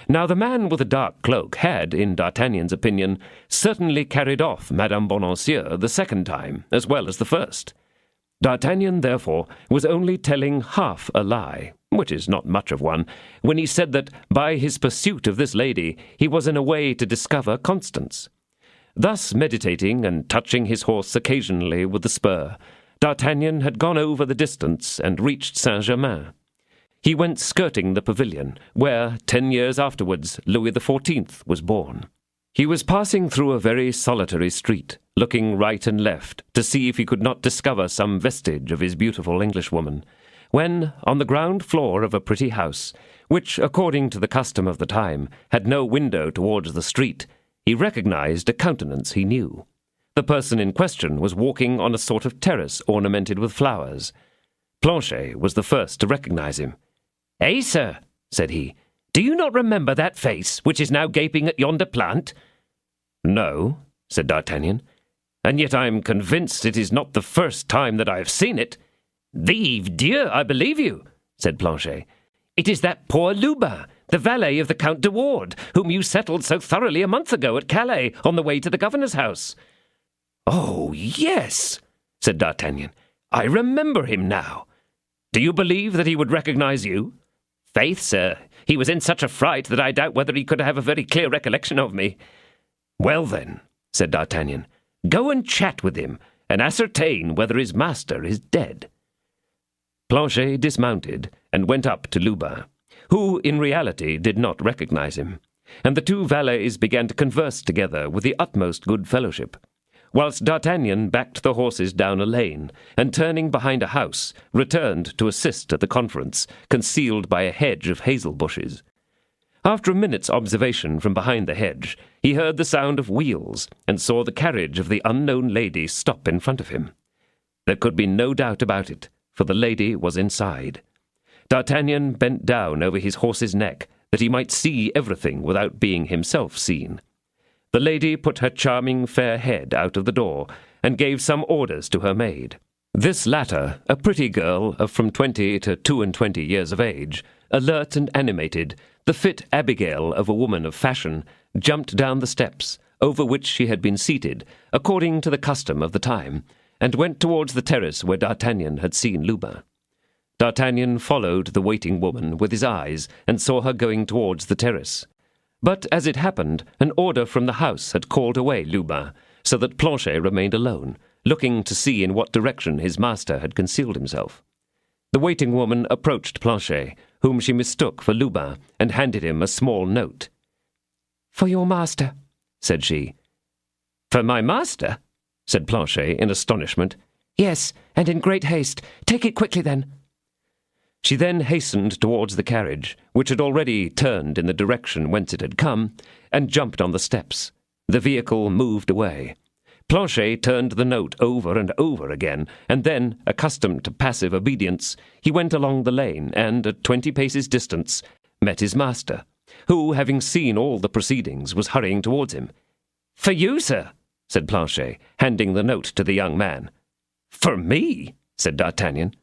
Now the man with the dark cloak had, in D'Artagnan's opinion, certainly carried off Madame Bonancieux the second time, as well as the first. D'Artagnan, therefore, was only telling half a lie, which is not much of one, when he said that by his pursuit of this lady he was in a way to discover Constance. Thus meditating and touching his horse occasionally with the spur, D'Artagnan had gone over the distance and reached Saint-Germain. He went skirting the pavilion, where, 10 years afterwards, Louis XIV was born. He was passing through a very solitary street, looking right and left to see if he could not discover some vestige of his beautiful Englishwoman, when, on the ground floor of a pretty house, which, according to the custom of the time, had no window towards the street, he recognized a countenance he knew. The person in question was walking on a sort of terrace ornamented with flowers. Planchet was the first to recognize him. "Eh, sir," said he, "do you not remember that face which is now gaping at yonder plant?" "No," said D'Artagnan, "and yet I am convinced it is not the first time that I have seen it." "Vive Dieu, I believe you," said Planchet. "It is that poor Lubin, the valet of the Count de Wardes, whom you settled so thoroughly a month ago at Calais on the way to the governor's house." "Oh, yes," said D'Artagnan. "I remember him now. Do you believe that he would recognize you?" "Faith, sir, he was in such a fright that I doubt whether he could have a very clear recollection of me." "Well, then," said D'Artagnan, "go and chat with him, and ascertain whether his master is dead." Planchet dismounted and went up to Lubin, who in reality did not recognize him, and the two valets began to converse together with the utmost good fellowship, whilst D'Artagnan backed the horses down a lane, and turning behind a house, returned to assist at the conference, concealed by a hedge of hazel bushes. After a minute's observation from behind the hedge, he heard the sound of wheels, and saw the carriage of the unknown lady stop in front of him. There could be no doubt about it, for the lady was inside. D'Artagnan bent down over his horse's neck, that he might see everything without being himself seen. The lady put her charming fair head out of the door, and gave some orders to her maid. This latter, a pretty girl of from 20 to 22 years of age, alert and animated, the fit Abigail of a woman of fashion, jumped down the steps, over which she had been seated, according to the custom of the time, and went towards the terrace where D'Artagnan had seen Lubin. D'Artagnan followed the waiting woman with his eyes, and saw her going towards the terrace. But, as it happened, an order from the house had called away Lubin, so that Planchet remained alone, looking to see in what direction his master had concealed himself. The waiting woman approached Planchet, whom she mistook for Lubin, and handed him a small note. "For your master," said she. "For my master?" said Planchet in astonishment. "Yes, and in great haste. Take it quickly, then." She then hastened towards the carriage, which had already turned in the direction whence it had come, and jumped on the steps. The vehicle moved away. Planchet turned the note over and over again, and then, accustomed to passive obedience, he went along the lane, and, at 20 paces distance, met his master, who, having seen all the proceedings, was hurrying towards him. "For you, sir," said Planchet, handing the note to the young man. "For me?" said D'Artagnan.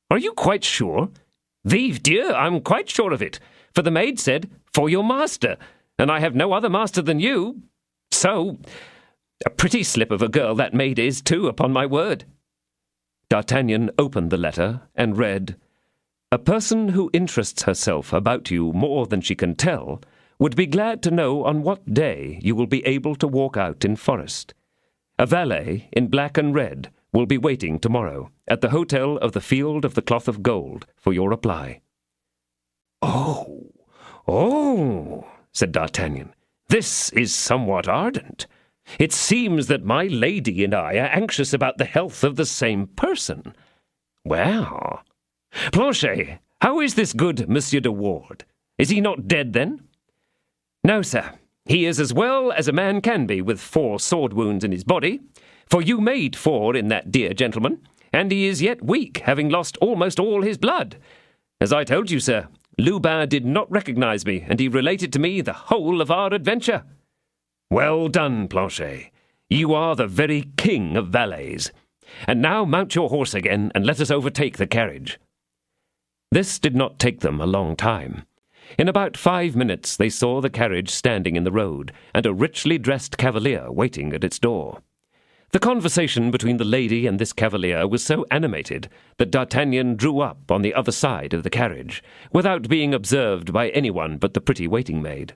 "Are you quite sure?" "Vive Dieu, I'm quite sure of it, for the maid said, 'For your master,' and I have no other master than you. So, a pretty slip of a girl that maid is, too, upon my word." D'Artagnan opened the letter and read, "A person who interests herself about you more than she can tell would be glad to know on what day you will be able to walk out in forest. A valet in black and red will be waiting tomorrow at the hotel of the Field of the Cloth of Gold for your reply." Oh, said D'Artagnan, "this is somewhat ardent. It seems that my lady and I are anxious about the health of the same person. Well, Planchet, how is this good Monsieur de Wardes? Is he not dead, then?" "No, sir. He is as well as a man can be with 4 sword wounds in his body, for you made 4 in that dear gentleman, and he is yet weak, having lost almost all his blood. As I told you, sir, Lubin did not recognize me, and he related to me the whole of our adventure. Well done, Planchet. You are the very king of valets. And now mount your horse again, and let us overtake the carriage. This did not take them a long time. In about 5 minutes they saw the carriage standing in the road, and a richly dressed cavalier waiting at its door. The conversation between the lady and this cavalier was so animated that D'Artagnan drew up on the other side of the carriage, without being observed by anyone but the pretty waiting-maid.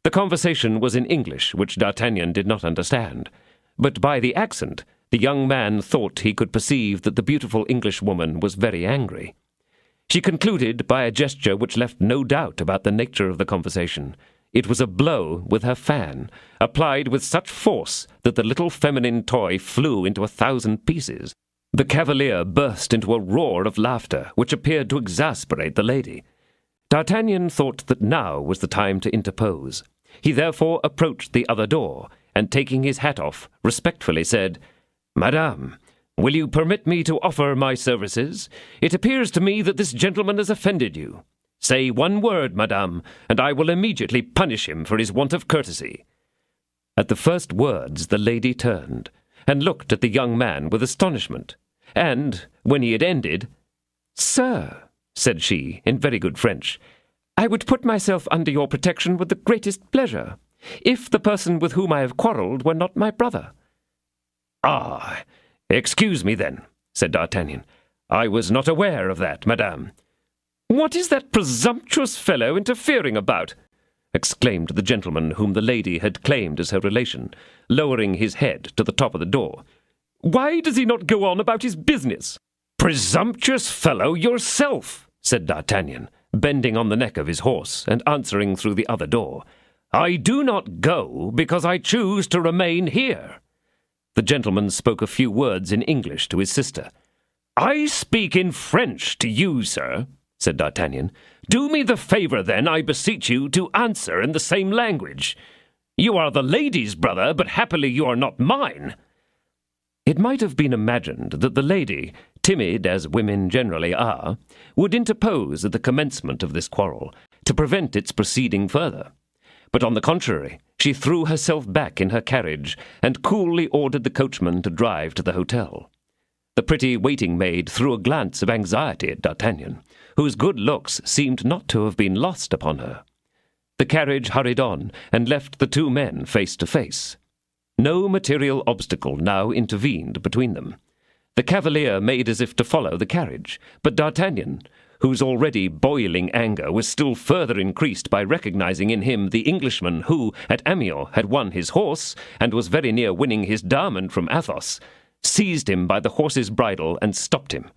The conversation was in English, which D'Artagnan did not understand, but by the accent the young man thought he could perceive that the beautiful Englishwoman was very angry. She concluded by a gesture which left no doubt about the nature of the conversation. It was a blow with her fan, applied with such force that the little feminine toy flew into 1,000 pieces. The cavalier burst into a roar of laughter, which appeared to exasperate the lady. D'Artagnan thought that now was the time to interpose. He therefore approached the other door, and taking his hat off, respectfully said, "Madame, will you permit me to offer my services? It appears to me that this gentleman has offended you. Say one word, madame, and I will immediately punish him for his want of courtesy." At the first words the lady turned, and looked at the young man with astonishment, and, when he had ended, "Sir," said she, in very good French, "I would put myself under your protection with the greatest pleasure, if the person with whom I have quarrelled were not my brother." "Ah, excuse me then," said D'Artagnan. "I was not aware of that, madame." "What is that presumptuous fellow interfering about?" exclaimed the gentleman whom the lady had claimed as her relation, lowering his head to the top of the door. "Why does he not go on about his business?" "Presumptuous fellow yourself," said D'Artagnan, bending on the neck of his horse and answering through the other door. "I do not go because I choose to remain here." The gentleman spoke a few words in English to his sister. "I speak in French to you, sir," said D'Artagnan. "Do me the favour, then, I beseech you, to answer in the same language. You are the lady's brother, but happily you are not mine." It might have been imagined that the lady, timid as women generally are, would interpose at the commencement of this quarrel, to prevent its proceeding further. But on the contrary, she threw herself back in her carriage, and coolly ordered the coachman to drive to the hotel. The pretty waiting-maid threw a glance of anxiety at D'Artagnan, whose good looks seemed not to have been lost upon her. The carriage hurried on, and left the two men face to face. No material obstacle now intervened between them. The cavalier made as if to follow the carriage, but D'Artagnan, whose already boiling anger was still further increased by recognizing in him the Englishman who, at Amiens, had won his horse, and was very near winning his diamond from Athos, seized him by the horse's bridle and stopped him.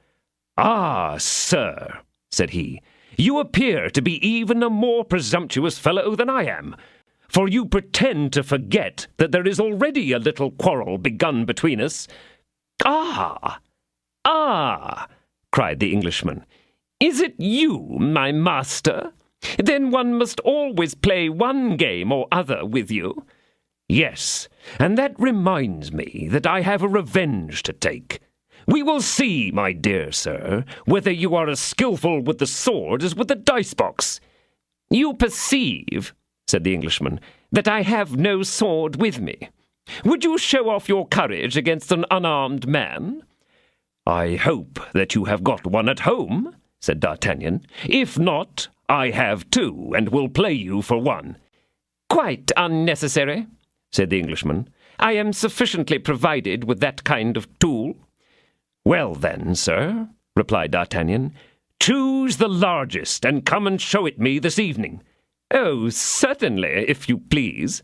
"Ah, sir," said he, "you appear to be even a more presumptuous fellow than I am, for you pretend to forget that there is already a little quarrel begun between us." "Ah! Ah!" cried the Englishman. "Is it you, my master? Then one must always play one game or other with you." "Yes, and that reminds me that I have a revenge to take. We will see, my dear sir, whether you are as skilful with the sword as with the dice-box." "You perceive," said the Englishman, "that I have no sword with me. Would you show off your courage against an unarmed man?" "I hope that you have got one at home," said D'Artagnan. "If not, I have two, and will play you for one." "Quite unnecessary," said the Englishman. "I am sufficiently provided with that kind of tool." "Well then, sir," replied D'Artagnan, "choose the largest, and come and show it me this evening." "Oh, certainly, if you please."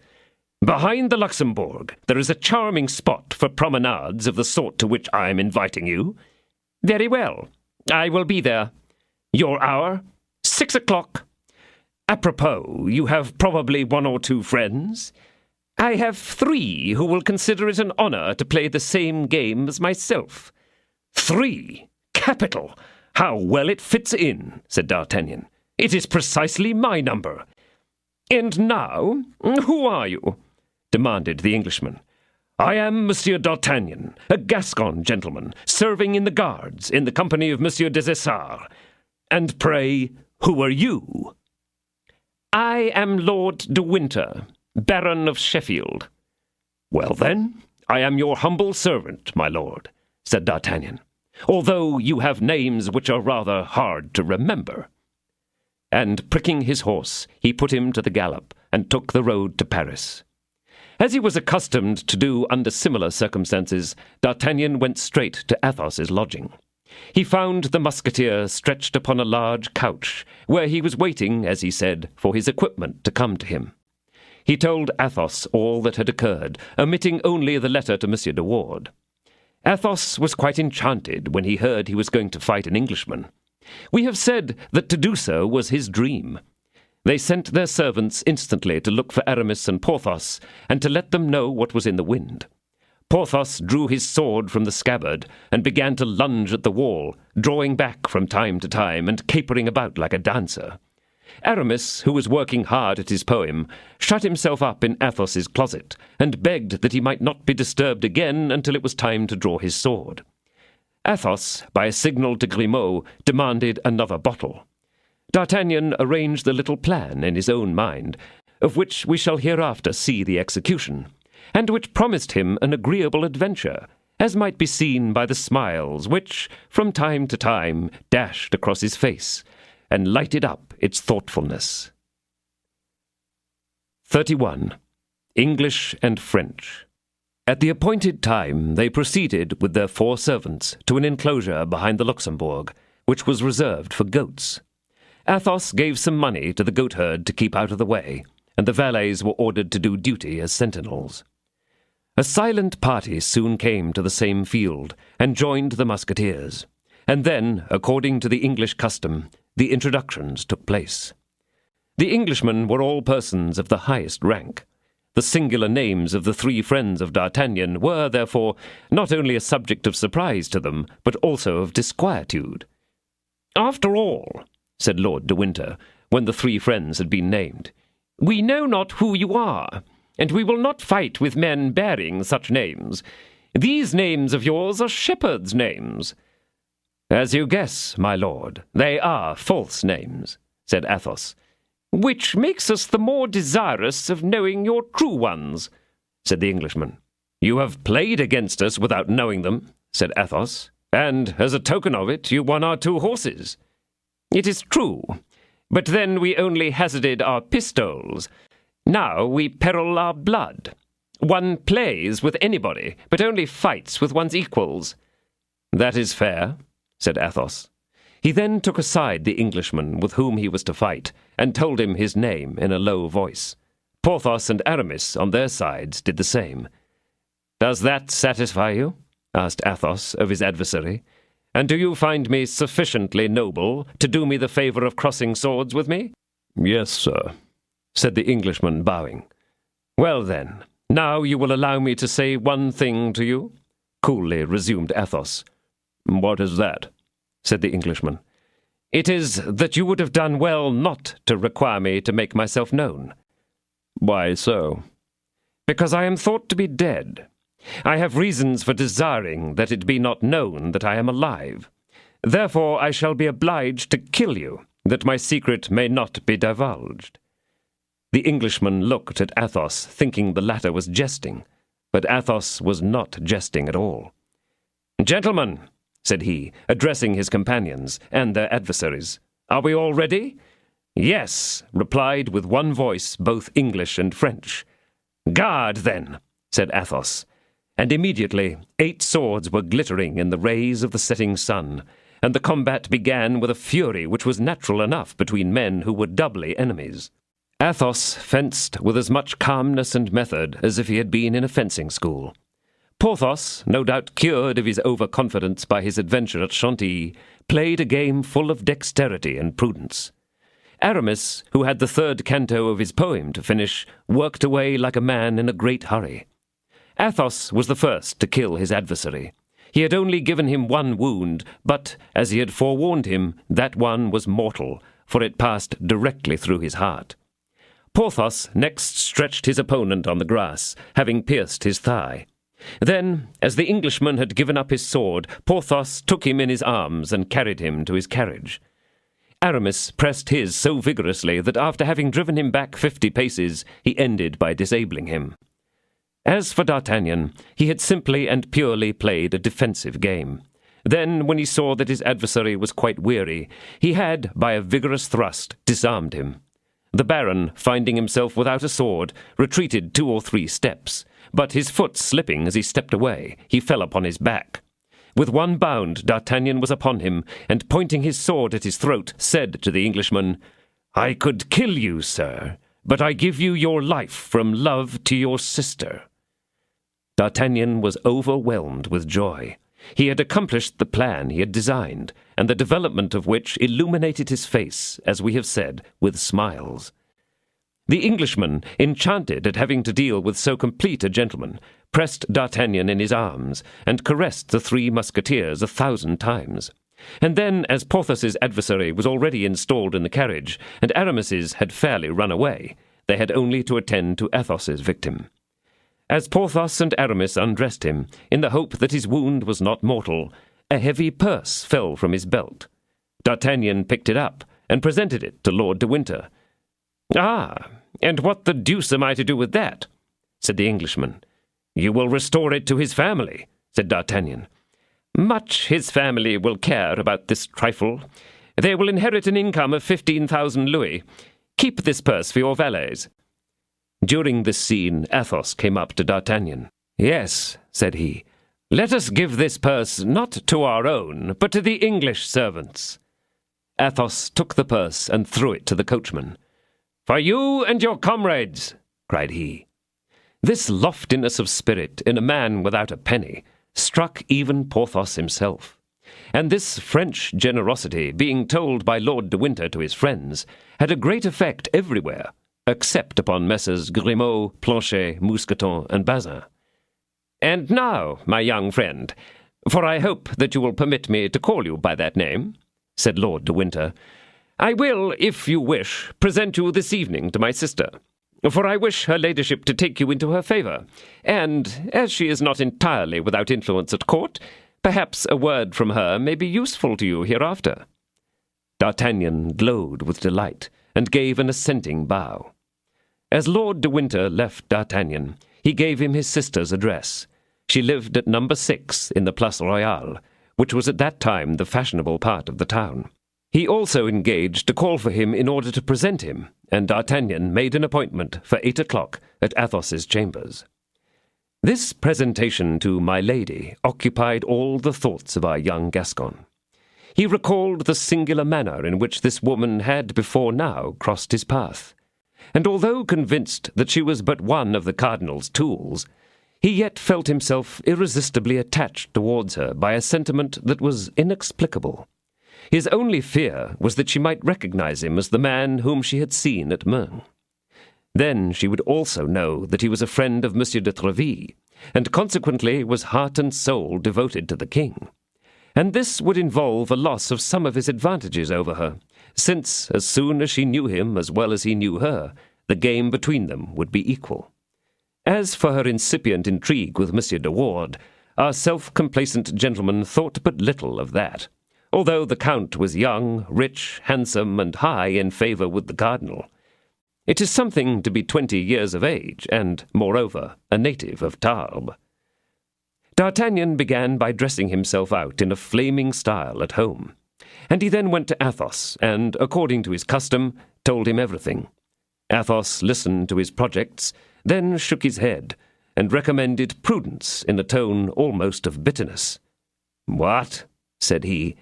"Behind the Luxembourg there is a charming spot for promenades of the sort to which I am inviting you." "Very well. I will be there." "Your hour?" 6 o'clock. "Apropos, you have probably one or two friends?" "I have 3 who will consider it an honour to play the same game as myself." 3? Capital! How well it fits in, said D'Artagnan. It is precisely my number. "And now, who are you?" demanded the Englishman. "I am Monsieur d'Artagnan, a Gascon gentleman, serving in the Guards, in the company of Monsieur des Essarts. And pray, Who are you?" "I am Lord de Winter, Baron of Sheffield." "Well, then, I am your humble servant, my lord," said D'Artagnan, "although you have names which are rather hard to remember." And pricking his horse, he put him to the gallop, and took the road to Paris. As he was accustomed to do under similar circumstances, D'Artagnan went straight to Athos's lodging. He found the musketeer stretched upon a large couch, where he was waiting, as he said, for his equipment to come to him. He told Athos all that had occurred, omitting only the letter to Monsieur de Ward. Athos was quite enchanted when he heard he was going to fight an Englishman. We have said that to do so was his dream. They sent their servants instantly to look for Aramis and Porthos, and to let them know what was in the wind. Porthos drew his sword from the scabbard, and began to lunge at the wall, drawing back from time to time, and capering about like a dancer. Aramis, who was working hard at his poem, shut himself up in Athos's closet, and begged that he might not be disturbed again until it was time to draw his sword. Athos, by a signal to Grimaud, demanded another bottle. D'Artagnan arranged the little plan in his own mind, of which we shall hereafter see the execution, and which promised him an agreeable adventure, as might be seen by the smiles which, from time to time, dashed across his face, and lighted up its thoughtfulness. 31. English and French. At the appointed time they proceeded with their 4 servants to an enclosure behind the Luxembourg, which was reserved for goats. Athos gave some money to the goatherd to keep out of the way, and the valets were ordered to do duty as sentinels. A silent party soon came to the same field, and joined the musketeers, and then, according to the English custom, the introductions took place. The Englishmen were all persons of the highest rank. The singular names of the 3 friends of D'Artagnan were, therefore, not only a subject of surprise to them, but also of disquietude. "After all," said Lord de Winter, when the 3 friends had been named, "we know not who you are, and we will not fight with men bearing such names. These names of yours are shepherds' names." "As you guess, my lord, they are false names," said Athos. "Which makes us the more desirous of knowing your true ones," said the Englishman. "You have played against us without knowing them," said Athos, "and, as a token of it, you won our 2 horses." "It is true, but then we only hazarded our pistols. Now we peril our blood. One plays with anybody, but only fights with one's equals." "That is fair," said Athos. He then took aside the Englishman with whom he was to fight, and told him his name in a low voice. Porthos and Aramis, on their sides, did the same. "Does that satisfy you?" asked Athos of his adversary. "And do you find me sufficiently noble to do me the favour of crossing swords with me?" "Yes, sir," said the Englishman, bowing. "Well, then, now you will allow me to say one thing to you?" coolly resumed Athos. "What is that?" said the Englishman. "It is that you would have done well not to require me to make myself known." "Why so?" "Because I am thought to be dead. I have reasons for desiring that it be not known that I am alive. Therefore I shall be obliged to kill you, that my secret may not be divulged." The Englishman looked at Athos, thinking the latter was jesting, but Athos was not jesting at all. "Gentlemen," said he, addressing his companions and their adversaries, "are we all ready?" "Yes," replied with one voice both English and French. "Guard, then," said Athos, and immediately 8 swords were glittering in the rays of the setting sun, and the combat began with a fury which was natural enough between men who were doubly enemies. Athos fenced with as much calmness and method as if he had been in a fencing school. Porthos, no doubt cured of his overconfidence by his adventure at Chantilly, played a game full of dexterity and prudence. Aramis, who had the 3rd canto of his poem to finish, worked away like a man in a great hurry. Athos was the first to kill his adversary. He had only given him 1 wound, but, as he had forewarned him, that one was mortal, for it passed directly through his heart. Porthos next stretched his opponent on the grass, having pierced his thigh. Then, as the Englishman had given up his sword, Porthos took him in his arms and carried him to his carriage. Aramis pressed his so vigorously that after having driven him back 50 paces, he ended by disabling him. As for D'Artagnan, he had simply and purely played a defensive game. Then, when he saw that his adversary was quite weary, he had, by a vigorous thrust, disarmed him. The Baron, finding himself without a sword, retreated 2 or 3 steps, but his foot slipping as he stepped away, he fell upon his back. With one bound, D'Artagnan was upon him, and pointing his sword at his throat, said to the Englishman, "I could kill you, sir, but I give you your life from love to your sister." D'Artagnan was overwhelmed with joy. He had accomplished the plan he had designed, and the development of which illuminated his face, as we have said, with smiles. The Englishman, enchanted at having to deal with so complete a gentleman, pressed D'Artagnan in his arms, and caressed the 3 musketeers 1,000 times. And then, as Porthos's adversary was already installed in the carriage, and Aramis's had fairly run away, they had only to attend to Athos's victim. As Porthos and Aramis undressed him, in the hope that his wound was not mortal, a heavy purse fell from his belt. D'Artagnan picked it up, and presented it to Lord de Winter. "Ah, and what the deuce am I to do with that?" said the Englishman. "You will restore it to his family," said D'Artagnan. "Much his family will care about this trifle. They will inherit an income of 15,000 louis. Keep this purse for your valets." During this scene, Athos came up to D'Artagnan. "Yes," said he, "let us give this purse not to our own, but to the English servants." Athos took the purse and threw it to the coachman. "For you and your comrades," cried he. This loftiness of spirit in a man without a penny struck even Porthos himself. And this French generosity, being told by Lord de Winter to his friends, had a great effect everywhere, except upon Messrs. Grimaud, Planchet, Mousqueton, and Bazin. "And now, my young friend, for I hope that you will permit me to call you by that name," said Lord de Winter, "I will, if you wish, present you this evening to my sister, for I wish her ladyship to take you into her favour, and, as she is not entirely without influence at court, perhaps a word from her may be useful to you hereafter." D'Artagnan glowed with delight, and gave an assenting bow. As Lord de Winter left D'Artagnan, he gave him his sister's address. She lived at number 6 in the Place Royale, which was at that time the fashionable part of the town. He also engaged to call for him in order to present him, and D'Artagnan made an appointment for 8 o'clock at Athos's chambers. This presentation to my lady occupied all the thoughts of our young Gascon. He recalled the singular manner in which this woman had before now crossed his path, and although convinced that she was but one of the cardinal's tools, he yet felt himself irresistibly attached towards her by a sentiment that was inexplicable. His only fear was that she might recognize him as the man whom she had seen at Meung. Then she would also know that he was a friend of Monsieur de Treville, and consequently was heart and soul devoted to the king. And this would involve a loss of some of his advantages over her, since, as soon as she knew him as well as he knew her, the game between them would be equal. As for her incipient intrigue with Monsieur de Ward, our self-complacent gentleman thought but little of that, although the Count was young, rich, handsome, and high in favour with the cardinal. It is something to be 20 years of age, and, moreover, a native of Tarbes. D'Artagnan began by dressing himself out in a flaming style at home, and he then went to Athos, and, according to his custom, told him everything. Athos listened to his projects, then shook his head, and recommended prudence in a tone almost of bitterness. "What?" said he.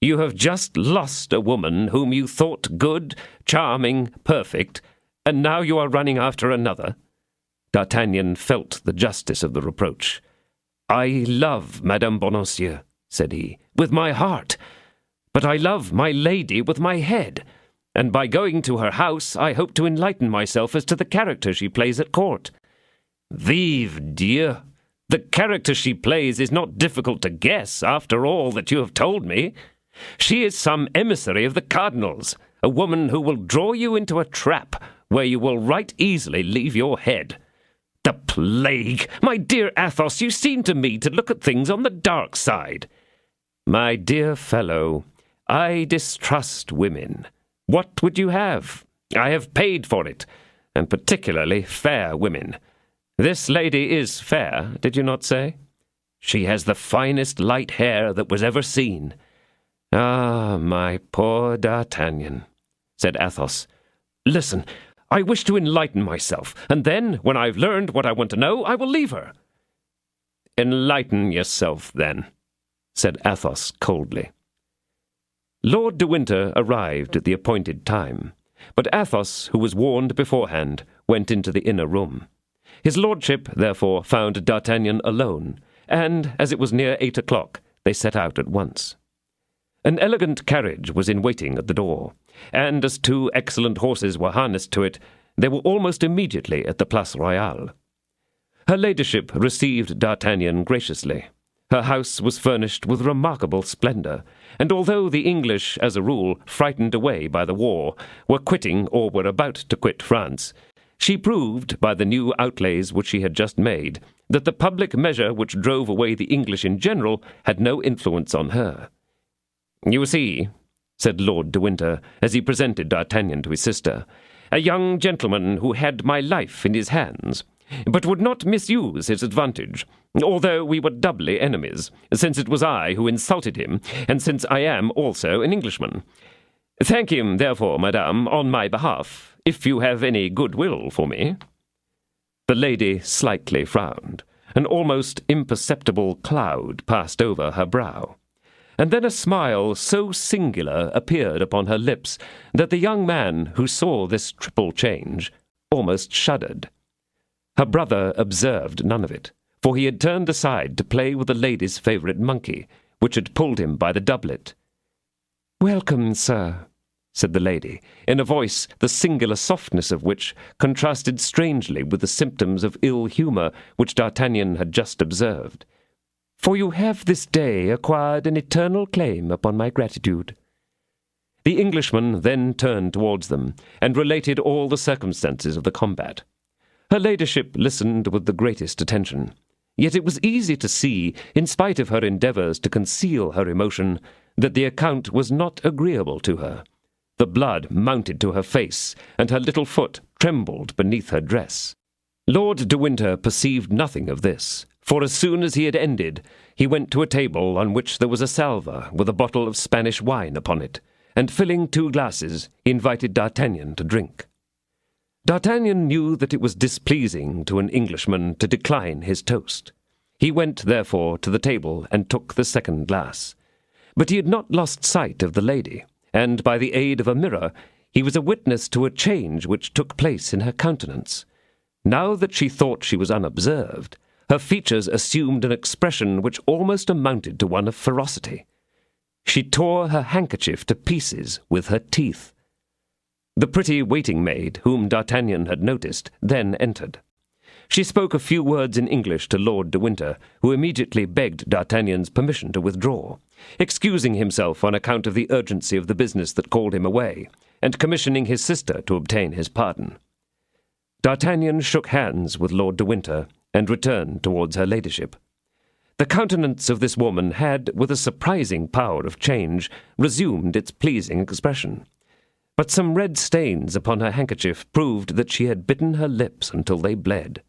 "You have just lost a woman whom you thought good, charming, perfect, and now you are running after another." D'Artagnan felt the justice of the reproach. "I love Madame Bonacieux," said he, "with my heart, but I love my lady with my head, and by going to her house I hope to enlighten myself as to the character she plays at court. Vive Dieu! The character she plays is not difficult to guess after all that you have told me. She is some emissary of the cardinal's, a woman who will draw you into a trap where you will right easily leave your head. The plague! My dear Athos, you seem to me to look at things on the dark side." "My dear fellow, I distrust women. What would you have? I have paid for it, and particularly fair women. This lady is fair, did you not say? She has the finest light hair that was ever seen. Ah, my poor D'Artagnan, said Athos. Listen, I wish to enlighten myself, and then, when I've learned what I want to know, I will leave her. Enlighten yourself, then, said Athos coldly. Lord de Winter arrived at the appointed time, but Athos, who was warned beforehand, went into the inner room. His lordship, therefore, found D'Artagnan alone, and, as it was near 8 o'clock, they set out at once. An elegant carriage was in waiting at the door, and as 2 excellent horses were harnessed to it, they were almost immediately at the Place Royale. Her ladyship received D'Artagnan graciously. Her house was furnished with remarkable splendor, and although the English, as a rule, frightened away by the war, were quitting or were about to quit France, she proved, by the new outlays which she had just made, that the public measure which drove away the English in general had no influence on her. You see, said Lord de Winter, as he presented D'Artagnan to his sister, a young gentleman who had my life in his hands, but would not misuse his advantage, although we were doubly enemies, since it was I who insulted him, and since I am also an Englishman. Thank him, therefore, madame, on my behalf, if you have any good will for me. The lady slightly frowned. An almost imperceptible cloud passed over her brow, and then a smile so singular appeared upon her lips that the young man, who saw this triple change, almost shuddered. Her brother observed none of it, for he had turned aside to play with the lady's favourite monkey, which had pulled him by the doublet. "Welcome, sir," said the lady, in a voice the singular softness of which contrasted strangely with the symptoms of ill humour which D'Artagnan had just observed. "For you have this day acquired an eternal claim upon my gratitude." The Englishman then turned towards them, and related all the circumstances of the combat. Her ladyship listened with the greatest attention, yet it was easy to see, in spite of her endeavours to conceal her emotion, that the account was not agreeable to her. The blood mounted to her face, and her little foot trembled beneath her dress. Lord de Winter perceived nothing of this, for as soon as he had ended, he went to a table on which there was a salver with a bottle of Spanish wine upon it, and filling 2 glasses, he invited D'Artagnan to drink. D'Artagnan knew that it was displeasing to an Englishman to decline his toast. He went, therefore, to the table and took the 2nd glass. But he had not lost sight of the lady, and by the aid of a mirror he was a witness to a change which took place in her countenance. Now that she thought she was unobserved, her features assumed an expression which almost amounted to one of ferocity. She tore her handkerchief to pieces with her teeth. The pretty waiting-maid, whom D'Artagnan had noticed, then entered. She spoke a few words in English to Lord de Winter, who immediately begged D'Artagnan's permission to withdraw, excusing himself on account of the urgency of the business that called him away, and commissioning his sister to obtain his pardon. D'Artagnan shook hands with Lord de Winter, and returned towards her ladyship. The countenance of this woman had, with a surprising power of change, resumed its pleasing expression. But some red stains upon her handkerchief proved that she had bitten her lips until they bled.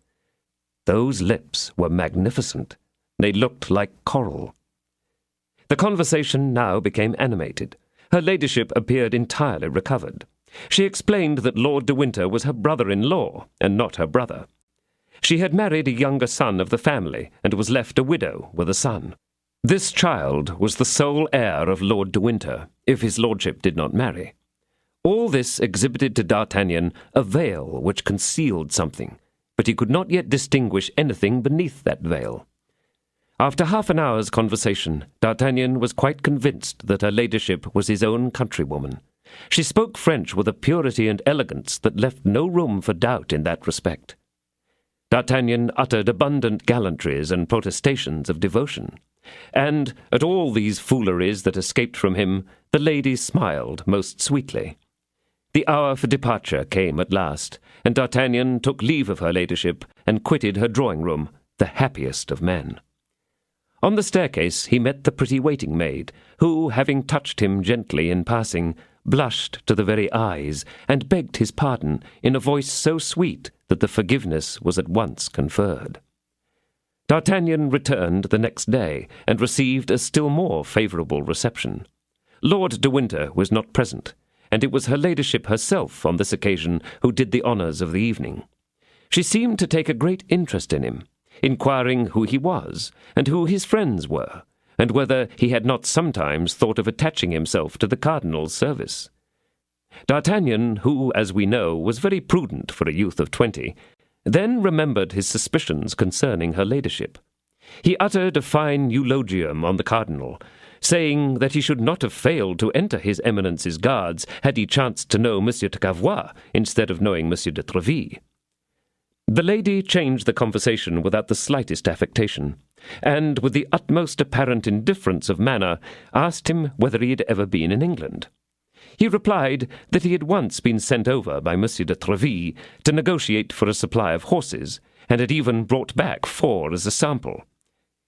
Those lips were magnificent. They looked like coral. The conversation now became animated. Her ladyship appeared entirely recovered. She explained that Lord de Winter was her brother-in-law, and not her brother. She had married a younger son of the family, and was left a widow with a son. This child was the sole heir of Lord de Winter, if his lordship did not marry. All this exhibited to D'Artagnan a veil which concealed something, but he could not yet distinguish anything beneath that veil. After half an hour's conversation, D'Artagnan was quite convinced that her ladyship was his own countrywoman. She spoke French with a purity and elegance that left no room for doubt in that respect. D'Artagnan uttered abundant gallantries and protestations of devotion, and, at all these fooleries that escaped from him, the lady smiled most sweetly. The hour for departure came at last, and D'Artagnan took leave of her ladyship and quitted her drawing-room, the happiest of men. On the staircase he met the pretty waiting-maid, who, having touched him gently in passing, blushed to the very eyes, and begged his pardon in a voice so sweet that the forgiveness was at once conferred. D'Artagnan returned the next day, and received a still more favourable reception. Lord de Winter was not present, and it was her ladyship herself on this occasion who did the honours of the evening. She seemed to take a great interest in him, inquiring who he was, and who his friends were, and whether he had not sometimes thought of attaching himself to the cardinal's service. D'Artagnan, who, as we know, was very prudent for a youth of 20, then remembered his suspicions concerning her ladyship. He uttered a fine eulogium on the cardinal, saying that he should not have failed to enter his Eminence's guards had he chanced to know Monsieur de Cavois instead of knowing Monsieur de Treville. The lady changed the conversation without the slightest affectation, and with the utmost apparent indifference of manner asked him whether he had ever been in England. He replied that he had once been sent over by Monsieur de Treville to negotiate for a supply of horses, and had even brought back 4 as a sample.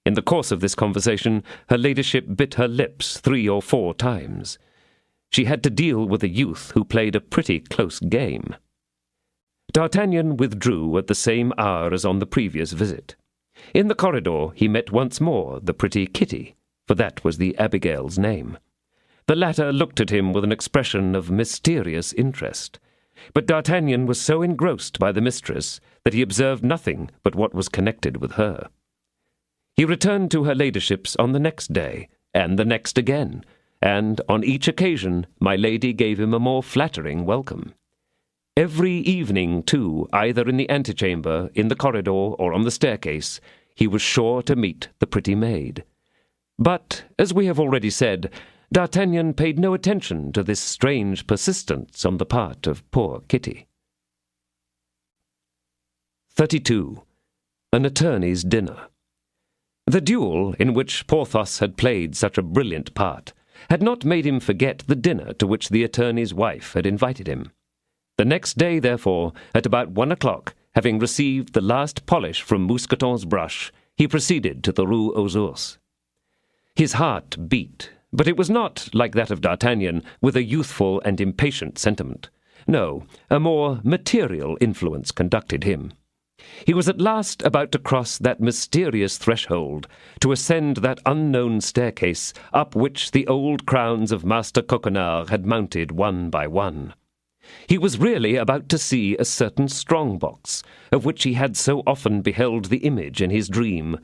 In the course of this conversation, her ladyship bit her lips 3 or 4 times. She had to deal with a youth who played a pretty close game. D'Artagnan withdrew at the same hour as on the previous visit. In the corridor he met once more the pretty Kitty, for that was the Abigail's name. The latter looked at him with an expression of mysterious interest, but D'Artagnan was so engrossed by the mistress that he observed nothing but what was connected with her. He returned to her ladyship's on the next day, and the next again, and on each occasion my lady gave him a more flattering welcome. Every evening, too, either in the antechamber, in the corridor, or on the staircase, he was sure to meet the pretty maid. But, as we have already said, D'Artagnan paid no attention to this strange persistence on the part of poor Kitty. 32. An attorney's dinner. The duel, in which Porthos had played such a brilliant part, had not made him forget the dinner to which the attorney's wife had invited him. The next day, therefore, at about 1 o'clock, having received the last polish from Mousqueton's brush, he proceeded to the Rue aux Ours. His heart beat, but it was not, like that of D'Artagnan, with a youthful and impatient sentiment. No, a more material influence conducted him. He was at last about to cross that mysterious threshold, to ascend that unknown staircase up which the old crowns of Master Coquenard had mounted one by one. He was really about to see a certain strong-box, of which he had so often beheld the image in his dream,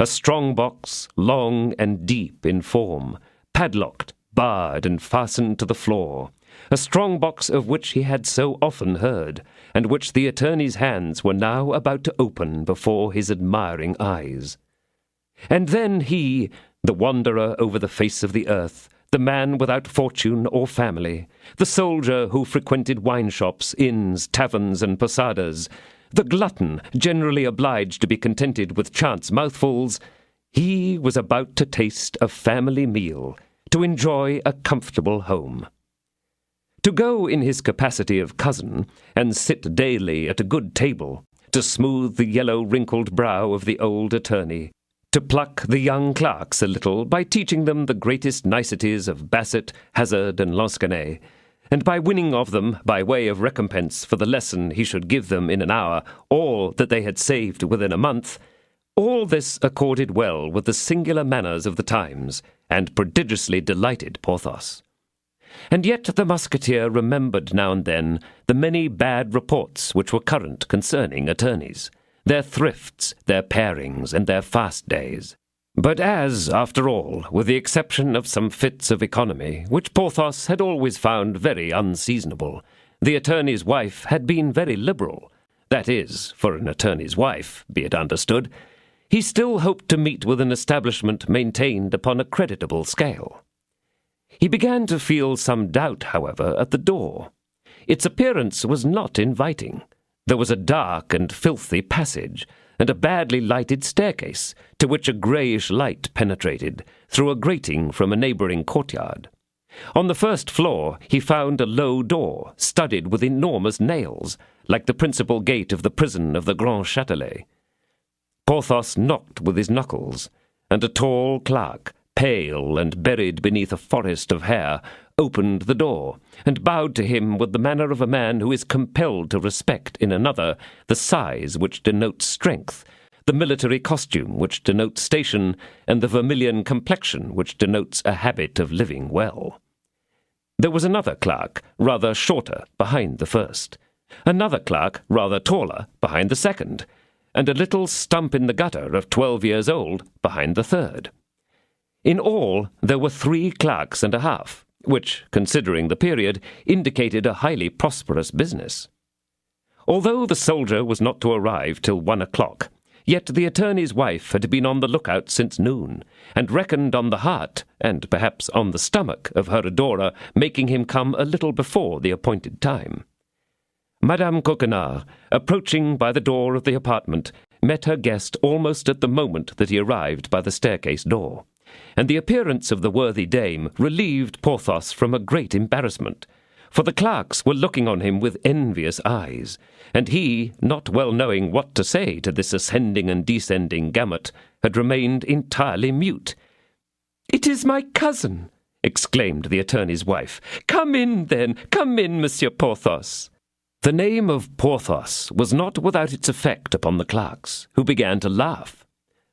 a strong-box, long and deep in form, padlocked, barred, and fastened to the floor, a strong-box of which he had so often heard, and which the attorney's hands were now about to open before his admiring eyes. And then he, the wanderer over the face of the earth, the man without fortune or family, the soldier who frequented wine-shops, inns, taverns, and posadas, the glutton generally obliged to be contented with chance mouthfuls, he was about to taste a family meal, to enjoy a comfortable home. To go in his capacity of cousin, and sit daily at a good table, to smooth the yellow wrinkled brow of the old attorney, to pluck the young clerks a little by teaching them the greatest niceties of Basset, Hazard, and Lansquenet, and by winning of them, by way of recompense for the lesson he should give them in an hour, all that they had saved within a month, all this accorded well with the singular manners of the times, and prodigiously delighted Porthos. And yet the musketeer remembered now and then the many bad reports which were current concerning attorneys, their thrifts, their pairings, and their fast days. But as, after all, with the exception of some fits of economy, which Porthos had always found very unseasonable, the attorney's wife had been very liberal, that is, for an attorney's wife, be it understood, he still hoped to meet with an establishment maintained upon a creditable scale. He began to feel some doubt, however, at the door. Its appearance was not inviting. There was a dark and filthy passage, and a badly lighted staircase, to which a greyish light penetrated, through a grating from a neighbouring courtyard. On the first floor he found a low door, studded with enormous nails, like the principal gate of the prison of the Grand Châtelet. Porthos knocked with his knuckles. and a tall clerk, pale and buried beneath a forest of hair, opened the door, and bowed to him with the manner of a man who is compelled to respect in another the size which denotes strength, the military costume which denotes station, and the vermilion complexion which denotes a habit of living well. There was another clerk, rather shorter, behind the first, another clerk, rather taller, behind the second, and a little stump in the gutter of 12 years old behind the third. In all, there were 3 clerks and a half, which, considering the period, indicated a highly prosperous business. Although the soldier was not to arrive till 1 o'clock, yet the attorney's wife had been on the lookout since noon, and reckoned on the heart, and perhaps on the stomach, of her adorer, making him come a little before the appointed time. Madame Coquenard, approaching by the door of the apartment, met her guest almost at the moment that he arrived by the staircase door, and the appearance of the worthy dame relieved Porthos from a great embarrassment, for the clerks were looking on him with envious eyes, and he, not well knowing what to say to this ascending and descending gamut, had remained entirely mute. "It is my cousin," exclaimed the attorney's wife. "Come in, then. Come in, Monsieur Porthos." The name of Porthos was not without its effect upon the clerks, who began to laugh.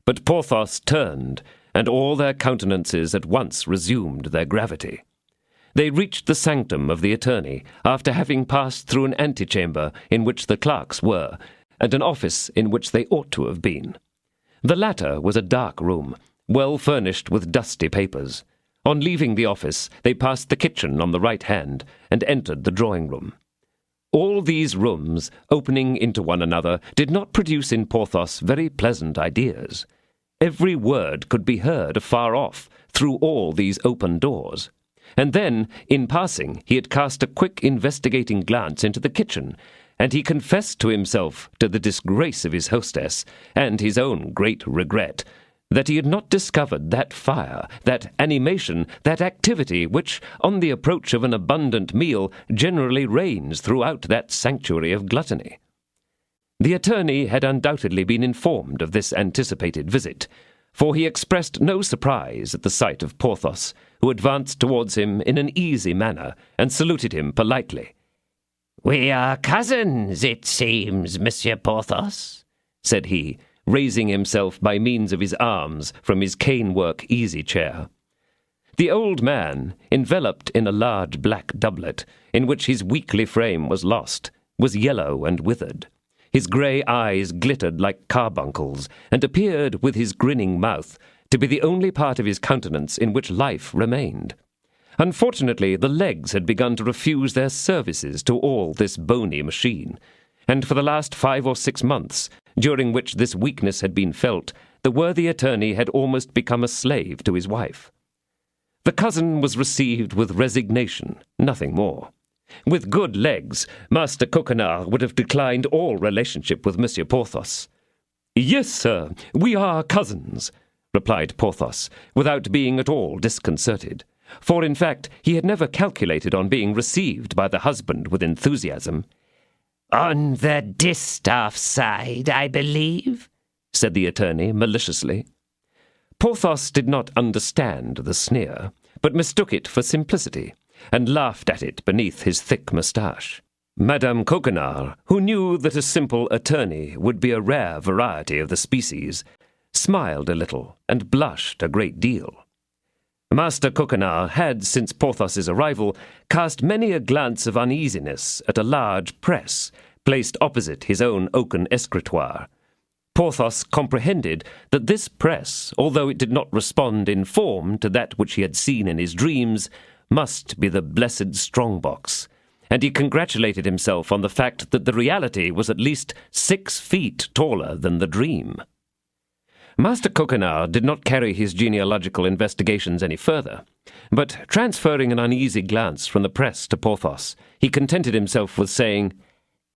But Porthos turned, and all their countenances at once resumed their gravity. They reached the sanctum of the attorney, after having passed through an antechamber in which the clerks were, and an office in which they ought to have been. The latter was a dark room, well furnished with dusty papers. On leaving the office, they passed the kitchen on the right hand, and entered the drawing-room. All these rooms, opening into one another, did not produce in Porthos very pleasant ideas. Every word could be heard afar off, through all these open doors. And then, in passing, he had cast a quick investigating glance into the kitchen, and he confessed to himself, to the disgrace of his hostess, and his own great regret, that he had not discovered that fire, that animation, that activity which, on the approach of an abundant meal, generally reigns throughout that sanctuary of gluttony. The attorney had undoubtedly been informed of this anticipated visit, for he expressed no surprise at the sight of Porthos, who advanced towards him in an easy manner, and saluted him politely. "We are cousins, it seems, Monsieur Porthos," said he, raising himself by means of his arms from his cane-work easy-chair. The old man, enveloped in a large black doublet, in which his weakly frame was lost, was yellow and withered. His grey eyes glittered like carbuncles, and appeared, with his grinning mouth, to be the only part of his countenance in which life remained. Unfortunately, the legs had begun to refuse their services to all this bony machine, and for the last 5 or 6 months, during which this weakness had been felt, the worthy attorney had almost become a slave to his wife. The cousin was received with resignation, nothing more. With good legs, Master Coquenard would have declined all relationship with Monsieur Porthos. "Yes, sir, we are cousins," replied Porthos, without being at all disconcerted, for in fact he had never calculated on being received by the husband with enthusiasm. "On the distaff side, I believe," said the attorney maliciously. Porthos did not understand the sneer, but mistook it for simplicity, and laughed at it beneath his thick moustache. Madame Coquenard, who knew that a simple attorney would be a rare variety of the species, smiled a little and blushed a great deal. Master Coquenard had, since Porthos's arrival, cast many a glance of uneasiness at a large press placed opposite his own oaken escritoire. Porthos comprehended that this press, although it did not respond in form to that which he had seen in his dreams, must be the blessed strong-box, and he congratulated himself on the fact that the reality was at least 6 feet taller than the dream. Master Coquenard did not carry his genealogical investigations any further, but transferring an uneasy glance from the press to Porthos, he contented himself with saying,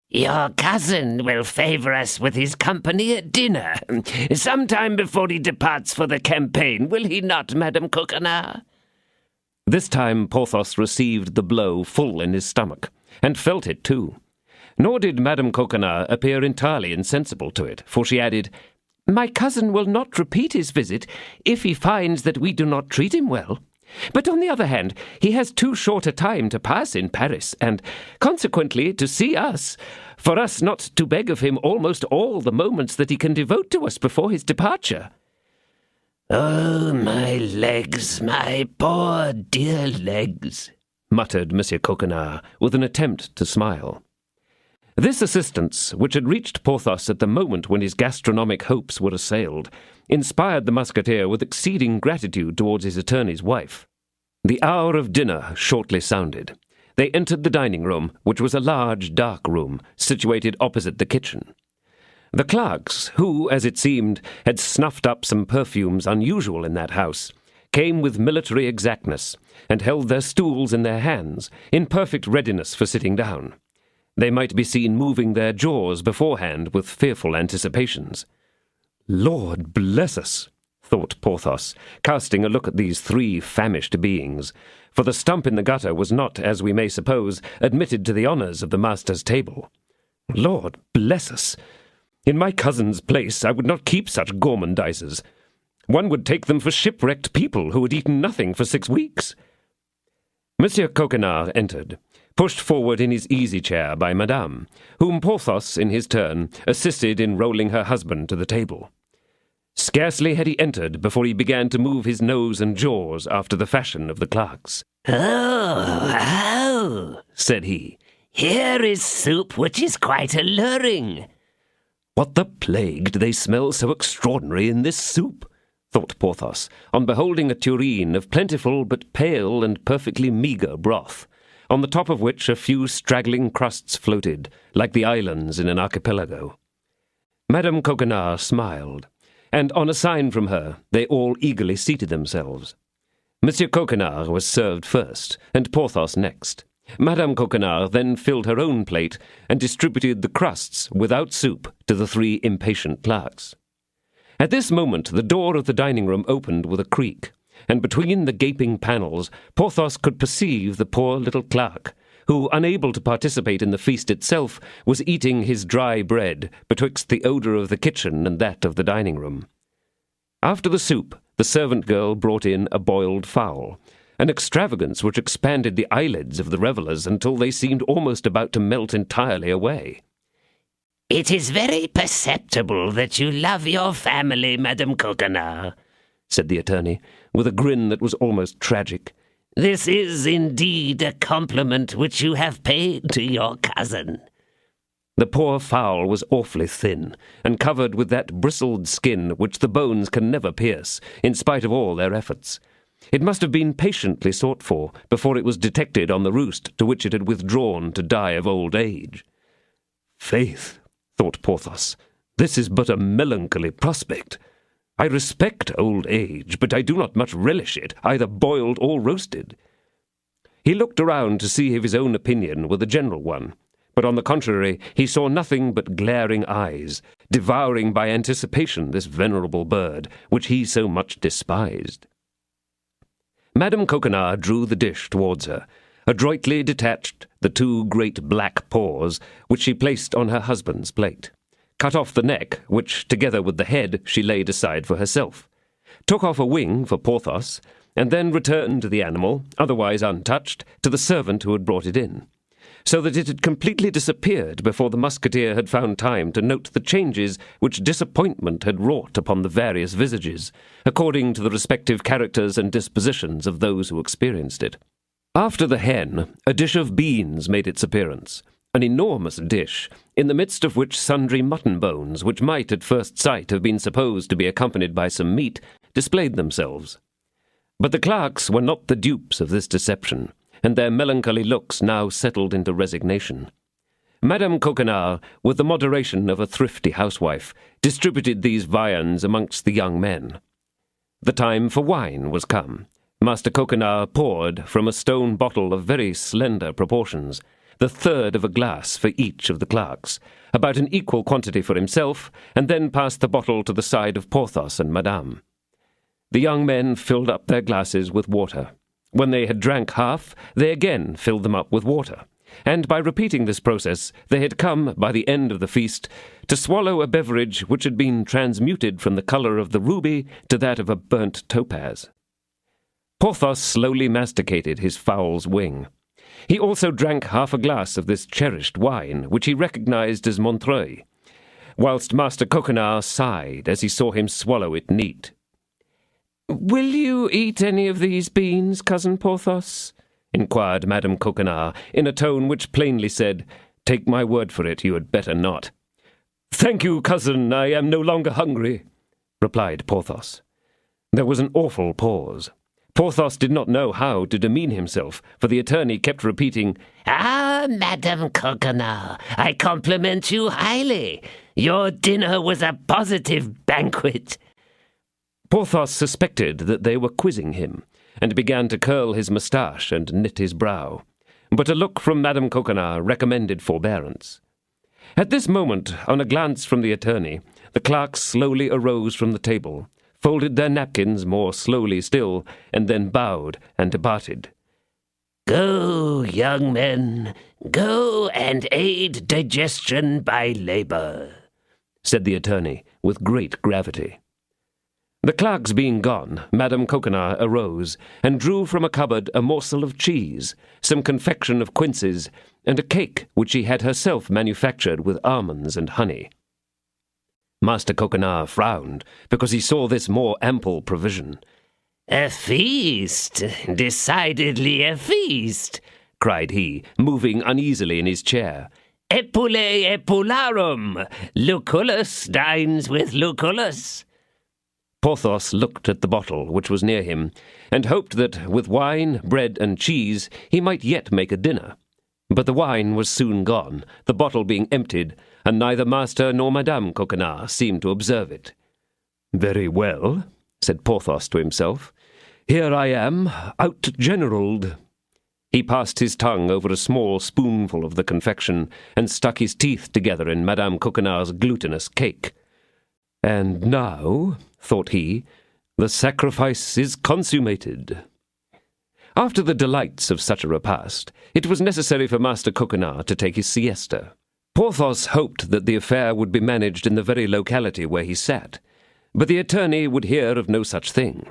"Your cousin will favour us with his company at dinner, some time before he departs for the campaign, will he not, Madame Coquenard?" This time Porthos received the blow full in his stomach, and felt it too. Nor did Madame Coquenard appear entirely insensible to it, for she added, My cousin will not repeat his visit if he finds that we do not treat him well. But on the other hand, he has too short a time to pass in Paris, and consequently to see us, for us not to beg of him almost all the moments that he can devote to us before his departure." "Oh, my legs, my poor dear legs," muttered Monsieur Coquenard, with an attempt to smile. This assistance, which had reached Porthos at the moment when his gastronomic hopes were assailed, inspired the musketeer with exceeding gratitude towards his attorney's wife. The hour of dinner shortly sounded. They entered the dining-room, which was a large, dark room, situated opposite the kitchen. The clerks, who, as it seemed, had snuffed up some perfumes unusual in that house, came with military exactness, and held their stools in their hands, in perfect readiness for sitting down. They might be seen moving their jaws beforehand with fearful anticipations. "Lord bless us," thought Porthos, casting a look at these three famished beings, for the stump in the gutter was not, as we may suppose, admitted to the honours of the master's table. "Lord bless us! In my cousin's place I would not keep such gourmandizers. One would take them for shipwrecked people who had eaten nothing for 6 weeks." Monsieur Coquenard entered, pushed forward in his easy-chair by Madame, whom Porthos, in his turn, assisted in rolling her husband to the table. Scarcely had he entered before he began to move his nose and jaws after the fashion of the clerks. Oh, said he, "here is soup which is quite alluring." "What the plague do they smell so extraordinary in this soup?" thought Porthos, on beholding a tureen of plentiful but pale and perfectly meagre broth, on the top of which a few straggling crusts floated, like the islands in an archipelago. Madame Coquenard smiled, and on a sign from her, they all eagerly seated themselves. Monsieur Coquenard was served first, and Porthos next. Madame Coquenard then filled her own plate and distributed the crusts, without soup, to the 3 impatient clerks. At this moment the door of the dining-room opened with a creak, and between the gaping panels Porthos could perceive the poor little clerk, who, unable to participate in the feast itself, was eating his dry bread betwixt the odour of the kitchen and that of the dining-room. After the soup, the servant girl brought in a boiled fowl, an extravagance which expanded the eyelids of the revellers until they seemed almost about to melt entirely away. "It is very perceptible that you love your family, Madame Coquenard," said the attorney, with a grin that was almost tragic. "This is indeed a compliment which you have paid to your cousin." The poor fowl was awfully thin, and covered with that bristled skin which the bones can never pierce, in spite of all their efforts. It must have been patiently sought for before it was detected on the roost to which it had withdrawn to die of old age. "Faith," thought Porthos, "this is but a melancholy prospect. I respect old age, but I do not much relish it, either boiled or roasted." He looked around to see if his own opinion were the general one, but on the contrary he saw nothing but glaring eyes, devouring by anticipation this venerable bird, which he so much despised. Madame Coquenard drew the dish towards her, adroitly detached the 2 great black paws, which she placed on her husband's plate, cut off the neck, which, together with the head, she laid aside for herself, took off a wing for Porthos, and then returned the animal, otherwise untouched, to the servant who had brought it in, so that it had completely disappeared before the musketeer had found time to note the changes which disappointment had wrought upon the various visages, according to the respective characters and dispositions of those who experienced it. After the hen, a dish of beans made its appearance, an enormous dish, in the midst of which sundry mutton bones, which might at first sight have been supposed to be accompanied by some meat, displayed themselves. But the clerks were not the dupes of this deception, and their melancholy looks now settled into resignation. Madame Coquenard, with the moderation of a thrifty housewife, distributed these viands amongst the young men. The time for wine was come. Master Coquenard poured from a stone bottle of very slender proportions, the third of a glass for each of the clerks, about an equal quantity for himself, and then passed the bottle to the side of Porthos and Madame. The young men filled up their glasses with water. When they had drank half, they again filled them up with water, and by repeating this process they had come, by the end of the feast, to swallow a beverage which had been transmuted from the colour of the ruby to that of a burnt topaz. Porthos slowly masticated his fowl's wing. He also drank half a glass of this cherished wine, which he recognized as Montreuil, whilst Master Coquenard sighed as he saw him swallow it neat. "Will you eat any of these beans, Cousin Porthos?" inquired Madame Coquenard, in a tone which plainly said, "Take my word for it, you had better not." "Thank you, cousin, I am no longer hungry," replied Porthos. There was an awful pause. Porthos did not know how to demean himself, for the attorney kept repeating, "Ah, Madame Coquenard, I compliment you highly. Your dinner was a positive banquet." Porthos suspected that they were quizzing him, and began to curl his moustache and knit his brow. But a look from Madame Coquenard recommended forbearance. At this moment, on a glance from the attorney, the clerks slowly arose from the table, folded their napkins more slowly still, and then bowed and departed. "Go, young men, go and aid digestion by labor," said the attorney, with great gravity. The clerks being gone, Madame Coquenard arose, and drew from a cupboard a morsel of cheese, some confection of quinces, and a cake which she had herself manufactured with almonds and honey. Master Coquenard frowned, because he saw this more ample provision. "A feast, decidedly a feast," cried he, moving uneasily in his chair. "Epule epularum, Lucullus dines with Lucullus." Porthos looked at the bottle which was near him, and hoped that, with wine, bread, and cheese, he might yet make a dinner. But the wine was soon gone, the bottle being emptied, and neither Master nor Madame Coquenard seemed to observe it. "Very well," said Porthos to himself. "Here I am, out-generalled." He passed his tongue over a small spoonful of the confection, and stuck his teeth together in Madame Coquenard's glutinous cake. "And now," thought he, "the sacrifice is consummated." After the delights of such a repast, it was necessary for Master Coquenard to take his siesta. Porthos hoped that the affair would be managed in the very locality where he sat, but the attorney would hear of no such thing.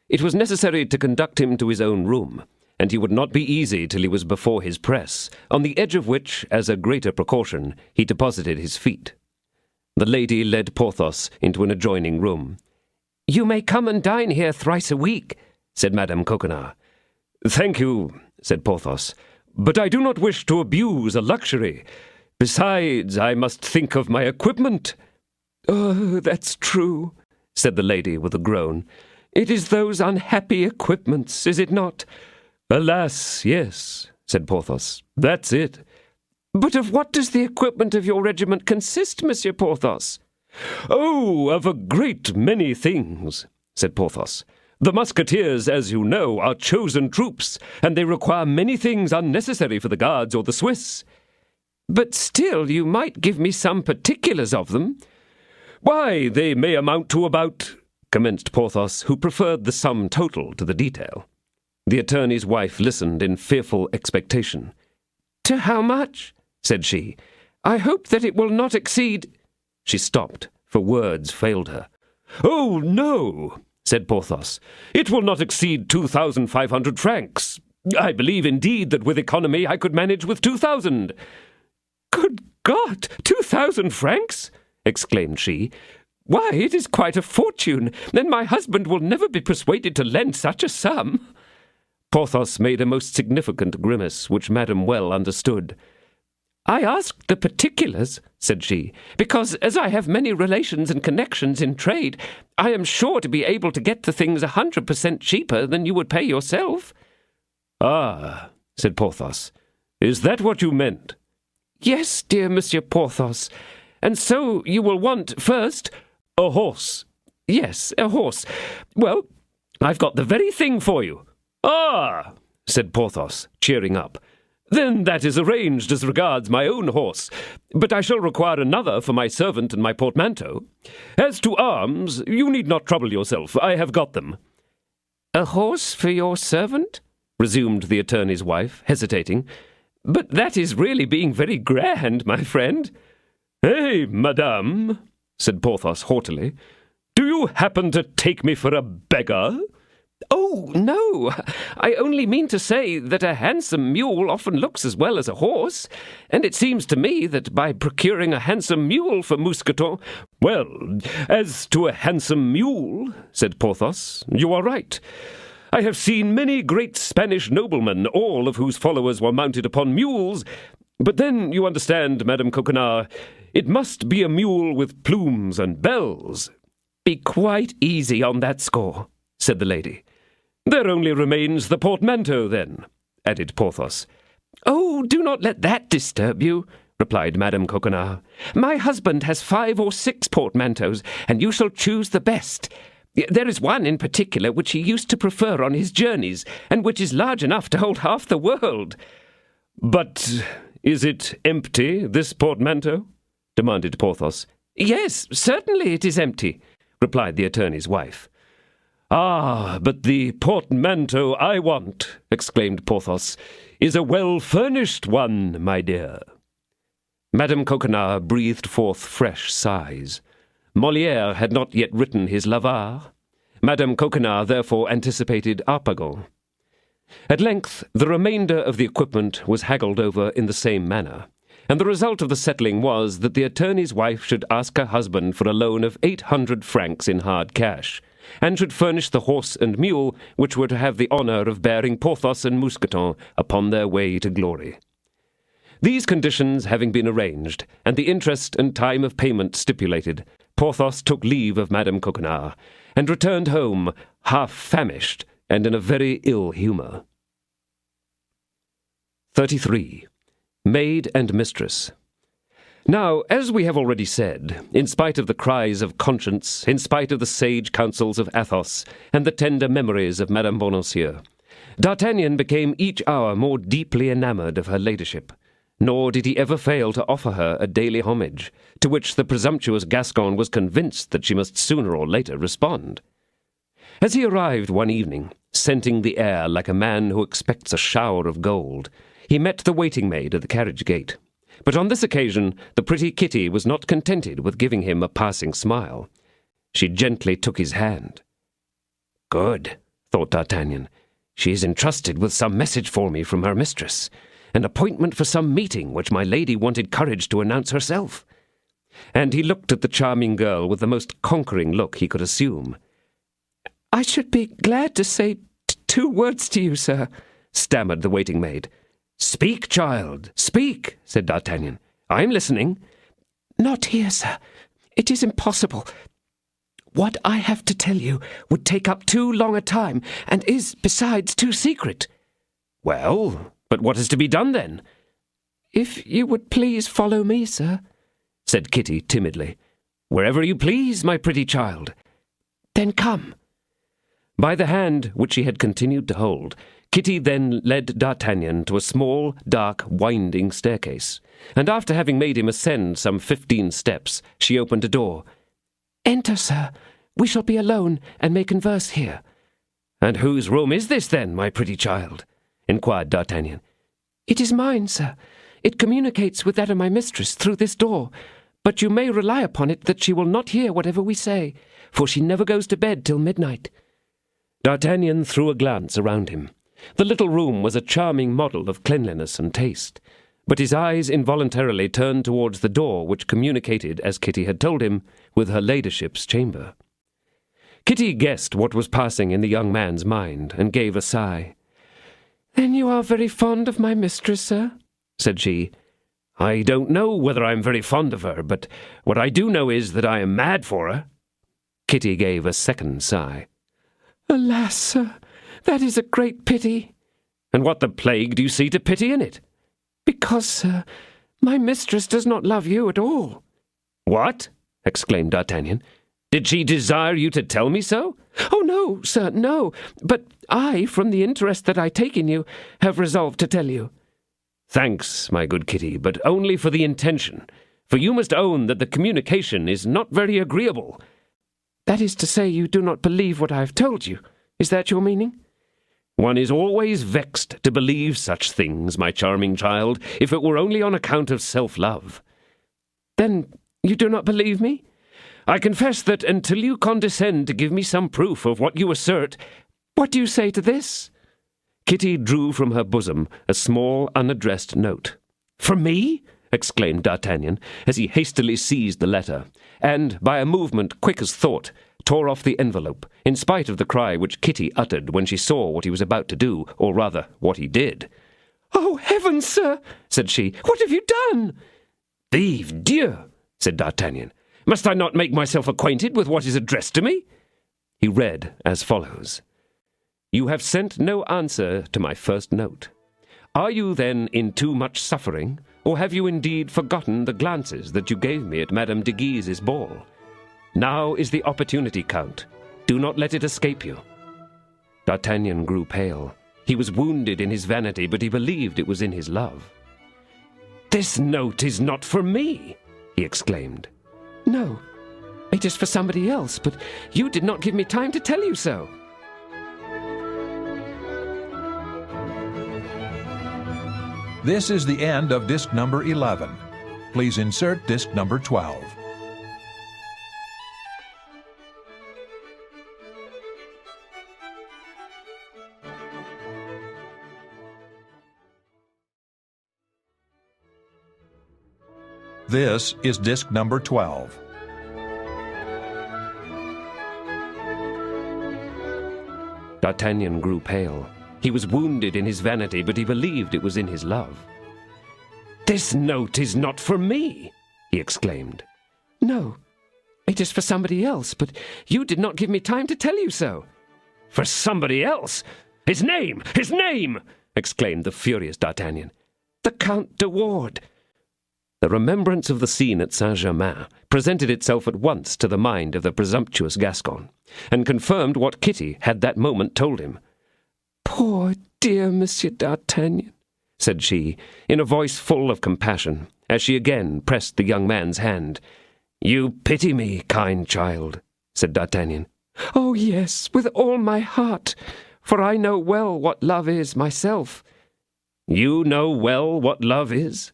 It was necessary to conduct him to his own room, and he would not be easy till he was before his press, on the edge of which, as a greater precaution, he deposited his feet. The lady led Porthos into an adjoining room. "You may come and dine here thrice a week," said Madame Coquenard. "Thank you," said Porthos, "but I do not wish to abuse a luxury. Besides, I must think of my equipment." "Oh, that's true," said the lady with a groan. "It is those unhappy equipments, is it not?" "Alas, yes," said Porthos. "That's it." "But of what does the equipment of your regiment consist, Monsieur Porthos?" "Oh, of a great many things," said Porthos. "The musketeers, as you know, are chosen troops, and they require many things unnecessary for the Guards or the Swiss." "But still, you might give me some particulars of them." "Why, they may amount to about—" commenced Porthos, who preferred the sum total to the detail. The attorney's wife listened in fearful expectation. "To how much?" said she. "I hope that it will not exceed—" She stopped, for words failed her. "Oh, no," said Porthos. "It will not exceed 2,500 francs. I believe, indeed, that with economy I could manage with 2,000. "Good God! 2,000 francs!" exclaimed she. "Why, it is quite a fortune, and my husband will never be persuaded to lend such a sum." Porthos made a most significant grimace, which Madame well understood. "I asked the particulars," said she, "because, as I have many relations and connections in trade, I am sure to be able to get the things 100% cheaper than you would pay yourself." "Ah," said Porthos, "is that what you meant?" "Yes, dear Monsieur Porthos. And so you will want, first—" "A horse." "Yes, a horse. Well, I've got the very thing for you." "Ah," said Porthos, cheering up. "Then that is arranged as regards my own horse, but I shall require another for my servant and my portmanteau. As to arms, you need not trouble yourself. I have got them." "A horse for your servant?" resumed the attorney's wife, hesitating. But that is really being very grand, my friend. Hey, madame, said Porthos haughtily, do you happen to take me for a beggar? Oh, no, I only mean to say that a handsome mule often looks as well as a horse, and it seems to me that by procuring a handsome mule for Mousqueton— Well, as to a handsome mule, said Porthos, you are right. I have seen many great Spanish noblemen, all of whose followers were mounted upon mules, but then, you understand, Madame Coquenard, it must be a mule with plumes and bells. Be quite easy on that score, said the lady. There only remains the portmanteau, then, added Porthos. Oh, do not let that disturb you, replied Madame Coquenard. My husband has 5 or 6 portmanteaus, and you shall choose the best. There is one in particular which he used to prefer on his journeys, and which is large enough to hold half the world. But is it empty, this portmanteau? Demanded Porthos. Yes, certainly it is empty, replied the attorney's wife. Ah, but the portmanteau I want, exclaimed Porthos, is a well-furnished one, my dear. Madame Coquenard breathed forth fresh sighs. Molière had not yet written his L'Avare. Madame Coquenard therefore anticipated Harpagon. At length the remainder of the equipment was haggled over in the same manner, and the result of the settling was that the attorney's wife should ask her husband for a loan of 800 francs in hard cash, and should furnish the horse and mule which were to have the honour of bearing Porthos and Mousqueton upon their way to glory. These conditions having been arranged, and the interest and time of payment stipulated, Porthos took leave of Madame Coquenard, and returned home half famished and in a very ill humour. 33. Maid and Mistress. Now, as we have already said, in spite of the cries of conscience, in spite of the sage counsels of Athos, and the tender memories of Madame Bonacieux, D'Artagnan became each hour more deeply enamoured of her ladyship, nor did he ever fail to offer her a daily homage, to which the presumptuous Gascon was convinced that she must sooner or later respond. As he arrived one evening, scenting the air like a man who expects a shower of gold, he met the waiting-maid at the carriage gate. But on this occasion the pretty Kitty was not contented with giving him a passing smile. She gently took his hand. "Good," thought D'Artagnan. "She is entrusted with some message for me from her mistress, an appointment for some meeting which my lady wanted courage to announce herself." And he looked at the charming girl with the most conquering look he could assume. "I should be glad to say 2 words to you, sir," stammered the waiting-maid. "Speak, child, speak," said D'Artagnan. "I am listening." "Not here, sir. It is impossible. What I have to tell you would take up too long a time, and is, besides, too secret." "Well, but what is to be done, then?" "If you would please follow me, sir," said Kitty timidly. "Wherever you please, my pretty child." "Then come." By the hand which she had continued to hold, Kitty then led D'Artagnan to a small, dark, winding staircase, and after having made him ascend some 15 steps, she opened a door. "Enter, sir. We shall be alone, and may converse here." "And whose room is this, then, my pretty child?" inquired D'Artagnan. "It is mine, sir. It communicates with that of my mistress through this door, but you may rely upon it that she will not hear whatever we say, for she never goes to bed till midnight." D'Artagnan threw a glance around him. The little room was a charming model of cleanliness and taste, but his eyes involuntarily turned towards the door which communicated, as Kitty had told him, with her ladyship's chamber. Kitty guessed what was passing in the young man's mind, and gave a sigh. "Then you are very fond of my mistress, sir?" said she. "I don't know whether I am very fond of her, but what I do know is that I am mad for her." Kitty gave a second sigh. "Alas, sir, that is a great pity." "And what the plague do you see to pity in it?" "Because, sir, my mistress does not love you at all." "What?" exclaimed D'Artagnan. "Did she desire you to tell me so?" "Oh, no, sir, no. But I, from the interest that I take in you, have resolved to tell you." "Thanks, my good Kitty, but only for the intention, for you must own that the communication is not very agreeable." "That is to say, you do not believe what I have told you. Is that your meaning?" "One is always vexed to believe such things, my charming child, if it were only on account of self-love." "Then you do not believe me?" "I confess that until you condescend to give me some proof of what you assert—" "What do you say to this?" Kitty drew from her bosom a small, unaddressed note. "For me?" exclaimed D'Artagnan, as he hastily seized the letter, and, by a movement quick as thought, tore off the envelope, in spite of the cry which Kitty uttered when she saw what he was about to do, or rather, what he did. "Oh, heavens, sir!" said she. "What have you done?" "Vive Dieu!" said D'Artagnan. "Must I not make myself acquainted with what is addressed to me?" He read as follows. "You have sent no answer to my first note. Are you then in too much suffering, or have you indeed forgotten the glances that you gave me at Madame de Guise's ball? Now is the opportunity, Count. Do not let it escape you." D'Artagnan grew pale. He was wounded in his vanity, but he believed it was in his love. "This note is not for me!" he exclaimed. "No, it is for somebody else, but you did not give me time to tell you so." This is the end of disc number 11. Please insert disc number 12. This is disc number 12. D'Artagnan grew pale. He was wounded in his vanity, but he believed it was in his love. "This note is not for me!" he exclaimed. "No, it is for somebody else, but you did not give me time to tell you so." "For somebody else? His name! His name!" exclaimed the furious D'Artagnan. "The Count de Ward." The remembrance of the scene at Saint-Germain presented itself at once to the mind of the presumptuous Gascon, and confirmed what Kitty had that moment told him. "Poor dear Monsieur d'Artagnan," said she, in a voice full of compassion, as she again pressed the young man's hand. "You pity me, kind child," said D'Artagnan. "Oh, yes, with all my heart, for I know well what love is myself." "You know well what love is?"